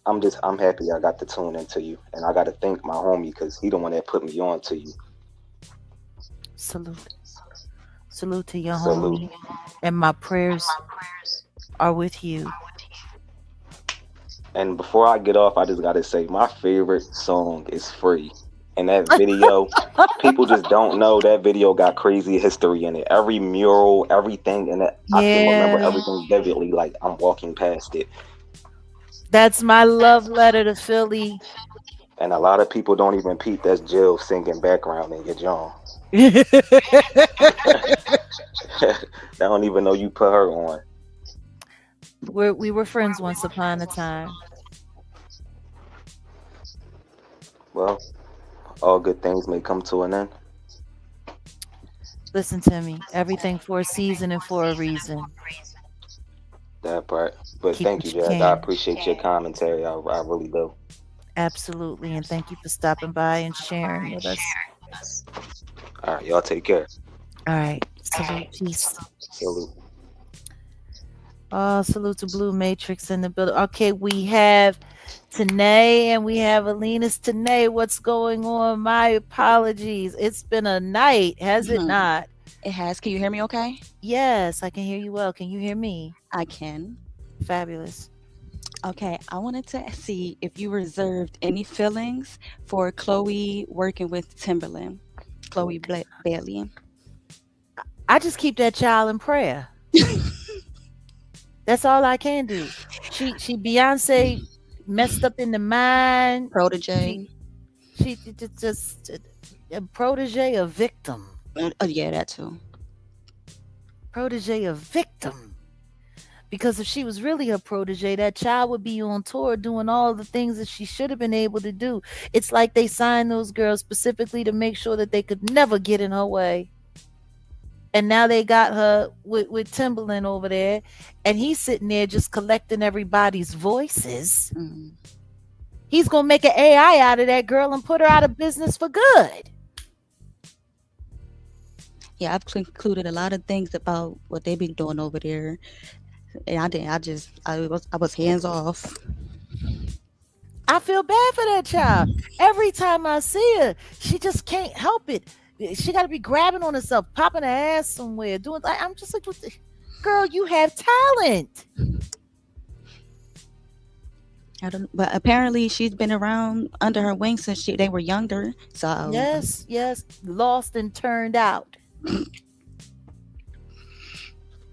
I'm happy I got to tune into you, and I got to thank my homie because he the one that put me on to you. Salute. Salute to your Salute. homie. And my prayers are with you. And before I get off, I just gotta say my favorite song is "Free." And that video, people just don't know that video got crazy history in it. Every mural, everything in it, I can remember Yeah. everything vividly, like I'm walking past it. That's my love letter to Philly. And a lot of people don't even peep that's Jill singing background in your John. we They don't even know you put her on. were friends once upon a time. Well, all good things may come to an end. Listen to me. Everything for a season and for a reason. That part. But Keep thank what you, you Jazz. I can. appreciate your commentary. I really do. Absolutely. And thank you for stopping by and sharing with us. All right, y'all take care. All right. Salute. Peace. Salute. Oh, salute to Blue Matrix in the building. Okay, we have Tanae and we have Alina's. Tanae, what's going on? My apologies. It's been a night, has it not? It has. Can you hear me okay? Yes, I can hear you well. Can you hear me? I can. Fabulous. Okay, I wanted to see if you reserved any feelings for Chloe working with Timberland, Chloe Bailey. I just keep that child in prayer. That's all I can do. She Beyonce messed up in the mind. Protege. She just a protege, a victim. Yeah, that too. Protege, a victim. Because if she was really a protege, that child would be on tour doing all the things that she should have been able to do. It's like they signed those girls specifically to make sure that they could never get in her way. And now they got her with Timberland over there, and he's sitting there just collecting everybody's voices. Mm. He's gonna make an AI out of that girl and put her out of business for good. Yeah, I've concluded a lot of things about what they've been doing over there, and I was hands off. I feel bad for that child. Every time I see her, she just can't help it. She got to be grabbing on herself, popping her ass somewhere, doing. I'm just like, girl, you have talent. I don't, but apparently she's been around under her wing since they were younger. So Yes, yes, lost and turned out.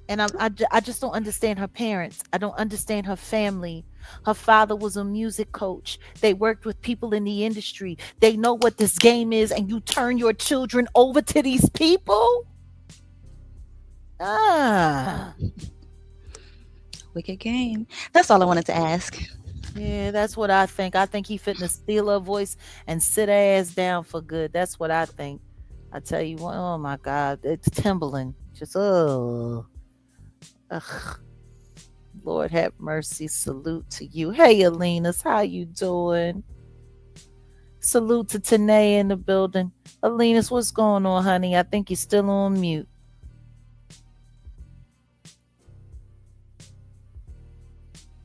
And I just don't understand her parents. I don't understand her family. Her father was a music coach. They worked with people in the industry. They know what this game is, and you turn your children over to these people? Ah. wicked game. That's all I wanted to ask. Yeah, that's what I think. I think he fitting to steal her voice and sit her ass down for good. That's what I think. I tell you what, oh my God, it's Timberland. Just, ugh. Lord have mercy. Salute to you. Hey, Alinas, how you doing? Salute to Tanae in the building. Alinas, what's going on, honey? I think you're still on mute.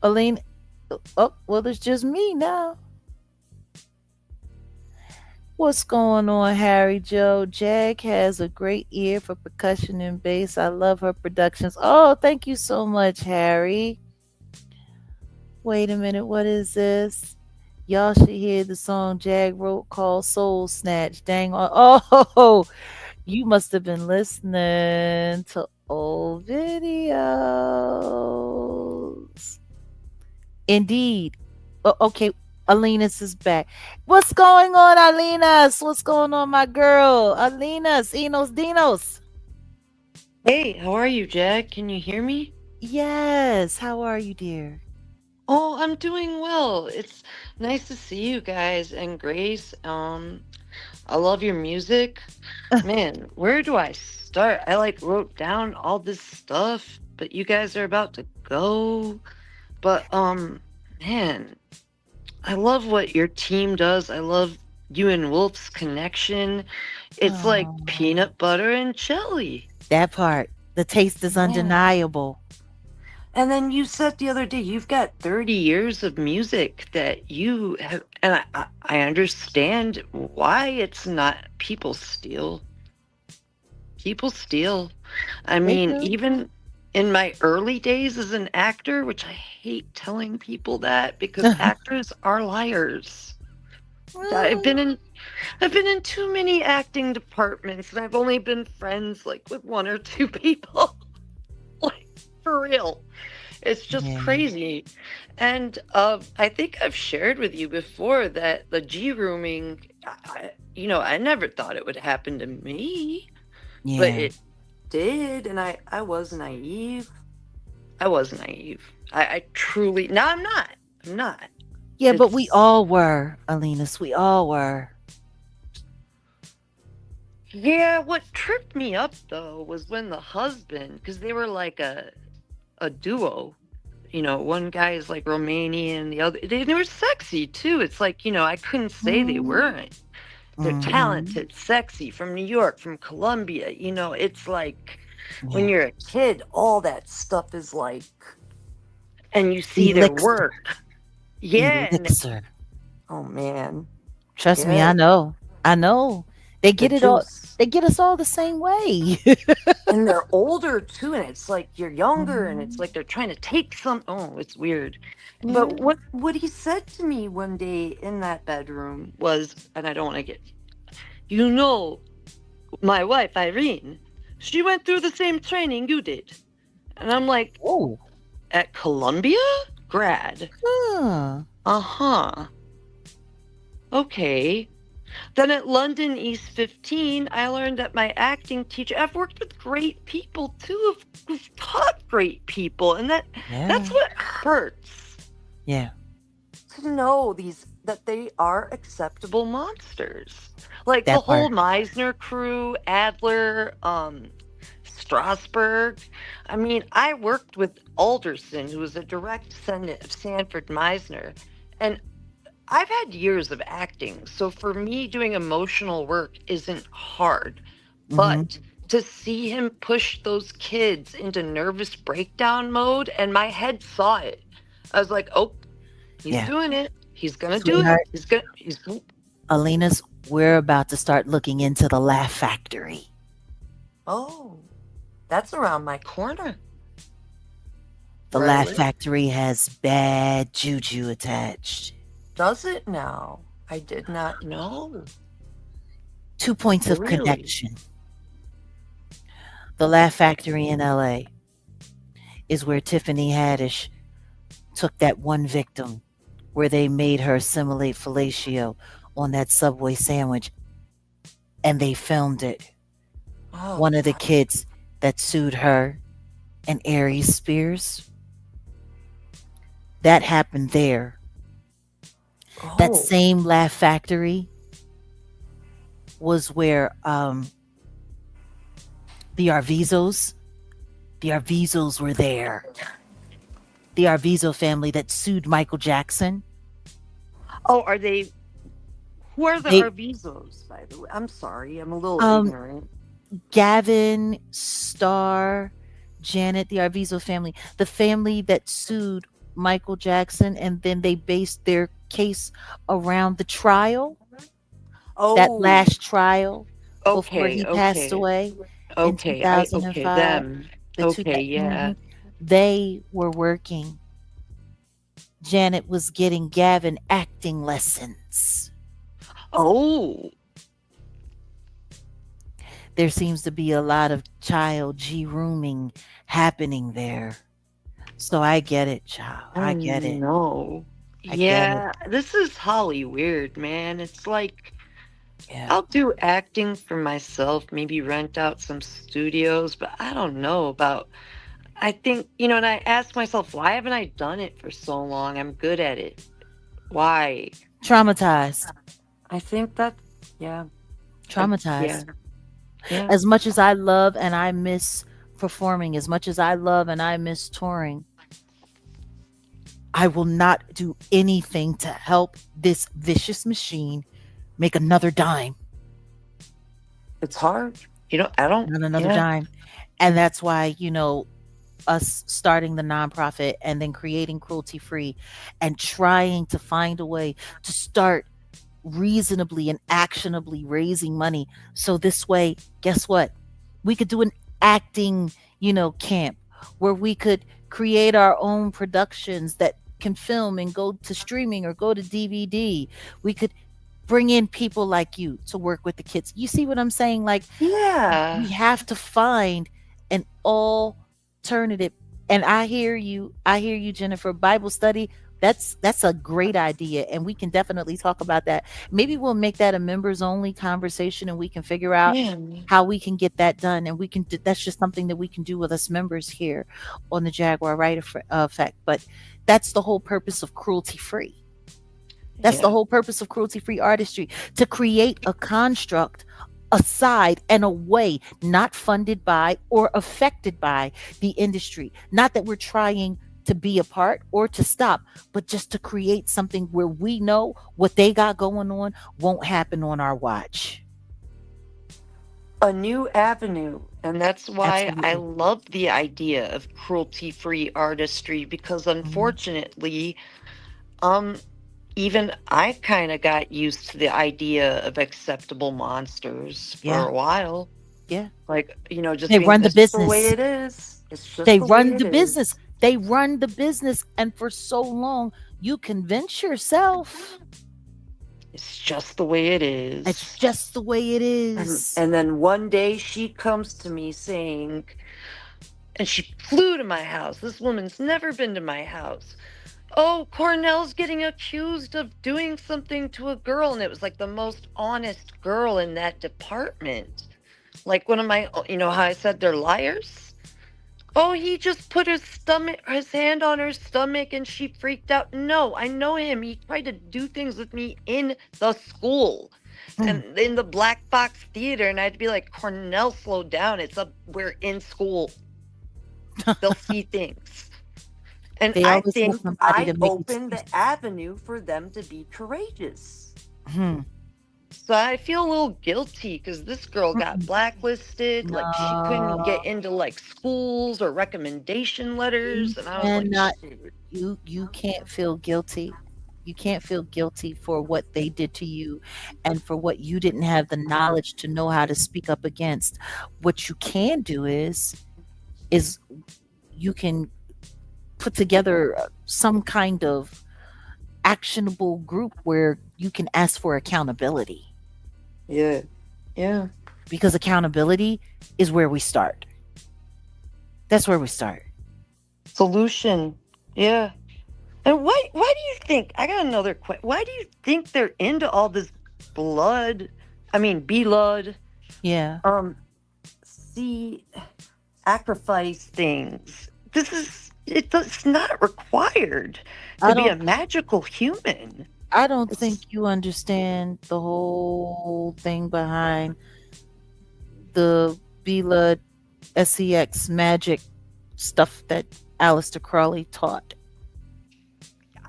Alina, oh, well, it's just me now. What's going on, Harry Joe? Jag has a great ear for percussion and bass. I love her productions. Oh, thank you so much, Harry. Wait a minute, what is this? Y'all should hear the song Jag wrote called Soul Snatch. Dang. Oh, you must have been listening to old videos. Indeed. Okay, Alinas is back. What's going on, Alinas? What's going on, my girl? Alinas, Enos Dinos. Hey, how are you, Jag? Can you hear me? Yes. How are you, dear? Oh, I'm doing well. It's nice to see you guys and Grace. I love your music. Man, where do I start? I wrote down all this stuff, but you guys are about to go. But man, I love what your team does. I love you and Wolf's connection. It's like peanut butter and jelly. That part. The taste is undeniable. And then you said the other day you've got 30 years of music that you have, and I understand why it's not people steal. People steal. I mean, even in my early days as an actor, which I hate telling people that because actors are liars. I've been in too many acting departments, and I've only been friends with one or two people. For real. It's just crazy. And I think I've shared with you before that the G-rooming, I never thought it would happen to me. Yeah. But it did, and I was naive. I truly... No, I'm not. Yeah, but we all were, Alinas. We all were. Yeah, what tripped me up, though, was when the husband... Because they were like a duo. One guy is Romanian, the other... They were sexy, too. It's I couldn't say they weren't. They're talented, sexy, from New York, from Colombia. It's when you're a kid, all that stuff is and you see their work. Yeah. Oh, man. Trust me, I know. They get it all. They get us all the same way. And they're older too, and it's you're younger, and it's they're trying to take some. Oh, it's weird. But what he said to me one day in that bedroom was, and I don't want to get, my wife Irene, she went through the same training you did, and I'm like, oh, at Columbia grad. Okay. Then at London East 15, I learned that my acting teacher, I've worked with great people too, who've taught great people, and that's what hurts. Yeah. To know that they are acceptable monsters. The whole Meisner crew, Adler, Strasberg. I mean, I worked with Alderson, who was a direct descendant of Sanford Meisner, and I've had years of acting, so for me, doing emotional work isn't hard. But to see him push those kids into nervous breakdown mode, and my head saw it. I was like, oh, he's doing it. He's gonna do it. Sweetheart, He's gonna. Alina's, we're about to start looking into the Laugh Factory. Oh, that's around my corner. The Where I Laugh live. Factory has bad juju attached. Does it now? I did not know. 2 points of Really? connection. The Laugh Factory in LA is where Tiffany Haddish took that one victim, where they made her assimilate fellatio on that Subway sandwich, and they filmed it. Oh, One of the kids that sued her and Aries Spears, that happened there. That oh, same Laugh Factory was where the Arvizos were there. The Arvizo family that sued Michael Jackson. oh, are they? Who are the They Arvizos, by the way? I'm sorry, I'm a little um ignorant. Gavin, Star, Janet, the Arvizo family, the family that sued Michael Jackson, and then they based their case around the trial, that Oh, last trial before okay, he passed okay, away in okay. Okay, 2005. them. The two Okay, yeah. they were working. Janet was getting Gavin acting lessons. Oh, There seems to be a lot of child G-rooming happening there. So I get it, child. oh I get it. no. I get it. Yeah, this is Holly weird, man. It's like Yeah. I'll do acting for myself, maybe rent out some studios, but I don't know about. I think, and I ask myself, why haven't I done it for so long? I'm good at it. Why? Traumatized. I think that, yeah, yeah, Traumatized. yeah. As much as I love and I miss performing, as much as I love and I miss touring, I will not do anything to help this vicious machine make another dime. It's hard. I don't, Not another yeah, dime. And that's why, us starting the nonprofit and then creating cruelty free and trying to find a way to start reasonably and actionably raising money. So this way, guess what? We could do an acting, camp where we could create our own productions that can film and go to streaming or go to DVD. We could bring in people like you to work with the kids. You see what I'm saying? Like, yeah. we have to find an alternative. And I hear you, Jennifer. Bible study, that's a great idea, and we can definitely talk about that. Maybe we'll make that a members only conversation, and we can figure out Man. how we can get that done. And we can that's just something that we can do with us members here on the Jaguar Right Effect. But that's the whole purpose of cruelty free. That's the Yeah. whole purpose of cruelty free artistry, to create a construct, a side and a way not funded by or affected by the industry. Not that we're trying to be a part or to stop, but just to create something where we know what they got going on won't happen on our watch. A new avenue. And that's why I Absolutely. love the idea of cruelty free artistry, because Mhm. unfortunately, even I kind of got used to the idea of acceptable monsters for Yeah. a while. Yeah. Like, just They being, run the this is the way business. it is. It's just They the way run it the business. is. They run the business. And for so long, you convince yourself It's just the way it it's is. just the way it And, is. and then one day she comes to me saying, and she flew to my house. This woman's never been to my house. Oh, Cornell's getting accused of doing something to a girl. And it was like the most honest girl in that department. Like one of my, how I said they're liars? Oh, he just put his hand on her stomach and she freaked out. No, I know him. He tried to do things with me in the school and in the black box theater. And I'd be like, Cornell, slow down. We're in school. They'll see things. And They I always want think somebody I to make opened the excuses. avenue for them to be courageous. Hmm. So I feel a little guilty because this girl got blacklisted. Like she couldn't get No, into like schools or recommendation you letters. And I was like, cannot. shit. You can't feel guilty. You can't feel guilty for what they did to you and for what you didn't have the knowledge to know how to speak up against. What you can do is you can put together some kind of actionable group where you can ask for accountability, Yeah. Yeah. because accountability is where we start. That's where we start. Solution. Yeah. And why do you think, I got another question. Why do you think they're into all this blood? I mean, blood, Yeah. see, sacrifice things. It's not required I to be a don't magical human. I don't It's, think you understand the whole thing behind the blood sex magic stuff that Aleister Crowley taught.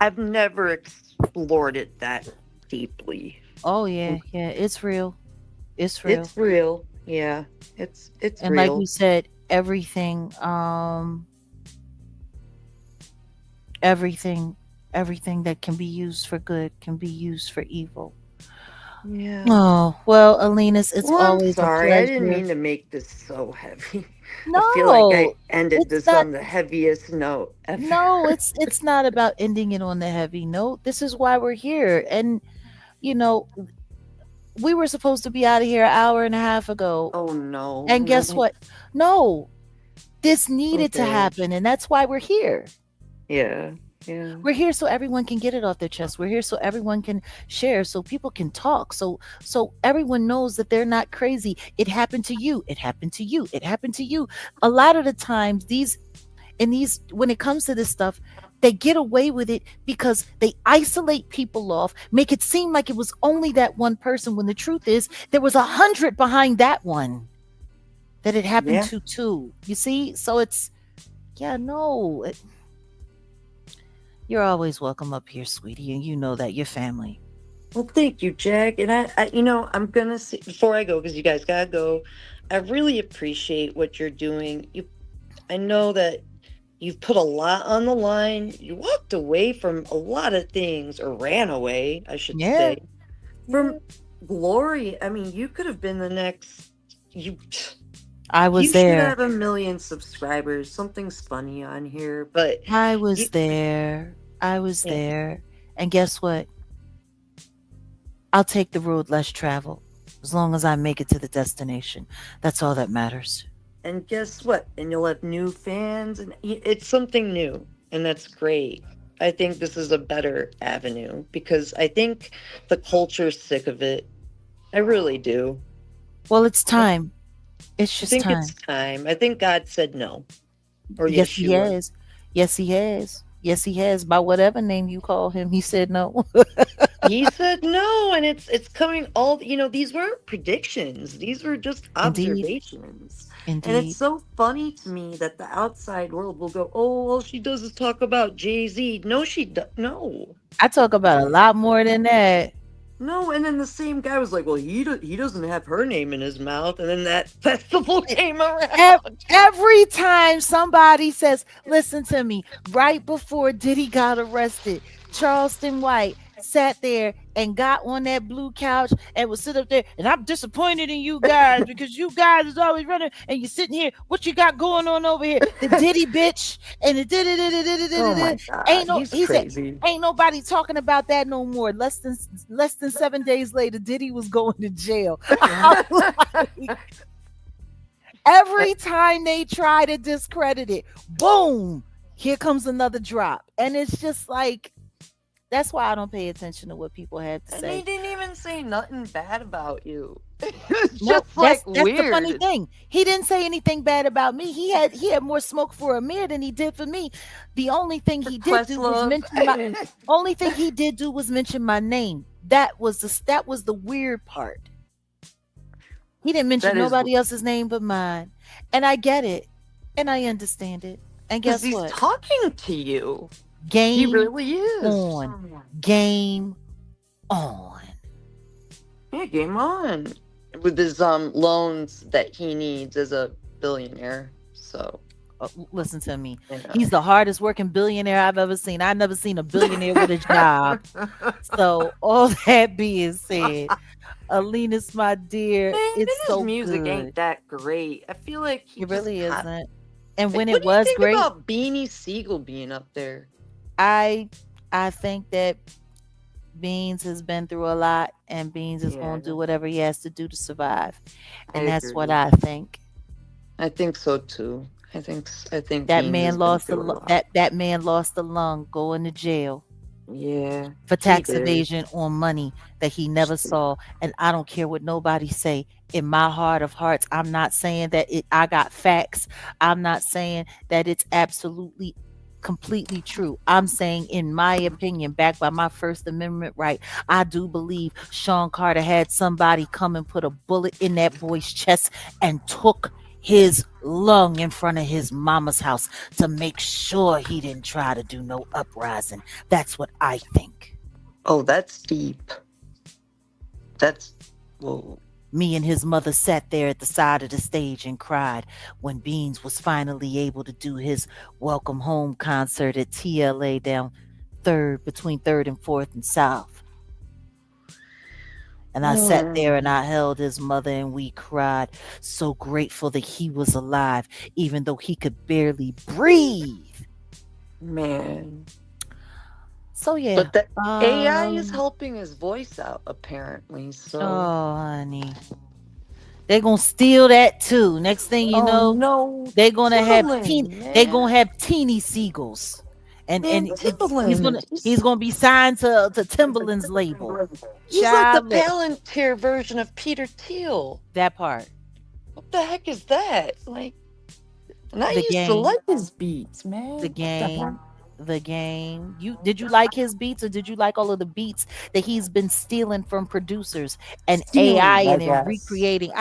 I've never explored it that deeply. Oh yeah, yeah, it's real. It's real. It's real. Yeah. It's And like real. you said, everything that can be used for good can be used for evil. Yeah. Oh, well, Alinas, it's Well, I'm always a sorry. I didn't pleasure. mean to make this so heavy. I feel like No, I ended it's this not. on the heaviest note ever. No, it's not about ending it on the heavy note. This is why we're here. And you know, we were supposed to be out of here an hour and a half ago. Oh no. And guess what? No, this needed to Okay. happen, and that's why we're here. Yeah. Yeah. We're here so everyone can get it off their chest. We're here so everyone can share, so people can talk, so everyone knows that they're not crazy. It happened to you. It happened to you. It happened to you. A lot of the times, when it comes to this stuff, they get away with it because they isolate people off, make it seem like it was only that one person, when the truth is there was 100 behind that one that it happened Yeah. to too. You see? So it's, yeah, no. You're always welcome up here, sweetie, and you know that. You're family. Well, thank you, Jack. And I I'm gonna say before I go, because you guys gotta go. I really appreciate what you're doing. I know that you've put a lot on the line. You walked away from a lot of things, or ran away, I should Yeah. say, from glory. I mean, you could have been the next. I You was should there. have 1 million subscribers. Something's funny on here, but I was you, there. I was yeah. there. And guess what? I'll take the road less traveled as long as I make it to the destination. That's all that matters. And guess what? And you'll have new fans, and it's something new, and that's great. I think this is a better avenue because I think the culture's sick of it. I really do. Well, it's time. It's I just think time. it's time. I think God said no, or Yes, he Yeshua. has. Yes, he has. Yes, he has. By whatever name you call him, he said no. He said no, and it's coming. All these weren't predictions; these were just Indeed. observations. And it's Indeed. so funny to me that the outside world will go, "Oh, all she does is talk about Jay-Z." No, no. I talk about a lot more than that. No, and then the same guy was like, "Well, he doesn't have her name in his mouth," and then that festival came around. Every time somebody says, listen to me, right before Diddy got arrested, Charleston White sat there and got on that blue couch and would sit up there, and I'm disappointed in you guys because you guys is always running and you're sitting here. What you got going on over here? The Diddy bitch and the Diddy. Oh my God, Ain't no, he's he said, crazy. ain't nobody talking about that no more. Less than 7 days later, Diddy was going to jail. I'm like, every time they try to discredit it, boom, here comes another drop. And it's just like, that's why I don't pay attention to what people have to And say. he didn't even say nothing bad about you. It's No, just like that's weird. the funny thing. He didn't say anything bad about me. He had more smoke for Amir than he did for me. The only thing he did do was Questlove. mention my only thing he did do was mention my name. That was the weird part. He didn't mention That is nobody else's name but mine. And I get it. And I understand it. And because guess he's what? talking to you. He Game really is. on. Game on. Yeah, game on. With his loans that he needs as a billionaire. So listen to me. Yeah. He's the hardest working billionaire I've ever seen. I never seen a billionaire with a job. So all that being said, Alina's my dear. Man, It's his so music ain't good. that great. I feel like he It just really got. isn't. And Like, when what it do you was think great, about Beanie Siegel being up there? I I think that Beans has been through a lot, and Beans is Yeah, going to do whatever he has to do to survive, I and that's what agree. I think. I think so too. I think That Beans has man been lost through a lot. that man lost a lung going to jail Yeah, for he tax did. evasion on money that he never saw. And I don't care what nobody say. In my heart of hearts, I'm not saying that I got facts. I'm not saying that it's absolutely completely true. I'm saying, in my opinion, backed by my First Amendment right, I do believe Sean Carter had somebody come and put a bullet in that boy's chest and took his lung in front of his mama's house to make sure he didn't try to do no uprising. That's what I think. Oh, that's deep. That's whoa. Me and his mother sat there at the side of the stage and cried when Beans was finally able to do his welcome home concert at TLA down between 3rd and 4th and South. And I sat there and I held his mother and we cried, so grateful that he was alive, even though he could barely breathe. Man. So yeah. But the AI is helping his voice out apparently. So Oh, honey. They're gonna steal that too. Next thing you know, no, they're gonna have Timbaland, they're gonna man. have teeny seagulls. And Man, he's Timbaland. gonna be signed to Timbaland's label. He's like the Child, Palantir version of Peter Thiel. that part. What the heck is that? Like, and I The used to game. like his beats, man. The What the game. heck? The game. Did you like his beats, or did you like all of the beats that he's been stealing from producers and AI Stealing, I and then guess. recreating?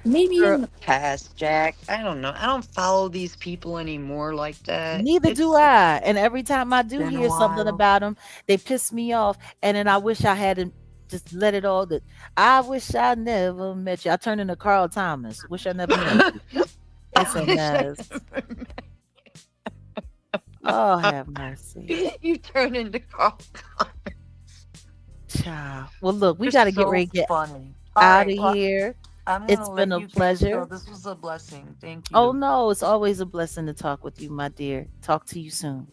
Maybe Girl, in the past, Jack. I don't know. I don't follow these people anymore like that. neither do It's I. And every time I do been a hear something while. about them, they piss me off. And then I wish I hadn't just let it all. I wish I never met you. I turn into Carl Thomas. Wish I never met you. It's a mess. Oh, have mercy. You turn into Carl. Child. Well, look, we You're got to get so ready to get funny. out Alright, of well, here. I'm It's gonna been let a you guys pleasure. go. This was a blessing. Thank Oh, you. no, it's always a blessing to talk with you, my dear. Talk to you soon.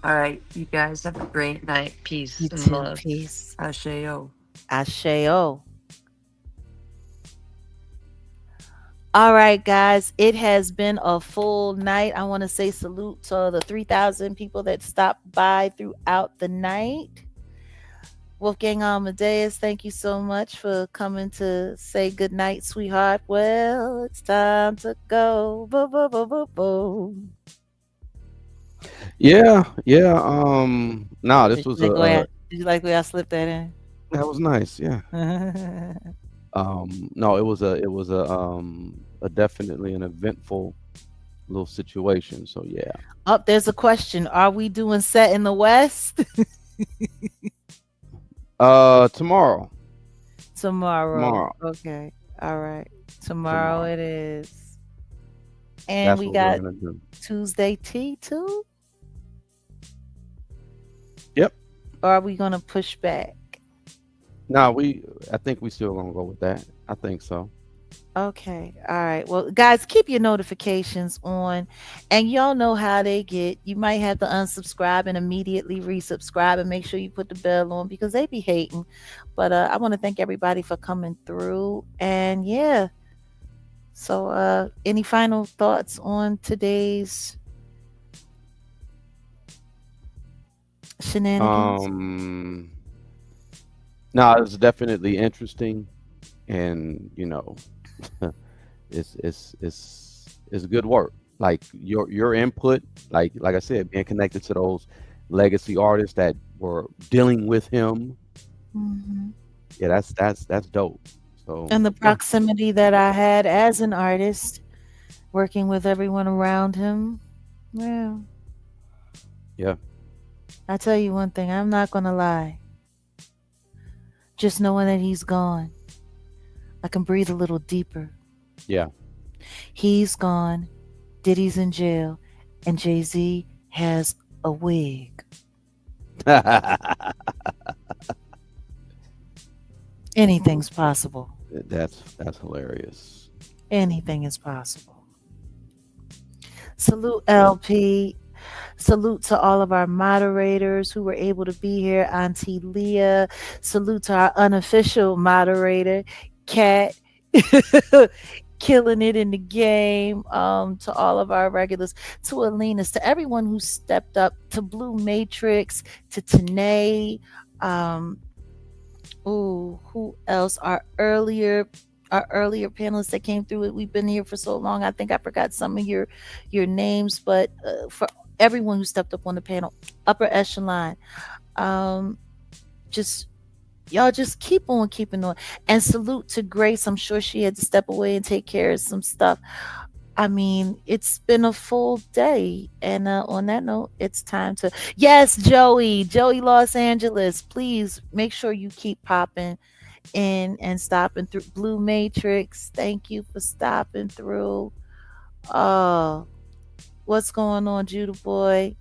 All right, you guys have a great night. Peace You and too. love. Peace. Asheo. Asheo. All right, guys, it has been a full night. I want to say salute to the 3,000 people that stopped by throughout the night. Wolfgang Amadeus, thank you so much for coming to say good night, sweetheart. Well, it's time to go. Boo, boo, boo, boo, boo. Yeah. Nah, this Did was you like the way did you like the way I slipped that in? that was nice. Yeah. No, it was a definitely an eventful little situation. So yeah. Oh, there's a question. Are we doing Set in the West? Tomorrow. Tomorrow. Okay. All right. Tomorrow it is. And That's we what got we're gonna do. Tuesday tea too? Yep. Or are we gonna push back? No, I think we still gonna go with that. I think so. Okay. All right. Well, guys, keep your notifications on. And y'all know how they get. You might have to unsubscribe and immediately resubscribe, and make sure you put the bell on because they be hating. But I want to thank everybody for coming through. And yeah. So any final thoughts on today's shenanigans? No, it's definitely interesting, and it's good work. Like your input, like I said, being connected to those legacy artists that were dealing with him. Mm-hmm. Yeah, that's dope. So And the proximity that I had as an artist, working with everyone around him. Yeah. Yeah. I tell you one thing, I'm not gonna lie. Just knowing that he's gone, I can breathe a little deeper. Yeah. He's gone. Diddy's in jail. And Jay Z has a wig. Anything's possible. That's hilarious. Anything is possible. Salute LP. Salute to all of our moderators who were able to be here. Auntie Leah. Salute to our unofficial moderator, Kat. Killing it in the game. To all of our regulars, to Alina's, to everyone who stepped up, to Blue Matrix, to Tanae. Um, who else? Our earlier panelists that came through it. We've been here for so long. I think I forgot some of your names, but for everyone who stepped up on the panel, upper echelon, um, just y'all just keep on keeping on. And salute to Grace. I'm sure she had to step away and take care of some stuff. I mean, it's been a full day. And on that note, it's time to. Yes, Joey Los Angeles. Please make sure you keep popping in and stopping through. Blue Matrix, thank you for stopping through. Uh, what's going on, Judah Boy?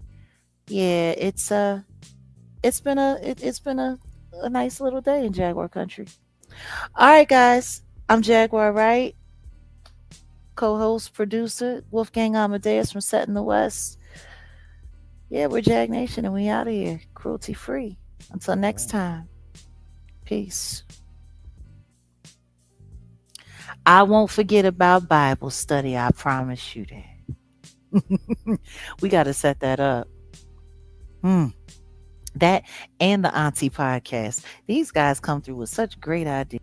Yeah, it's been a nice little day in Jaguar Country. All right, guys. I'm Jaguar, right? Co-host, producer, Wolfgang Amadeus from Set in the West. Yeah, we're Jag Nation and we out of here. Cruelty free. Until next time. Peace. I won't forget about Bible study. I promise you that. We got to set that up. That and the Auntie podcast. These guys come through with such great ideas.